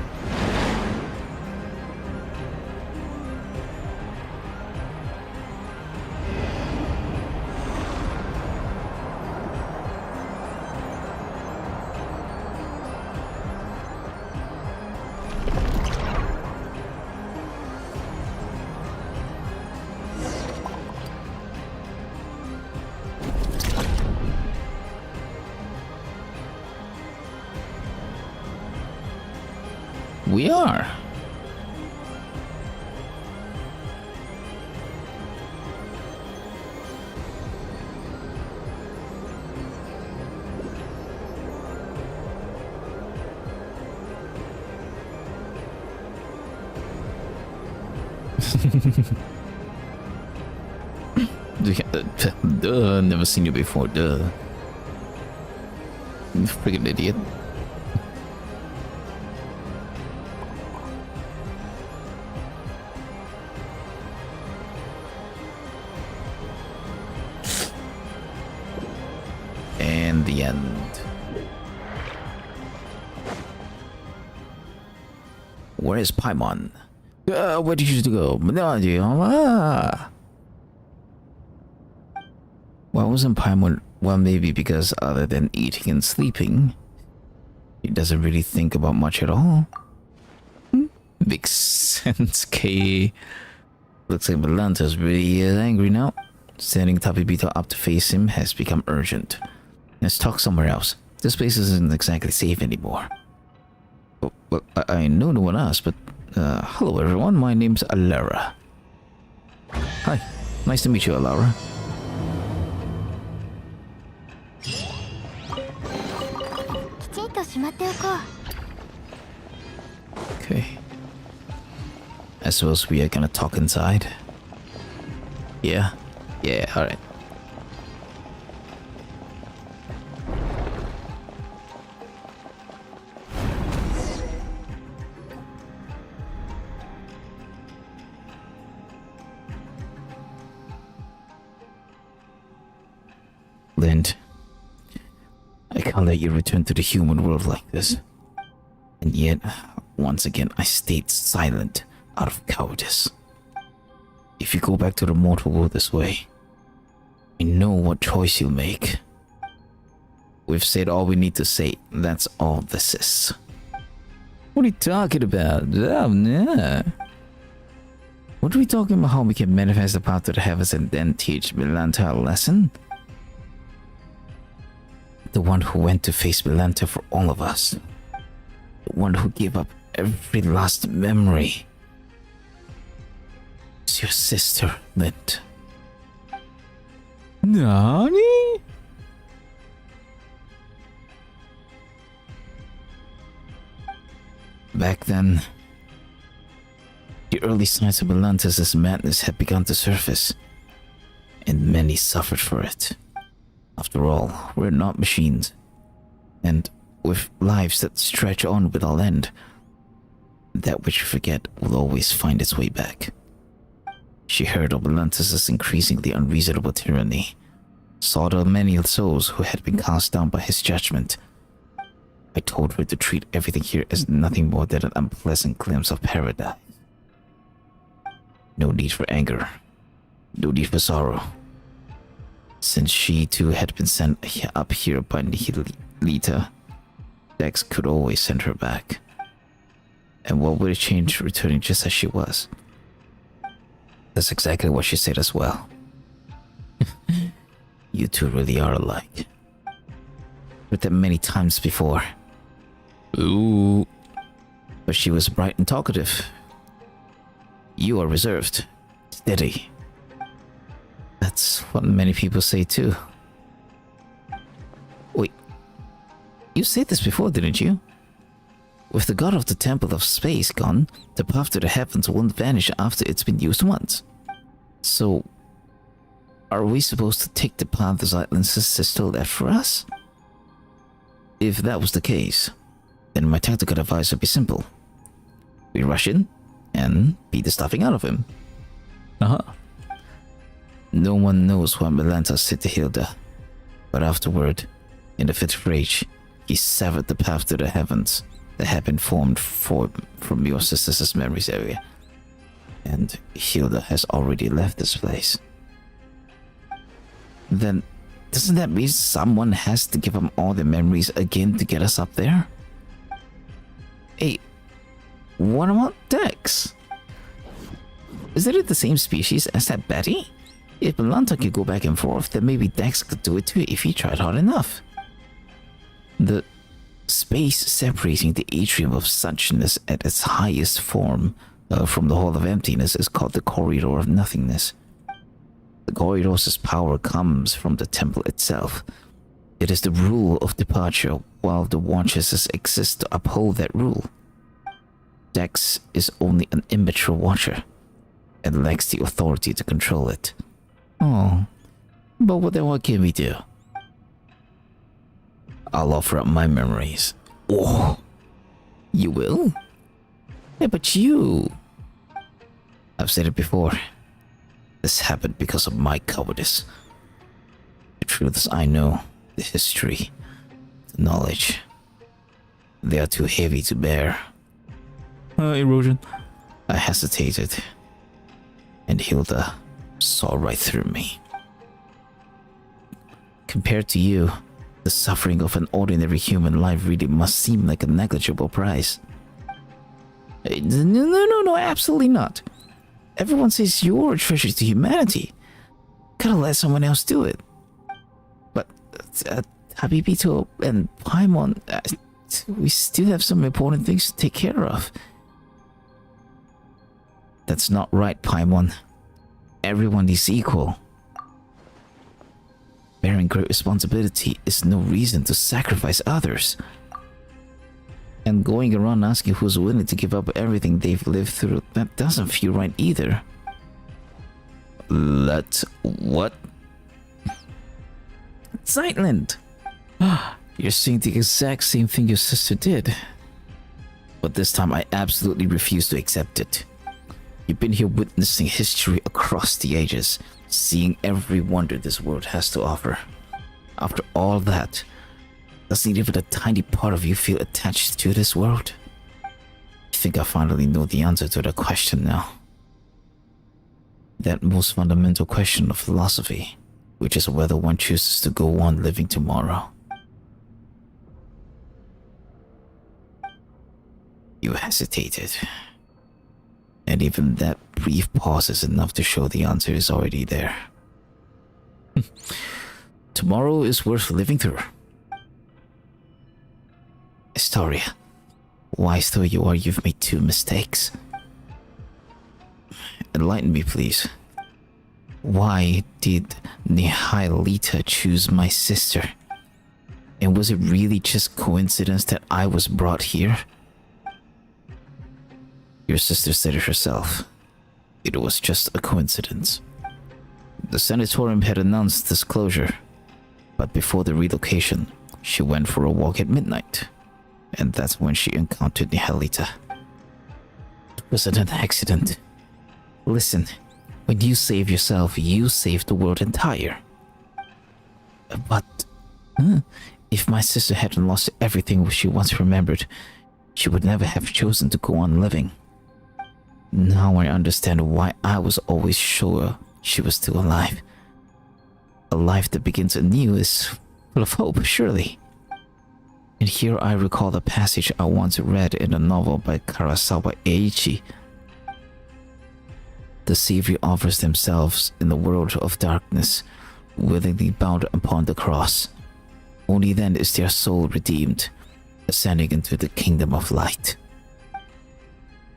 We are. Duh, never seen you before, duh. You friggin' idiot. And the end. Where is Paimon? Where did you go? No idea. Why wasn't Paimon? Well, maybe because other than eating and sleeping, he doesn't really think about much at all. Makes sense, K. Looks like Melanta's really angry now. Sending Tapibito up to face him has become urgent. Let's talk somewhere else. This place isn't exactly safe anymore. Well, I know no one else, but hello everyone, my name's Alara. Hi, nice to meet you, Alara. Okay. I suppose we are gonna talk inside. Yeah? Yeah, alright. Lind, I can't let you return to the human world like this. And yet, once again, I stayed silent out of cowardice. if you go back to the mortal world this way, I know what choice you'll make. We've said all we need to say. That's all this is. What are you talking about? Oh, no. What are we talking about? How we can manifest the path to the heavens and then teach Milanta a lesson? The one who went to face Milanta for all of us. The one who gave up every last memory. It's your sister, Lind. Nani? Back then, the early signs of Melantis' madness had begun to surface, and many suffered for it. After all, we're not machines, and with lives that stretch on without end, that which you forget will always find its way back. She heard of Melantis' increasingly unreasonable tyranny, saw the many souls who had been cast down by his judgment. I told her to treat everything here as nothing more than an unpleasant glimpse of paradise. No need for anger, no need for sorrow. Since she too had been sent up here by Nihilita, Dex could always send her back. And what would it change returning just as she was? That's exactly what she said as well. You two really are alike. Heard that many times before. Ooh. But she was bright and talkative. You are reserved, steady. That's what many people say too. Wait, you said this before, didn't you? With the god of the Temple of Space gone, the path to the heavens won't vanish after it's been used once. So, are we supposed to take the path the Zeitlin's sister left for us? If that was the case, then my tactical advice would be simple. We rush in and beat the stuffing out of him. No one knows what Melanta said to Hilda, but afterward, in a fit of rage, he severed the path to the heavens that had been formed from your sister's memories area. And Hilda has already left this place. Then, doesn't that mean someone has to give them all their memories again to get us up there? Hey, what about Dex? Isn't it the same species as that Betty? If Melanta could go back and forth, then maybe Dex could do it too if he tried hard enough. The space separating the atrium of suchness at its highest form from the Hall of Emptiness is called the Corridor of Nothingness. The corridor's power comes from the temple itself. It is the rule of departure, while the Watchers exist to uphold that rule. Dex is only an immature Watcher, and lacks the authority to control it. Oh, but what can we do? I'll offer up my memories. Oh, you will? Yeah, but you... I've said it before. This happened because of my cowardice. The truths I know, the history, the knowledge, they are too heavy to bear. Erosion. I hesitated, and Hilda saw right through me. Compared to you, the suffering of an ordinary human life really must seem like a negligible price. No, absolutely not. Everyone says you're a treasure to humanity. Gotta let someone else do it. But Habibito and Paimon, we still have some important things to take care of. That's not right, Paimon. Everyone is equal. Bearing great responsibility is no reason to sacrifice others. And going around asking who's willing to give up everything they've lived through, that doesn't feel right either. What? Zeitland! You're saying the exact same thing your sister did. But this time I absolutely refuse to accept it. You've been here witnessing history across the ages, seeing every wonder this world has to offer. After all that, doesn't even a tiny part of you feel attached to this world? I think I finally know the answer to that question now. that most fundamental question of philosophy, which is whether one chooses to go on living tomorrow. You hesitated. And even that brief pause is enough to show the answer is already there. Tomorrow is worth living through. Astoria, wise though you are, you've made 2 mistakes. Enlighten me, please. Why did Nihalita choose my sister? And was it really just coincidence that I was brought here? Your sister said it herself. It was just a coincidence. The sanatorium had announced this closure, but before the relocation, she went for a walk at midnight, and that's when she encountered Nihalita. It wasn't an accident. Listen, when you save yourself, you save the world entire. But if my sister hadn't lost everything she once remembered, she would never have chosen to go on living. Now I understand why I was always sure she was still alive. A life that begins anew is full of hope, surely. And here I recall the passage I once read in a novel by Karasawa Eiichi. The Savior offers themselves in the world of darkness, willingly bound upon the cross. Only then is their soul redeemed, ascending into the kingdom of light.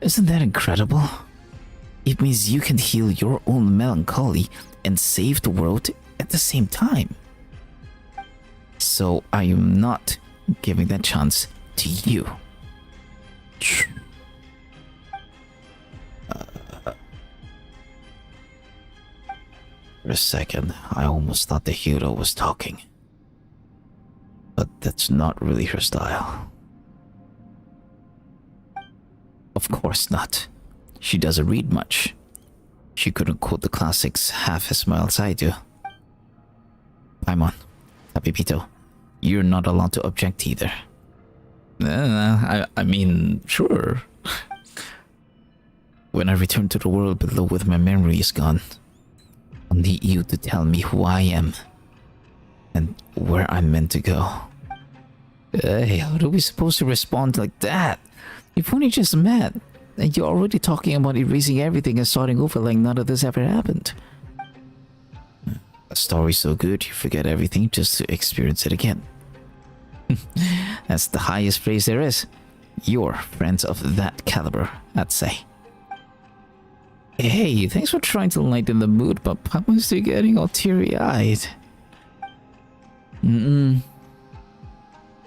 Isn't that incredible? It means you can heal your own melancholy and save the world at the same time. So I am not giving that chance to you. For a second, I almost thought the hero was talking. But that's not really her style. Of course not. She doesn't read much. She couldn't quote the classics half as well as I do. Paimon, Tapipito, you're not allowed to object either. I mean, sure. When I return to the world below with my memories gone, I'll need you to tell me who I am and where I'm meant to go. Hey, how are we supposed to respond like that? You've only just met, and you're already talking about erasing everything and starting over like none of this ever happened. A story's so good, you forget everything just to experience it again. That's the highest praise there is. You're friends of that caliber, I'd say. Hey, thanks for trying to lighten the mood, but Papa's still getting all teary-eyed.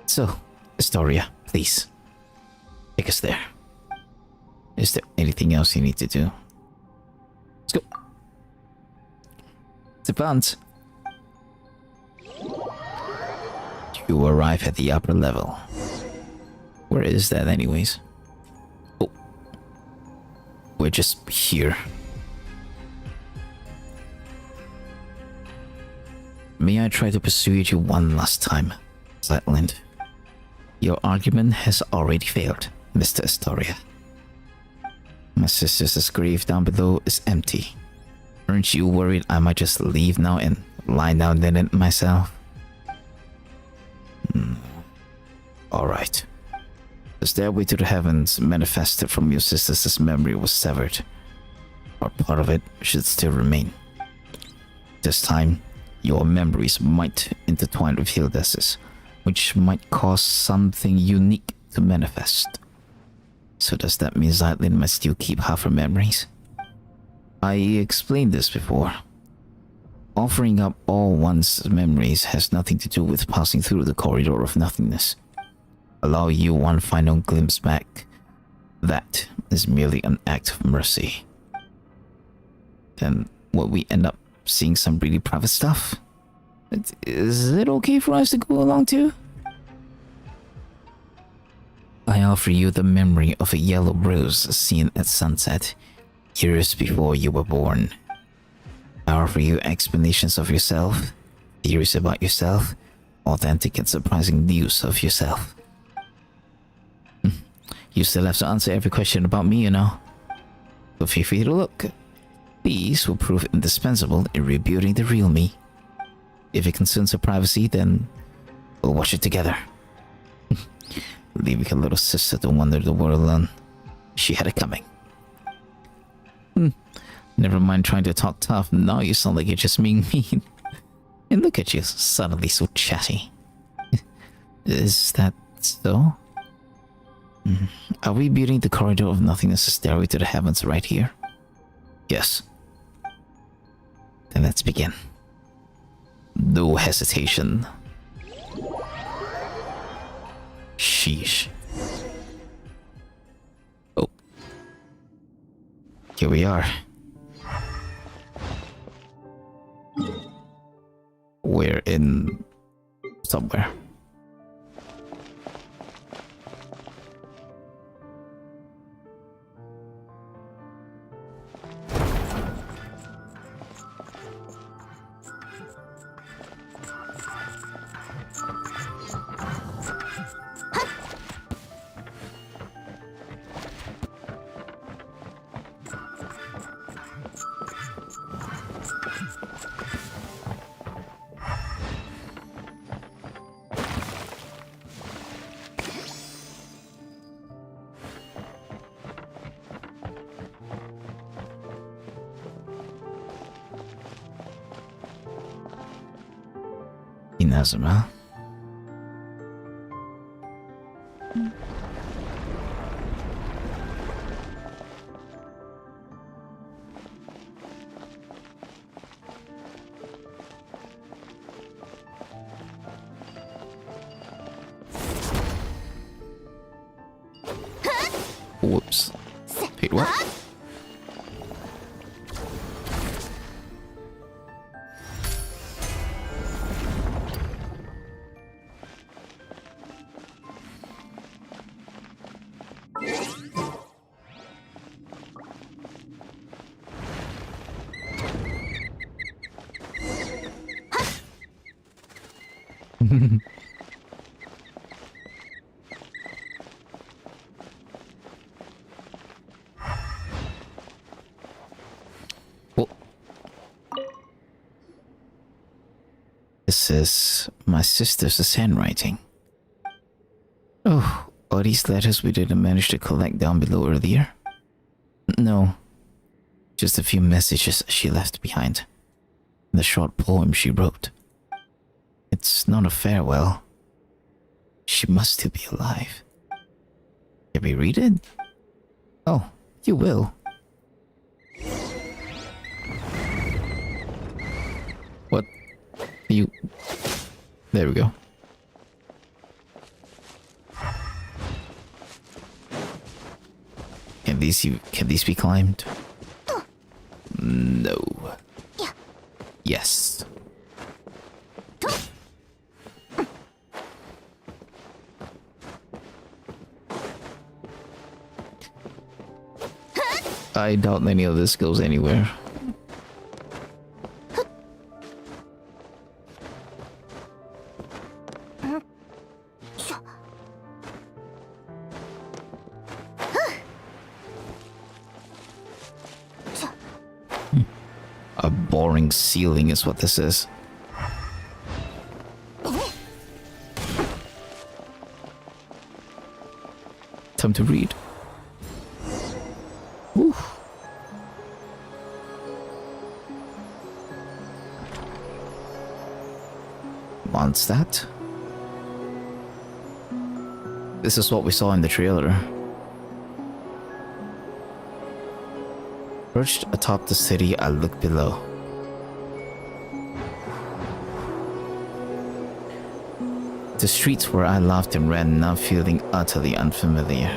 So, Astoria, please. Take us there. Is there anything else you need to do? Let's go. Pittance. You arrive at the upper level. Where is that anyways? Oh. We're just here. May I try to persuade you one last time, Zetland? Your argument has already failed, Mr. Astoria. My sister's grave down below is empty. Aren't you worried I might just leave now and lie down in it myself? Alright. The stairway to the heavens manifested from your sister's memory was severed, or part of it should still remain. This time, your memories might intertwine with Hildes's, which might cause something unique to manifest. So does that mean Zeitlin must still keep half her memories? I explained this before. Offering up all one's memories has nothing to do with passing through the corridor of nothingness. Allow you one final glimpse back. That is merely an act of mercy. Then will we end up seeing some really private stuff? Is it okay for us to go along too? I offer you the memory of a yellow rose seen at sunset, years before you were born. I offer you explanations of yourself, theories about yourself, authentic and surprising news of yourself. You still have to answer every question about me, you know. So feel free to look. These will prove indispensable in rebuilding the real me. If it concerns her privacy, then we'll watch it together. Leaving her little sister to wander the world alone. She had it coming. Never mind trying to talk tough, now you sound like you're just being mean. And look at you, suddenly so chatty. Is that so? Are we building the corridor of nothingness stairway to the heavens right here? Yes. Then let's begin. No hesitation. Sheesh. Oh. Here we are. We're in somewhere. Inazuma. Whoops. Wait, what? Well, this is my sister's handwriting. Oh, are these letters we didn't manage to collect down below earlier? No, just a few messages she left behind. The short poem she wrote. It's not a farewell. She must still be alive. Can we read it? Oh, you will. What? You... There we go. Can these be climbed? No. Yes. I doubt any of this goes anywhere. A boring ceiling is what this is. Time to read. Woo. Mondstadt. This is what we saw in the trailer. Perched atop the city, I looked below. The streets where I laughed and ran now feeling utterly unfamiliar.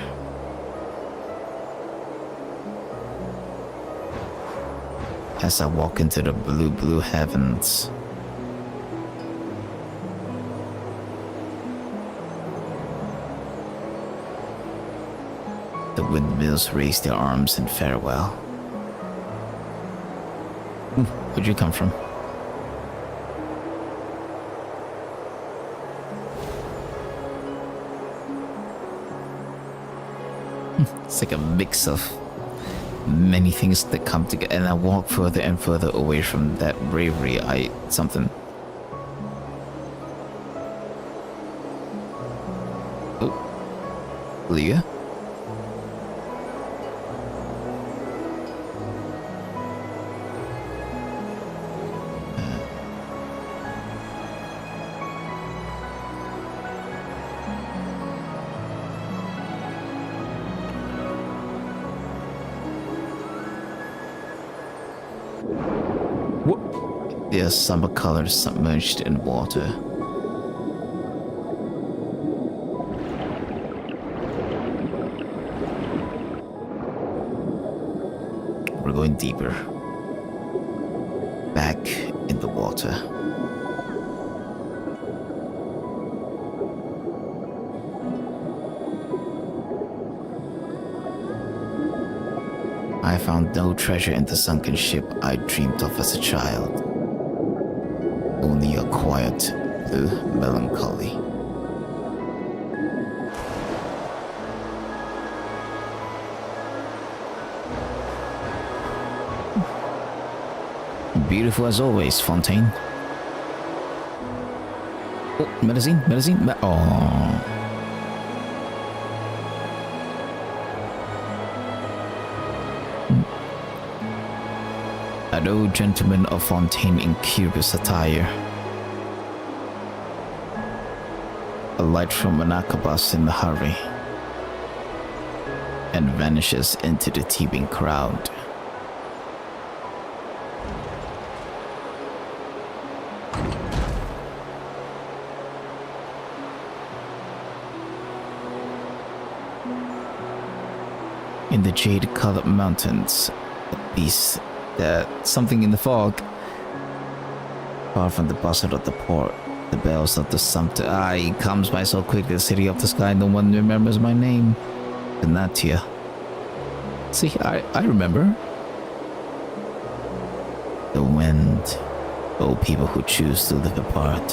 As I walk into the blue heavens, the windmills raise their arms in farewell. Where'd you come from? It's like a mix of many things that come together, and I walk further and further away from that bravery. Something. Oh, Leah. Their summer colors submerged in water. We're going deeper. Back in the water. I found no treasure in the sunken ship I dreamed of as a child. Only a quiet, blue melancholy. Beautiful as always, Fontaine. Oh, medicine. Oh. An old gentleman of Fontaine in curious attire. A light from an arquebus in a hurry, and vanishes into the teeming crowd. In the jade-colored mountains, a beast something in the fog. Far from the bustle of the port, the bells of the sumpter. It comes by so quickly, the city of the sky, no one remembers my name. Natia. See, I remember. The wind. Oh, people who choose to live apart.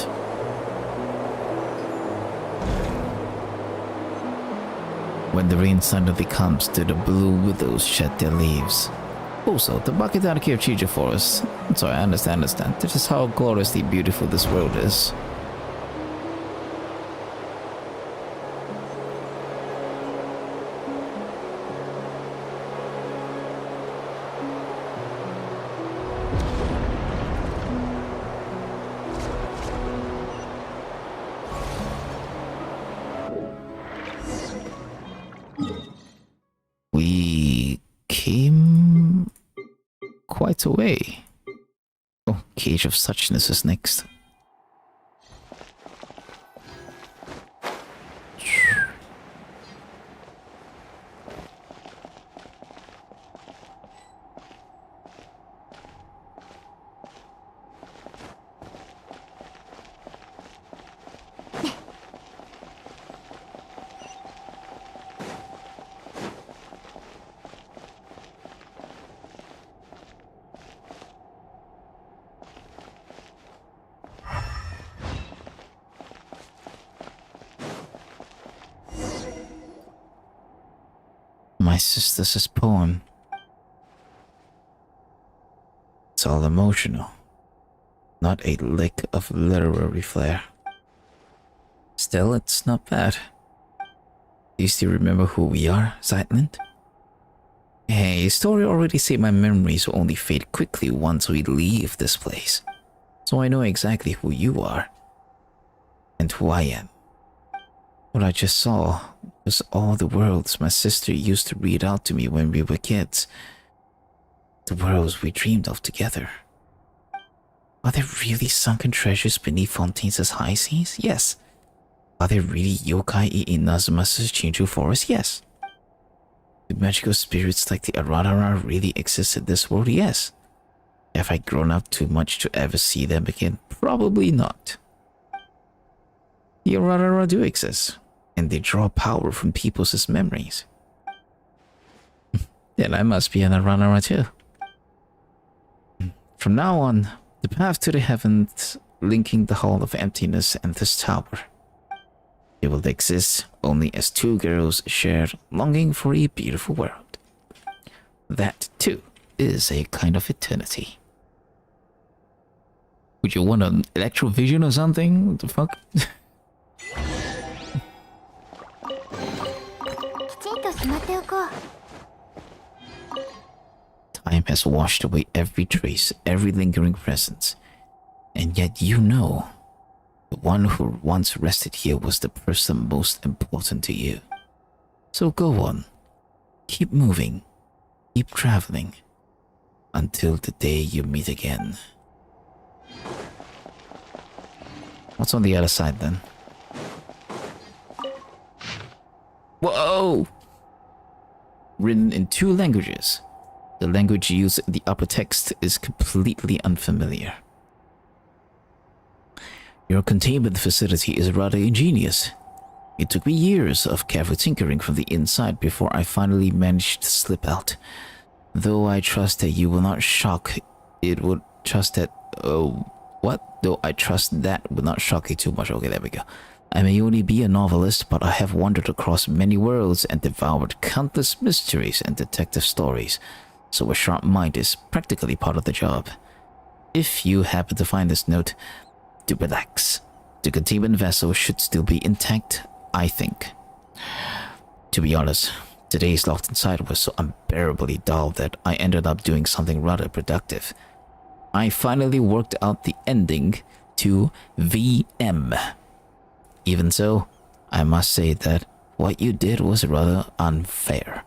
When the rain suddenly comes, to the blue widows shed their leaves. Also, the Bakitanaki of Chija Forest. Sorry, I understand. This is how gloriously beautiful this world is. We came quite a way. Oh, Cage of Suchness is next. My sister's poem. It's all emotional, not a lick of literary flair. Still, it's not bad. Do you still remember who we are, Zeitland? Hey, story already said my memories will only fade quickly once we leave this place. So I know exactly who you are. And who I am. What I just saw was all the worlds my sister used to read out to me when we were kids. The worlds we dreamed of together. Are there really sunken treasures beneath Fontaine's high seas? Yes. Are there really yokai in Nazuma's Chinju forest? Yes. Do magical spirits like the Ararara really exist in this world? Yes. Have I grown up too much to ever see them again? Probably not. The Ararara do exist, and they draw power from people's memories. Then I must be an Ararara too. From now on, the path to the heavens linking the Hall of Emptiness and this tower. It will exist only as two girls shared longing for a beautiful world. That, too, is a kind of eternity. Would you want an electrovision or something? What the fuck? きちんとしまっておこう。 Time has washed away every trace, every lingering presence. And yet you know, the one who once rested here was the person most important to you. So go on. Keep moving. Keep traveling. Until the day you meet again. What's on the other side then? Whoa! Written in 2 languages. The language used in the upper text is completely unfamiliar. Your containment facility is rather ingenious. It took me years of careful tinkering from the inside before I finally managed to slip out. Though I trust that you will not shock, it would trust that... what? Though I trust that would not shock you too much. Okay, there we go. I may only be a novelist, but I have wandered across many worlds and devoured countless mysteries and detective stories. So a sharp mind is practically part of the job. If you happen to find this note, do relax. The containment vessel should still be intact, I think. To be honest, today's locked inside was so unbearably dull that I ended up doing something rather productive. I finally worked out the ending to VM. Even so, I must say that what you did was rather unfair.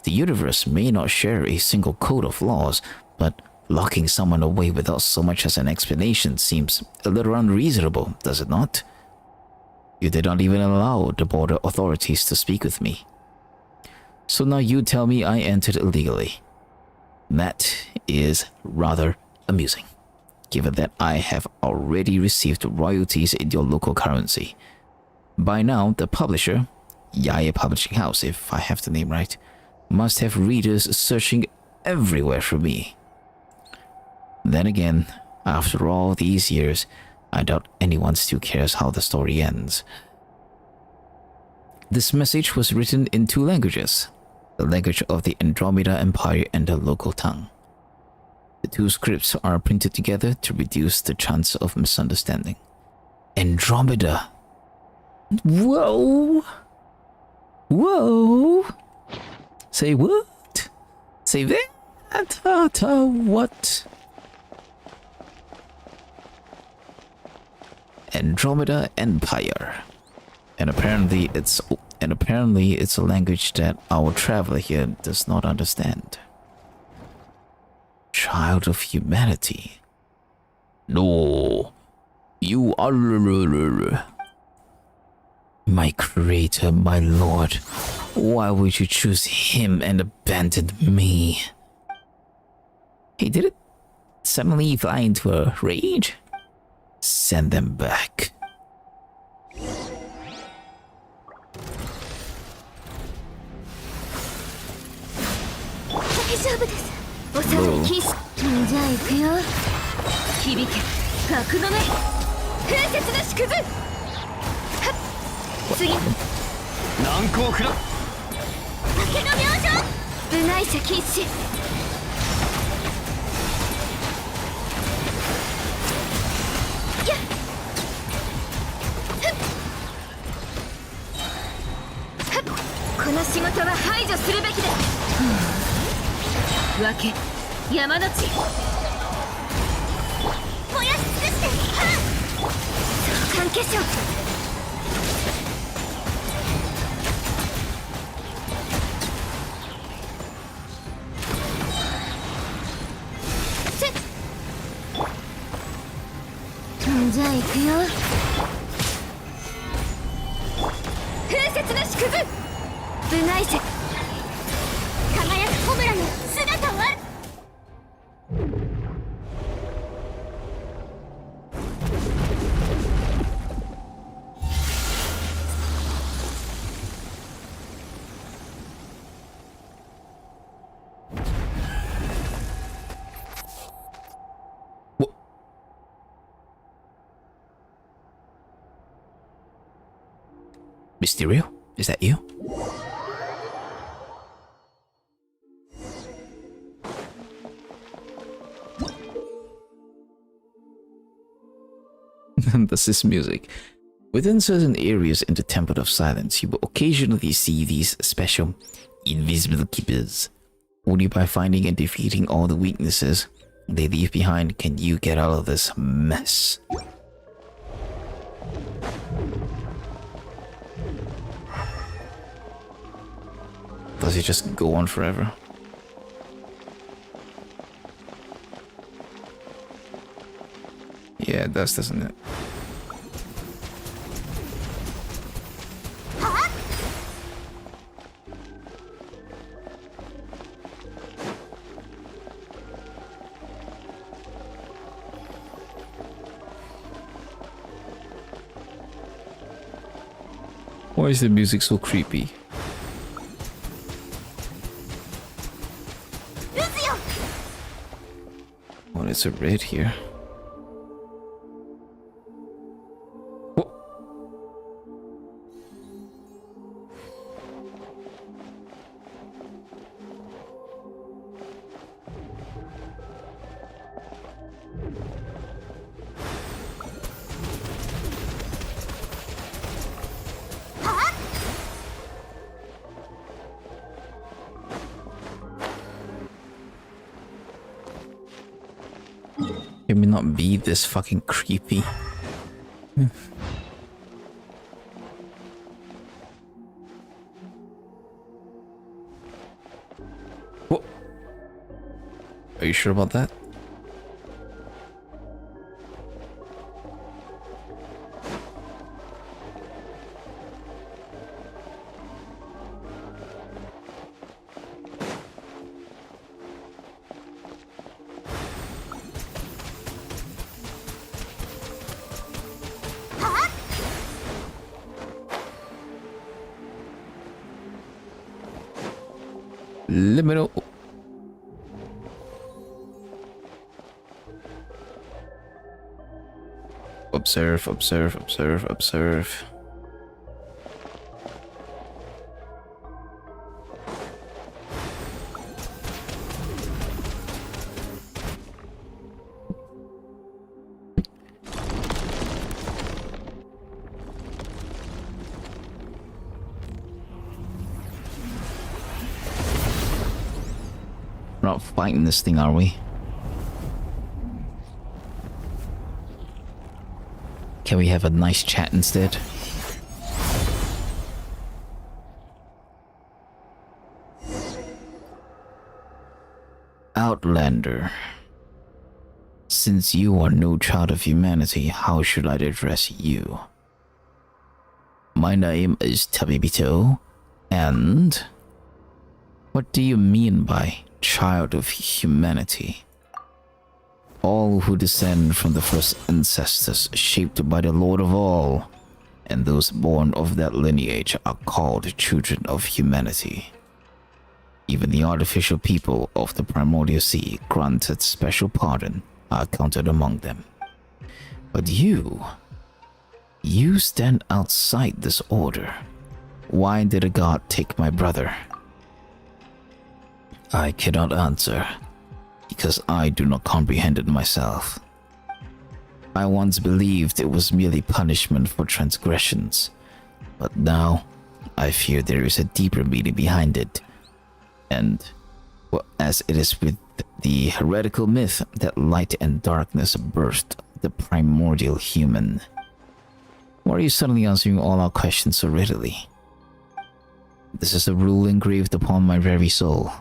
The universe may not share a single code of laws, but locking someone away without so much as an explanation seems a little unreasonable, does it not? You did not even allow the border authorities to speak with me. So now you tell me I entered illegally. That is rather amusing, given that I have already received royalties in your local currency. By now, the publisher, Yaya Publishing House if I have the name right, must have readers searching everywhere for me. Then again, after all these years, I doubt anyone still cares how the story ends. This message was written in 2 languages, the language of the Andromeda Empire and the local tongue. The 2 scripts are printed together to reduce the chance of misunderstanding. Andromeda. Whoa! Whoa! Say what? Say that? What? Andromeda Empire. And apparently it's a language that our traveler here does not understand. Child of humanity. No. You are my creator, my lord. Why would you choose him and abandon me? Hey, did it suddenly fly into a rage? Send them back. 大丈夫です。おさらい禁止。じゃあ行くよ。響け、格の目。風雪の縮図。はっ。次。難攻不落。竹の明星。部内者禁止。やっ。はっ。この仕事は排除するべきです。分け山の地燃やし尽くしてはっ相関化粧じゃあ行くよ風雪の縮図部内者輝くコブラの姿はMysterio? Is that you? This is music. Within certain areas in the Temple of Silence, you will occasionally see these special invisible keepers. Only by finding and defeating all the weaknesses they leave behind can you get out of this mess. Does it just go on forever? Yeah, it does, doesn't it? Why is the music so creepy? Oh, it's a red here. Whoa. Can we not be this fucking creepy? Whoa. Are you sure about that? Liminal. Observe, observe, observe, observe. We're not fighting this thing, are we? Can we have a nice chat instead? Outlander. Since you are no child of humanity, how should I address you? My name is pt2, and... What do you mean by child of humanity? All who descend from the first ancestors shaped by the Lord of all, and those born of that lineage are called children of humanity. Even the artificial people of the primordial sea granted special pardon are counted among them. But you stand outside this order. Why did a god take my brother? I cannot answer, because I do not comprehend it myself. I once believed it was merely punishment for transgressions, but now I fear there is a deeper meaning behind it. And, well, as it is with the heretical myth that light and darkness birthed the primordial human. Why are you suddenly answering all our questions so readily? This is a rule engraved upon my very soul.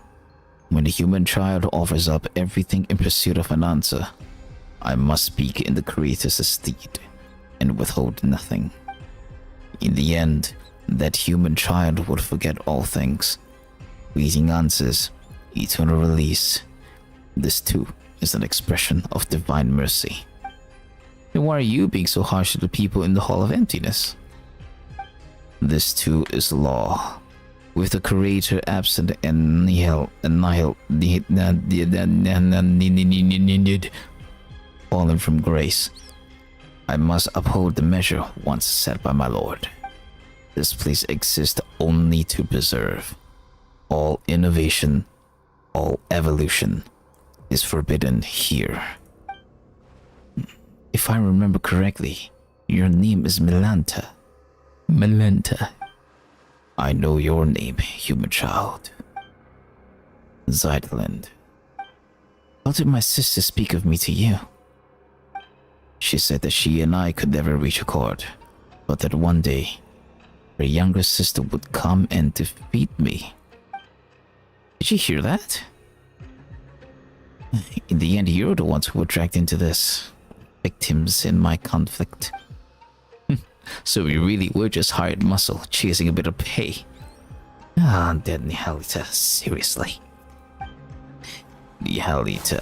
When the human child offers up everything in pursuit of an answer, I must speak in the Creator's stead and withhold nothing. In the end, that human child would forget all things, pleasing answers, eternal release. This too is an expression of divine mercy. Then why are you being so harsh to the people in the Hall of Emptiness? This too is law. With the Creator absent and fallen from grace, I must uphold the measure once set by my Lord. This place exists only to preserve. All innovation, all evolution is forbidden here. If I remember correctly, Your name is Milanta. Melenta. I know your name, human child. Zydeland. How did my sister speak of me to you? She said that she and I could never reach accord, but that one day, her younger sister would come and defeat me. Did you hear that? In the end, you're the ones who were dragged into this. Victims in my conflict. So we really were just hired muscle, chasing a bit of pay. Ah, dead Nihalita, seriously. Nihalita,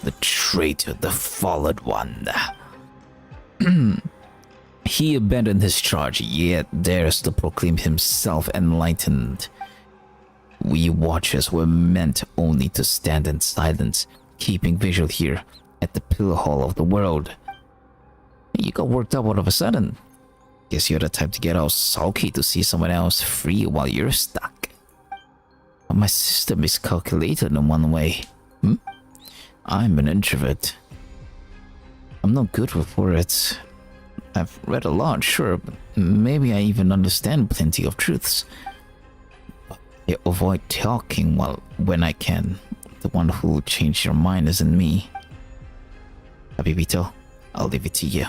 the traitor, the fallen one. He abandoned his charge, yet dares to proclaim himself enlightened. We watchers were meant only to stand in silence, keeping vigil here at the pillar hall of the world. You got worked up all of a sudden. Guess you're the type to get all sulky to see someone else free while you're stuck. But my sister miscalculated in one way. I'm an introvert. I'm not good with words. I've read a lot, sure, but maybe I even understand plenty of truths. But I avoid talking when I can. The one who will change your mind isn't me. Abibito, I'll leave it to you.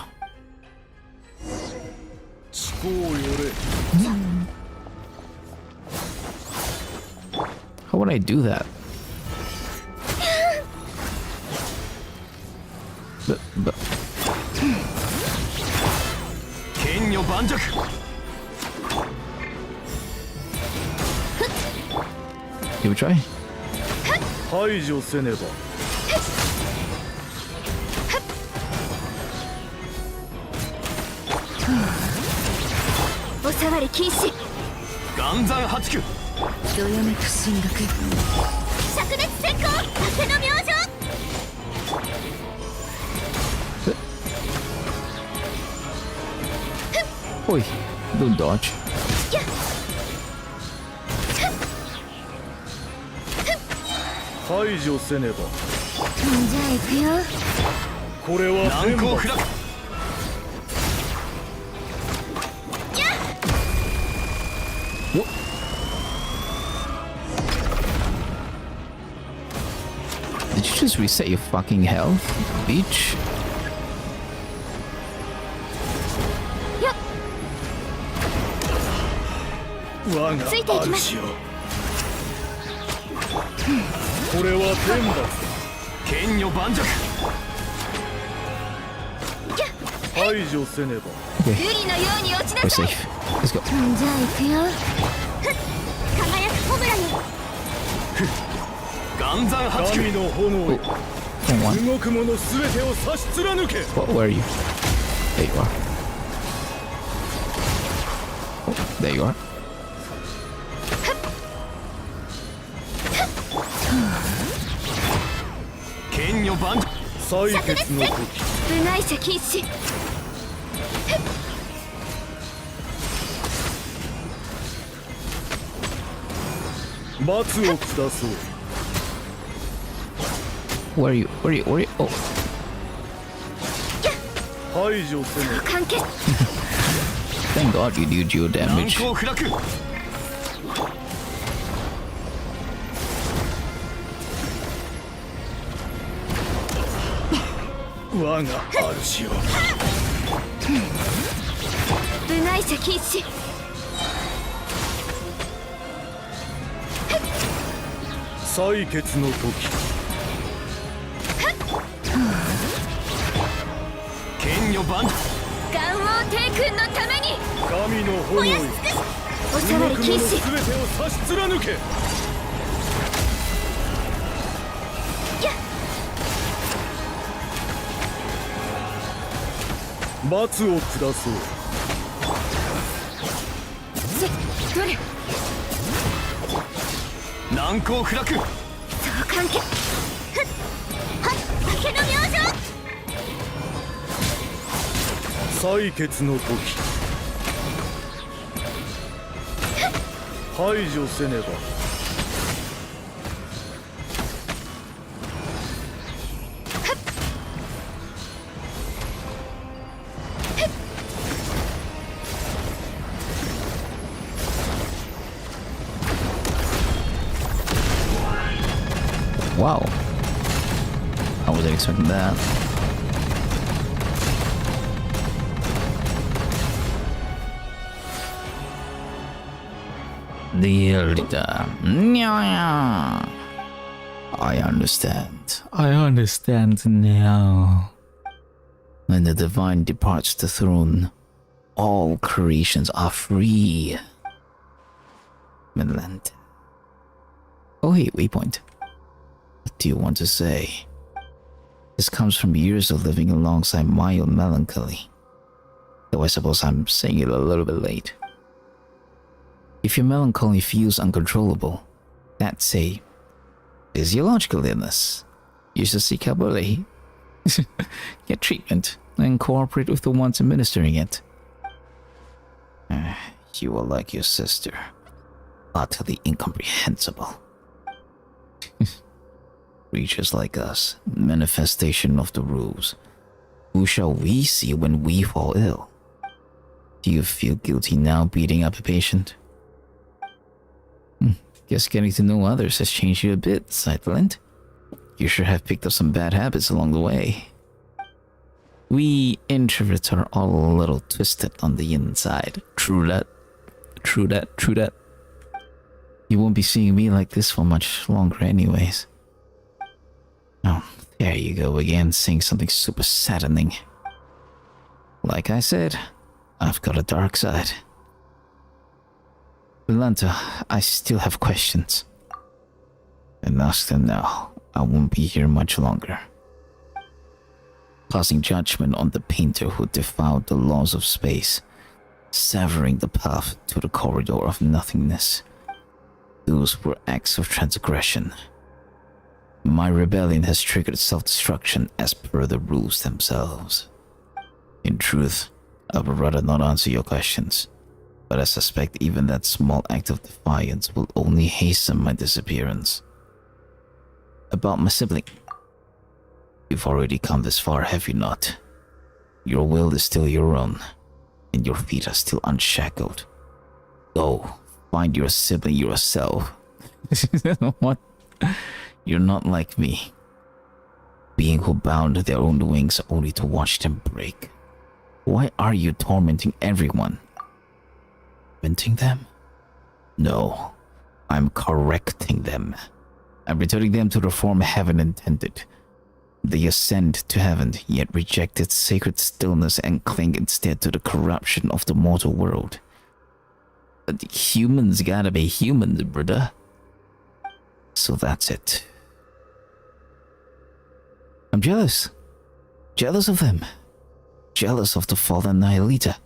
How would I do that? But 剣女盤石 you would try? 排除せねば。おさわり禁止。岩山八九 どよめく進学。灼熱閃光明けの明星。 Oi, don't dodge. 排除せねば。じゃあ行くよ。これは難攻不落 Did you just reset your fucking health, bitch? 我がついていきます主よ。これは天罰。剣女盤石 排除せねば。ブリのように落ちな We're さい。 safe. Let's go. じゃあ行くよ。輝くホムラに。岩山八九 神の炎よ。 Hang on. 動く者すべてを差し貫け。 Where are you? There you are. Oh, there you are. 剣女盤石 採決の時。部外者禁止。罰を下そう。 Where are you? Where are you? Where are you? Oh, 排除せねば。関係。 thank God you did your 難 damage. 攻不落 我が主よ。部外者禁止。採決の時。剣女盤石 岩王帝君のために。神の炎よ。燃やし尽くす。おさわり禁止。すべてを差し貫け。罰を下そう。どれ。難攻不落そう関係。はっ明けの明星。採決の時。排除せねば。Wow. I wasn't expecting that. The Elder. I understand. I understand now. When the divine departs the throne, all creations are free. Midland. Oh hey, waypoint. What do you want to say? This comes from years of living alongside mild melancholy. Though I suppose I'm saying it a little bit late. If your melancholy feels uncontrollable, that's a physiological illness. You should seek help early. Get treatment and cooperate with the ones administering it. You are like your sister. Utterly incomprehensible. Creatures like us, manifestation of the rules. Who shall we see when we fall ill? Do you feel guilty now beating up a patient? Guess getting to know others has changed you a bit, Sightland. You sure have picked up some bad habits along the way. We introverts are all a little twisted on the inside. True that. True that. True that. You won't be seeing me like this for much longer anyways. Oh, there you go again, saying something super saddening. Like I said, I've got a dark side. Belanta, I still have questions. And ask them now. I won't be here much longer. Passing judgment on the painter who defiled the laws of space, severing the path to the corridor of nothingness. Those were acts of transgression. My rebellion has triggered self-destruction as per the rules themselves. In truth, I would rather not answer your questions, but I suspect even that small act of defiance will only hasten my disappearance. About my sibling. You've already come this far, have you not? Your will is still your own, and your feet are still unshackled. Go, find your sibling yourself. What? You're not like me. Being who bound their own wings only to watch them break. Why are you tormenting everyone? Tormenting them? No, I'm correcting them. I'm returning them to the form heaven intended. They ascend to heaven, yet reject its sacred stillness and cling instead to the corruption of the mortal world. But humans gotta be humans, brother. So that's it. I'm jealous. Jealous of them. Jealous of the fallen Nihilita.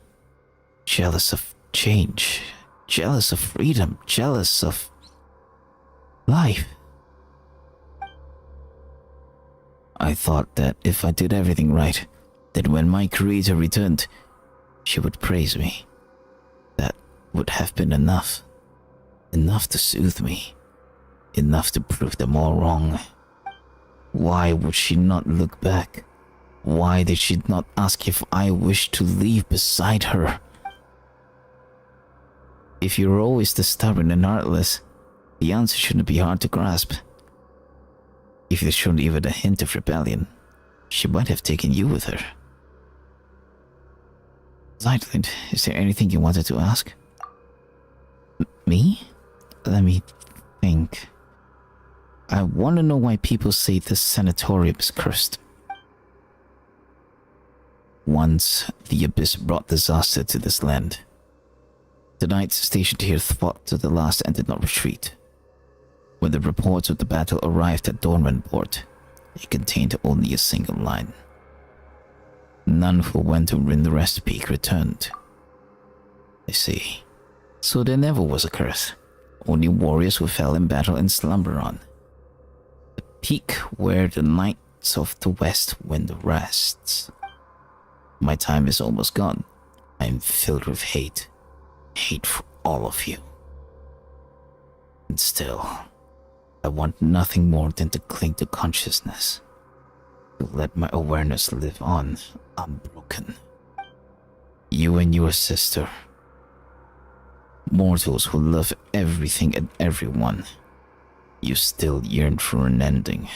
Jealous of change. Jealous of freedom. Jealous of life. I thought that if I did everything right, that when my creator returned, she would praise me. That would have been enough. Enough to soothe me. Enough to prove them all wrong. Why would she not look back? Why did she not ask if I wished to leave beside her? If you're always this stubborn and heartless, the answer shouldn't be hard to grasp. If there's shown even a hint of rebellion, she might have taken you with her. Zeitland, is there anything you wanted to ask? Me? Let me think. I want to know why people say this sanatorium is cursed. Once, the Abyss brought disaster to this land. The knights stationed here fought to the last and did not retreat. When the reports of the battle arrived at Dornman Port, it contained only a single line. None who went to Rinderest Peak returned. I see. So there never was a curse. Only warriors who fell in battle and slumber on. The peak where the knights of the west wind rests. My time is almost gone. I am filled with hate. Hate for all of you. And still, I want nothing more than to cling to consciousness. To let my awareness live on, unbroken. You and your sister. Mortals who love everything and everyone. You still yearn for an ending.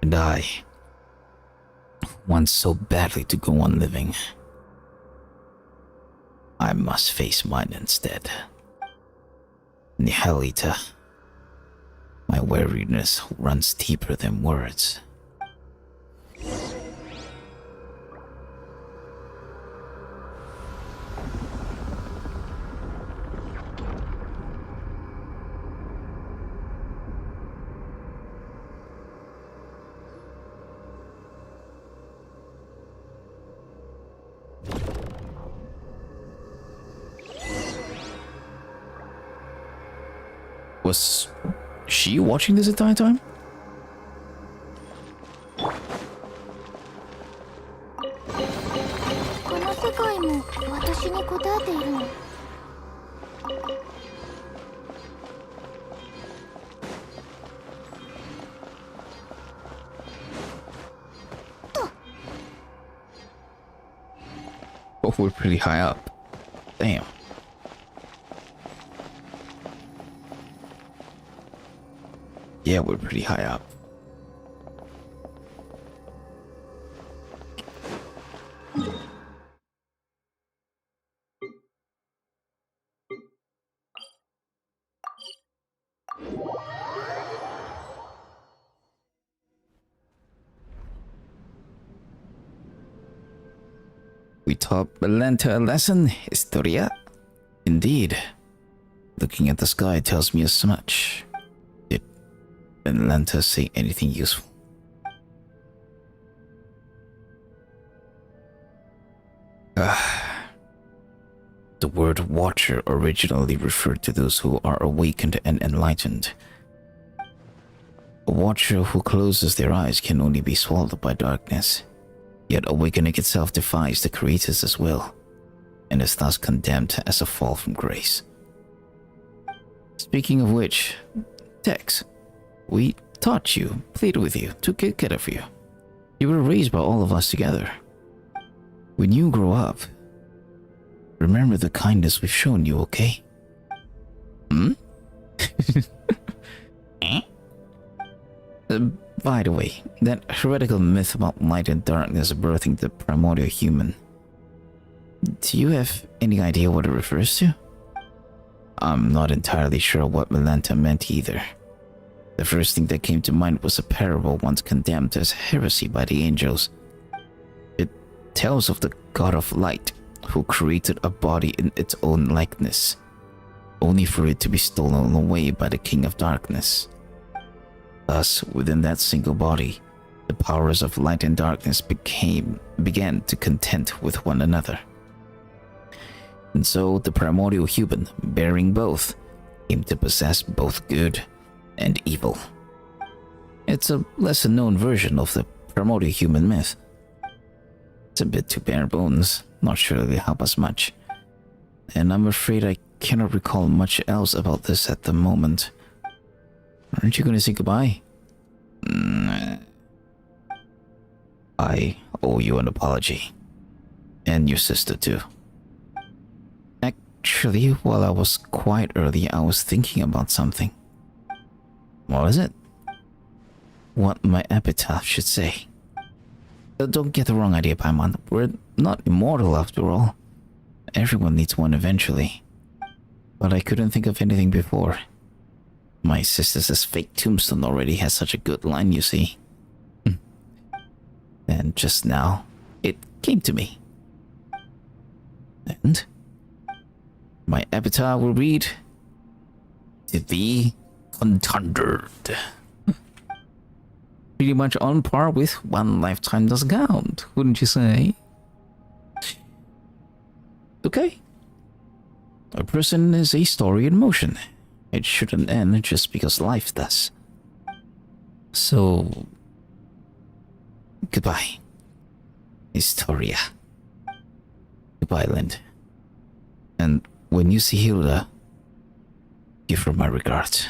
And I want so badly to go on living. I must face mine instead. Nihalita, my weariness runs deeper than words. Was she watching this entire time? この世界も私に答えているの。Oh, we're pretty high up. Damn. Yeah, we're pretty high up. We taught Belenta a lesson, Historia. Indeed. Looking at the sky tells me as much. Did Belenta say anything useful? The word watcher originally referred to those who are awakened and enlightened. A watcher who closes their eyes can only be swallowed by darkness. Yet awakening itself defies the creator's will, and is thus condemned as a fall from grace. Speaking of which, Tex, we taught you, played with you, took good care of you. You were raised by all of us together. When you grow up, remember the kindness we've shown you, okay? Hmm? By the way, that heretical myth about light and darkness birthing the primordial human. Do you have any idea what it refers to? I'm not entirely sure what Melanta meant either. The first thing that came to mind was a parable once condemned as heresy by the angels. It tells of the god of light who created a body in its own likeness, only for it to be stolen away by the king of darkness. Thus, within that single body, the powers of light and darkness began to contend with one another. And so the primordial human, bearing both, came to possess both good and evil. It's a lesser known version of the primordial human myth. It's a bit too bare bones, not sure it'll help us much. And I'm afraid I cannot recall much else about this at the moment. Aren't you going to say goodbye? I owe you an apology. And your sister too. Actually, while I was quite early, I was thinking about something. What was it? What my epitaph should say. Don't get the wrong idea, Paimon. We're not immortal after all. Everyone needs one eventually. But I couldn't think of anything before. My sister's fake tombstone already has such a good line, you see. And just now, it came to me. And my epitaph will read, "To be contended." Pretty much on par with "One lifetime doesn't count," wouldn't you say? Okay. A person is a story in motion. It shouldn't end just because life does. So, goodbye, Historia. Goodbye, Lind. And when you see Hilda, give her my regards.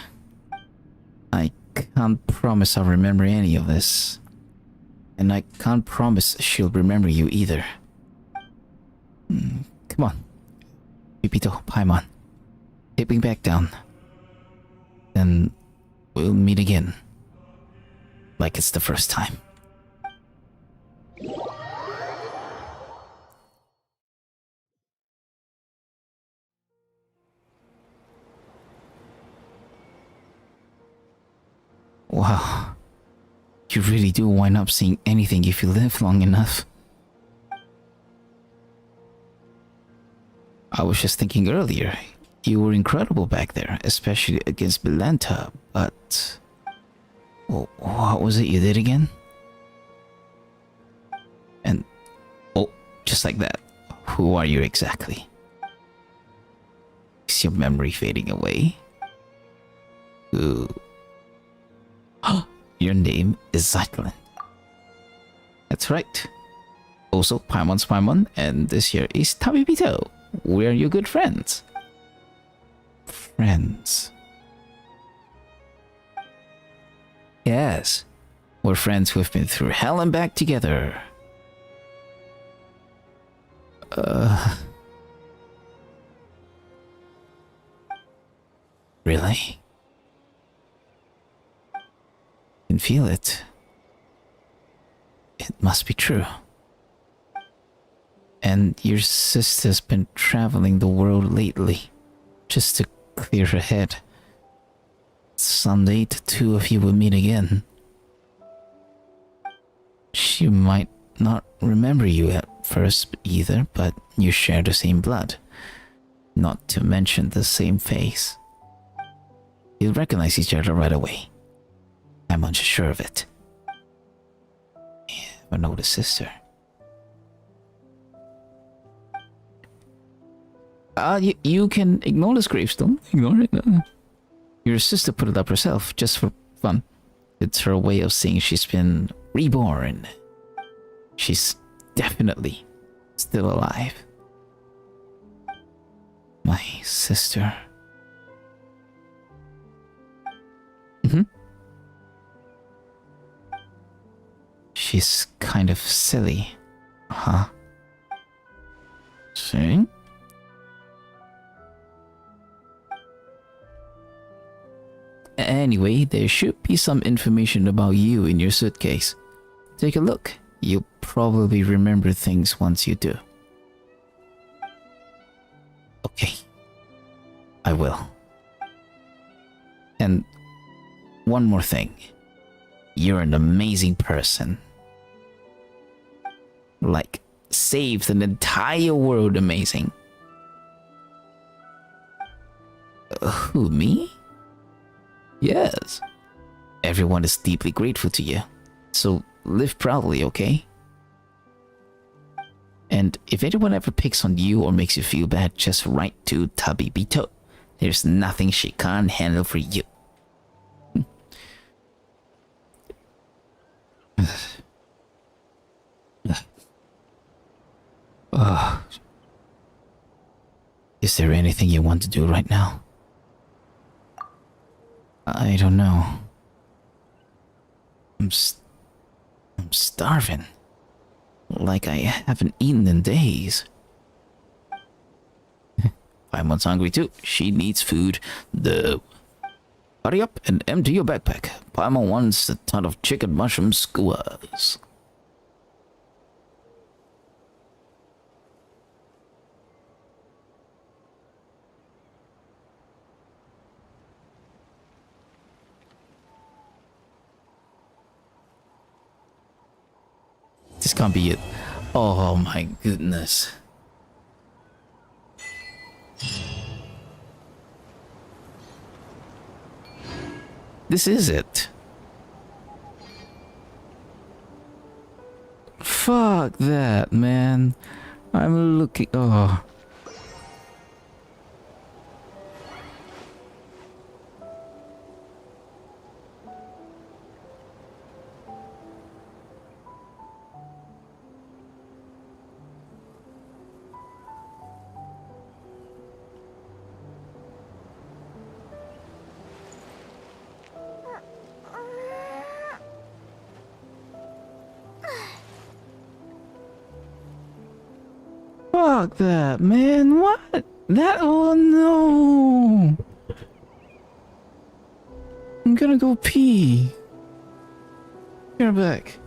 I can't promise I'll remember any of this. And I can't promise she'll remember you either. Come on. Pipito, Paimon. Tipping back down. Then we'll meet again. Like it's the first time. Wow. You really do wind up seeing anything if you live long enough. I was just thinking earlier, you were incredible back there, especially against Belanta, but... Well, what was it you did again? And... Oh, just like that. Who are you exactly? Is your memory fading away? Who... Your name is Zyklin. That's right. Also, Paimon's Paimon, and this here is pt2. We're your good friends. Friends. Yes. We're friends who've been through hell and back together. Really? Can feel it. It must be true. And your sister's been traveling the world lately, just to clear her head. Someday the two of you will meet again. She might not remember you at first either, but you share the same blood. Not to mention the same face. You'll recognize each other right away. I'm unsure of it. An older sister. You can ignore this gravestone. Ignore it. Your sister put it up herself, just for fun. It's her way of saying she's been reborn. She's definitely still alive. My sister. She's kind of silly. Huh? See? Anyway, there should be some information about you in your suitcase. Take a look. You'll probably remember things once you do. Okay. I will. And one more thing. You're an amazing person. Like, saved an entire world amazing. Who, me? Yes. Everyone is deeply grateful to you. So live proudly, okay? And if anyone ever picks on you or makes you feel bad, just write to pt2. There's nothing she can't handle for you. Is there anything you want to do right now? I don't know. I'm starving. Like I haven't eaten in days. Paimon's hungry too. She needs food. Hurry up and empty your backpack. Paimon wants a ton of chicken mushroom skewers. This can't be it. Oh my goodness. This is it. Fuck that, man. I'm looking. Oh. Fuck that, man. What? That? Oh no. gonna go pee. You're back.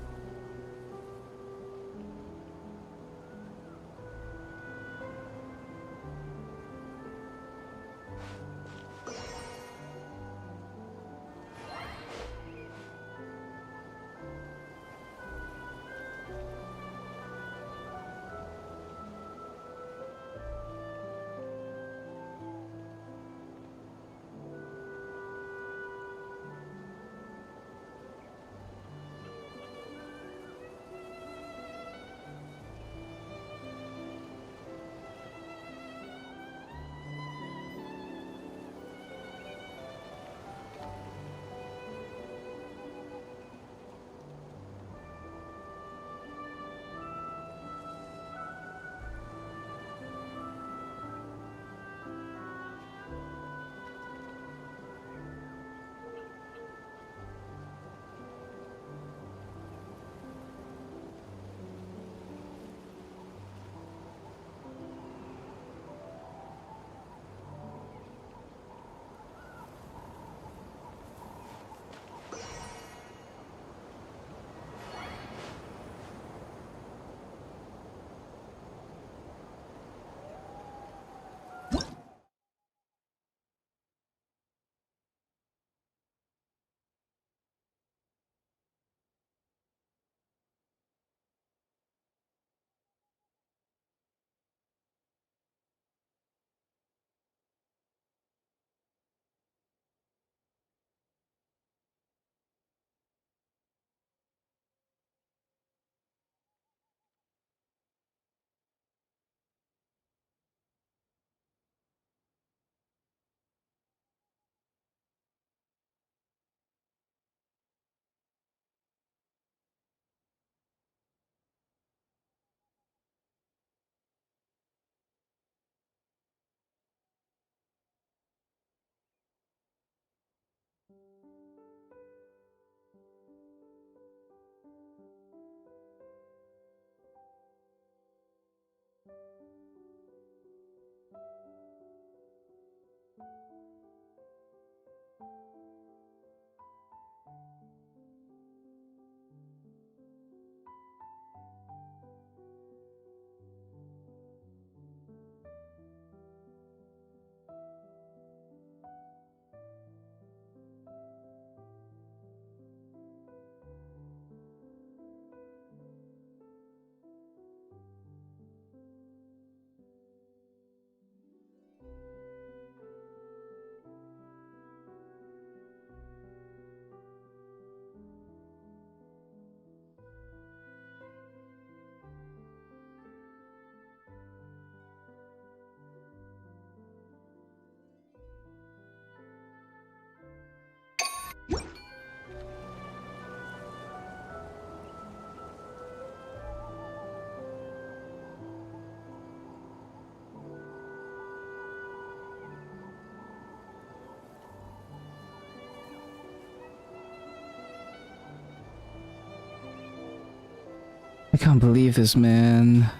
I can't believe this, man.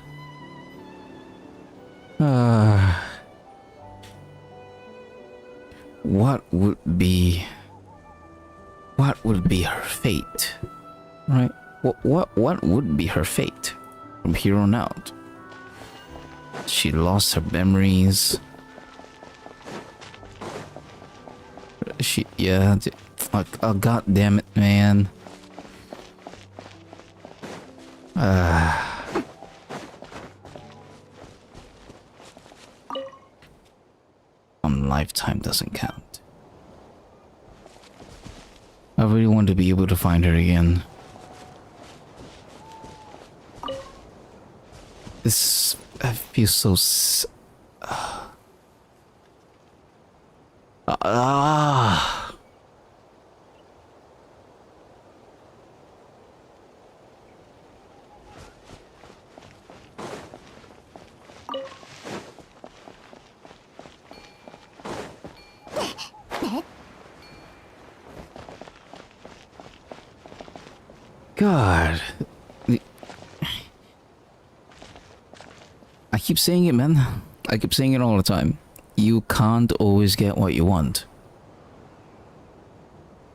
What would be her fate? Right? What would be her fate from here on out? She lost her memories. Oh, god damn it, man. Lifetime doesn't count. I really want to be able to find her again. This I feel so God. I keep saying it, man. I keep saying it all the time. You can't always get what you want.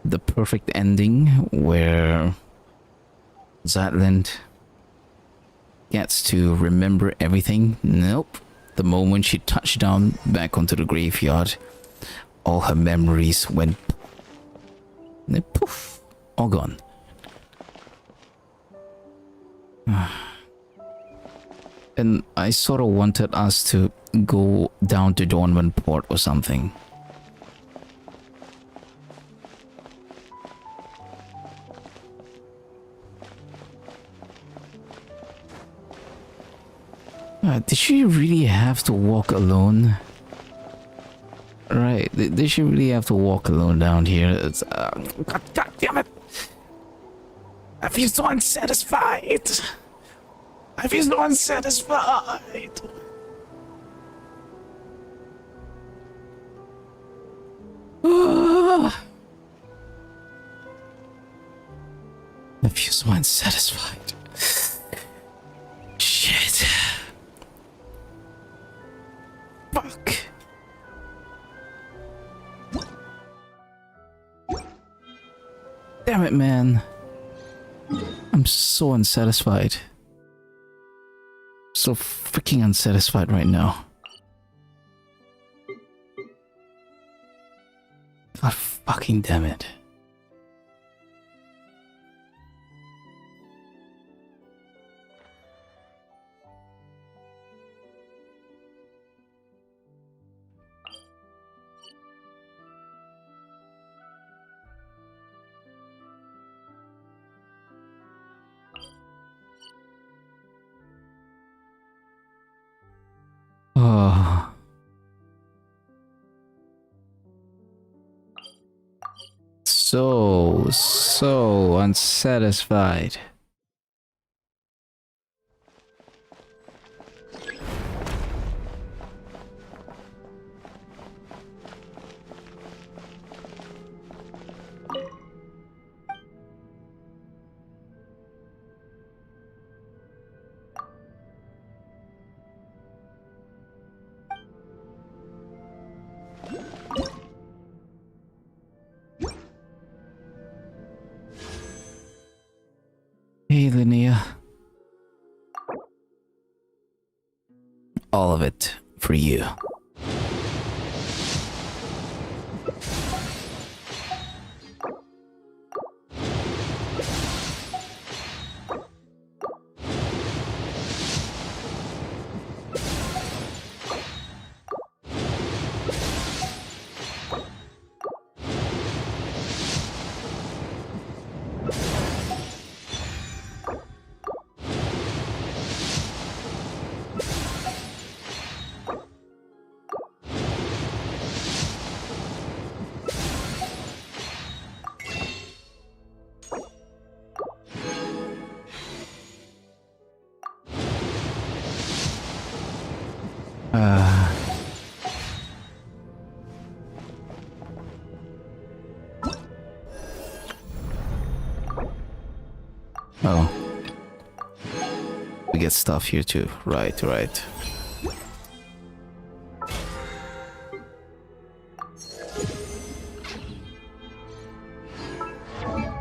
the perfect ending where Zetland gets to remember everything. Nope. The moment she touched down back onto the graveyard, all her memories went poof, all gone. And I sort of wanted us to go down to Dornman Port or something. Did she really have to walk alone? Right, did she really have to walk alone down here? It's, God damn it! I feel so unsatisfied! I feel so unsatisfied! I feel so unsatisfied. Shit. Fuck. Damn it, man. I'm so unsatisfied. So freaking unsatisfied right now. God fucking damn it. Oh. So unsatisfied. Hey, Linnea. All of it for you. Oh. We get stuff here too. Right.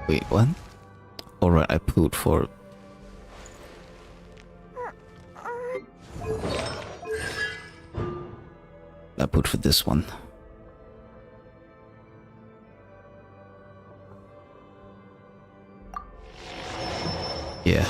Wait, what? Alright, I put for... I put for this one. Yeah.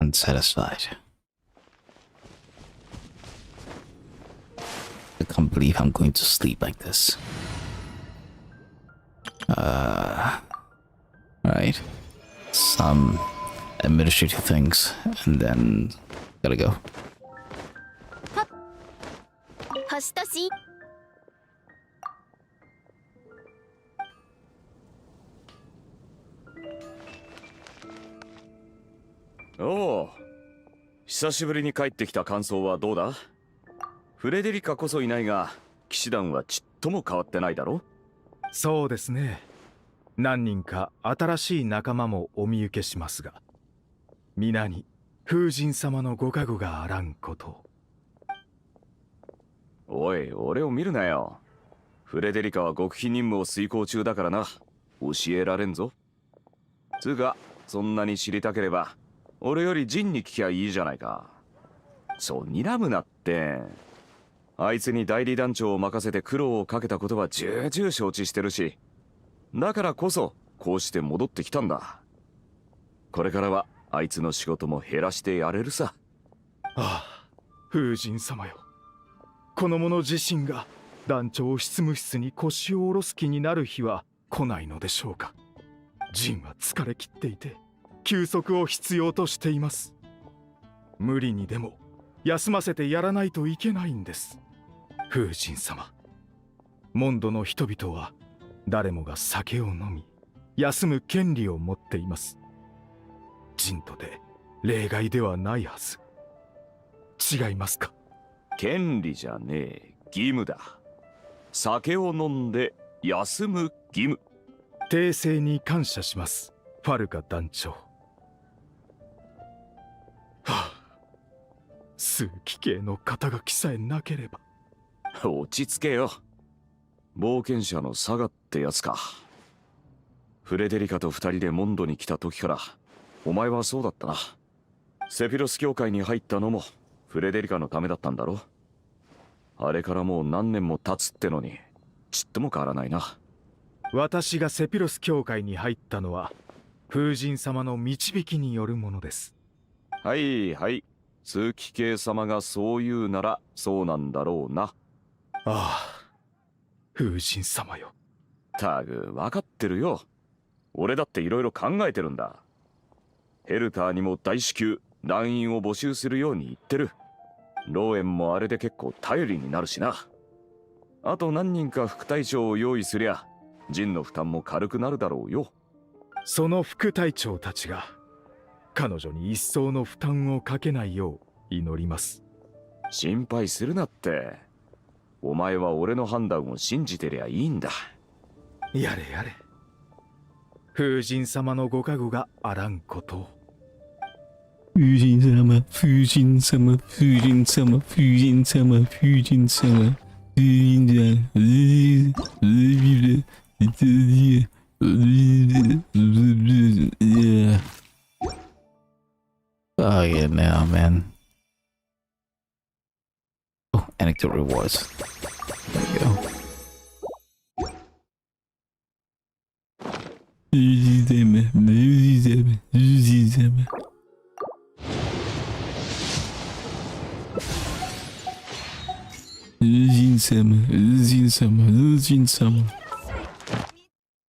Unsatisfied. I can't believe I'm going to sleep like this. Right. Some administrative things, and then gotta go. 星としおお、久しぶりに帰ってきた感想はどうだ？フレデリカこそいないが、騎士団はちっとも変わってないだろ？そうですね。何人か新しい仲間もお見受けしますが、皆に風神様のご加護があらんことを。おい、俺を見るなよ。フレデリカは極秘任務を遂行中だからな。教えられんぞ。つうか、そんなに知りたければ俺よりジンに聞きゃいいじゃないか。そう睨むなって。あいつに代理団長を任せて苦労をかけたことは重々承知してるし、だからこそこうして戻ってきたんだ。これからはあいつの仕事も減らしてやれるさ。ああ、風神様よ。この者自身が団長執務室に腰を下ろす気になる日は来ないのでしょうか。ジンは疲れ切っていて休息を必要としています。無理にでも休ませてやらないといけないんです。風神様、モンドの人々は誰もが酒を飲み休む権利を持っています。ジンとで例外ではないはず。違いますか？権利じゃねえ、義務だ。酒を飲んで休む義務。訂正に感謝します、ファルカ団長。はあ、数奇系の肩書きさえなければ。落ち着けよ。冒険者のサガってやつか。フレデリカと二人でモンドに来た時からお前はそうだったな。セフィロス教会に入ったのもフレデリカのためだったんだろ。あれからもう何年も経つってのにちっとも変わらないな。私がセピロス教会に入ったのは風神様の導きによるものです。はいはい、数奇系様がそう言うならそうなんだろうな。ああ、風神様よ。たく分かってるよ。俺だっていろいろ考えてるんだ。ヘルターにも大至急団員を募集するように言ってる。ローエンもあれで結構頼りになるしな。あと何人か副隊長を用意すりゃジンの負担も軽くなるだろうよ。その副隊長たちが彼女に一層の負担をかけないよう祈ります。心配するなって。お前は俺の判断を信じてりゃいいんだ。やれやれ。風神様のご加護があらんことを。風神様、風神様、風神様、風神様、風神様、風神様。Oh yeah, now man. Oh, anecdote rewards. There we go.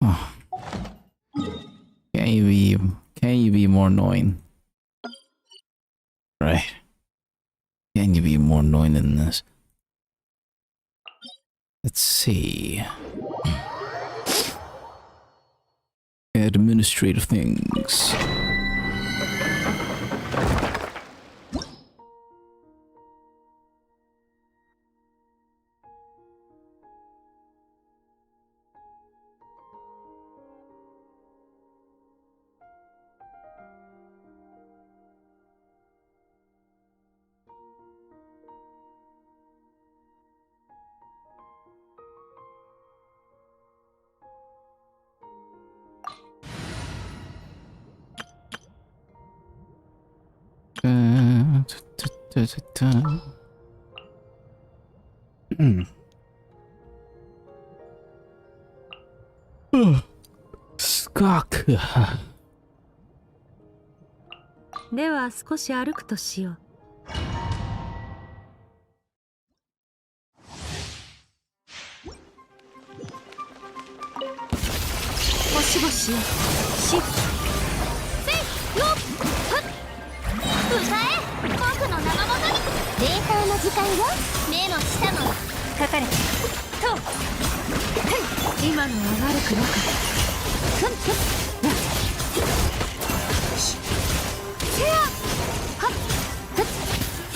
Oh. Can you be more annoying? Right. Can you be more annoying than this? Let's see. Administrative things. Skak. では少し歩くとしよう。もしもししせいよっ歌え僕の名のもとに霊体の時間よ。目も舌も書かれてと今のは悪くなかったふんふんせやはっふっ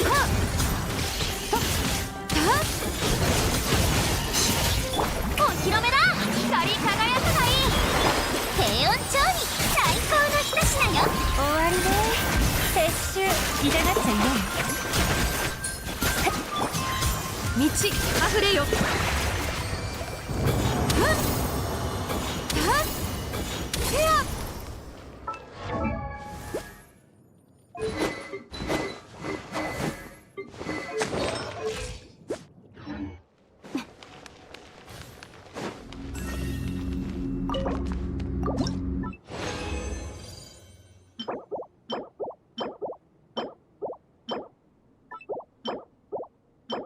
はっとたお披露目だ。光り輝くがいい。低温調理最高の一品よ。終わりね。撤収痛がっちゃいない。道あふれよ。せや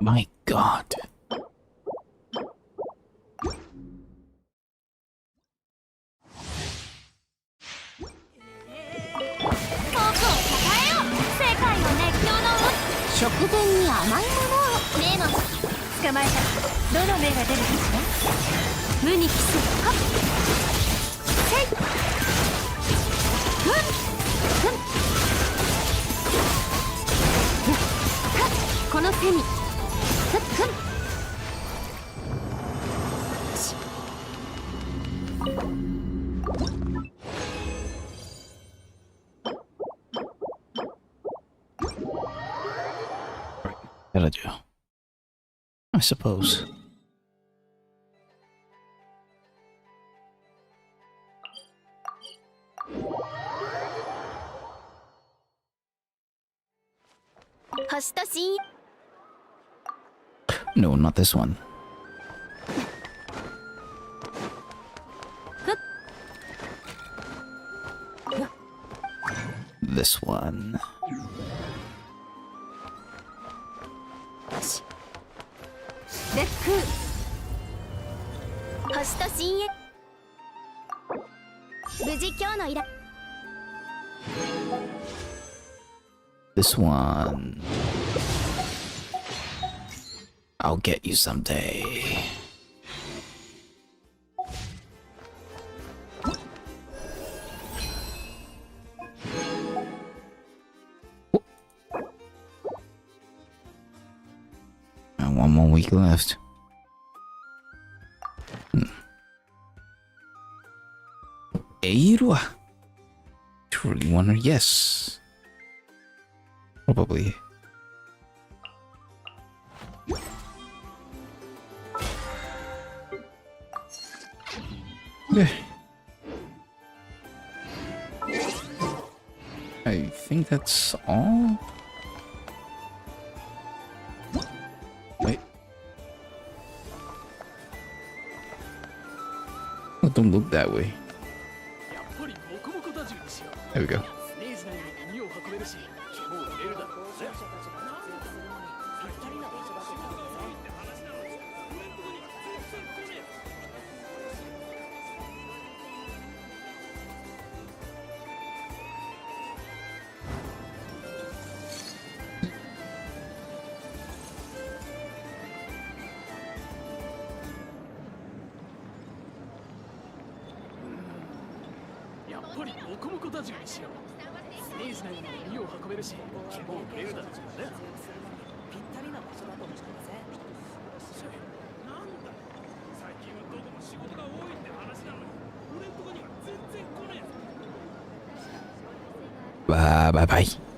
My God. 食前に甘いものを。目の捕まえた。どの目が出るかしら。無にキスはっせいふんふんはっこの手にふっふんしGotta do. I suppose. No, not this one. This one. 烈風星と深淵無事今日の依頼 This one. I'll get you someday. And one more week left. Air you? Truly wonder, yes. Probably. Yeah. I think that's all. Wait. Oh, don't look that way. There we go. Bye bye.